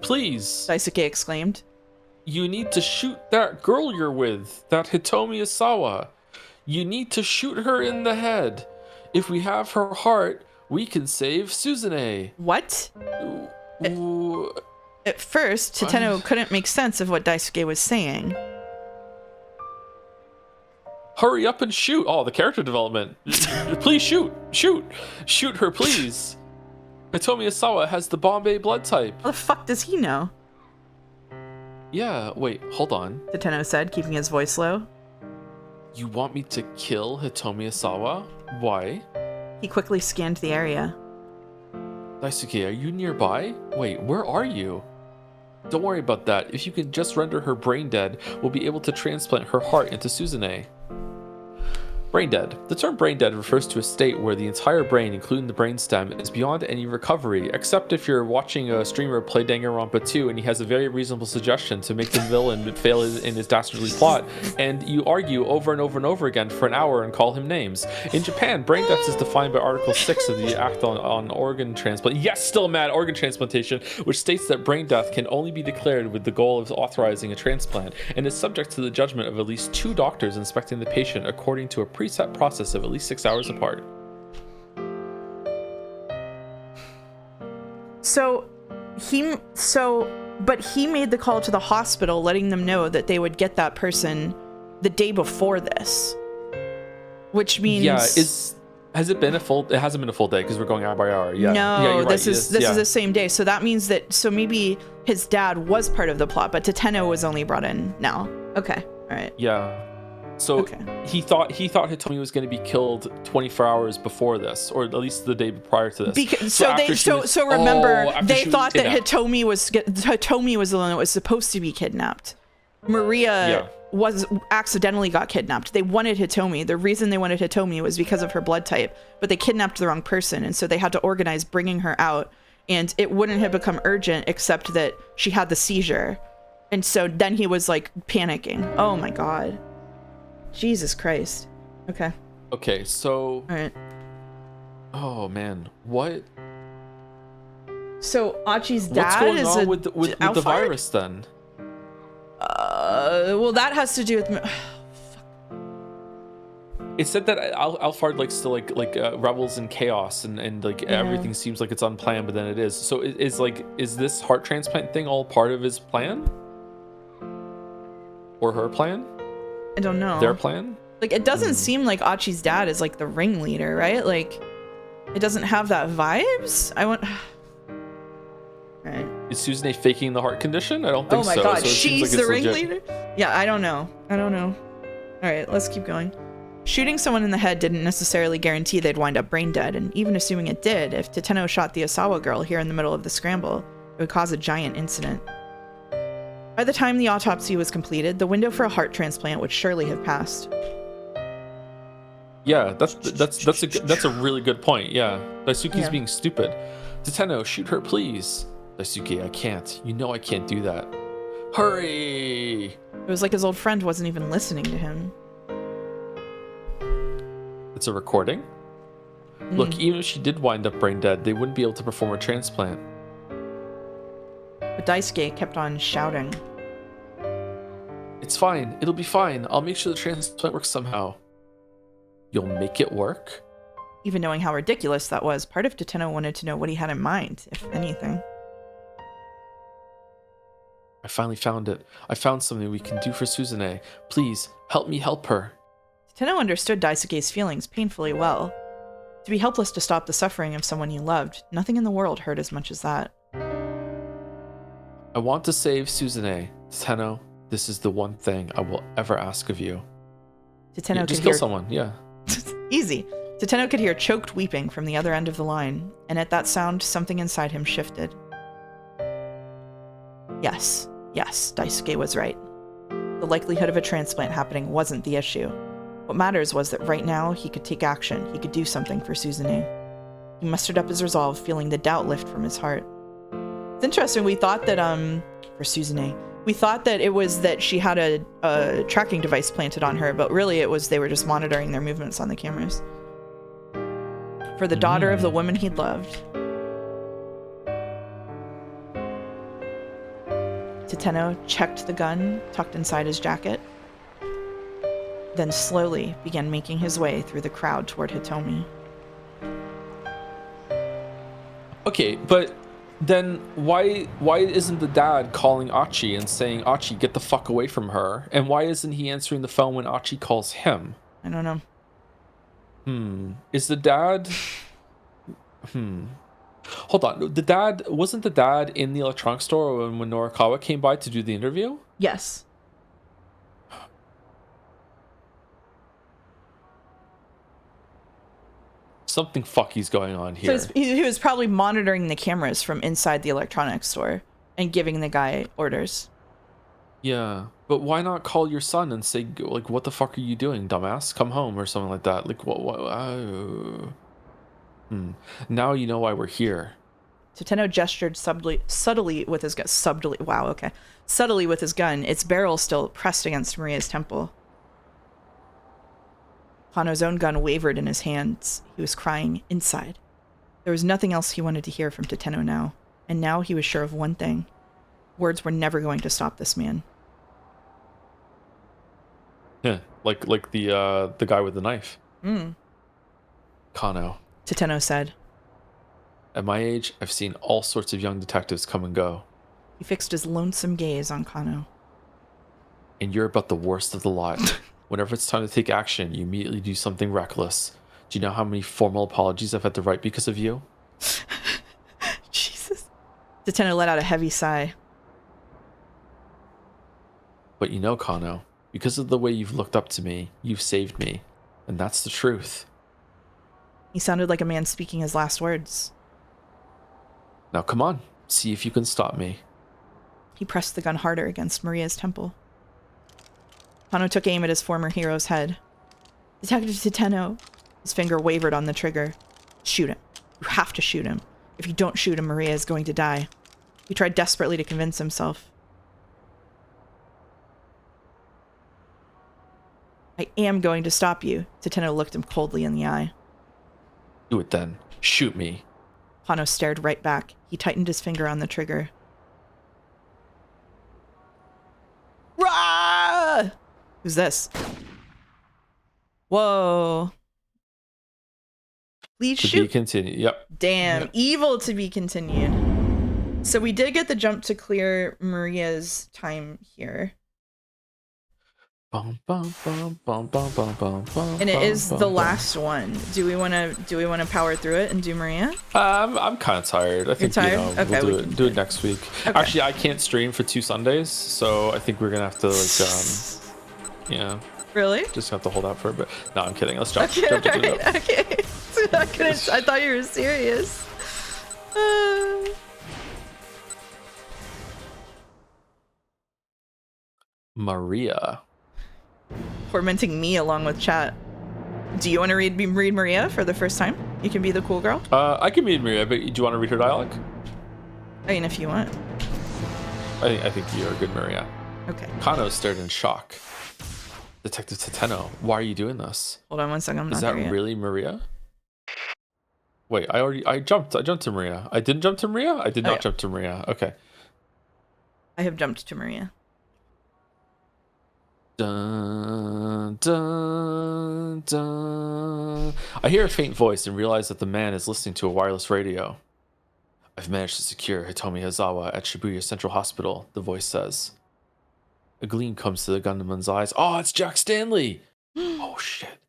Please, Daisuke exclaimed. You need to shoot that girl you're with, that Hitomi Isawa. You need to shoot her in the head. If we have her heart, we can save Suzune. What? At first, Teteno couldn't make sense of what Daisuke was saying. Hurry up and shoot. Oh, the character development. Please shoot. Shoot her, please. Hitomi Isawa has the Bombay blood type. How the fuck does he know? Yeah, wait, hold on. Teteno said, keeping his voice low. You want me to kill Hitomi Isawa? Why? He quickly scanned the area. Daisuke, are you nearby? Wait, where are you? Don't worry about that. If you can just render her brain dead, we'll be able to transplant her heart into Suzune. Brain dead. The term brain dead refers to a state where the entire brain, including the brainstem, is beyond any recovery, except if you're watching a streamer play Danganronpa 2 and he has a very reasonable suggestion to make the villain fail in his dastardly plot, and you argue over and over and over again for an hour and call him names. In Japan, brain death is defined by Article 6 of the Act on Organ Transplant. Yes, still mad, organ transplantation, which states that brain death can only be declared with the goal of authorizing a transplant, and is subject to the judgment of at least 2 doctors inspecting the patient according to a preset process of at least 6 hours apart. But he made the call to the hospital letting them know that they would get that person the day before this. Which means... Yeah, has it been a full... It hasn't been a full day because we're going hour by hour. Yeah. No, you're this right. is the same day. So that means that... So maybe his dad was part of the plot, but Tateno was only brought in now. Okay, all right. Yeah. So he thought Hitomi was going to be killed 24 hours before this, or at least the day prior to this. Remember, they thought that Hitomi was the one that was supposed to be kidnapped. Maria accidentally got kidnapped. They wanted Hitomi. The reason they wanted Hitomi was because of her blood type, but they kidnapped the wrong person, and so they had to organize bringing her out, and it wouldn't have become urgent except that she had the seizure, and so then he was like panicking. Oh my god. Jesus Christ. Okay, so... All right. Oh, man. What? So, Achi's dad What's going is on with the virus, then? Well, that has to do with... It said that Alphard likes to revels in chaos and everything seems like it's unplanned, but then it is. So is this heart transplant thing all part of his plan? Or her plan? I don't know. Their plan? Like, it doesn't seem like Achi's dad is like the ringleader, right? Like, it doesn't have that vibes. Right. Is Suzune faking the heart condition? I don't think so. Oh my god, so she's the ringleader? Yeah, I don't know. All right, let's keep going. Shooting someone in the head didn't necessarily guarantee they'd wind up brain dead, and even assuming it did, if Tateno shot the Asawa girl here in the middle of the scramble, it would cause a giant incident. By the time the autopsy was completed, the window for a heart transplant would surely have passed. Yeah, that's a really good point. Yeah, Daisuke's being stupid. Tateno, shoot her, please. Daisuke, I can't. You know I can't do that. Hurry! It was like his old friend wasn't even listening to him. It's a recording? Look, even if she did wind up brain dead, they wouldn't be able to perform a transplant. But Daisuke kept on shouting. It's fine. It'll be fine. I'll make sure the transplant works somehow. You'll make it work? Even knowing how ridiculous that was, part of Tateno wanted to know what he had in mind, if anything. I finally found it. I found something we can do for Suzune. Please, help me help her. Tateno understood Daisuke's feelings painfully well. To be helpless to stop the suffering of someone you loved, nothing in the world hurt as much as that. I want to save Suzune. Tateno, this is the one thing I will ever ask of you. Tateno just kill someone, yeah. Easy. Tateno could hear choked weeping from the other end of the line, and at that sound, something inside him shifted. Yes, Daisuke was right. The likelihood of a transplant happening wasn't the issue. What matters was that right now, he could take action. He could do something for Suzune. He mustered up his resolve, feeling the doubt lift from his heart. It's interesting, we thought that, for Suzune, we thought that it was that she had a tracking device planted on her, but really it was they were just monitoring their movements on the cameras. For the daughter of the woman he'd loved. Tateno checked the gun tucked inside his jacket, then slowly began making his way through the crowd toward Hitomi. Okay, but then why isn't the dad calling Achi and saying, Achi, get the fuck away from her? And why isn't he answering the phone when Achi calls him? I don't know. Is the dad... Hold on. Wasn't the dad in the electronics store when Norikawa came by to do the interview? Yes. Something fucky's going on here. So he was probably monitoring the cameras from inside the electronics store. and giving the guy orders. Yeah, but why not call your son and say, like, what the fuck are you doing, dumbass? Come home or something like that. Like, what? Now you know why we're here. Toteno gestured subtly with his gun. Subtly with his gun, its barrel still pressed against Maria's temple. Hano's own gun wavered in his hands. He was crying inside. There was nothing else he wanted to hear from Toteno now, and now he was sure of one thing. Words were never going to stop this man. Yeah, like the guy with the knife. Mm. Kano. Toteno said. At my age, I've seen all sorts of young detectives come and go. He fixed his lonesome gaze on Kano. And you're about the worst of the lot. Whenever it's time to take action, you immediately do something reckless. Do you know how many formal apologies I've had to write because of you? Jesus. Toteno let out a heavy sigh. But you know, Kano, because of the way you've looked up to me, you've saved me. And that's the truth. He sounded like a man speaking his last words. Now come on, see if you can stop me. He pressed the gun harder against Maria's temple. Kano took aim at his former hero's head. Detective Toteno. His finger wavered on the trigger. Shoot him. You have to shoot him. If you don't shoot him, Maria is going to die. He tried desperately to convince himself. I am going to stop you. Toteno looked him coldly in the eye. Do it then. Shoot me. Kano stared right back. He tightened his finger on the trigger. Rah! Who's this? Whoa. Please To shoot. be continued. Yep. Damn. Yep. Evil to be continued. So we did get the jump to clear Maria's time here. Bum, bum, bum, bum, bum, bum, bum, bum, And it is bum, the bum. last one. Do we want to power through it and do Maria? I'm kind of tired. I think tired? You know, Okay, we'll we can do it next week. Okay. Actually, I can't stream for 2 Sundays, so I think we're gonna have to yeah, Really? just have to hold out for a bit. No, I'm kidding. Let's jump. Okay, jump, jump, alright, jump. okay. I thought you were serious. Maria. Tormenting me along with chat. Do you want to read Maria for the first time? You can be the cool girl. I can read Maria, but do you want to read her dialogue? I mean, if you want. I think you're a good Maria. Okay. Kano stared in shock. Detective Toteno, why are you doing this? Hold on one second. I'm not Is that there yet. really Maria? Wait, I jumped to Maria. I didn't jump to Maria? I did not jump to Maria. Okay. I have jumped to Maria. Dun, dun, dun. I hear a faint voice and realize that the man is listening to a wireless radio. I've managed to secure Hitomi Hazawa at Shibuya Central Hospital, the voice says. A gleam comes to the gunman's eyes. Oh, it's Jack Stanley! Oh, shit.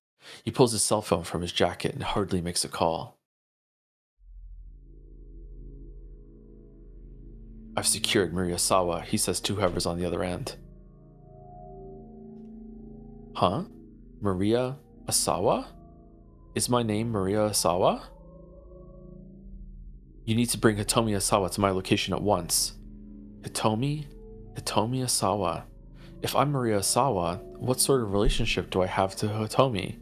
He pulls his cell phone from his jacket and hurriedly makes a call. I've secured Maria Sawa, he says to whoever's on the other end. Huh? Maria Asawa? Is my name Maria Asawa? You need to bring Hitomi Asawa to my location at once. Hitomi Asawa. If I'm Maria Asawa, what sort of relationship do I have to Hitomi?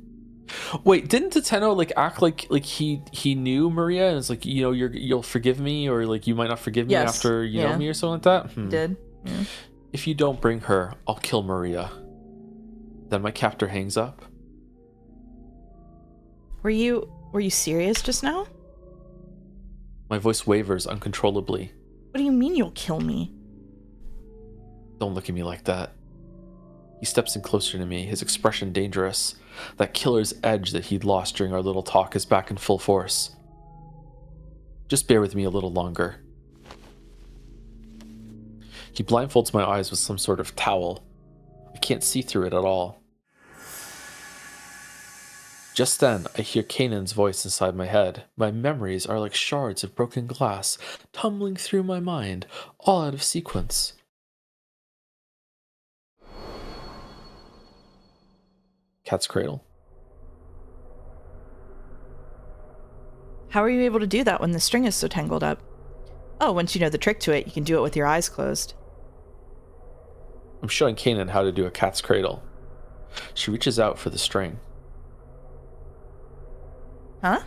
Wait, didn't Toteno act like he knew Maria and it's like, you know, you'll forgive me or like you might not forgive me after you know me or something like that? Did. Yeah. If you don't bring her, I'll kill Maria. Then my captor hangs up. Were you serious just now? My voice wavers uncontrollably. What do you mean you'll kill me? Don't look at me like that. He steps in closer to me, his expression dangerous. That killer's edge that he'd lost during our little talk is back in full force. Just bear with me a little longer. He blindfolds my eyes with some sort of towel. I can't see through it at all. Just then, I hear Canaan's voice inside my head. My memories are like shards of broken glass, tumbling through my mind, all out of sequence. Cat's cradle. How are you able to do that when the string is so tangled up? Oh, once you know the trick to it, you can do it with your eyes closed. I'm showing Canaan how to do a cat's cradle. She reaches out for the string. Huh?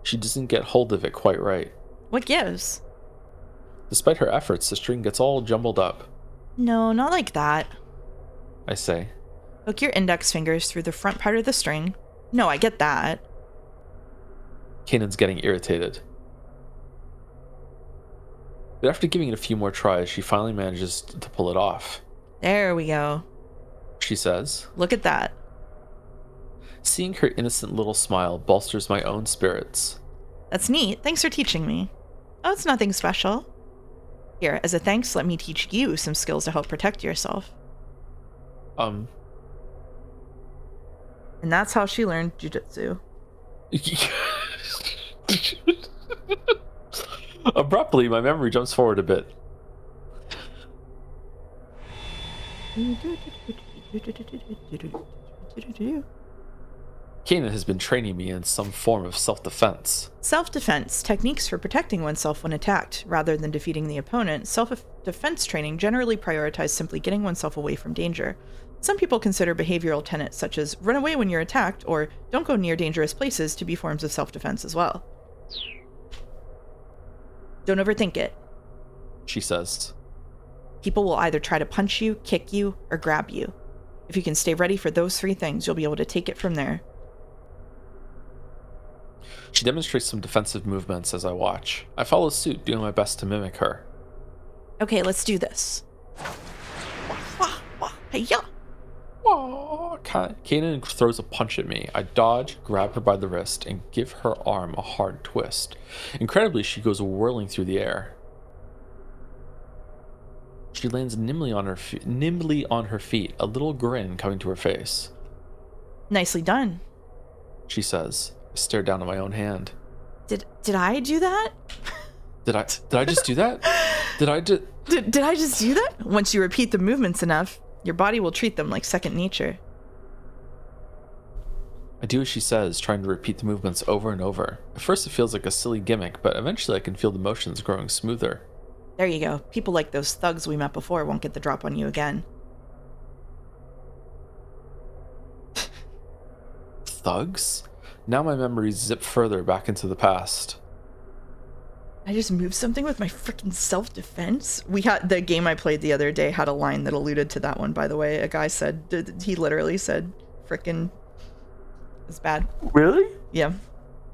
She doesn't get hold of it quite right. What gives? Despite her efforts, the string gets all jumbled up. No, not like that. I say. Hook your index fingers through the front part of the string. No, I get that. Canaan's getting irritated. But after giving it a few more tries, she finally manages to pull it off. There we go. She says. Look at that. Seeing her innocent little smile bolsters my own spirits. That's neat. Thanks for teaching me. Oh, it's nothing special. Here, as a thanks, let me teach you some skills to help protect yourself. And that's how she learned jujitsu. Abruptly, my memory jumps forward a bit. Canaan has been training me in some form of self-defense. Self-defense, techniques for protecting oneself when attacked. Rather than defeating the opponent, self-defense training generally prioritizes simply getting oneself away from danger. Some people consider behavioral tenets such as run away when you're attacked or don't go near dangerous places to be forms of self-defense as well. Don't overthink it, she says. People will either try to punch you, kick you, or grab you. If you can stay ready for those three things, you'll be able to take it from there. She demonstrates some defensive movements as I watch. I follow suit, doing my best to mimic her. Okay, let's do this. Hey-ya! Canaan throws a punch at me. I dodge, grab her by the wrist, and give her arm a hard twist. Incredibly, she goes whirling through the air. She lands nimbly on her feet, a little grin coming to her face. Nicely done, she says. I stare down at my own hand. Did I do that? Did I just do that? Did I just do that? Once you repeat the movements enough, your body will treat them like second nature. I do as she says, trying to repeat the movements over and over. At first it feels like a silly gimmick, but eventually I can feel the motions growing smoother. There you go. People like those thugs we met before won't get the drop on you again. Thugs? Now my memories zip further back into the past. I just moved something with my freaking self-defense. The game I played the other day had a line that alluded to that one, by the way. A guy said, he literally said, frickin', it's bad. Really? Yeah.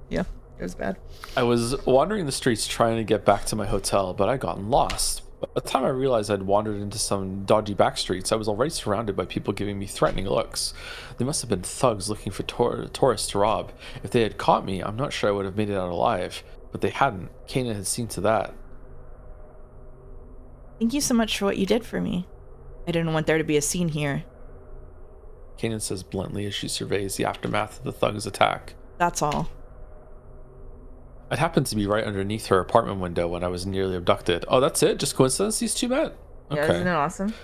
Yeah, it was bad. I was wandering the streets trying to get back to my hotel, but I'd gotten lost. By the time I realized I'd wandered into some dodgy back streets, I was already surrounded by people giving me threatening looks. They must have been thugs looking for tourists to rob. If they had caught me, I'm not sure I would have made it out alive. But they hadn't. Canaan had seen to that. Thank you so much for what you did for me. I didn't want there to be a scene here. Canaan says bluntly as she surveys the aftermath of the thugs' attack. That's all. I happened to be right underneath her apartment window when I was nearly abducted. Oh, that's it? Just coincidence these two met? Okay. Yeah, isn't it awesome?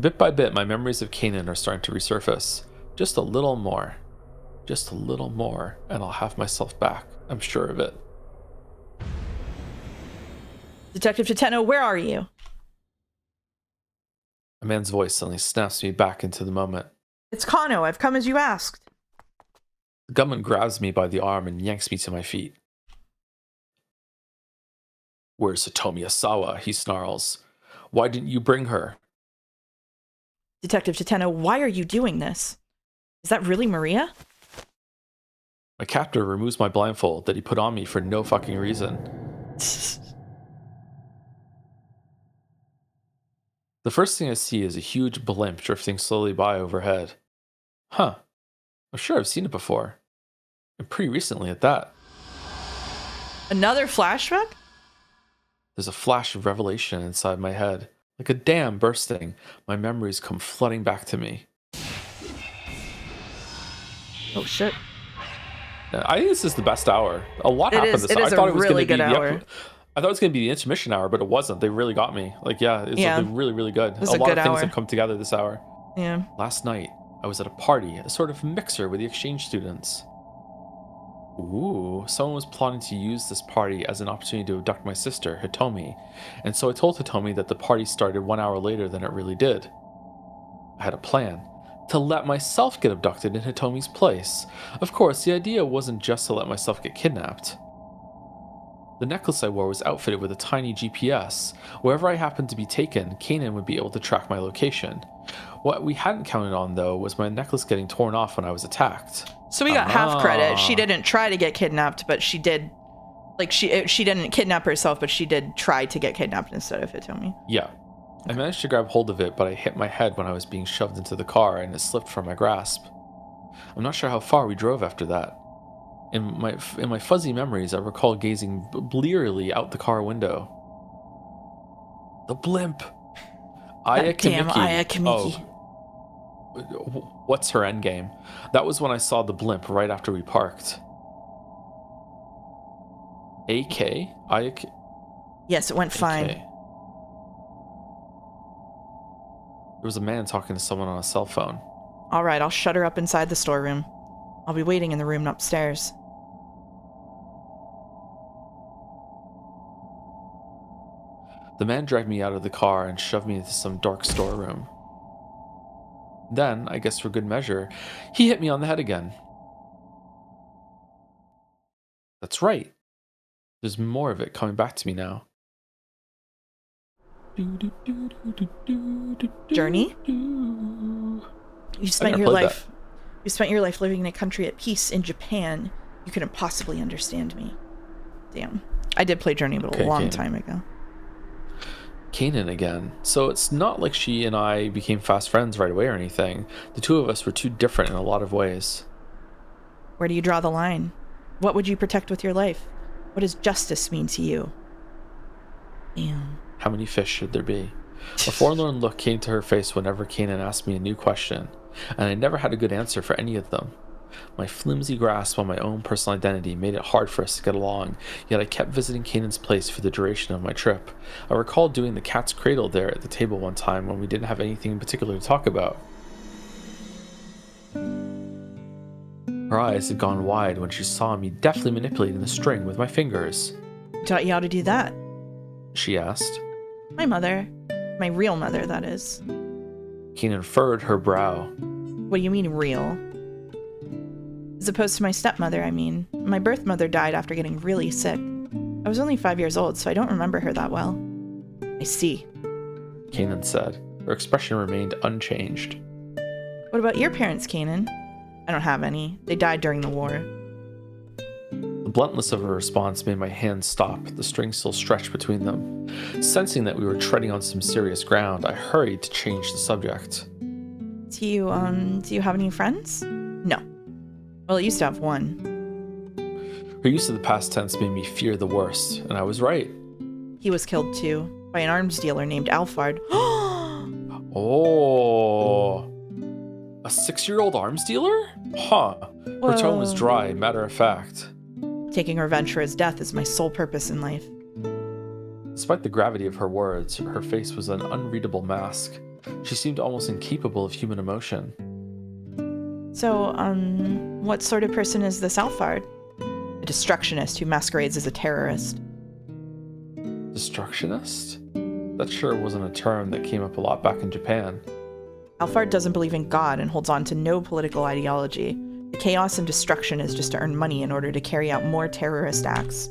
Bit by bit, my memories of Canaan are starting to resurface. Just a little more. Just a little more, and I'll have myself back. I'm sure of it. Detective Toteno, where are you? A man's voice suddenly snaps me back into the moment. It's Kano. I've come as you asked. The gunman grabs me by the arm and yanks me to my feet. Where's Satomi Asawa? He snarls. Why didn't you bring her? Detective Toteno, why are you doing this? Is that really Maria? My captor removes my blindfold that he put on me for no fucking reason. The first thing I see is a huge blimp drifting slowly by overhead. Huh. I'm sure I've seen it before. And pretty recently at that. Another flashback? There's a flash of revelation inside my head. Like a dam bursting, my memories come flooding back to me. Oh shit. I think this is the best hour. A lot happened this hour. I thought it was really good hour. I thought it was going to be the intermission hour, but it wasn't. They really got me. Like, yeah, it's something really, really good. A lot of things have come together this hour. Yeah. Last night, I was at a party, a sort of mixer with the exchange students. Ooh, someone was plotting to use this party as an opportunity to abduct my sister, Hitomi, and so I told Hitomi that the party started 1 hour later than it really did. I had a plan. To let myself get abducted in Hitomi's place. Of course, the idea wasn't just to let myself get kidnapped. The necklace I wore was outfitted with a tiny GPS. Wherever I happened to be taken, Canaan would be able to track my location. What we hadn't counted on, though, was my necklace getting torn off when I was attacked. So we got half credit. She didn't try to get kidnapped, but she did. Like, she didn't kidnap herself, but she did try to get kidnapped instead of Hitomi. Yeah. I managed to grab hold of it, but I hit my head when I was being shoved into the car, and it slipped from my grasp. I'm not sure how far we drove after that. In my fuzzy memories, I recall gazing blearily out the car window. The blimp! Aya Kamiki. Oh, what's her endgame? That was when I saw the blimp right after we parked. AK? Yes, it went fine. AK. There was a man talking to someone on a cell phone. All right, I'll shut her up inside the storeroom. I'll be waiting in the room upstairs. The man dragged me out of the car and shoved me into some dark storeroom. Then, I guess for good measure, he hit me on the head again. That's right. There's more of it coming back to me now. Journey? You spent your life living in a country at peace in Japan. You couldn't possibly understand me. Damn. I did play Journey, but a long time ago. Canaan again. So it's not like she and I became fast friends right away or anything. The two of us were too different in a lot of ways. Where do you draw the line? What would you protect with your life? What does justice mean to you? Damn. How many fish should there be? A forlorn look came to her face whenever Canaan asked me a new question, and I never had a good answer for any of them. My flimsy grasp on my own personal identity made it hard for us to get along, yet I kept visiting Canaan's place for the duration of my trip. I recall doing the cat's cradle there at the table one time when we didn't have anything in particular to talk about. Her eyes had gone wide when she saw me deftly manipulating the string with my fingers. Who taught you how to do that? She asked. My mother. My real mother, that is. Canaan furrowed her brow. What do you mean, real? As opposed to my stepmother, I mean. My birth mother died after getting really sick. I was only 5 years old, so I don't remember her that well. I see. Canaan said. Her expression remained unchanged. What about your parents, Canaan? I don't have any. They died during the war. The bluntness of her response made my hands stop, the string still stretched between them. Sensing that we were treading on some serious ground, I hurried to change the subject. Do you have any friends? No. Well, I used to have one. Her use of the past tense made me fear the worst, and I was right. He was killed too, by an arms dealer named Alphard. Oh. A 6-year-old arms dealer? Huh. Her tone was dry, matter of fact. Taking revenge for his death is my sole purpose in life. Despite the gravity of her words, her face was an unreadable mask. She seemed almost incapable of human emotion. So, what sort of person is this Alphard? A destructionist who masquerades as a terrorist. Destructionist? That sure wasn't a term that came up a lot back in Japan. Alphard doesn't believe in God and holds on to no political ideology. The chaos and destruction is just to earn money in order to carry out more terrorist acts.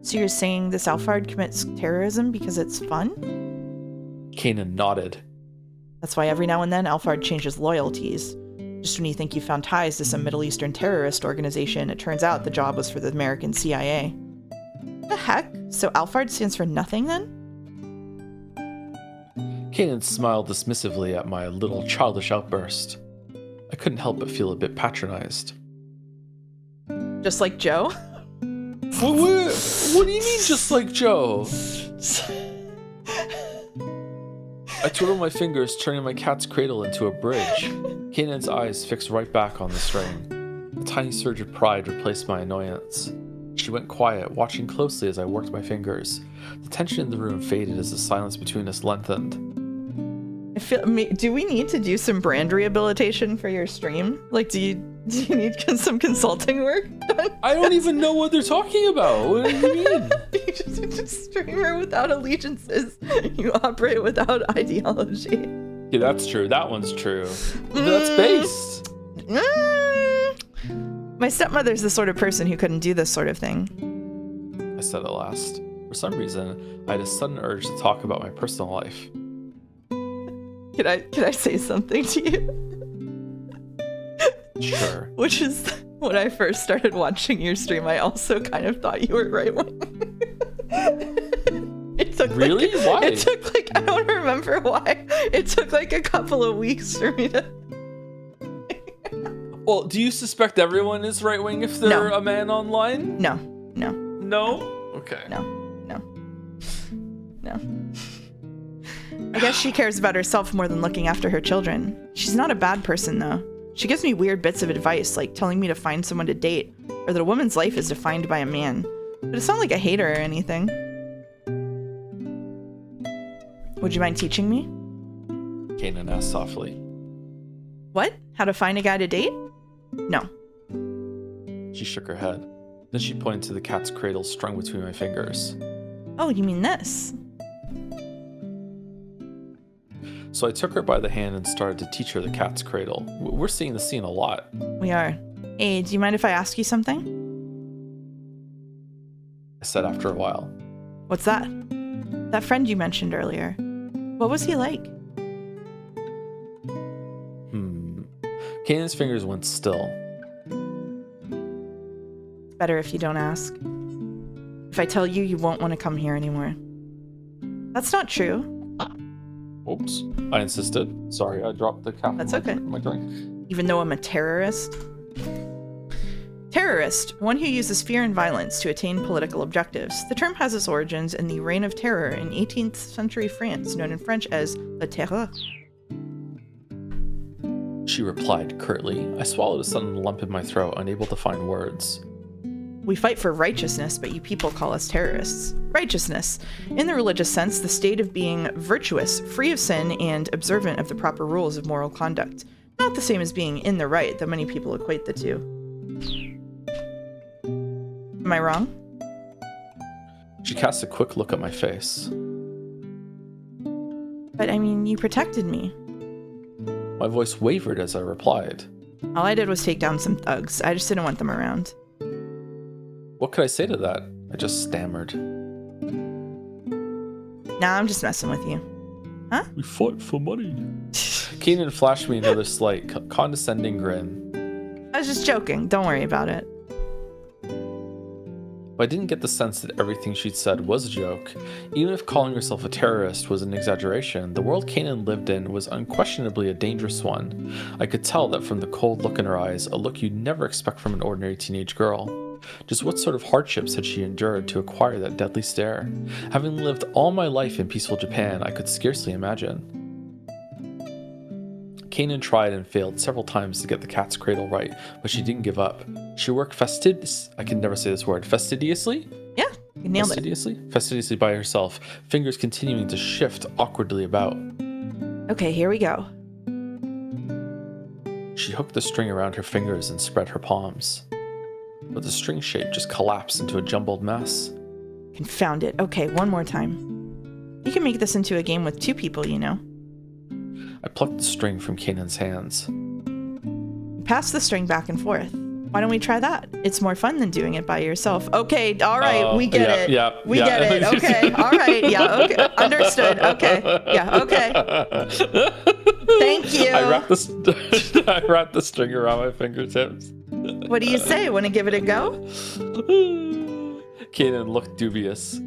So you're saying this Alphard commits terrorism because it's fun? Canaan nodded. That's why every now and then Alphard changes loyalties. Just when you think you found ties to some Middle Eastern terrorist organization, it turns out the job was for the American CIA. The heck? So Alphard stands for nothing then? Canaan smiled dismissively at my little childish outburst. I couldn't help but feel a bit patronized. Just like Joe? What do you mean, just like Joe? I twiddled my fingers, turning my cat's cradle into a bridge. Canaan's eyes fixed right back on the string. A tiny surge of pride replaced my annoyance. She went quiet, watching closely as I worked my fingers. The tension in the room faded as the silence between us lengthened. Do we need to do some brand rehabilitation for your stream? Like, do you need some consulting work done? I don't even know what they're talking about. What do you mean? You're just a streamer without allegiances. You operate without ideology. Yeah, that's true. That one's true. That's based. My stepmother's the sort of person who couldn't do this sort of thing. I said at last. For some reason, I had a sudden urge to talk about my personal life. Could I say something to you? Sure. Which is when I first started watching your stream, I also kind of thought you were right wing. Really? Why? It took like, I don't remember why. It took like a couple of weeks for me to. Well, do you suspect everyone is right wing if they're a man online? No. No? Okay. No. I guess she cares about herself more than looking after her children. She's not a bad person, though. She gives me weird bits of advice, like telling me to find someone to date, or that a woman's life is defined by a man. But it's not like I hate her or anything. Would you mind teaching me? Canaan asked softly. What? How to find a guy to date? No. She shook her head. Then she pointed to the cat's cradle strung between my fingers. Oh, you mean this? So I took her by the hand and started to teach her the cat's cradle. We're seeing the scene a lot. We are. Hey, do you mind if I ask you something? I said after a while. What's that? That friend you mentioned earlier. What was he like? Canaan's fingers went still. It's better if you don't ask. If I tell you, you won't want to come here anymore. That's not true. Oops. I insisted. Sorry, I dropped the cap. That's okay. My drink. Even though I'm a terrorist? Terrorist, one who uses fear and violence to attain political objectives. The term has its origins in the Reign of Terror in 18th century France, known in French as La Terreur. She replied curtly. I swallowed a sudden lump in my throat, unable to find words. We fight for righteousness, but you people call us terrorists. Righteousness. In the religious sense, the state of being virtuous, free of sin, and observant of the proper rules of moral conduct. Not the same as being in the right, though many people equate the two. Am I wrong? She cast a quick look at my face. But I mean, you protected me. My voice wavered as I replied. All I did was take down some thugs. I just didn't want them around. What could I say to that? I just stammered. Nah, I'm just messing with you. Huh? We fought for money. Canaan flashed me another slight, condescending grin. I was just joking. Don't worry about it. But I didn't get the sense that everything she'd said was a joke. Even if calling herself a terrorist was an exaggeration, the world Canaan lived in was unquestionably a dangerous one. I could tell that from the cold look in her eyes, a look you'd never expect from an ordinary teenage girl. Just what sort of hardships had she endured to acquire that deadly stare? Having lived all my life in peaceful Japan, I could scarcely imagine. Canaan tried and failed several times to get the cat's cradle right, but she didn't give up. She worked I can never say this word. Fastidiously? Yeah, you nailed Fastidiously? Fastidiously by herself, fingers continuing to shift awkwardly about. Okay, here we go. She hooked the string around her fingers and spread her palms. But the string shape just collapsed into a jumbled mess. Confound it. Okay, one more time. You can make this into a game with two people, you know. I plucked the string from Canaan's hands. Pass the string back and forth. Why don't we try that? It's more fun than doing it by yourself. Okay, all right, we get it. Yeah, we get it. Okay, all right, yeah, okay, understood. Okay, yeah, okay. Thank you. I wrapped the string around my fingertips. What do you say? Want to give it a go? Canaan looked dubious.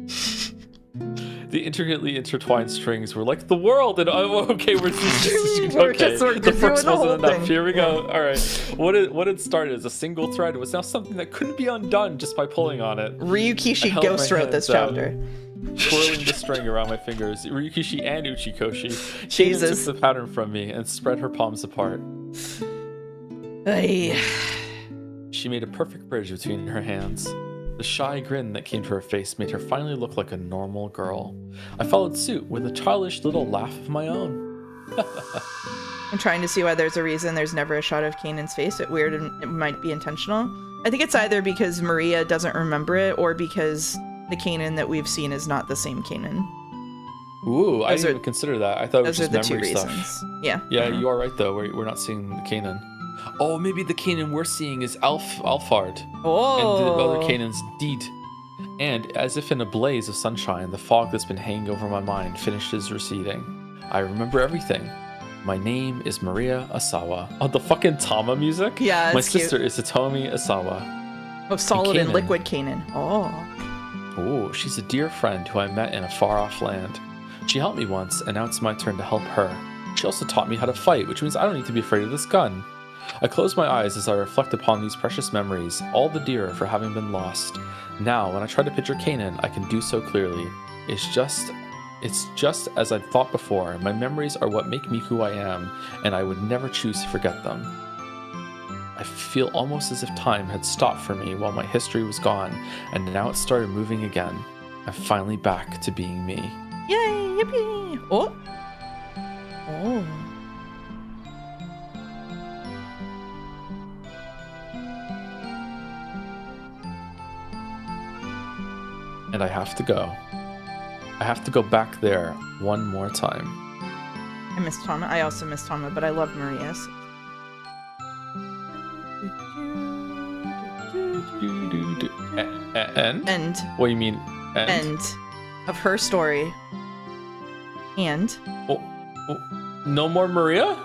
The intricately intertwined strings were like the world, and okay, we're the first wasn't enough. Here we go. All right, what had started as a single thread was now something that couldn't be undone just by pulling on it. Ryukishi ghost wrote this chapter. Twirling the string around my fingers, Ryukishi and Uchikoshi. Jesus took the pattern from me and spread her palms apart. Ay. She made a perfect bridge between her hands. The shy grin that came to her face made her finally look like a normal girl. I followed suit with a childish little laugh of my own. I'm trying to see why there's a reason there's never a shot of Kanan's face. It's weird and it might be intentional. I think it's either because Maria doesn't remember it or because the Kanan that we've seen is not the same Kanan. Ooh, I didn't even consider that. I thought it was just memory stuff. Yeah. Yeah, you are right though. We're not seeing the Kanan. Oh, maybe the Kanan we're seeing is Alfard. Oh. And the other Kanan's Deed. And as if in a blaze of sunshine, the fog that's been hanging over my mind finishes receding. I remember everything. My name is Maria Asawa. Oh, the fucking Tama music? Yeah, My it's sister cute. is Satomi Asawa. Oh, solid and liquid Kanan. Oh. Oh, she's a dear friend who I met in a far-off land. She helped me once, and now it's my turn to help her. She also taught me how to fight, which means I don't need to be afraid of this gun. I close my eyes as I reflect upon these precious memories, all the dearer for having been lost. Now, when I try to picture Kanan, I can do so clearly. It's just as I've thought before. My memories are what make me who I am, and I would never choose to forget them. I feel almost as if time had stopped for me while my history was gone, and now it started moving again. I'm finally back to being me. Yay, yippee! Oh. Oh. And I have to go. I have to go back there one more time. I miss Tama. I also miss Tama, but I love Maria's. End? End. What do you mean? End of her story. And Oh, no more Maria?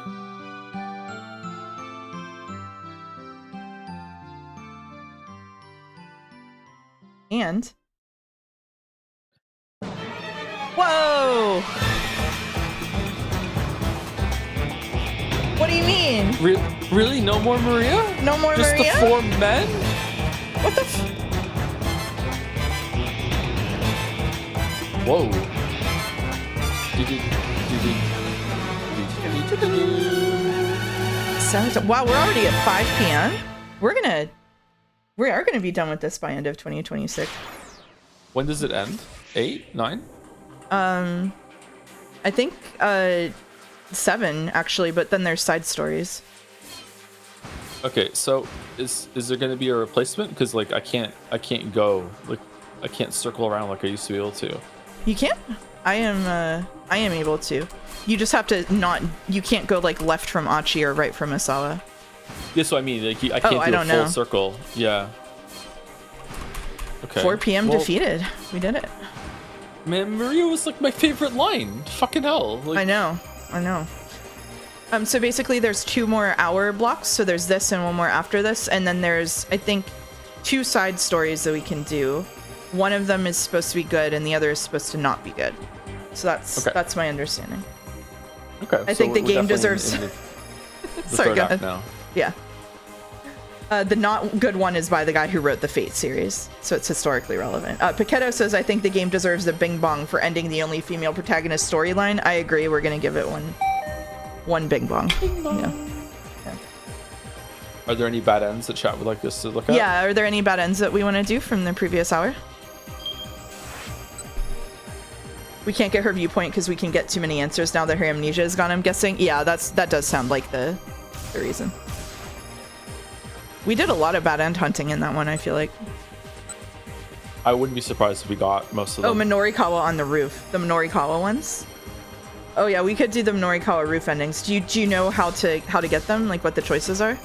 and whoa! What do you mean? Really? No more Maria? No more Just Maria? the 4 men? What the Whoa. Wow, we're already at 5 p.m. We are gonna be done with this by end of 2026. When does it end? 8? 9? I think 7 actually, but then there's side stories. Okay, so is there going to be a replacement? Because like I can't go, like I can't circle around like I used to be able to. You can't? I am able to. You just have to not. You can't go like left from Achi or right from Asawa. That's what I mean. Like I can't do a full circle. Yeah. Okay. 4 p.m. defeated. We did it. Man, Maria was like my favorite line. Fucking hell. Like, I know. So basically there's 2 more hour blocks. So there's this and 1 more after this. And then there's, I think, 2 side stories that we can do. One of them is supposed to be good and the other is supposed to not be good. So that's my understanding. Okay. I think the game deserves... the Sorry, go ahead. Now. Yeah. The not good one is by the guy who wrote the Fate series, so it's historically relevant. Paquetto says, I think the game deserves a bing bong for ending the only female protagonist storyline. I agree, we're going to give it one bing bong. Bing bong. Yeah. Are there any bad ends that chat would like us to look at? Yeah, are there any bad ends that we want to do from the previous hour? We can't get her viewpoint because we can get too many answers now that her amnesia is gone, I'm guessing. Yeah, that does sound like the reason. We did a lot of bad end hunting in that one, I feel like. I wouldn't be surprised if we got most of them. Oh, Minorikawa on the roof. The Minorikawa ones? Oh yeah, we could do the Minorikawa roof endings. Do you know how to get them? Like what the choices are?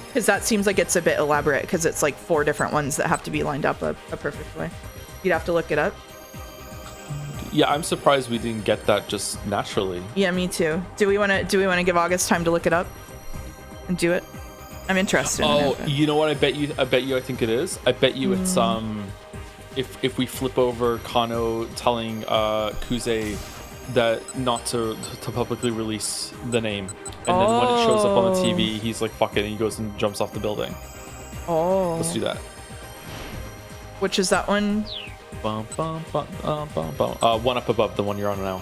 Because that seems like it's a bit elaborate because it's like 4 different ones that have to be lined up a perfect way. You'd have to look it up. Yeah, I'm surprised we didn't get that just naturally. Yeah, me too. Do we want to give August time to look it up and do it? I'm interested. Oh, you know what? I bet you. I think it is. I bet you it's if we flip over Kano telling Kuze that not to publicly release the name, and then when it shows up on the TV, he's like fuck it, and he goes and jumps off the building. Oh. Let's do that. Which is that one? Bum, bum, bum, bum, bum. One up above the one you're on now.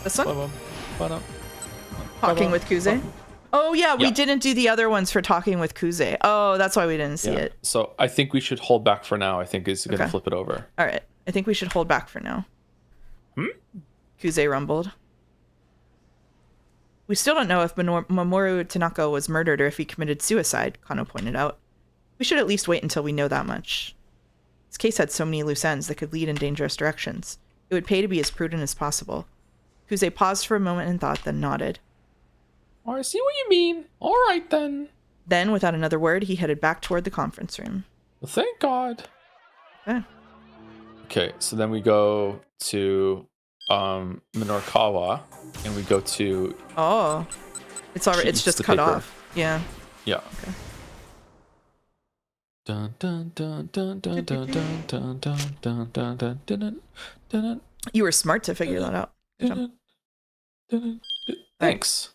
This one? Bum, bum, bum, Talking with Kuze? Oh yeah, we didn't do the other ones for Talking with Kuze. Oh, that's why we didn't see it. So I think we should hold back for now. I think is going to flip it over. All right. I think we should hold back for now. Kuze rumbled. We still don't know if Mamoru Tanaka was murdered or if he committed suicide, Kano pointed out. We should at least wait until we know that much. This case had so many loose ends that could lead in dangerous directions. It would pay to be as prudent as possible. Kuze paused for a moment in thought, then nodded. Oh, I see what you mean. All right, then. Then, without another word, he headed back toward the conference room. Well, thank God. Okay. Okay, so then we go to Minorikawa, and we go to... Oh. It's already. It's just cut off. Yeah. Yeah. Okay. Dun, dun, dun, dun, dun, dun, dun, dun, dun, dun, dun, dun, dun, dun. You were smart to figure that out. Good job. Thanks.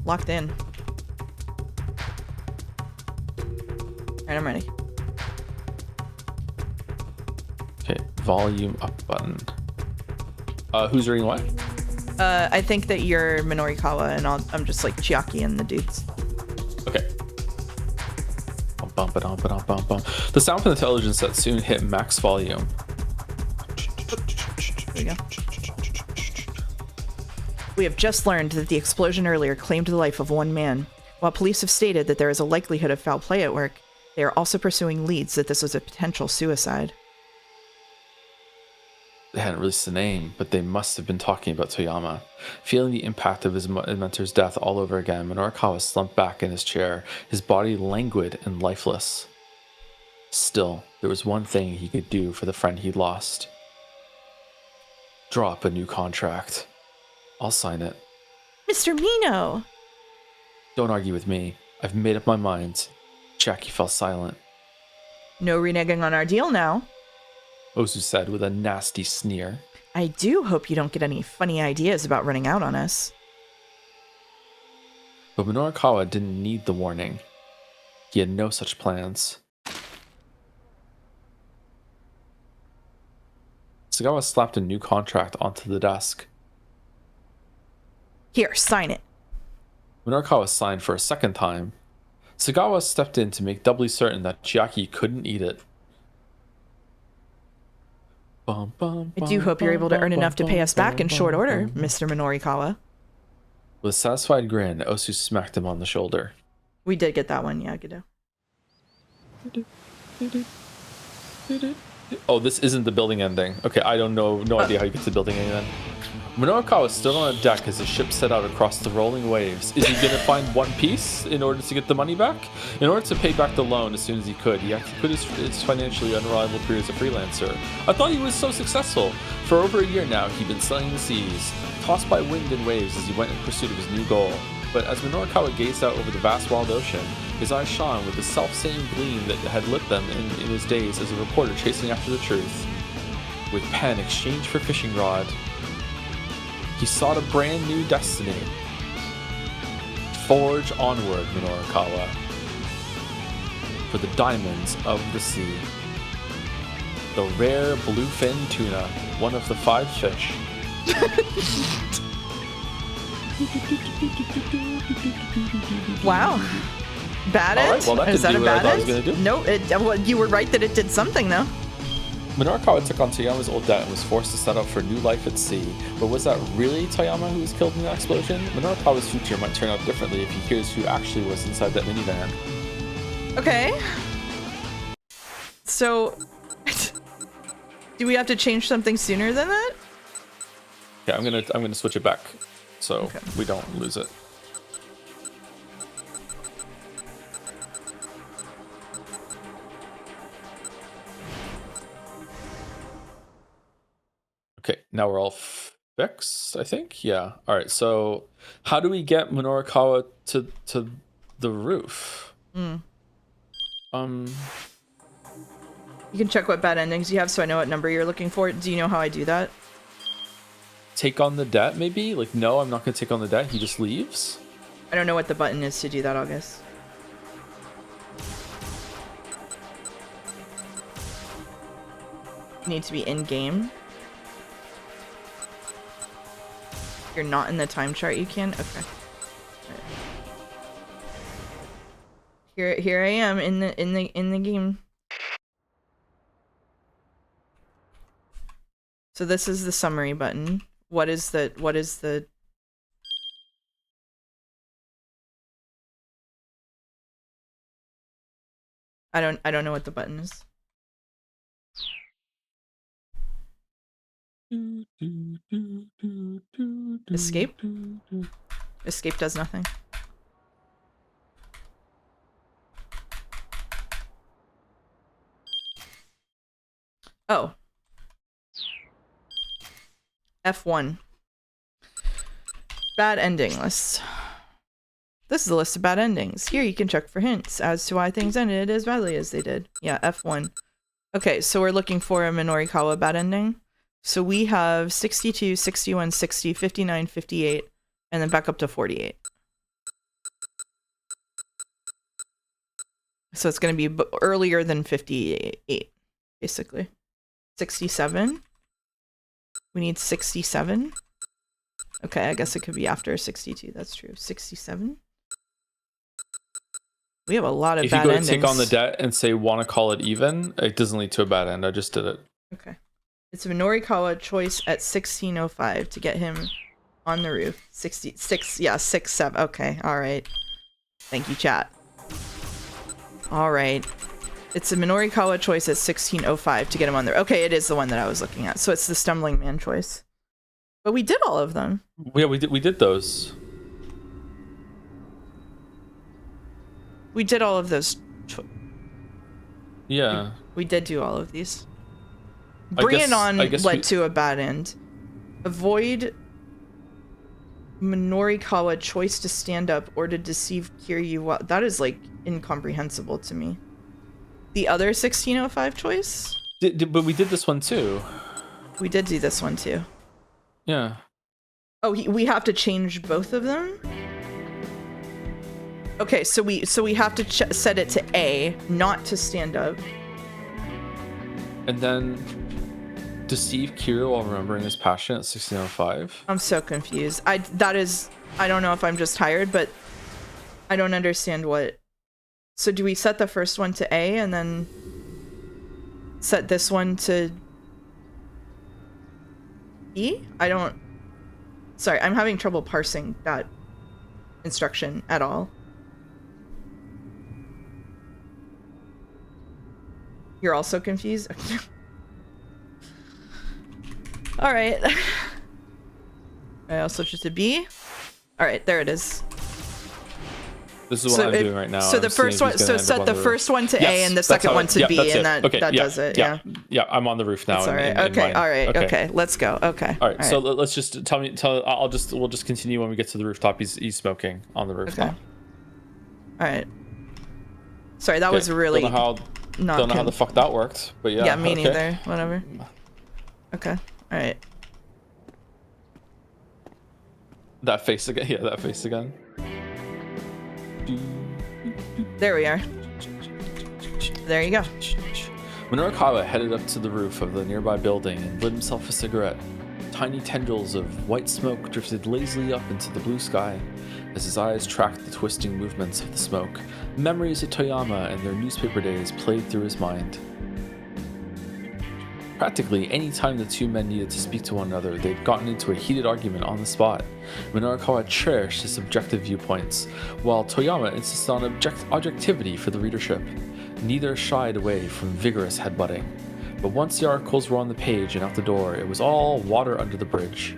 Locked in. Alright, I'm ready. Okay, volume up button. Who's reading what? I think that you're Minorikawa, and I'm just like Chiaki and the dudes. Okay. Bum, ba-dum, ba-dum, bum, bum. The sound from the television set soon hit max volume. There you go. We have just learned that the explosion earlier claimed the life of one man. While police have stated that there is a likelihood of foul play at work, they are also pursuing leads that this was a potential suicide. They hadn't released the name, but they must have been talking about Toyama. Feeling the impact of his mentor's death all over again, Minorikawa slumped back in his chair, his body languid and lifeless. Still, there was one thing he could do for the friend he'd lost. Draw up a new contract. I'll sign it. Mr. Mino! Don't argue with me. I've made up my mind. Jackie fell silent. No reneging on our deal now. Ozu said with a nasty sneer. I do hope you don't get any funny ideas about running out on us. But Minorikawa didn't need the warning. He had no such plans. Sagawa slapped a new contract onto the desk. Here, sign it. Minorikawa signed for a second time. Sagawa stepped in to make doubly certain that Chiaki couldn't eat it. I do hope you're able to earn enough to pay us back in short order, Mr. Minorikawa. With a satisfied grin, Osu smacked him on the shoulder. We did get that one, yeah, Giddo. Oh, this isn't the building ending. Okay, I don't know, no idea how you get to the building ending then. Minorikawa stood on a deck as his ship set out across the rolling waves. Is he going to find One Piece in order to get the money back? In order to pay back the loan as soon as he could, he had to quit his financially unreliable career as a freelancer. I thought he was so successful. For over a year now, he'd been sailing the seas, tossed by wind and waves as he went in pursuit of his new goal. But as Minorikawa gazed out over the vast wild ocean, his eyes shone with the self-same gleam that had lit them in his days as a reporter chasing after the truth. With pen exchanged for fishing rod, he sought a brand new destiny. Forge onward, Minorikawa, for the diamonds of the sea. The rare bluefin tuna, one of the 5 fish. Wow. Bad end? Right, well, that Is that a bad end? was do. No, well, you were right that it did something, though. Minorikawa took on Toyama's old debt and was forced to set out for new life at sea. But was that really Toyama who was killed in the explosion? Minorikawa's future might turn out differently if he hears who actually was inside that minivan. Okay. So, do we have to change something sooner than that? Yeah, I'm gonna switch it back so we don't lose it. Okay, now we're all fixed, I think. Yeah. All right. So, how do we get Minorikawa to the roof? You can check what bad endings you have, so I know what number you're looking for. Do you know how I do that? Take on the debt, maybe? Like, no, I'm not gonna take on the debt. He just leaves. I don't know what the button is to do that, August. You need to be in game. If you're not in the time chart, you can. Okay. Right. Here I am in the game. So this is the summary button. What is the I don't know what the button is. Escape? Escape does nothing. Oh. F1. Bad ending list. This is a list of bad endings. Here you can check for hints as to why things ended as badly as they did. Yeah, F1. Okay, so we're looking for a Minorikawa bad ending. So we have 62, 61, 60, 59, 58, and then back up to 48. So it's going to be earlier than 58, basically. 67. We need 67. Okay, I guess it could be after 62. That's true. 67. We have a lot of bad endings. If you go to take on the debt and say, want to call it even, it doesn't lead to a bad end. I just did it. Okay. It's a Minorikawa choice at 1605 to get him on the roof. 66, yeah, 67. Okay, all right. Thank you, chat. All right. It's a Minorikawa choice at 1605 to get him on the roof. Okay, it is the one that I was looking at. So it's the Stumbling Man choice. But we did all of them. Yeah, we did those. We did all of those. Yeah. We did do all of these. Bring It On led to a bad end. Avoid Minorikawa choice to stand up or to deceive Kiryu. That is like incomprehensible to me. The other 1605 choice? But we did this one too. We did do this one too. Yeah. Oh, we have to change both of them? Okay, so we have to set it to A, not to stand up. And then deceive Kiryu while remembering his passion at 1605. I'm so confused. I don't know if I'm just tired, but I don't understand what. So do we set the first one to A and then set this one to B? Sorry, I'm having trouble parsing that instruction at all. You're also confused? All right. I'll switch it to B. All right, there it is. This is what I'm doing right now. So the first one, so set the first one to A and the second one to B, and that does it. Yeah. Yeah, I'm on the roof now. That's all right. Okay. All right. Okay. Let's go. Okay. All right. So let's just we'll just continue when we get to the rooftop. He's smoking on the roof now. All right. Sorry, that was really don't know how the fuck that worked, but yeah. Yeah, me neither. Whatever. Okay. All right. That face again. Yeah, that face again. There we are. There you go. Minorikawa headed up to the roof of the nearby building and lit himself a cigarette. Tiny tendrils of white smoke drifted lazily up into the blue sky. As his eyes tracked the twisting movements of the smoke, memories of Toyama and their newspaper days played through his mind. Practically any time the two men needed to speak to one another, they'd gotten into a heated argument on the spot. Minorikawa cherished his objective viewpoints, while Toyama insisted on objectivity for the readership. Neither shied away from vigorous headbutting. But once the articles were on the page and out the door, it was all water under the bridge.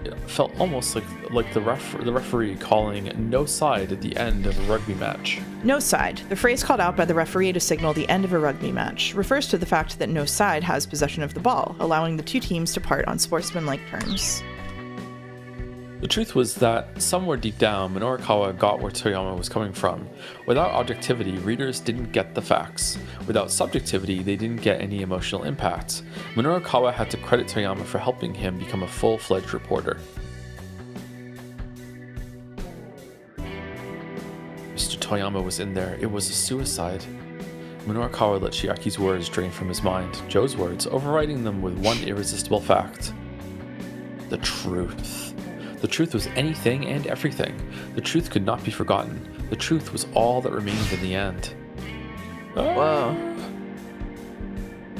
It felt almost like the referee calling no side at the end of a rugby match. No side. The phrase called out by the referee to signal the end of a rugby match refers to the fact that no side has possession of the ball, allowing the two teams to part on sportsmanlike terms. The truth was that, somewhere deep down, Minorikawa got where Toyama was coming from. Without objectivity, readers didn't get the facts. Without subjectivity, they didn't get any emotional impact. Minorikawa had to credit Toyama for helping him become a full-fledged reporter. Mr. Toyama was in there. It was a suicide. Minorikawa let Chiaki's words drain from his mind, Joe's words overriding them with one irresistible fact. The truth. The truth was anything and everything. The truth could not be forgotten. The truth was all that remained in the end. Whoa.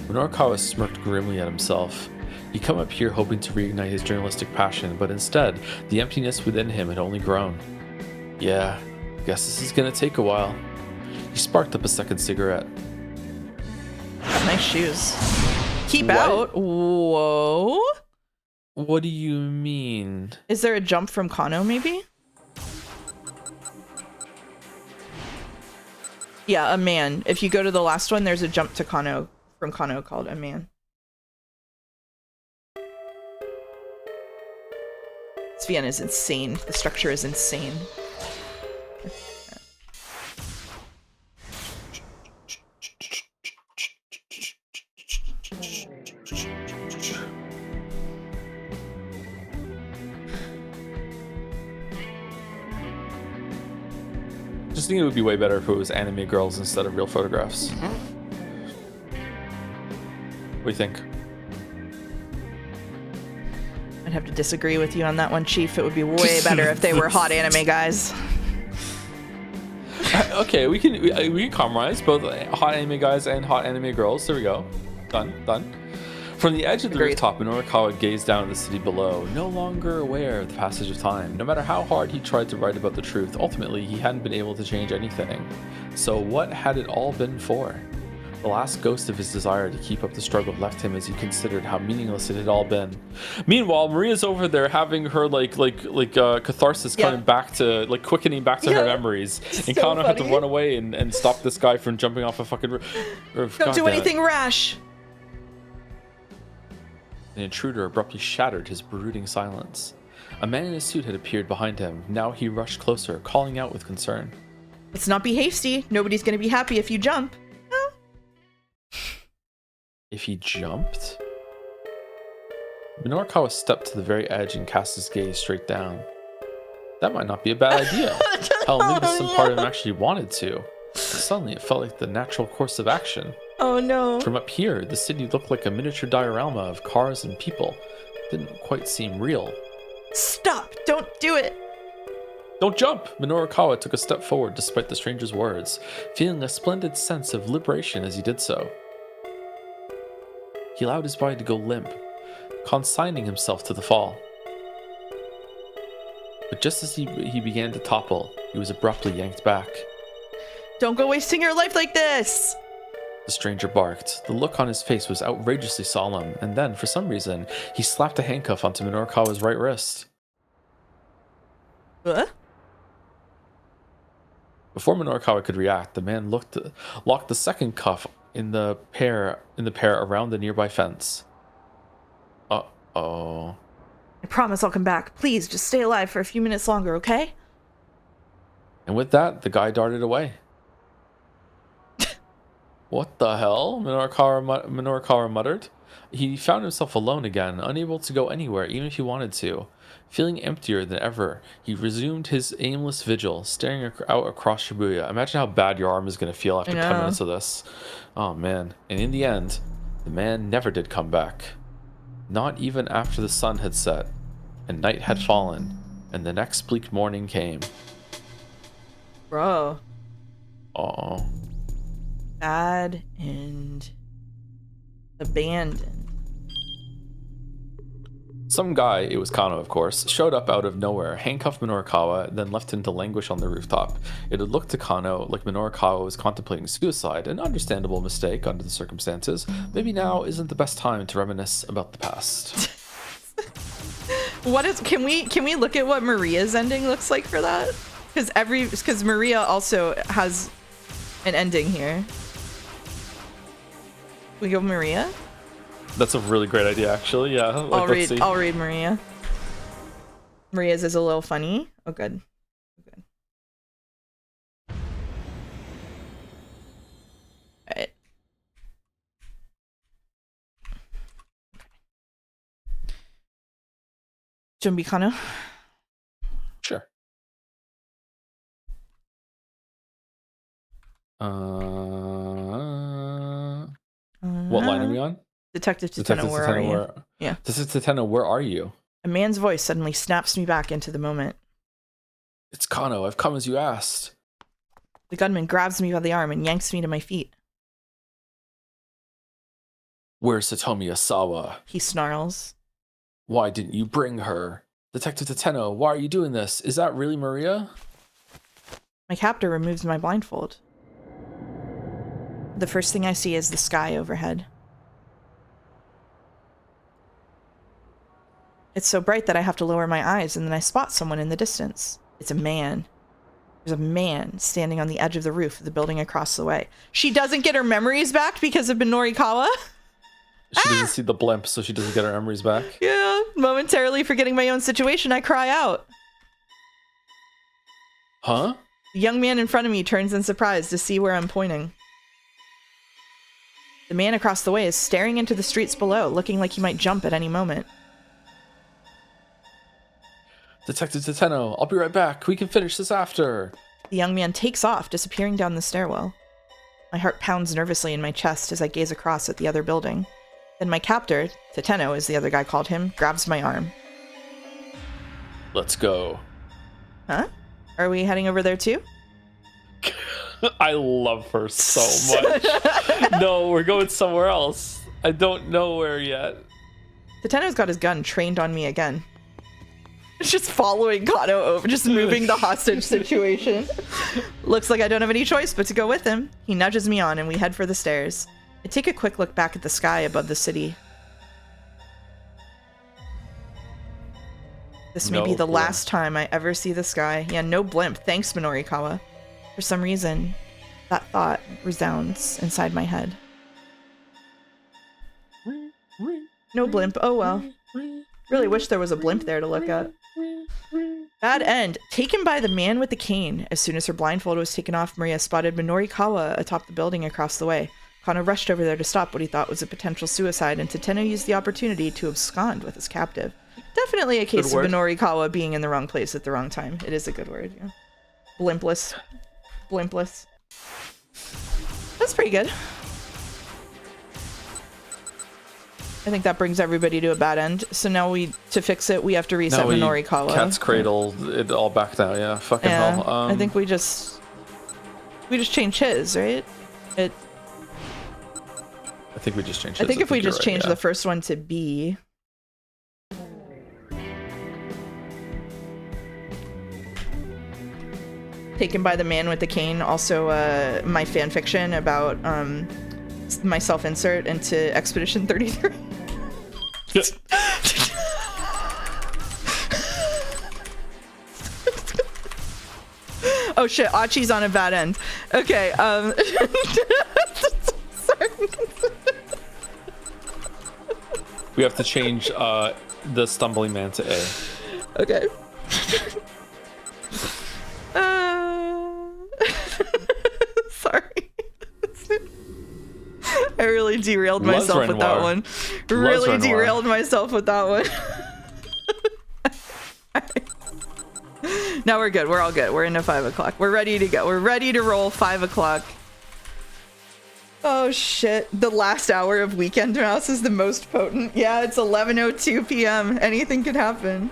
Minorikawa smirked grimly at himself. He'd come up here hoping to reignite his journalistic passion, but instead, the emptiness within him had only grown. Yeah, guess this is gonna take a while. He sparked up a second cigarette. Nice shoes. Keep What? out. Whoa. What do you mean? Is there a jump from Kano, maybe? Yeah, a man. If you go to the last one, there's a jump to Kano from Kano called a man. This Vienna is insane. The structure is insane. Just think it would be way better if it was anime girls instead of real photographs. What do you think? I'd have to disagree with you on that one, Chief. It would be way better if they were hot anime guys. Okay, we can compromise both hot anime guys and hot anime girls. There we go. Done. From the edge of the rooftop, Minorikawa gazed down at the city below, no longer aware of the passage of time. No matter how hard he tried to write about the truth, ultimately he hadn't been able to change anything. So what had it all been for? The last ghost of his desire to keep up the struggle left him as he considered how meaningless it had all been. Meanwhile, Maria's over there having her catharsis coming back to quickening back to her memories, and so Kano had to run away and stop this guy from jumping off a fucking roof. Don't do anything rash. The intruder abruptly shattered his brooding silence. A man in a suit had appeared behind him. Now he rushed closer, calling out with concern. Let's not be hasty. Nobody's going to be happy if you jump. If he jumped? Minorikawa stepped to the very edge and cast his gaze straight down. That might not be a bad idea. Hell, maybe some part of him actually wanted to. But suddenly it felt like the natural course of action. Oh no. From up here, the city looked like a miniature diorama of cars and people. It didn't quite seem real. Stop! Don't do it! Don't jump! Minorikawa took a step forward despite the stranger's words, feeling a splendid sense of liberation as he did so. He allowed his body to go limp, consigning himself to the fall. But just as he began to topple, he was abruptly yanked back. Don't go wasting your life like this! The stranger barked. The look on his face was outrageously solemn, and then, for some reason, he slapped a handcuff onto Minorikawa's right wrist. What? Before Minorikawa could react, the man locked the second cuff in the pair around the nearby fence. Uh-oh. I promise I'll come back. Please, just stay alive for a few minutes longer, okay? And with that, the guy darted away. What the hell? Minorikawa muttered. He found himself alone again, unable to go anywhere, even if he wanted to. Feeling emptier than ever, he resumed his aimless vigil, staring out across Shibuya. Imagine how bad your arm is going to feel after 10 minutes of this. Oh, man. And in the end, the man never did come back. Not even after the sun had set, and night had fallen, and the next bleak morning came. Bro. Uh-oh. Bad and abandoned. Some guy, it was Kano of course, showed up out of nowhere, handcuffed Minorikawa, then left him to languish on the rooftop. It had looked to Kano like Minorikawa was contemplating suicide, an understandable mistake under the circumstances. Maybe now isn't the best time to reminisce about the past. Can we look at what Maria's ending looks like for that? Because Maria also has an ending here. We go Maria? That's a really great idea, actually. Yeah. I'll read Maria. Maria's is a little funny. Oh, good. Good. All right. Jumbi Kano. Sure. What line are we on? Detective Tateno, where are you? Yeah. Detective Tateno, where are you? A man's voice suddenly snaps me back into the moment. It's Kano. I've come as you asked. The gunman grabs me by the arm and yanks me to my feet. Where's Satomi Asawa? He snarls. Why didn't you bring her? Detective Tateno, why are you doing this? Is that really Maria? My captor removes my blindfold. The first thing I see is the sky overhead. It's so bright that I have to lower my eyes, and then I spot someone in the distance. It's a man. There's a man standing on the edge of the roof of the building across the way. She doesn't get her memories back because of Minorikawa? She doesn't see the blimp, so she doesn't get her memories back. Yeah, momentarily forgetting my own situation, I cry out. Huh? The young man in front of me turns in surprise to see where I'm pointing. The man across the way is staring into the streets below, looking like he might jump at any moment. Detective Teteno, I'll be right back. We can finish this after. The young man takes off, disappearing down the stairwell. My heart pounds nervously in my chest as I gaze across at the other building. Then my captor, Teteno as the other guy called him, grabs my arm. Let's go. Huh? Are we heading over there too? I love her so much. No, we're going somewhere else. I don't know where yet. Teteno's got his gun trained on me again. Just following Kato over, just moving the hostage situation. Looks like I don't have any choice but to go with him. He nudges me on and we head for the stairs. I take a quick look back at the sky above the city. This may be the last time I ever see the sky. Yeah, no blimp. Thanks, Minorikawa. For some reason, that thought resounds inside my head. No blimp. Oh well. Really wish there was a blimp there to look at. Bad end. Taken by the man with the cane. As soon as her blindfold was taken off, Maria spotted Minorikawa atop the building across the way. Kana rushed over there to stop what he thought was a potential suicide, and Teteno used the opportunity to abscond with his captive. Definitely a case of Minorikawa being in the wrong place at the wrong time. It is a good word, yeah. Blimpless. Blimpless. That's pretty good. I think that brings everybody to a bad end. So now to fix it, we have to reset Minorikawa. Cat's cradle, it all back now, yeah. Fucking hell. I think we just change his, right? I think we just changed his. I think if we just change the first one to B. Taken by the man with the cane. Also, my fan fiction about my self-insert into Expedition 33. Oh shit, Achi's on a bad end. Okay, sorry. We have to change the stumbling man to A. Okay. Sorry. I really derailed myself with that one. Really derailed myself with that one. Now we're good. We're all good. We're into 5 o'clock. We're ready to go. We're ready to roll 5 o'clock. Oh shit. The last hour of Weekend Mouse is the most potent. Yeah, it's 11:02 p.m. Anything could happen.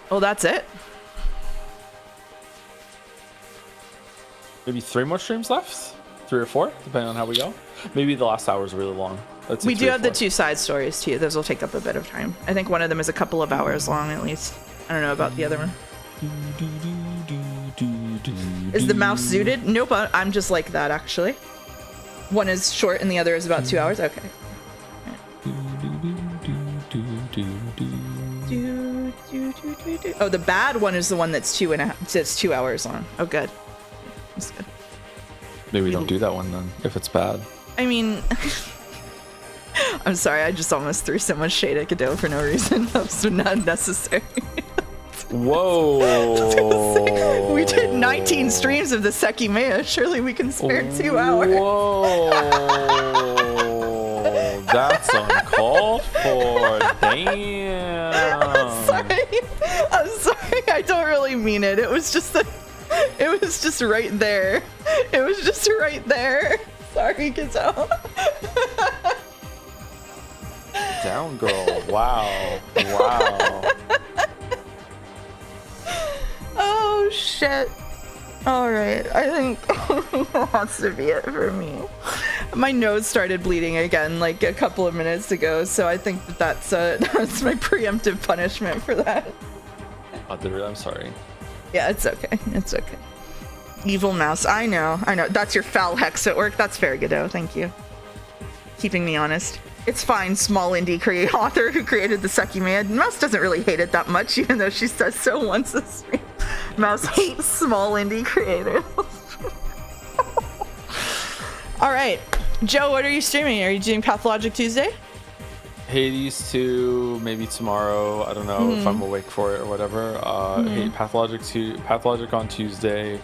Well, that's it. Maybe 3 more streams left? 3 or 4, depending on how we go. Maybe the last hour is really long. We do have the 2 side stories too. Those will take up a bit of time. I think one of them is a couple of hours long at least. I don't know about the other one. Is the mouse zooted? Nope, I'm just like that actually. One is short and the other is about 2 hours. Okay. Oh, the bad one is the one that's 2 hours long. Oh, good. That's good. Maybe we don't do that one then, if it's bad. I mean, I'm sorry, I just almost threw so much shade at Godot for no reason. That was not necessary. Whoa. We did 19 streams of the Sekimea. Surely we can spare 2 hours. Whoa. That's uncalled for. Damn. I'm sorry. I don't really mean it. It was just right there. It was just right there. Sorry, Godot. Down, girl. Wow. Oh shit. Alright, I think that has to be it for me. My nose started bleeding again like a couple of minutes ago, so I think that's my preemptive punishment for that. I'm sorry. Yeah, it's okay. It's okay. Evil mouse. I know. That's your foul hex at work. That's fair, Godot. Thank you. Keeping me honest. It's fine, small indie author who created the Sucky Man. Mouse doesn't really hate it that much, even though she says so once a stream. Mouse hates small indie creators. All right. Joe, what are you streaming? Are you doing Pathologic Tuesday? Hades 2, maybe tomorrow. I don't know if I'm awake for it or whatever. Pathologic on Tuesday,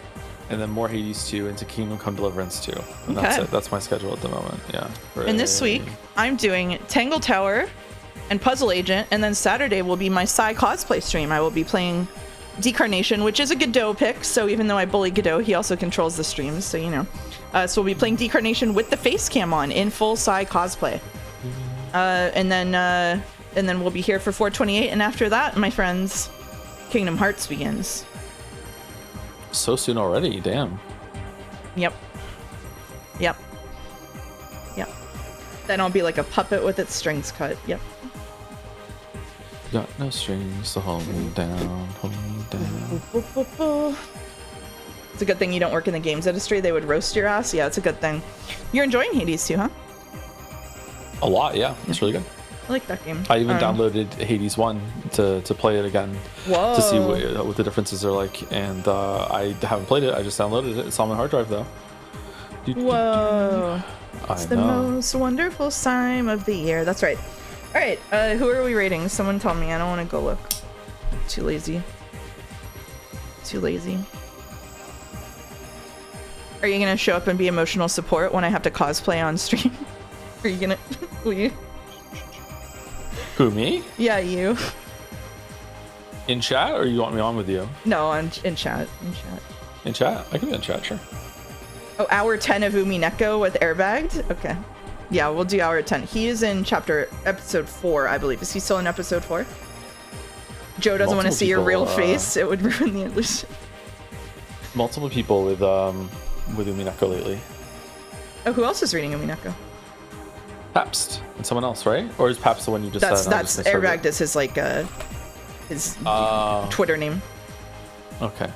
and then more Hades 2 into Kingdom Come Deliverance 2. And that's it. That's my schedule at the moment. Yeah. And this week, I'm doing Tangle Tower and Puzzle Agent, and then Saturday will be my Psy cosplay stream. I will be playing Decarnation, which is a Godot pick, so even though I bully Godot, he also controls the streams, so you know. So we'll be playing Decarnation with the face cam on in full Psy cosplay. And then we'll be here for 428, and after that, my friends, Kingdom Hearts begins. So soon already, damn. Yep. Then I'll be like a puppet with its strings cut. Yep. Got no strings to hold me down, hold me down. It's a good thing you don't work in the games industry. They would roast your ass. Yeah, it's a good thing. You're enjoying Hades too, huh? A lot, yeah. It's really good. I like that game. I even downloaded Hades 1 to play it again. Whoa. To see what the differences are like. And I haven't played it. I just downloaded it. It's on my hard drive, though. Whoa. It's the most wonderful time of the year. That's right. All right. Who are we rating? Someone tell me. I don't want to go look. Too lazy. Are you going to show up and be emotional support when I have to cosplay on stream? Are you going to... Will you... Who, me? Yeah, you. In chat, or you want me on with you? No, in chat. In chat? I can be in chat, sure. Oh, hour 10 of Umineko with Airbagged? Okay. Yeah, we'll do hour 10. He is in episode 4, I believe. Is he still in episode 4? Joe doesn't want to see your real face. It would ruin the illusion. Multiple people with Umineko lately. Oh, who else is reading Umineko? Pabst and someone else, right? Or is Pabst the one you just said? That's Airbagged is his like his Twitter name. Okay.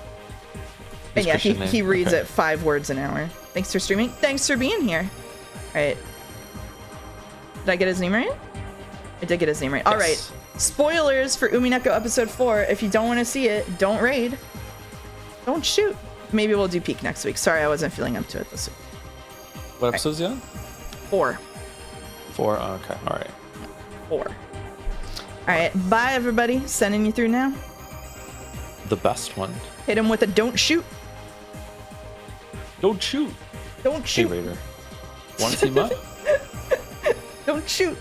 And yeah, he reads it 5 words an hour. Thanks for streaming. Thanks for being here. All right. Did I get his name right? I did get his name right. Yes. All right. Spoilers for Umineko episode 4. If you don't want to see it, don't raid. Don't shoot. Maybe we'll do peak next week. Sorry, I wasn't feeling up to it this week. What episode's he on? 4. 4. Okay. All right. 4. All right. Bye, everybody. Sending you through now. The best one. Hit him with a don't shoot. Don't shoot. Don't shoot. Hey, Raider. Want to team up? Don't shoot.